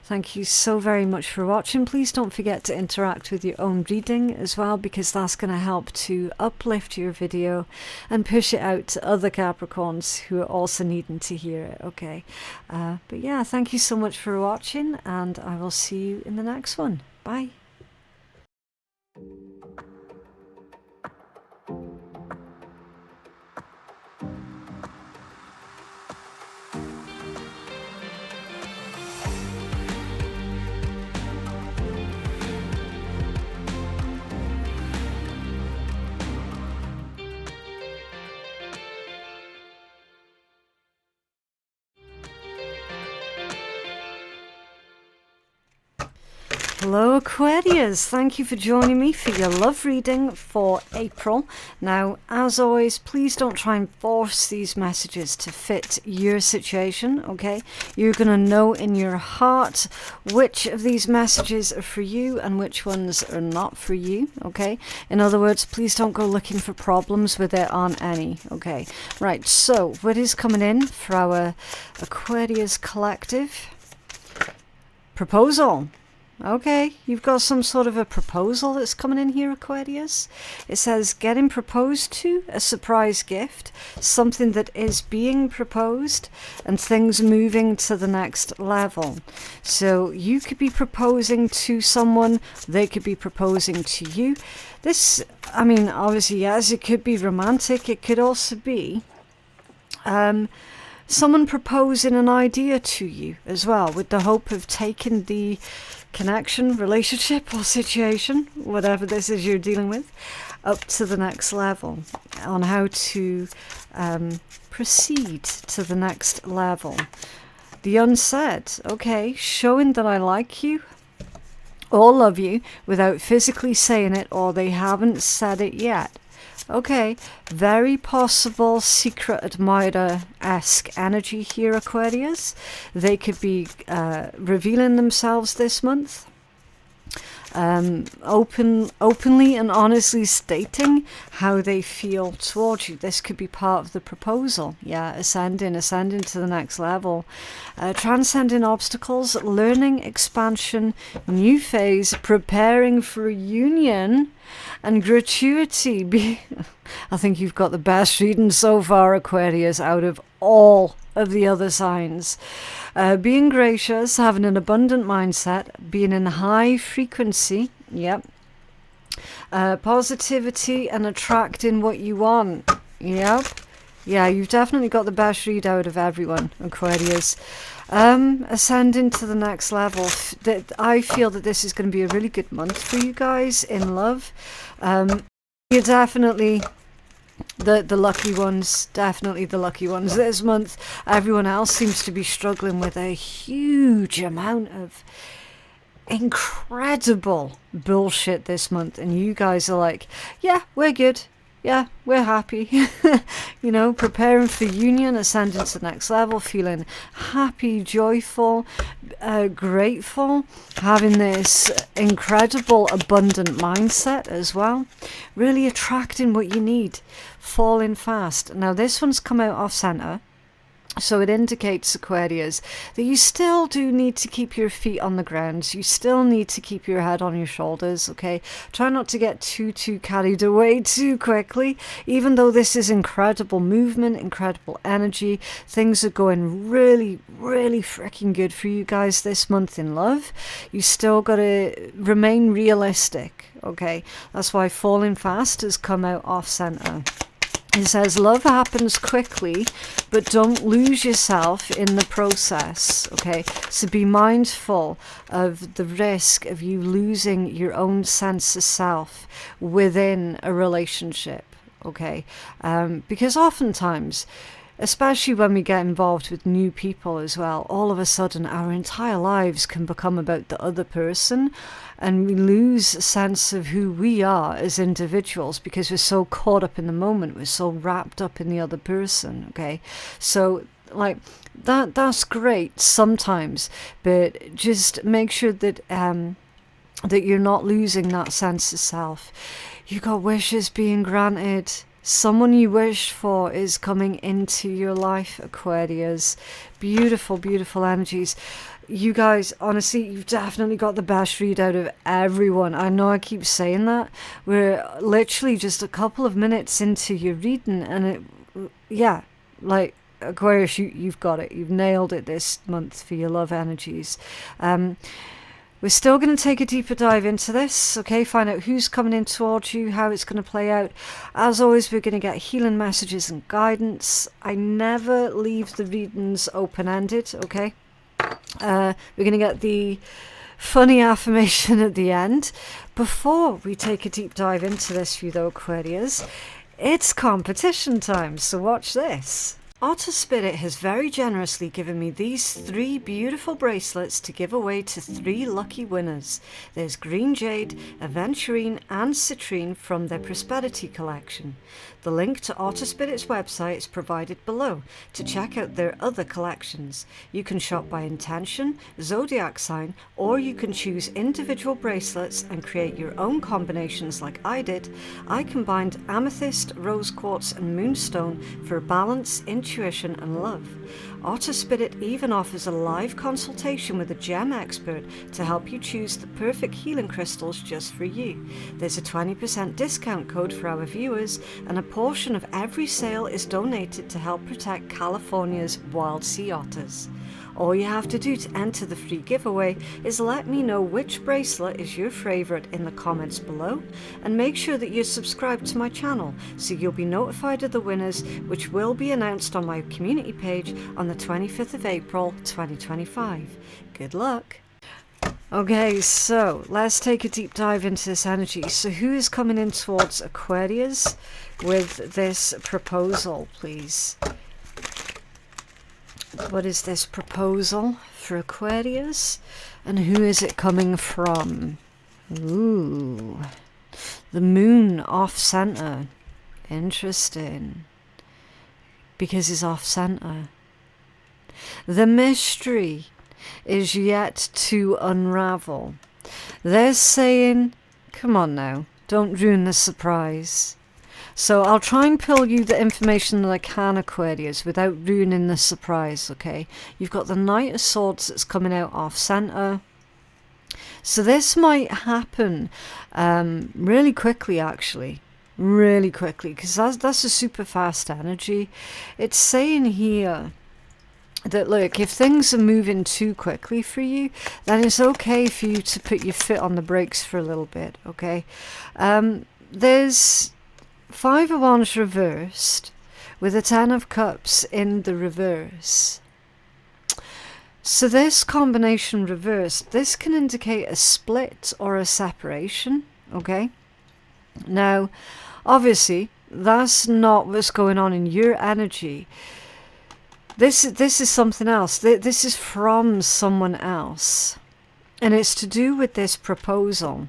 Thank you so very much for watching. Please don't forget to interact with your own reading as well, because that's going to help to uplift your video and push it out to other Capricorns who are also needing to hear it, okay? But yeah, thank you so much for watching, and I will see you in the next one. Bye. Hello Aquarius, thank you for joining me for your love reading for April. Now, as always, please don't try and force these messages to fit your situation, okay? You're going to know in your heart which of these messages are for you and which ones are not for you, okay? In other words, please don't go looking for problems where there aren't any, okay? Right, so what is coming in for our Aquarius collective? Proposal. Okay, you've got some sort of a proposal that's coming in here, Aquarius. It says getting proposed to, a surprise gift, something that is being proposed, and things moving to the next level. So you could be proposing to someone, they could be proposing to you. This, I mean, obviously, yes, it could be romantic. It could also be someone proposing an idea to you as well, with the hope of taking the connection, relationship or situation, whatever this is you're dealing with, up to the next level on how to proceed to the next level. The unsaid, okay, showing that I like you or love you without physically saying it, or they haven't said it yet. Okay, very possible secret admirer-esque energy here, Aquarius. They could be revealing themselves this month. Openly and honestly stating how they feel towards you. This could be part of the proposal. Yeah, ascending to the next level. Transcending obstacles, learning, expansion, new phase, preparing for union, and gratuity. I think you've got the best reading so far, Aquarius, out of all of the other signs. Being gracious, having an abundant mindset, being in high frequency, yep. Positivity and attracting what you want, yep. Yeah, you've definitely got the best read out of everyone, Aquarius. Ascending to the next level. I feel that this is going to be a really good month for you guys in love. You're definitely the lucky ones, definitely the lucky ones this month. Everyone else seems to be struggling with a huge amount of incredible bullshit this month, and you guys are like, yeah, we're good. Yeah, we're happy. You know, preparing for union, ascending to the next level, feeling happy, joyful, grateful, having this incredible, abundant mindset as well. Really attracting what you need, falling fast. Now, this one's come out off center. So it indicates, Aquarius, that you still do need to keep your feet on the ground. You still need to keep your head on your shoulders, okay? Try not to get too carried away too quickly. Even though this is incredible movement, incredible energy, things are going really, really freaking good for you guys this month in love. You still got to remain realistic, okay? That's why falling fast has come out off center. It says, love happens quickly, but don't lose yourself in the process, okay? So be mindful of the risk of you losing your own sense of self within a relationship, okay? Because oftentimes, especially when we get involved with new people as well, all of a sudden our entire lives can become about the other person, and we lose a sense of who we are as individuals because we're so caught up in the moment, we're so wrapped up in the other person, okay? So, like, that's great sometimes, but just make sure that that you're not losing that sense of self. You got wishes being granted. Someone you wished for is coming into your life, Aquarius. Beautiful, beautiful energies. You guys, honestly, you've definitely got the best read out of everyone. I know I keep saying that. We're literally just a couple of minutes into your reading, and yeah, like, Aquarius, you've got it. You've nailed it this month for your love energies. We're still going to take a deeper dive into this, okay? Find out who's coming in towards you, how it's going to play out. As always, we're going to get healing messages and guidance. I never leave the readings open-ended, okay? We're going to get the funny affirmation at the end. Before we take a deep dive into this for you, though, Aquarius, it's competition time, so watch this. Otter Spirit has very generously given me these 3 beautiful bracelets to give away to 3 lucky winners. There's Green Jade, Aventurine and Citrine from their Prosperity collection. The link to Otter Spirit's website is provided below to check out their other collections. You can shop by intention, zodiac sign, or you can choose individual bracelets and create your own combinations like I did. I combined amethyst, rose quartz and moonstone for balance, intuition and love. Otter Spirit even offers a live consultation with a gem expert to help you choose the perfect healing crystals just for you. There's a 20% discount code for our viewers, and a portion of every sale is donated to help protect California's wild sea otters. All you have to do to enter the free giveaway is let me know which bracelet is your favourite in the comments below, and make sure that you're subscribed to my channel so you'll be notified of the winners, which will be announced on my community page on the 25th of April 2025. Good luck! Okay, so let's take a deep dive into this energy. So who is coming in towards Aquarius with this proposal, please? What is this proposal for Aquarius? And who is it coming from? Ooh, the moon off center. Interesting. Because it's off center. The mystery is yet to unravel. They're saying, come on now, don't ruin the surprise. So I'll try and pull you the information that I can, Aquarius, without ruining the surprise, okay? You've got the Knight of Swords that's coming out off center. So this might happen really quickly, actually. Really quickly, because that's a super fast energy. It's saying here that, look, if things are moving too quickly for you, then it's okay for you to put your foot on the brakes for a little bit, okay? There's 5 of Wands reversed with a 10 of Cups in the reverse. So this combination reversed, this can indicate a split or a separation, okay? Now, obviously, that's not what's going on in your energy. This is something else. This is from someone else. And it's to do with this proposal,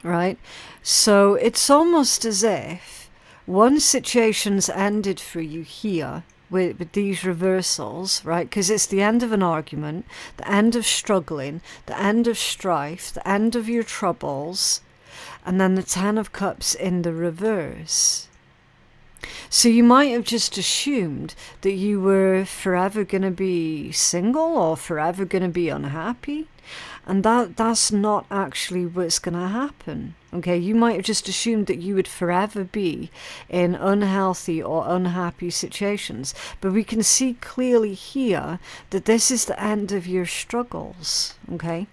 right? So it's almost as if one situation's ended for you here with these reversals, right? Because it's the end of an argument, the end of struggling, the end of strife, the end of your troubles, and then the 10 of Cups in the reverse. So you might have just assumed that you were forever going to be single or forever going to be unhappy. And that's not actually what's going to happen. Okay, you might have just assumed that you would forever be in unhealthy or unhappy situations. But we can see clearly here that this is the end of your struggles. Okay.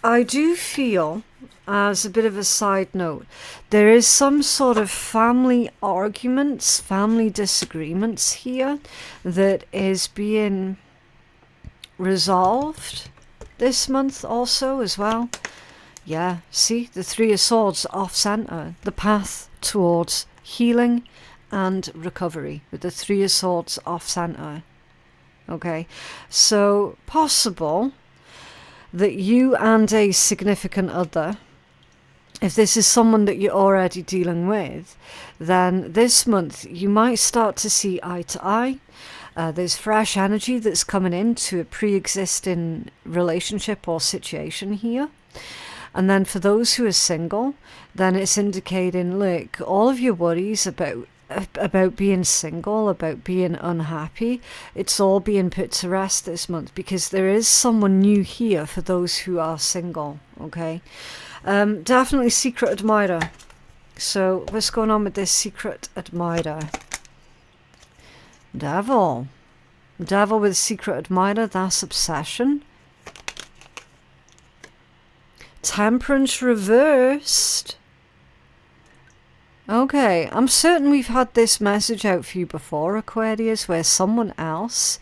I do feel, as a bit of a side note, there is some sort of family arguments, family disagreements here that is being resolved this month also as well. Yeah, see, the 3 of Swords off center, the path towards healing and recovery with the 3 of Swords off center. Okay, so possible that you and a significant other, if this is someone that you're already dealing with, then this month you might start to see eye to eye. There's fresh energy that's coming into a pre-existing relationship or situation here. And then for those who are single, then it's indicating, look, all of your worries about being single, about being unhappy, it's all being put to rest this month, because there is someone new here for those who are single, okay? Definitely secret admirer. So what's going on with this secret admirer? Devil. Devil with secret admirer, that's obsession. Temperance reversed. Okay, I'm certain we've had this message out for you before, Aquarius, where someone else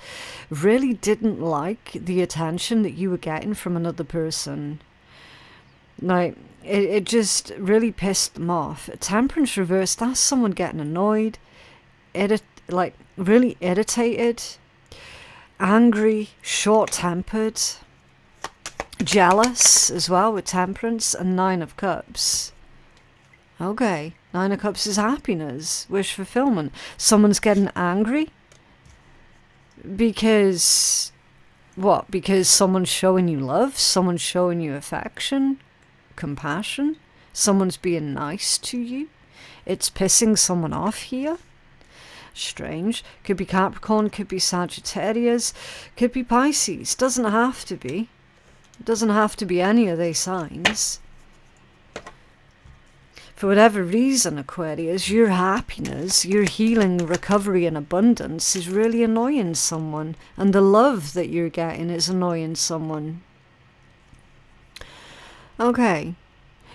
really didn't like the attention that you were getting from another person. Like, it just really pissed them off. Temperance reversed, that's someone getting annoyed, like really irritated, angry, short-tempered, jealous as well with Temperance, and Nine of Cups. Okay, Nine of Cups is happiness, wish fulfillment. Someone's getting angry because what? Because someone's showing you love, someone's showing you affection, compassion, someone's being nice to you. It's pissing someone off here. Strange. Could be Capricorn, could be Sagittarius, could be Pisces. Doesn't have to be. Doesn't have to be any of these signs. For whatever reason, Aquarius, your happiness, your healing, recovery and abundance is really annoying someone. And the love that you're getting is annoying someone. Okay.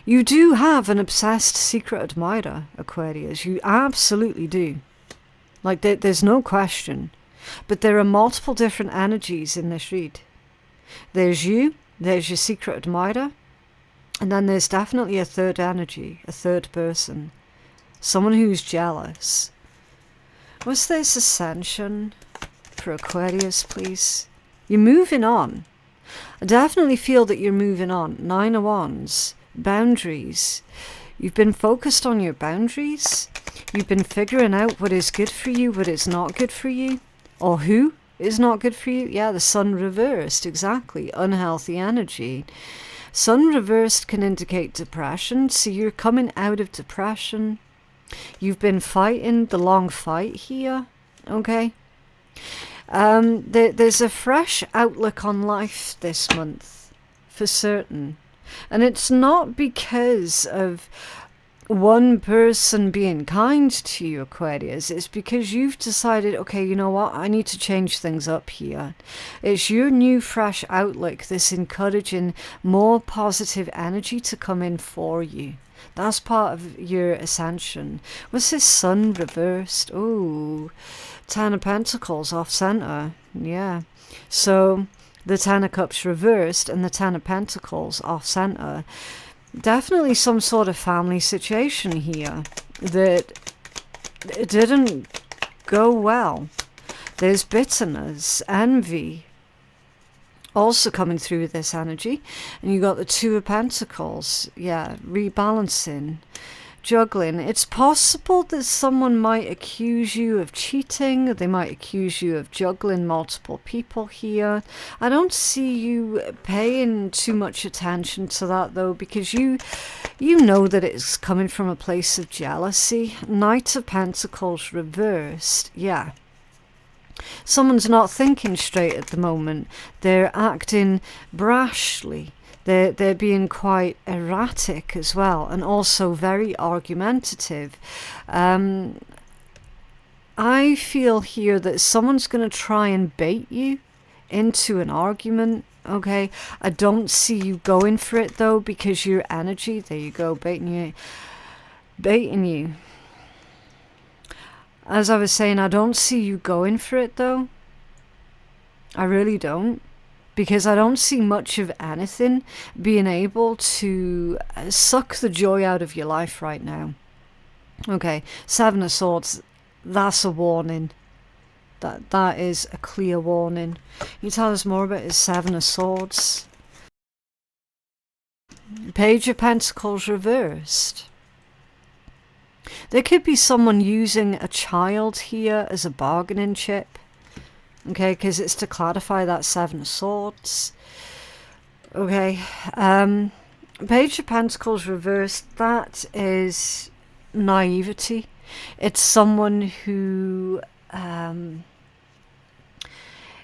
You do have an obsessed secret admirer, Aquarius. You absolutely do. Like, there's no question. But there are multiple different energies in this read. There's you, there's your secret admirer, and then there's definitely a third energy, a third person. Someone who's jealous. What's this ascension for Aquarius, please? You're moving on. I definitely feel that you're moving on. Nine of Wands. Boundaries. You've been focused on your boundaries. You've been figuring out what is good for you, what is not good for you. Or who is not good for you. Yeah, the Sun reversed. Exactly. Unhealthy energy. Sun reversed can indicate depression. So you're coming out of depression. You've been fighting the long fight here. Okay. There's a fresh outlook on life this month. For certain. And it's not because of one person being kind to you, Aquarius. It's because you've decided, okay, you know what? I need to change things up here. It's your new fresh outlook, this encouraging more positive energy to come in for you. That's part of your ascension. What's this Sun reversed? Oh, Ten of Pentacles off center. Yeah. So the Ten of Cups reversed and the Ten of Pentacles off center. Definitely some sort of family situation here that it didn't go well. There's bitterness, envy also coming through with this energy. And you got the Two of Pentacles. Yeah, rebalancing, juggling. It's possible that someone might accuse you of cheating. They might accuse you of juggling multiple people here. I don't see you paying too much attention to that though, because you know that it's coming from a place of jealousy. Knight of Pentacles reversed. Yeah. Someone's not thinking straight at the moment. They're acting brashly. They're being quite erratic as well, and also very argumentative. I feel here that someone's going to try and bait you into an argument. Okay, I don't see you going for it though, because your energy, there you go, baiting you. As I was saying, I don't see you going for it though. I really don't. Because I don't see much of anything being able to suck the joy out of your life right now. Okay, Seven of Swords, that's a warning. That is a clear warning. Can you tell us more about his Seven of Swords? Page of Pentacles reversed. There could be someone using a child here as a bargaining chip. Okay, because it's to clarify that Seven of Swords. Okay, Page of Pentacles reversed, that is naivety. It's someone who...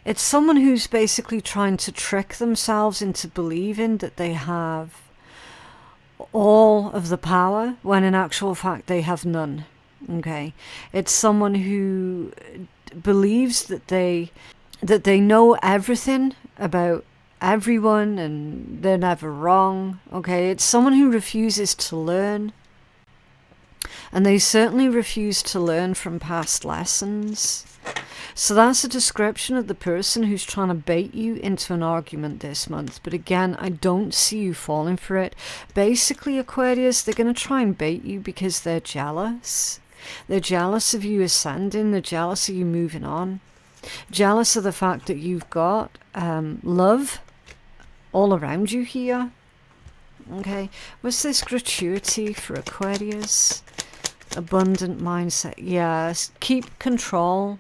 it's someone who's basically trying to trick themselves into believing that they have all of the power, when in actual fact they have none. Okay, it's someone who believes that they know everything about everyone and they're never wrong. Okay, it's someone who refuses to learn, and they certainly refuse to learn from past lessons. So that's a description of the person who's trying to bait you into an argument this month. But again, I don't see you falling for it. Basically, Aquarius, they're going to try and bait you because they're jealous. They're jealous of you ascending. They're jealous of you moving on. Jealous of the fact that you've got love all around you here. Okay, what's this gratuity for Aquarius? Abundant mindset. Yes, keep control.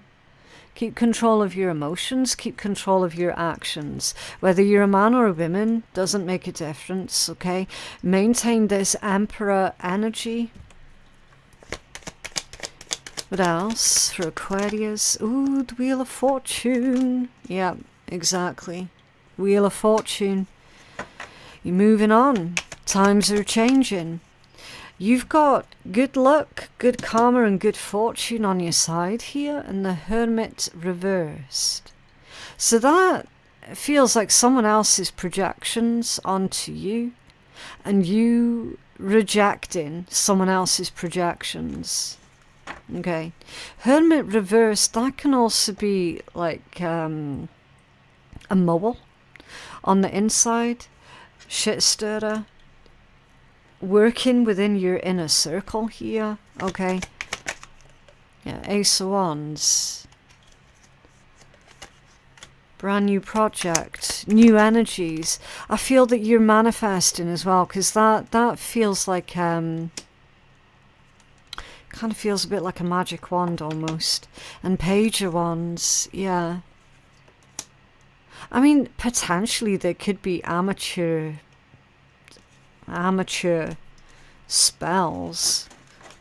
Keep control of your emotions. Keep control of your actions. Whether you're a man or a woman, doesn't make a difference, okay? Maintain this Emperor energy. What else for Aquarius? Ooh, the Wheel of Fortune. Yeah, exactly. Wheel of Fortune. You're moving on. Times are changing. You've got good luck, good karma and good fortune on your side here, and the Hermit reversed. So that feels like someone else's projections onto you, and you rejecting someone else's projections. Okay. Hermit reversed, that can also be like a mole on the inside. Shit stirrer, working within your inner circle here, okay? Yeah, Ace of Wands. Brand new project, new energies. I feel that you're manifesting as well, because that feels like, kind of feels a bit like a magic wand almost. And Page of Wands, yeah. I mean, potentially there could be amateur spells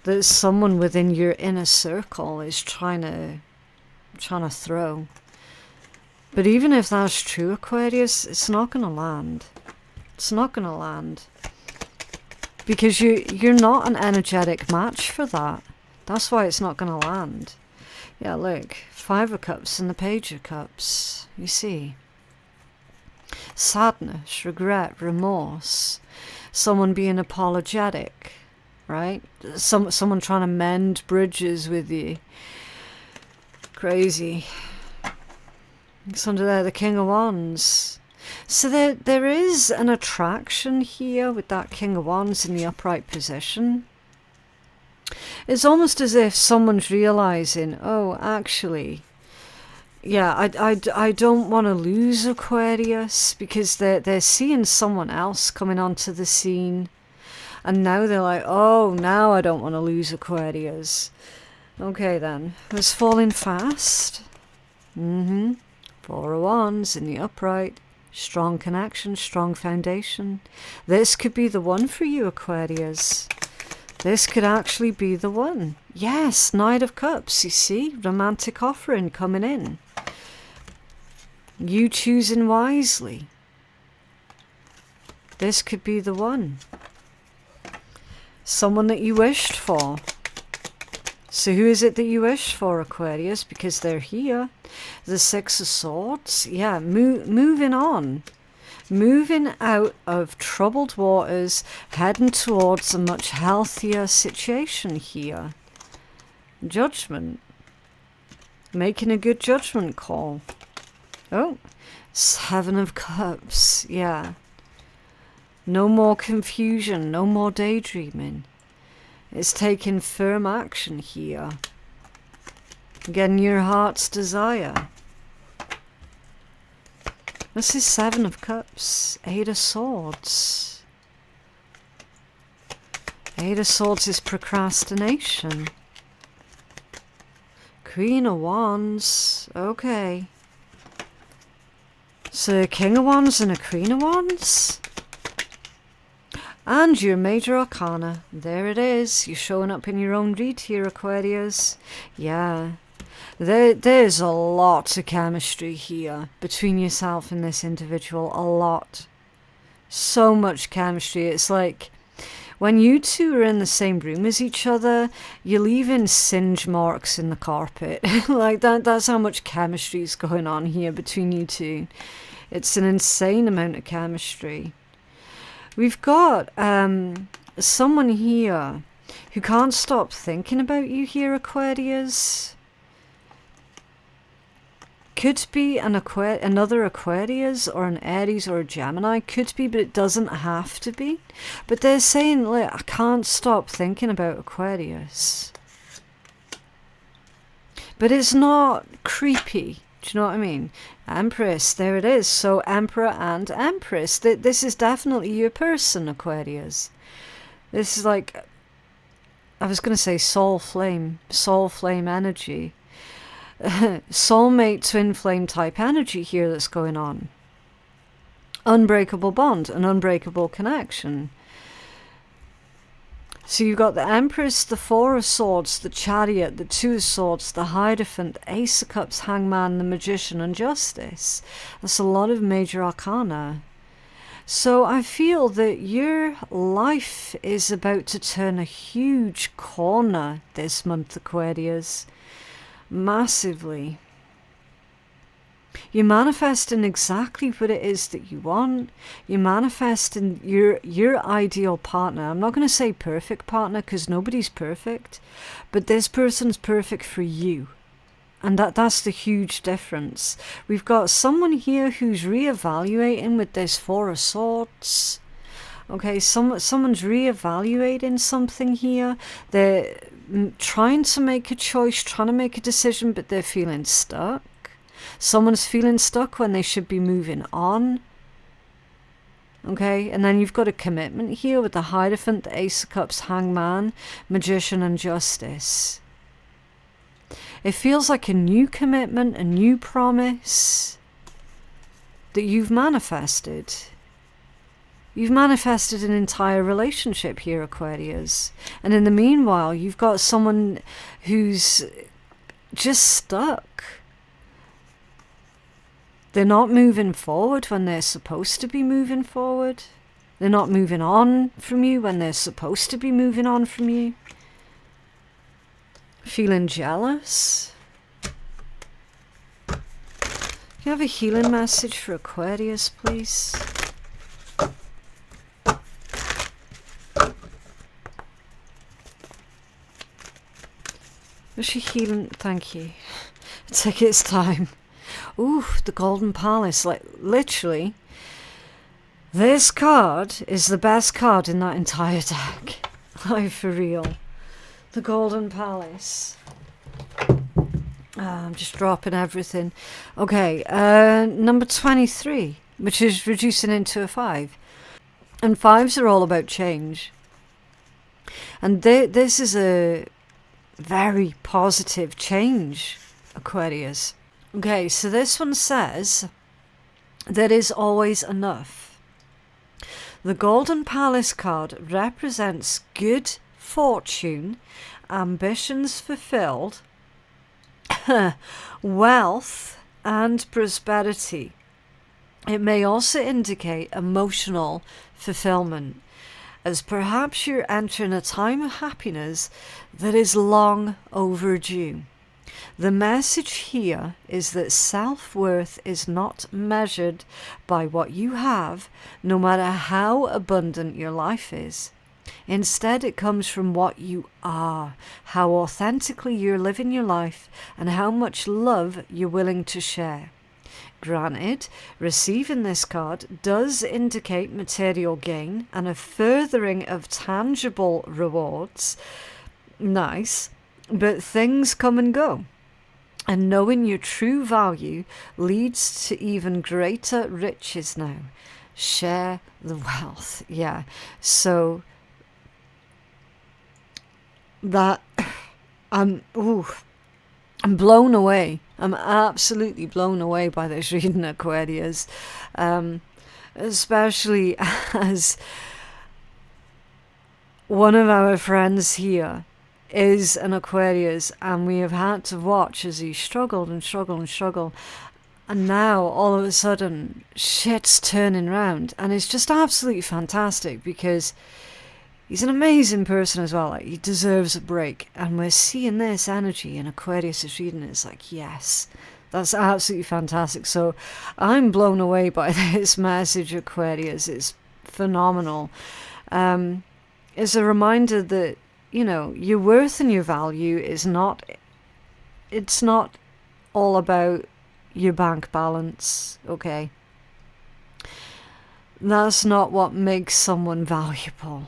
that someone within your inner circle is trying to throw. But even if that's true, Aquarius, it's not going to land. It's not going to land. Because you're not an energetic match for that. That's why it's not going to land. Yeah, look. 5 of Cups and the Page of Cups. You see. Sadness, regret, remorse, someone being apologetic, right? Someone trying to mend bridges with you. Crazy. It's under there, the King of Wands. So there is an attraction here with that King of Wands in the upright position. It's almost as if someone's realizing, oh, actually, yeah, I don't want to lose Aquarius, because they're seeing someone else coming onto the scene, and now they're like, oh, now I don't want to lose Aquarius. Okay then, it's falling fast. 4 of Wands in the upright, strong connection, strong foundation. This could be the one for you, Aquarius. This could actually be the one. Yes, Knight of Cups, you see, romantic offering coming in. You choosing wisely. This could be the one. Someone that you wished for. So who is it that you wished for, Aquarius? Because they're here. The 6 of Swords. Yeah, moving on. Moving out of troubled waters, heading towards a much healthier situation here. Judgment. Making a good judgment call. Oh, 7 of Cups, yeah. No more confusion, no more daydreaming. It's taking firm action here. Getting your heart's desire. This is 7 of Cups, 8 of Swords. 8 of Swords is procrastination. Queen of Wands, okay. So, King of Wands and a Queen of Wands. And your Major Arcana. There it is. You're showing up in your own read here, Aquarius. Yeah. There's a lot of chemistry here between yourself and this individual. A lot. So much chemistry. It's like when you two are in the same room as each other, you're leaving singe marks in the carpet. Like that's how much chemistry is going on here between you two. It's an insane amount of chemistry. We've got someone here who can't stop thinking about you here, Aquarius. Could be another Aquarius or an Aries or a Gemini. Could be, but it doesn't have to be. But they're saying, like, I can't stop thinking about Aquarius. But it's not creepy. Do you know what I mean? Empress, there it is. So Emperor and Empress. This is definitely your person, Aquarius. This is like, I was going to say soul flame energy. Soulmate twin flame type energy here that's going on. Unbreakable bond, an unbreakable connection. So you've got the Empress, the Four of Swords, the Chariot, the Two of Swords, the Hierophant, the Ace of Cups, Hangman, the Magician, and Justice. That's a lot of major arcana. So I feel that your life is about to turn a huge corner this month, Aquarius. Massively. You're manifesting exactly what it is that you want. You're manifesting your ideal partner. I'm not going to say perfect partner because nobody's perfect, but this person's perfect for you. And that's the huge difference. We've got someone here who's reevaluating with this Four of Swords. Okay, someone's reevaluating something here. They're trying to make a choice, trying to make a decision, but they're feeling stuck. Someone's feeling stuck when they should be moving on. Okay, and then you've got a commitment here with the Hierophant, the Ace of Cups, Hangman, Magician, and Justice. It feels like a new commitment, a new promise that you've manifested. You've manifested an entire relationship here, Aquarius. And in the meanwhile, you've got someone who's just stuck. They're not moving forward when they're supposed to be moving forward. They're not moving on from you when they're supposed to be moving on from you. Feeling jealous. Can you have a healing message for Aquarius, please? Was she healing? Thank you. Take its time. Ooh, the Golden Palace. Like, literally, this card is the best card in that entire deck. Like, for real. The Golden Palace. I'm just dropping everything. Okay, number 23, which is reducing into a 5. And 5s are all about change. And this is a very positive change, Aquarius. Okay, so this one says, there is always enough. The Golden Palace card represents good fortune, ambitions fulfilled, wealth and prosperity. It may also indicate emotional fulfillment, as perhaps you're entering a time of happiness that is long overdue. The message here is that self-worth is not measured by what you have, no matter how abundant your life is. Instead, it comes from what you are, how authentically you're living your life, and how much love you're willing to share. Granted, receiving this card does indicate material gain and a furthering of tangible rewards. Nice, but things come and go. And knowing your true value leads to even greater riches now. Share the wealth. Yeah, so that I'm blown away. I'm absolutely blown away by this reading, Aquarius, especially as one of our friends here is an Aquarius, and we have had to watch as he struggled and struggled and struggled, and now all of a sudden shit's turning round, and it's just absolutely fantastic because he's an amazing person as well. Like, he deserves a break, and we're seeing this energy in Aquarius' reading. It's like, yes, that's absolutely fantastic. So I'm blown away by this message, Aquarius. It's phenomenal. It's a reminder that, you know, your worth and your value is not, it's not all about your bank balance, okay? That's not what makes someone valuable.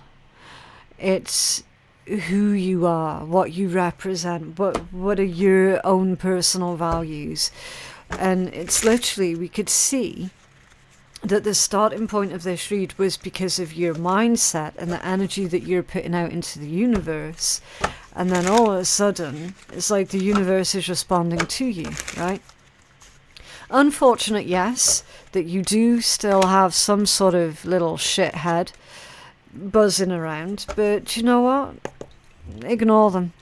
It's who you are, what you represent, what are your own personal values. And it's literally, we could see that the starting point of this read was because of your mindset and the energy that you're putting out into the universe. And then all of a sudden, it's like the universe is responding to you, right? Unfortunate, yes, that you do still have some sort of little shithead buzzing around. But you know what? Ignore them.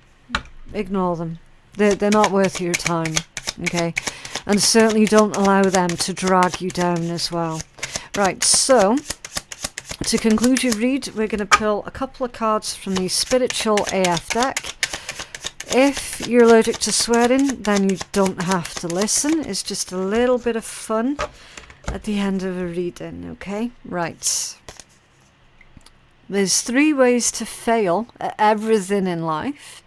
Ignore them. They're not worth your time, okay? And certainly don't allow them to drag you down as well. Right, so to conclude your read, we're going to pull a couple of cards from the Spiritual AF deck. If you're allergic to swearing, then you don't have to listen. It's just a little bit of fun at the end of a reading, okay? Right. There's 3 ways to fail at everything in life.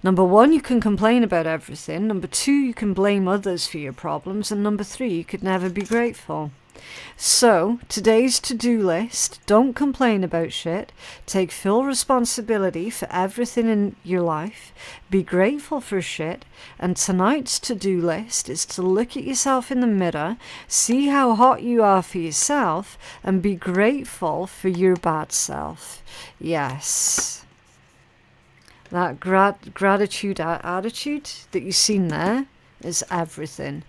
Number 1, you can complain about everything. Number 2, you can blame others for your problems. And number 3, you could never be grateful. So, today's to-do list, don't complain about shit. Take full responsibility for everything in your life. Be grateful for shit. And tonight's to-do list is to look at yourself in the mirror, see how hot you are for yourself, and be grateful for your bad self. Yes. That gratitude attitude that you've seen there is everything.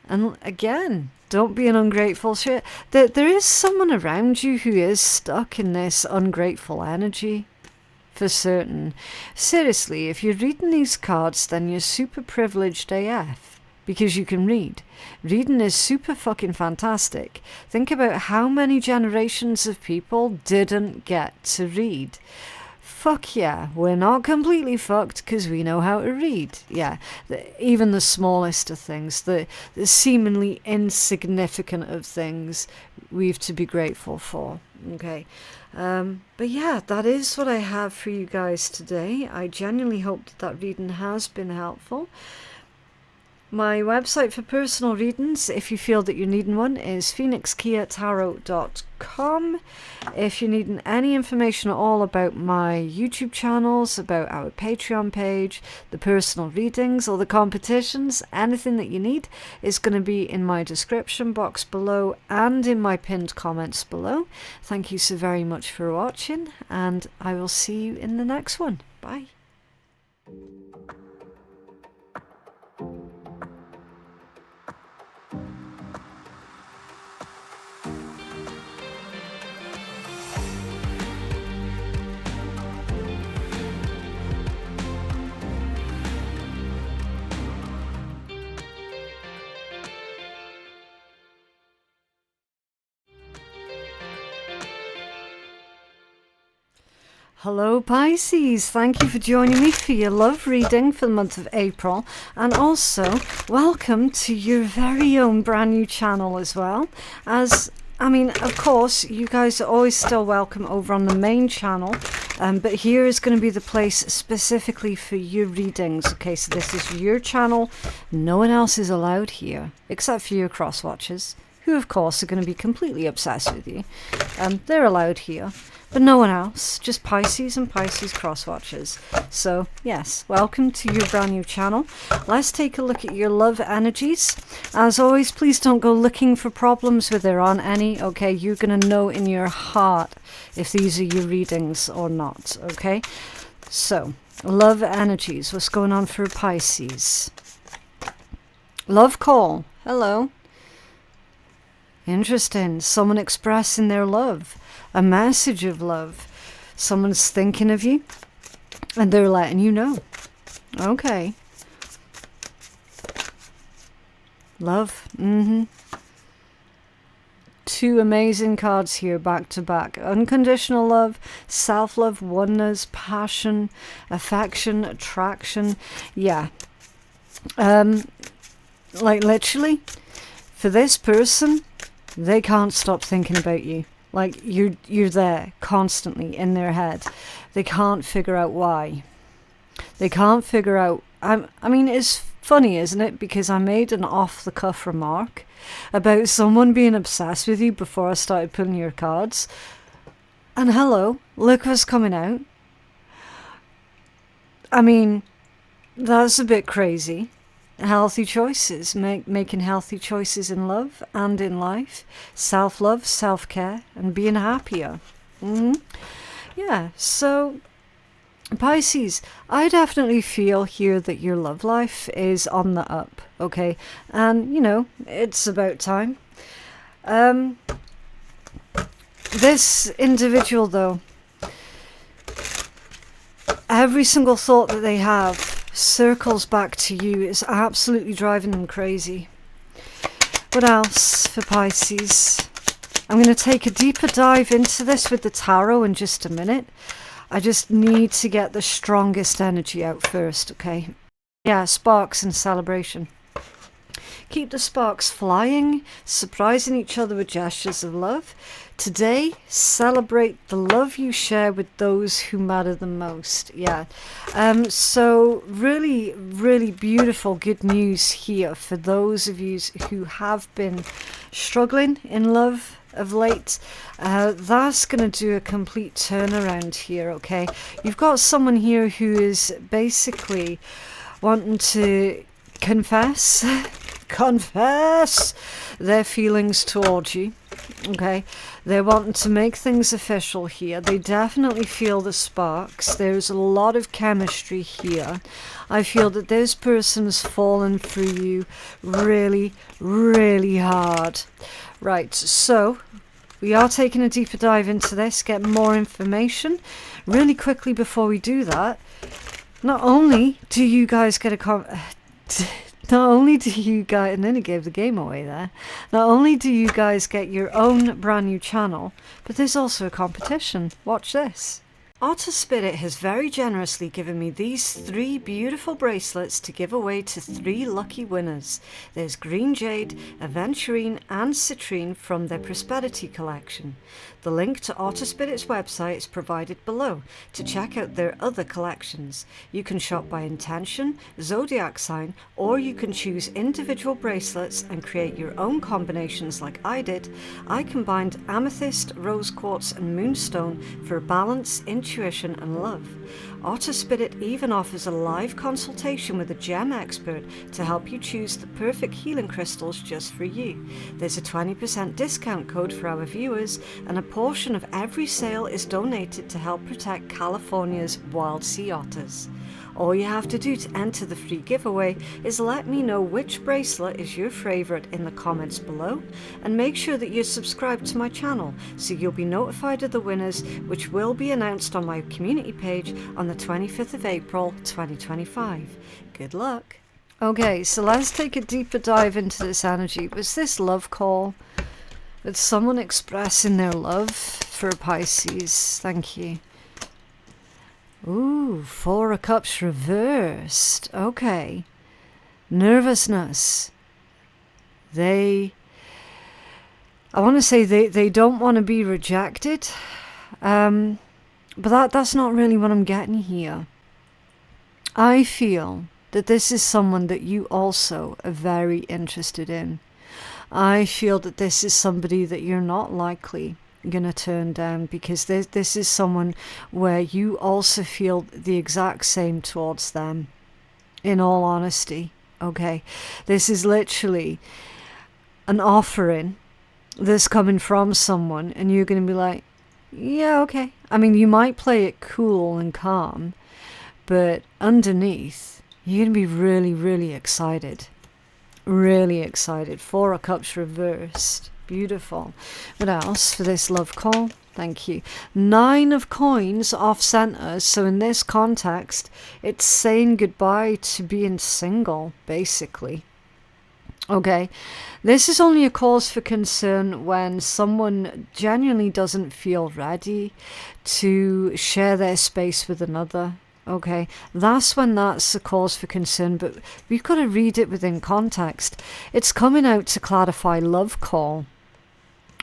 And again, don't be an ungrateful shit. There is someone around you who is stuck in this ungrateful energy. For certain. Seriously, if you're reading these cards, then you're super privileged AF. Because you can read. Reading is super fucking fantastic. Think about how many generations of people didn't get to read. Fuck yeah, we're not completely fucked because we know how to read. Yeah, even the smallest of things, the seemingly insignificant of things, we've to be grateful for. Okay, but yeah, that is what I have for you guys today. I genuinely hope that reading has been helpful. My website for personal readings, if you feel that you're needing one, is phoenixkeiatarot.com. If you're needing any information at all about my YouTube channels, about our Patreon page, the personal readings or the competitions, anything that you need is going to be in my description box below and in my pinned comments below. Thank you so very much for watching, and I will see you in the next one. Bye. Hello Pisces, thank you for joining me for your love reading for the month of April, and also welcome to your very own brand new channel as well. Of course, you guys are always still welcome over on the main channel, but here is going to be the place specifically for your readings. Okay, so this is your channel, no one else is allowed here, except for your cross watchers, who of course are going to be completely obsessed with you. They're allowed here. But no one else, just Pisces and Pisces cross-watchers. So, yes, welcome to your brand new channel. Let's take a look at your love energies. As always, please don't go looking for problems where there aren't any, okay? You're going to know in your heart if these are your readings or not, okay? So, love energies, what's going on for Pisces? Love call, hello. Interesting, someone expressing their love. A message of love. Someone's thinking of you and they're letting you know. Okay. Love. Two amazing cards here back to back. Unconditional love, self-love, oneness, passion, affection, attraction. Yeah. Like literally, for this person, they can't stop thinking about you. Like, you're there constantly in their head. They can't figure out why. They can't figure out... I mean, it's Funny, isn't it? Because I made an off-the-cuff remark about someone being obsessed with you before I started pulling your cards. And hello, look what's coming out. I mean, that's a bit crazy. Healthy choices, making healthy choices in love and in life. Self-love, self-care, and being happier. Yeah, so Pisces, I definitely feel here that your love life is on the up, okay? And, you know, it's about time. This individual, though, every single thought that they have circles back to you. It's absolutely driving them crazy. What else for Pisces? I'm going to take a deeper dive into this with the tarot in just a minute. I just need to get the strongest energy out first, okay? Yeah, sparks and celebration. Keep the sparks flying, surprising each other with gestures of love. Today, celebrate the love you share with those who matter the most. Yeah. So really, really beautiful, good news here for those of you who have been struggling in love of late. That's going to do a complete turnaround here, okay? You've got someone here who is basically wanting to confess their feelings towards you, okay? They're wanting to make things official here. They definitely feel the sparks. There's a lot of chemistry here. I feel that this person's fallen for you really, really hard. Right, so we are taking a deeper dive into this, get more information. Really quickly before we do that, not only do you guys get not only do you guys, and then he gave the game away there, not only do you guys get your own brand new channel, but there's also a competition. Watch this. Otter Spirit has very generously given me these 3 beautiful bracelets to give away to 3 lucky winners. There's Green Jade, Aventurine and Citrine from their Prosperity collection. The link to Otter Spirit's website is provided below to check out their other collections. You can shop by intention, zodiac sign, or you can choose individual bracelets and create your own combinations like I did. I combined amethyst, rose quartz and moonstone for balance, intuition and love. Otter Spirit even offers a live consultation with a gem expert to help you choose the perfect healing crystals just for you. There's a 20% discount code for our viewers, and a portion of every sale is donated to help protect California's wild sea otters. All you have to do to enter the free giveaway is let me know which bracelet is your favourite in the comments below, and make sure that you're subscribed to my channel so you'll be notified of the winners, which will be announced on my community page on the 25th of April 2025. Good luck! Okay, so let's take a deeper dive into this energy. Was this love call? With someone expressing their love for Pisces? Thank you. Ooh, 4 of Cups reversed. Okay. Nervousness. I want to say they don't want to be rejected. But that's not really what I'm getting here. I feel that this is someone that you also are very interested in. I feel that this is somebody that you're not likely gonna turn down, because this is someone where you also feel the exact same towards them, in all honesty. Okay, this is literally an offering that's coming from someone, and you're gonna be like, yeah, okay. I mean, you might play it cool and calm, but underneath you're gonna be really, really excited. Really excited. 4 of Cups reversed. Beautiful. What else for this love call? Thank you. 9 of Coins off center. So in this context, it's saying goodbye to being single, basically. Okay. This is only a cause for concern when someone genuinely doesn't feel ready to share their space with another. Okay, that's when that's a cause for concern, but we've got to read it within context. It's coming out to clarify love call.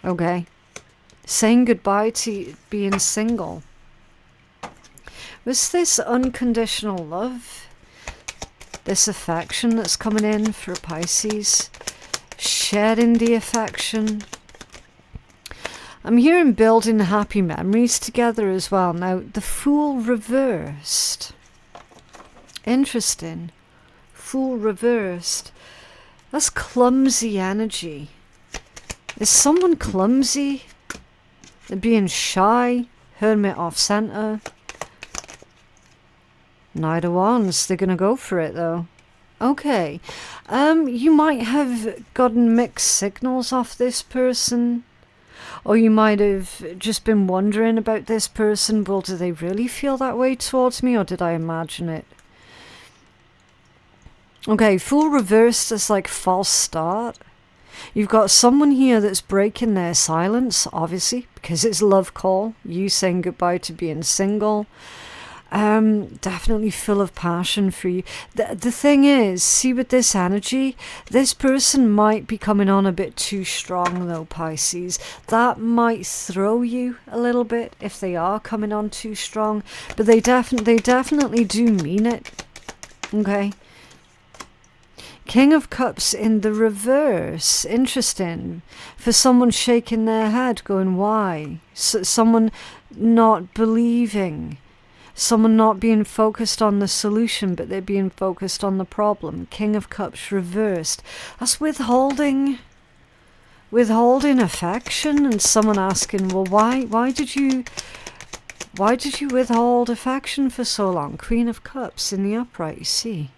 Okay, saying goodbye to being single. Was this unconditional love? This affection that's coming in for Pisces. Sharing the affection. I'm hearing building happy memories together as well. Now, the Fool reversed. Interesting. Fool reversed. That's clumsy energy. Is someone clumsy? They're being shy. Hermit off center. Knight of Wands. They're going to go for it though. Okay. You might have gotten mixed signals off this person. Or you might have just been wondering about this person. Well, do they really feel that way towards me, or did I imagine it? Okay, Fool reversed is like false start. You've got someone here that's breaking their silence, obviously, because it's love call. You saying goodbye to being single. Definitely full of passion for you. The thing is, see with this energy, this person might be coming on a bit too strong though, Pisces. That might throw you a little bit if they are coming on too strong, but they definitely do mean it. Okay. King of Cups in the reverse. Interesting. For someone shaking their head, going, why? Someone not believing. Someone not being focused on the solution, but they're being focused on the problem. King of Cups reversed. That's withholding. Withholding affection, and someone asking, well, why did you withhold affection for so long? Queen of Cups in the upright, you see.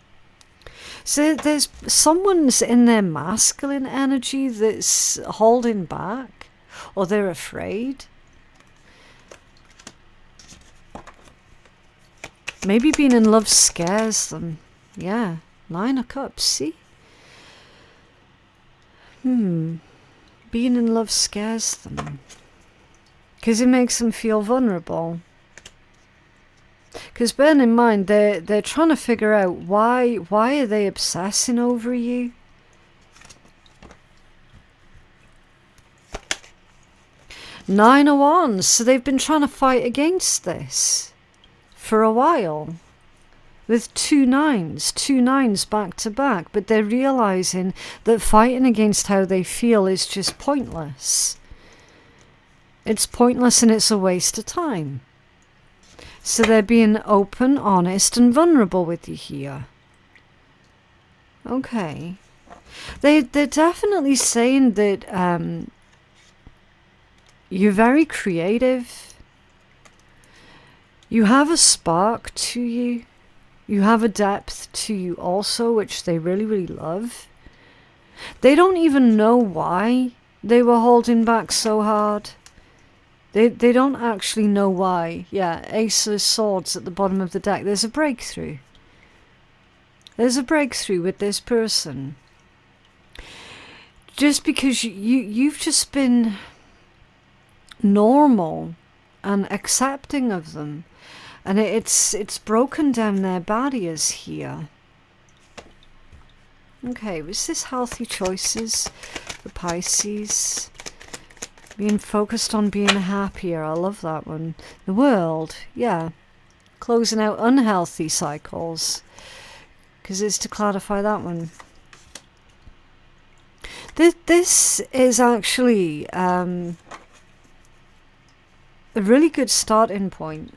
So there's someone's in their masculine energy that's holding back, or they're afraid. Maybe being in love scares them. Yeah, 9 of Cups, see? Being in love scares them. Because it makes them feel vulnerable. Because bear in mind, they're trying to figure out why are they obsessing over you? Nine of Wands. So they've been trying to fight against this for a while. With two nines back to back. But they're realizing that fighting against how they feel is just pointless. It's pointless and it's a waste of time. So they're being open, honest, and vulnerable with you here. Okay. They're definitely saying that you're very creative. You have a spark to you. You have a depth to you also, which they really, really love. They don't even know why they were holding back so hard. They don't actually know why. Yeah, Ace of Swords at the bottom of the deck. There's a breakthrough. There's a breakthrough with this person. Just because you've just been normal and accepting of them. And it's broken down their barriers here. Okay, was this healthy choices for Pisces? Being focused on being happier. I love that one. The World, yeah. Closing out unhealthy cycles. Because it's to clarify that one. This is actually a really good starting point.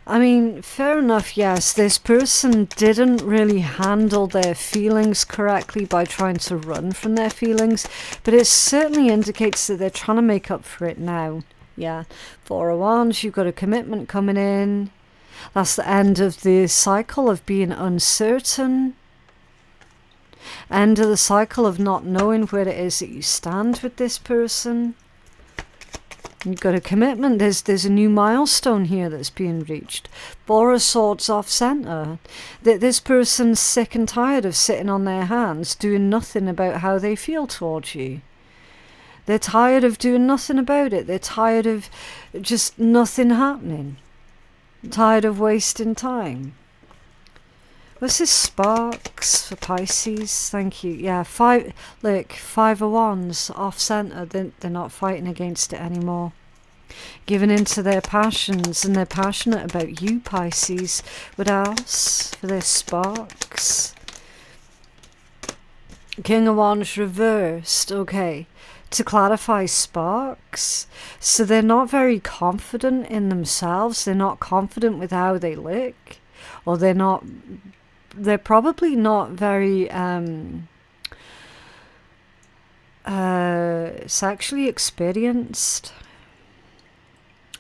I mean, fair enough, yes, this person didn't really handle their feelings correctly by trying to run from their feelings, but it certainly indicates that they're trying to make up for it now. Yeah, 4 of Wands, you've got a commitment coming in. That's the end of the cycle of being uncertain. End of the cycle of not knowing where it is that you stand with this person. You've got a commitment. There's a new milestone here that's being reached. 4 of Swords off center. This person's sick and tired of sitting on their hands doing nothing about how they feel towards you. They're tired of doing nothing about it. They're tired of just nothing happening. Tired of wasting time. What's this? Sparks for Pisces. Thank you. Yeah, 5 of Wands off center. They're not fighting against it anymore. Giving into their passions, and they're passionate about you, Pisces. What else for their sparks? King of Wands reversed, okay. To clarify, sparks. So they're not very confident in themselves. They're not confident with how they look. Or they're probably not very sexually experienced.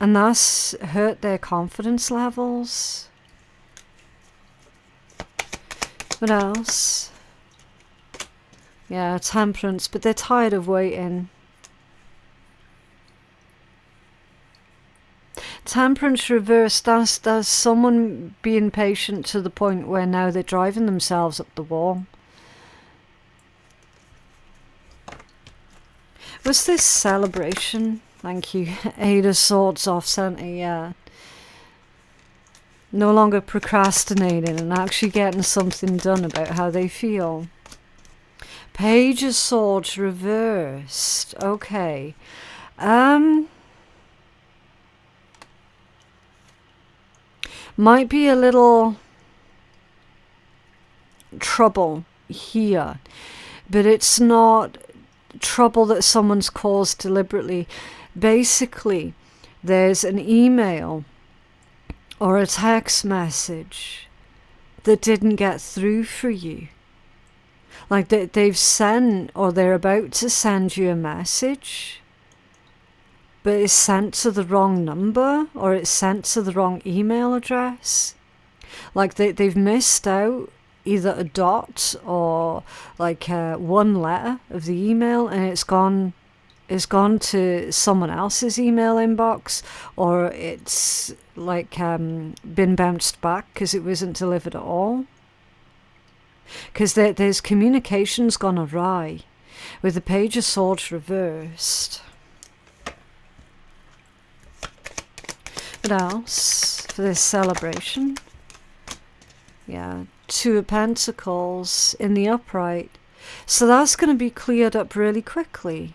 And that's hurt their confidence levels. What else? Yeah, temperance, but they're tired of waiting. Temperance reversed, that's someone being patient to the point where now they're driving themselves up the wall. Was this celebration? Thank you. Eight of Swords off center, yeah. No longer procrastinating and actually getting something done about how they feel. Page of Swords reversed. Okay. Might be a little trouble here, but it's not trouble that someone's caused deliberately. Basically, there's an email or a text message that didn't get through for you. Like they've sent, or they're about to send you a message, but it's sent to the wrong number, or it's sent to the wrong email address. Like they've missed out either a dot or like one letter of the email, and it's gone to someone else's email inbox, or it's like been bounced back because it wasn't delivered at all. Because there's communications gone awry with the Page of Swords reversed. What else for this celebration? Yeah, Two of Pentacles in the upright. So that's going to be cleared up really quickly.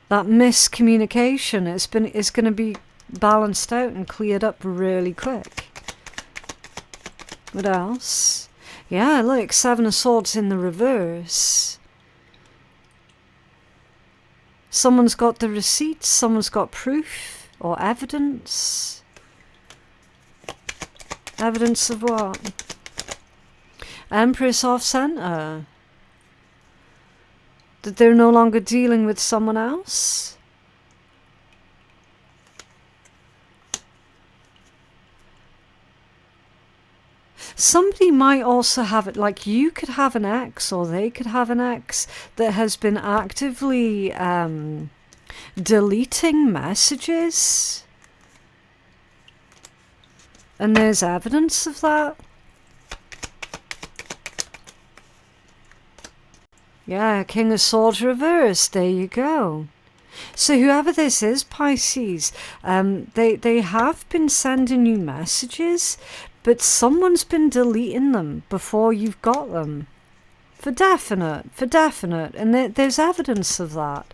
That miscommunication is going to be balanced out and cleared up really quick. What else? Yeah, look, Seven of Swords in the reverse. Someone's got the receipts, someone's got proof or evidence. Evidence of what? Empress off center. That they're no longer dealing with someone else. Somebody might also have it, like you could have an ex, or they could have an ex that has been actively deleting messages. And there's evidence of that. Yeah, King of Swords reversed, there you go. So whoever this is, Pisces, they have been sending you messages, but someone's been deleting them before you've got them. For definite. And there's evidence of that.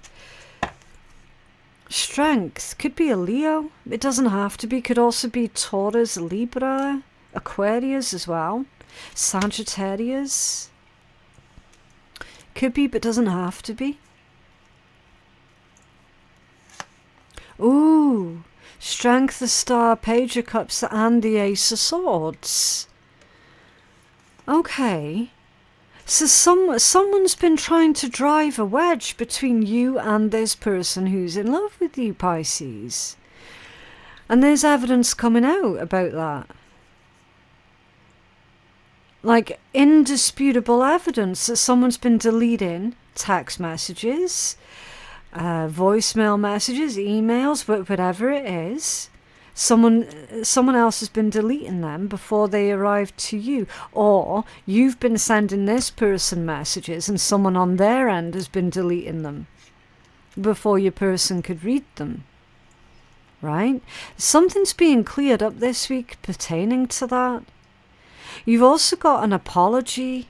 Strength. Could be a Leo. It doesn't have to be. Could also be Taurus, Libra, Aquarius as well. Sagittarius. Could be, but doesn't have to be. Ooh. Strength, the Star, Page of Cups, and the Ace of Swords. Okay. So someone's been trying to drive a wedge between you and this person who's in love with you, Pisces. And there's evidence coming out about that. Like indisputable evidence that someone's been deleting text messages, voicemail messages, emails, whatever it is. Someone else has been deleting them before they arrive to you, or you've been sending this person messages and someone on their end has been deleting them before your person could read them. Right? Something's being cleared up this week pertaining to that. You've also got an apology.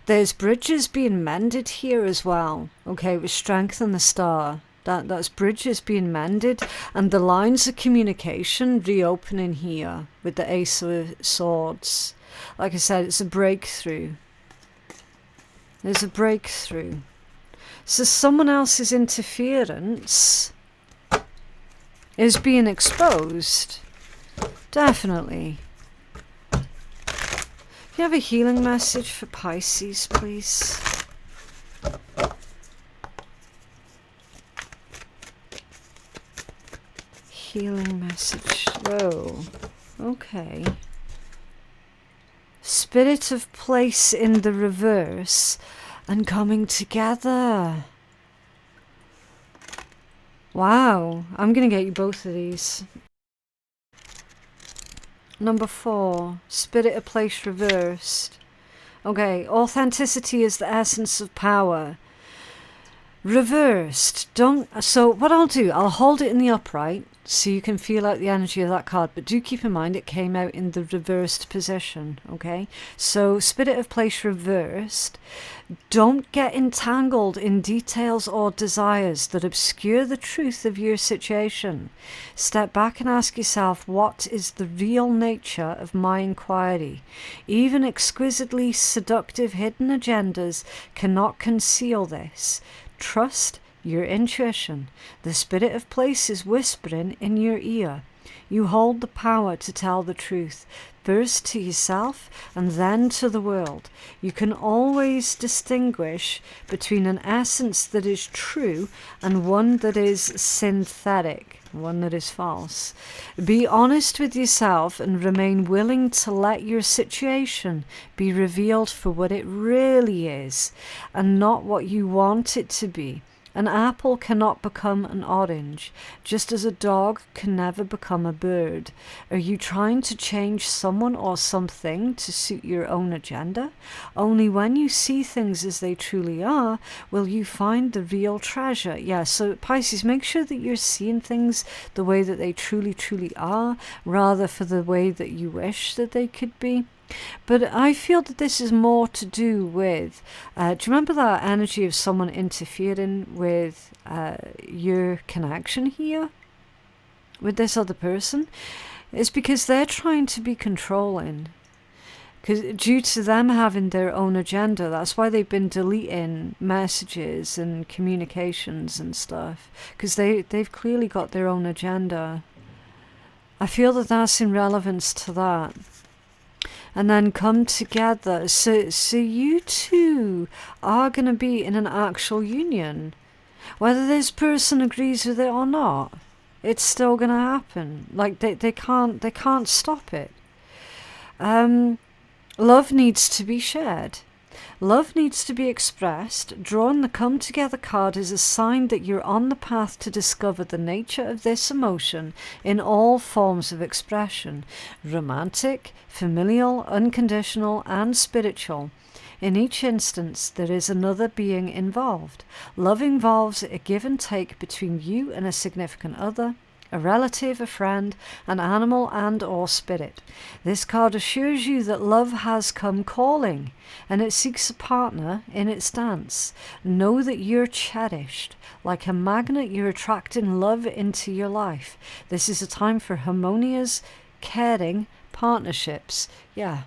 There's bridges being mended here as well. Okay, with Strength and the Star. That's bridges being mended, and the lines of communication reopening here with the Ace of Swords. Like I said, it's a breakthrough. There's a breakthrough. So someone else's interference is being exposed. Definitely. Can you have a healing message for Pisces, please? Healing message. Whoa. Okay. Spirit of place in the reverse and coming together. Wow. I'm going to get you both of these. Number 4. Spirit of place reversed. Okay. Authenticity is the essence of power. Reversed. So what I'll do, I'll hold it in the upright so you can feel out the energy of that card, but do keep in mind it came out in the reversed position. Okay, so Spirit of Place reversed. Don't get entangled in details or desires that obscure the truth of your situation. Step back and ask yourself, what is the real nature of my inquiry? Even exquisitely seductive hidden agendas cannot conceal this. Trust your intuition. The Spirit of Place is whispering in your ear. You hold the power to tell the truth, first to yourself and then to the world. You can always distinguish between an essence that is true and one that is synthetic, one that is false. Be honest with yourself and remain willing to let your situation be revealed for what it really is and not what you want it to be. An apple cannot become an orange, just as a dog can never become a bird. Are you trying to change someone or something to suit your own agenda? Only when you see things as they truly are will you find the real treasure. Yeah, so Pisces, make sure that you're seeing things the way that they truly, truly are, rather for the way that you wish that they could be. But I feel that this is more to do with, do you remember that energy of someone interfering with your connection here with this other person? It's because they're trying to be controlling. Because due to them having their own agenda, that's why they've been deleting messages and communications and stuff. Because they've clearly got their own agenda. I feel that that's in relevance to that. And then come together. So you two are going to be in an actual union. Whether this person agrees with it or not, it's still going to happen. Like they can't stop it. Love needs to be shared. Love needs to be expressed. Drawing the Come Together card is a sign that you're on the path to discover the nature of this emotion in all forms of expression: romantic, familial, unconditional, and spiritual. In each instance, there is another being involved. Love involves a give and take between you and a significant other, a relative, a friend, an animal, and or spirit. This card assures you that love has come calling, and it seeks a partner in its dance. Know that you're cherished. Like a magnet, you're attracting love into your life. This is a time for harmonious, caring partnerships. Yeah,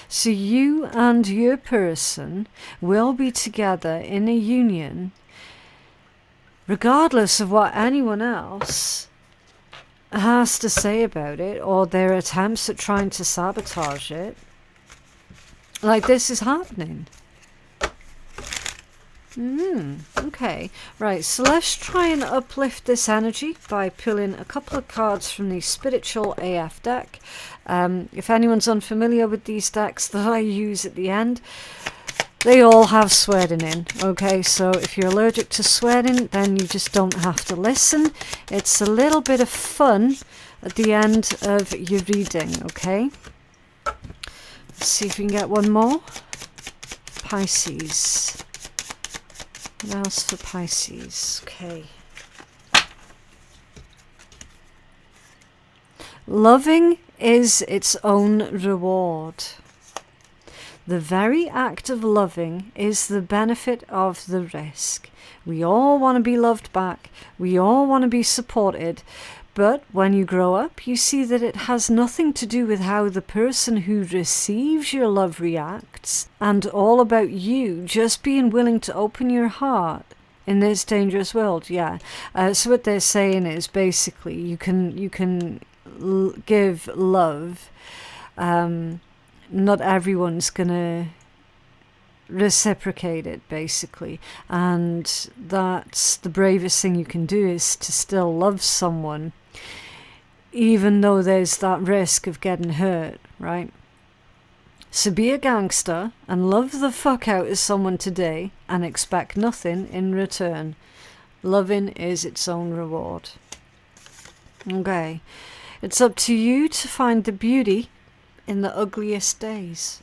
so you and your person will be together in a union regardless of what anyone else has to say about it or their attempts at trying to sabotage it. Like, this is happening. Okay, right, so let's try and uplift this energy by pulling a couple of cards from the Spiritual AF deck. If anyone's unfamiliar with these decks that I use at the end, they all have swearing in, okay? So if you're allergic to swearing, then you just don't have to listen. It's a little bit of fun at the end of your reading, okay? Let's see if we can get one more. Pisces. What else for Pisces? Okay. Loving is its own reward. The very act of loving is the benefit of the risk. We all want to be loved back. We all want to be supported. But when you grow up, you see that it has nothing to do with how the person who receives your love reacts, and all about you just being willing to open your heart in this dangerous world. Yeah. So what they're saying is basically you can give love. Not everyone's gonna reciprocate it, basically, and that's the bravest thing you can do, is to still love someone even though there's that risk of getting hurt, right? So be a gangster and love the fuck out of someone today and expect nothing in return. Loving is its own reward. Okay, it's up to you to find the beauty in the ugliest days.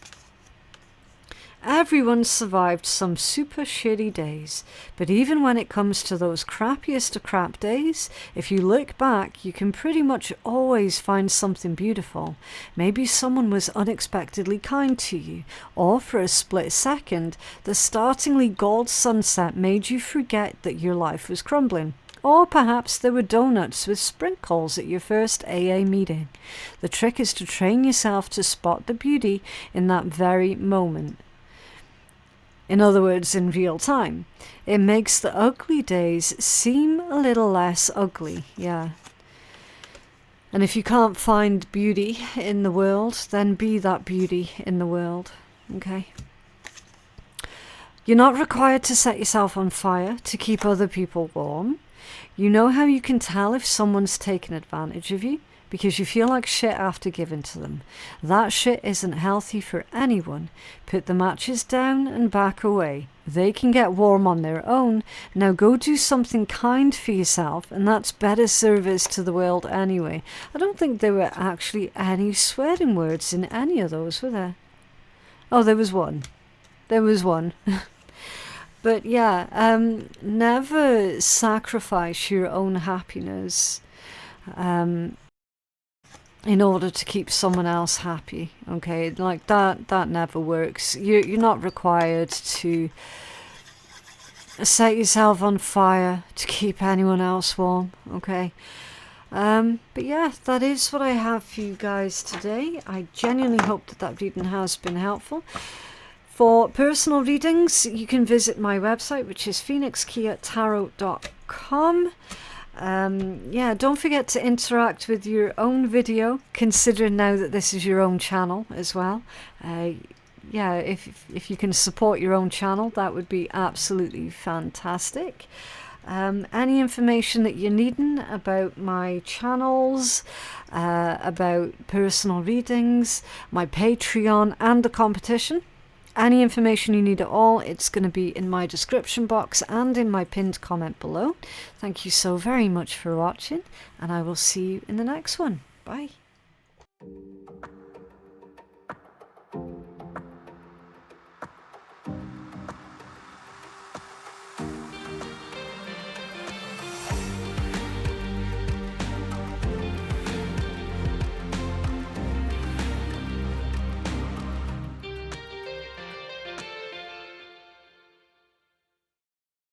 Everyone's survived some super shitty days, but even when it comes to those crappiest of crap days, if you look back, you can pretty much always find something beautiful. Maybe someone was unexpectedly kind to you, or for a split second, the startlingly gold sunset made you forget that your life was crumbling. Or perhaps there were donuts with sprinkles at your first AA meeting. The trick is to train yourself to spot the beauty in that very moment. In other words, in real time. It makes the ugly days seem a little less ugly, yeah. And if you can't find beauty in the world, then be that beauty in the world, okay? You're not required to set yourself on fire to keep other people warm. You know how you can tell if someone's taken advantage of you? Because you feel like shit after giving to them. That shit isn't healthy for anyone. Put the matches down and back away. They can get warm on their own. Now go do something kind for yourself, and that's better service to the world anyway. I don't think there were actually any swearing words in any of those, were there? Oh, there was one. There was one. But yeah, never sacrifice your own happiness in order to keep someone else happy, okay? Like that never works. You're not required to set yourself on fire to keep anyone else warm, okay? But yeah, that is what I have for you guys today. I genuinely hope that reading has been helpful. For personal readings, you can visit my website, which is phoenixkeiatarot.com. Yeah, don't forget to interact with your own video, considering now that this is your own channel as well. Yeah, if you can support your own channel, that would be absolutely fantastic. Any information that you're needing about my channels, about personal readings, my Patreon and the competition, any information you need at all, it's going to be in my description box and in my pinned comment below. Thank you so very much for watching, and I will see you in the next one. Bye.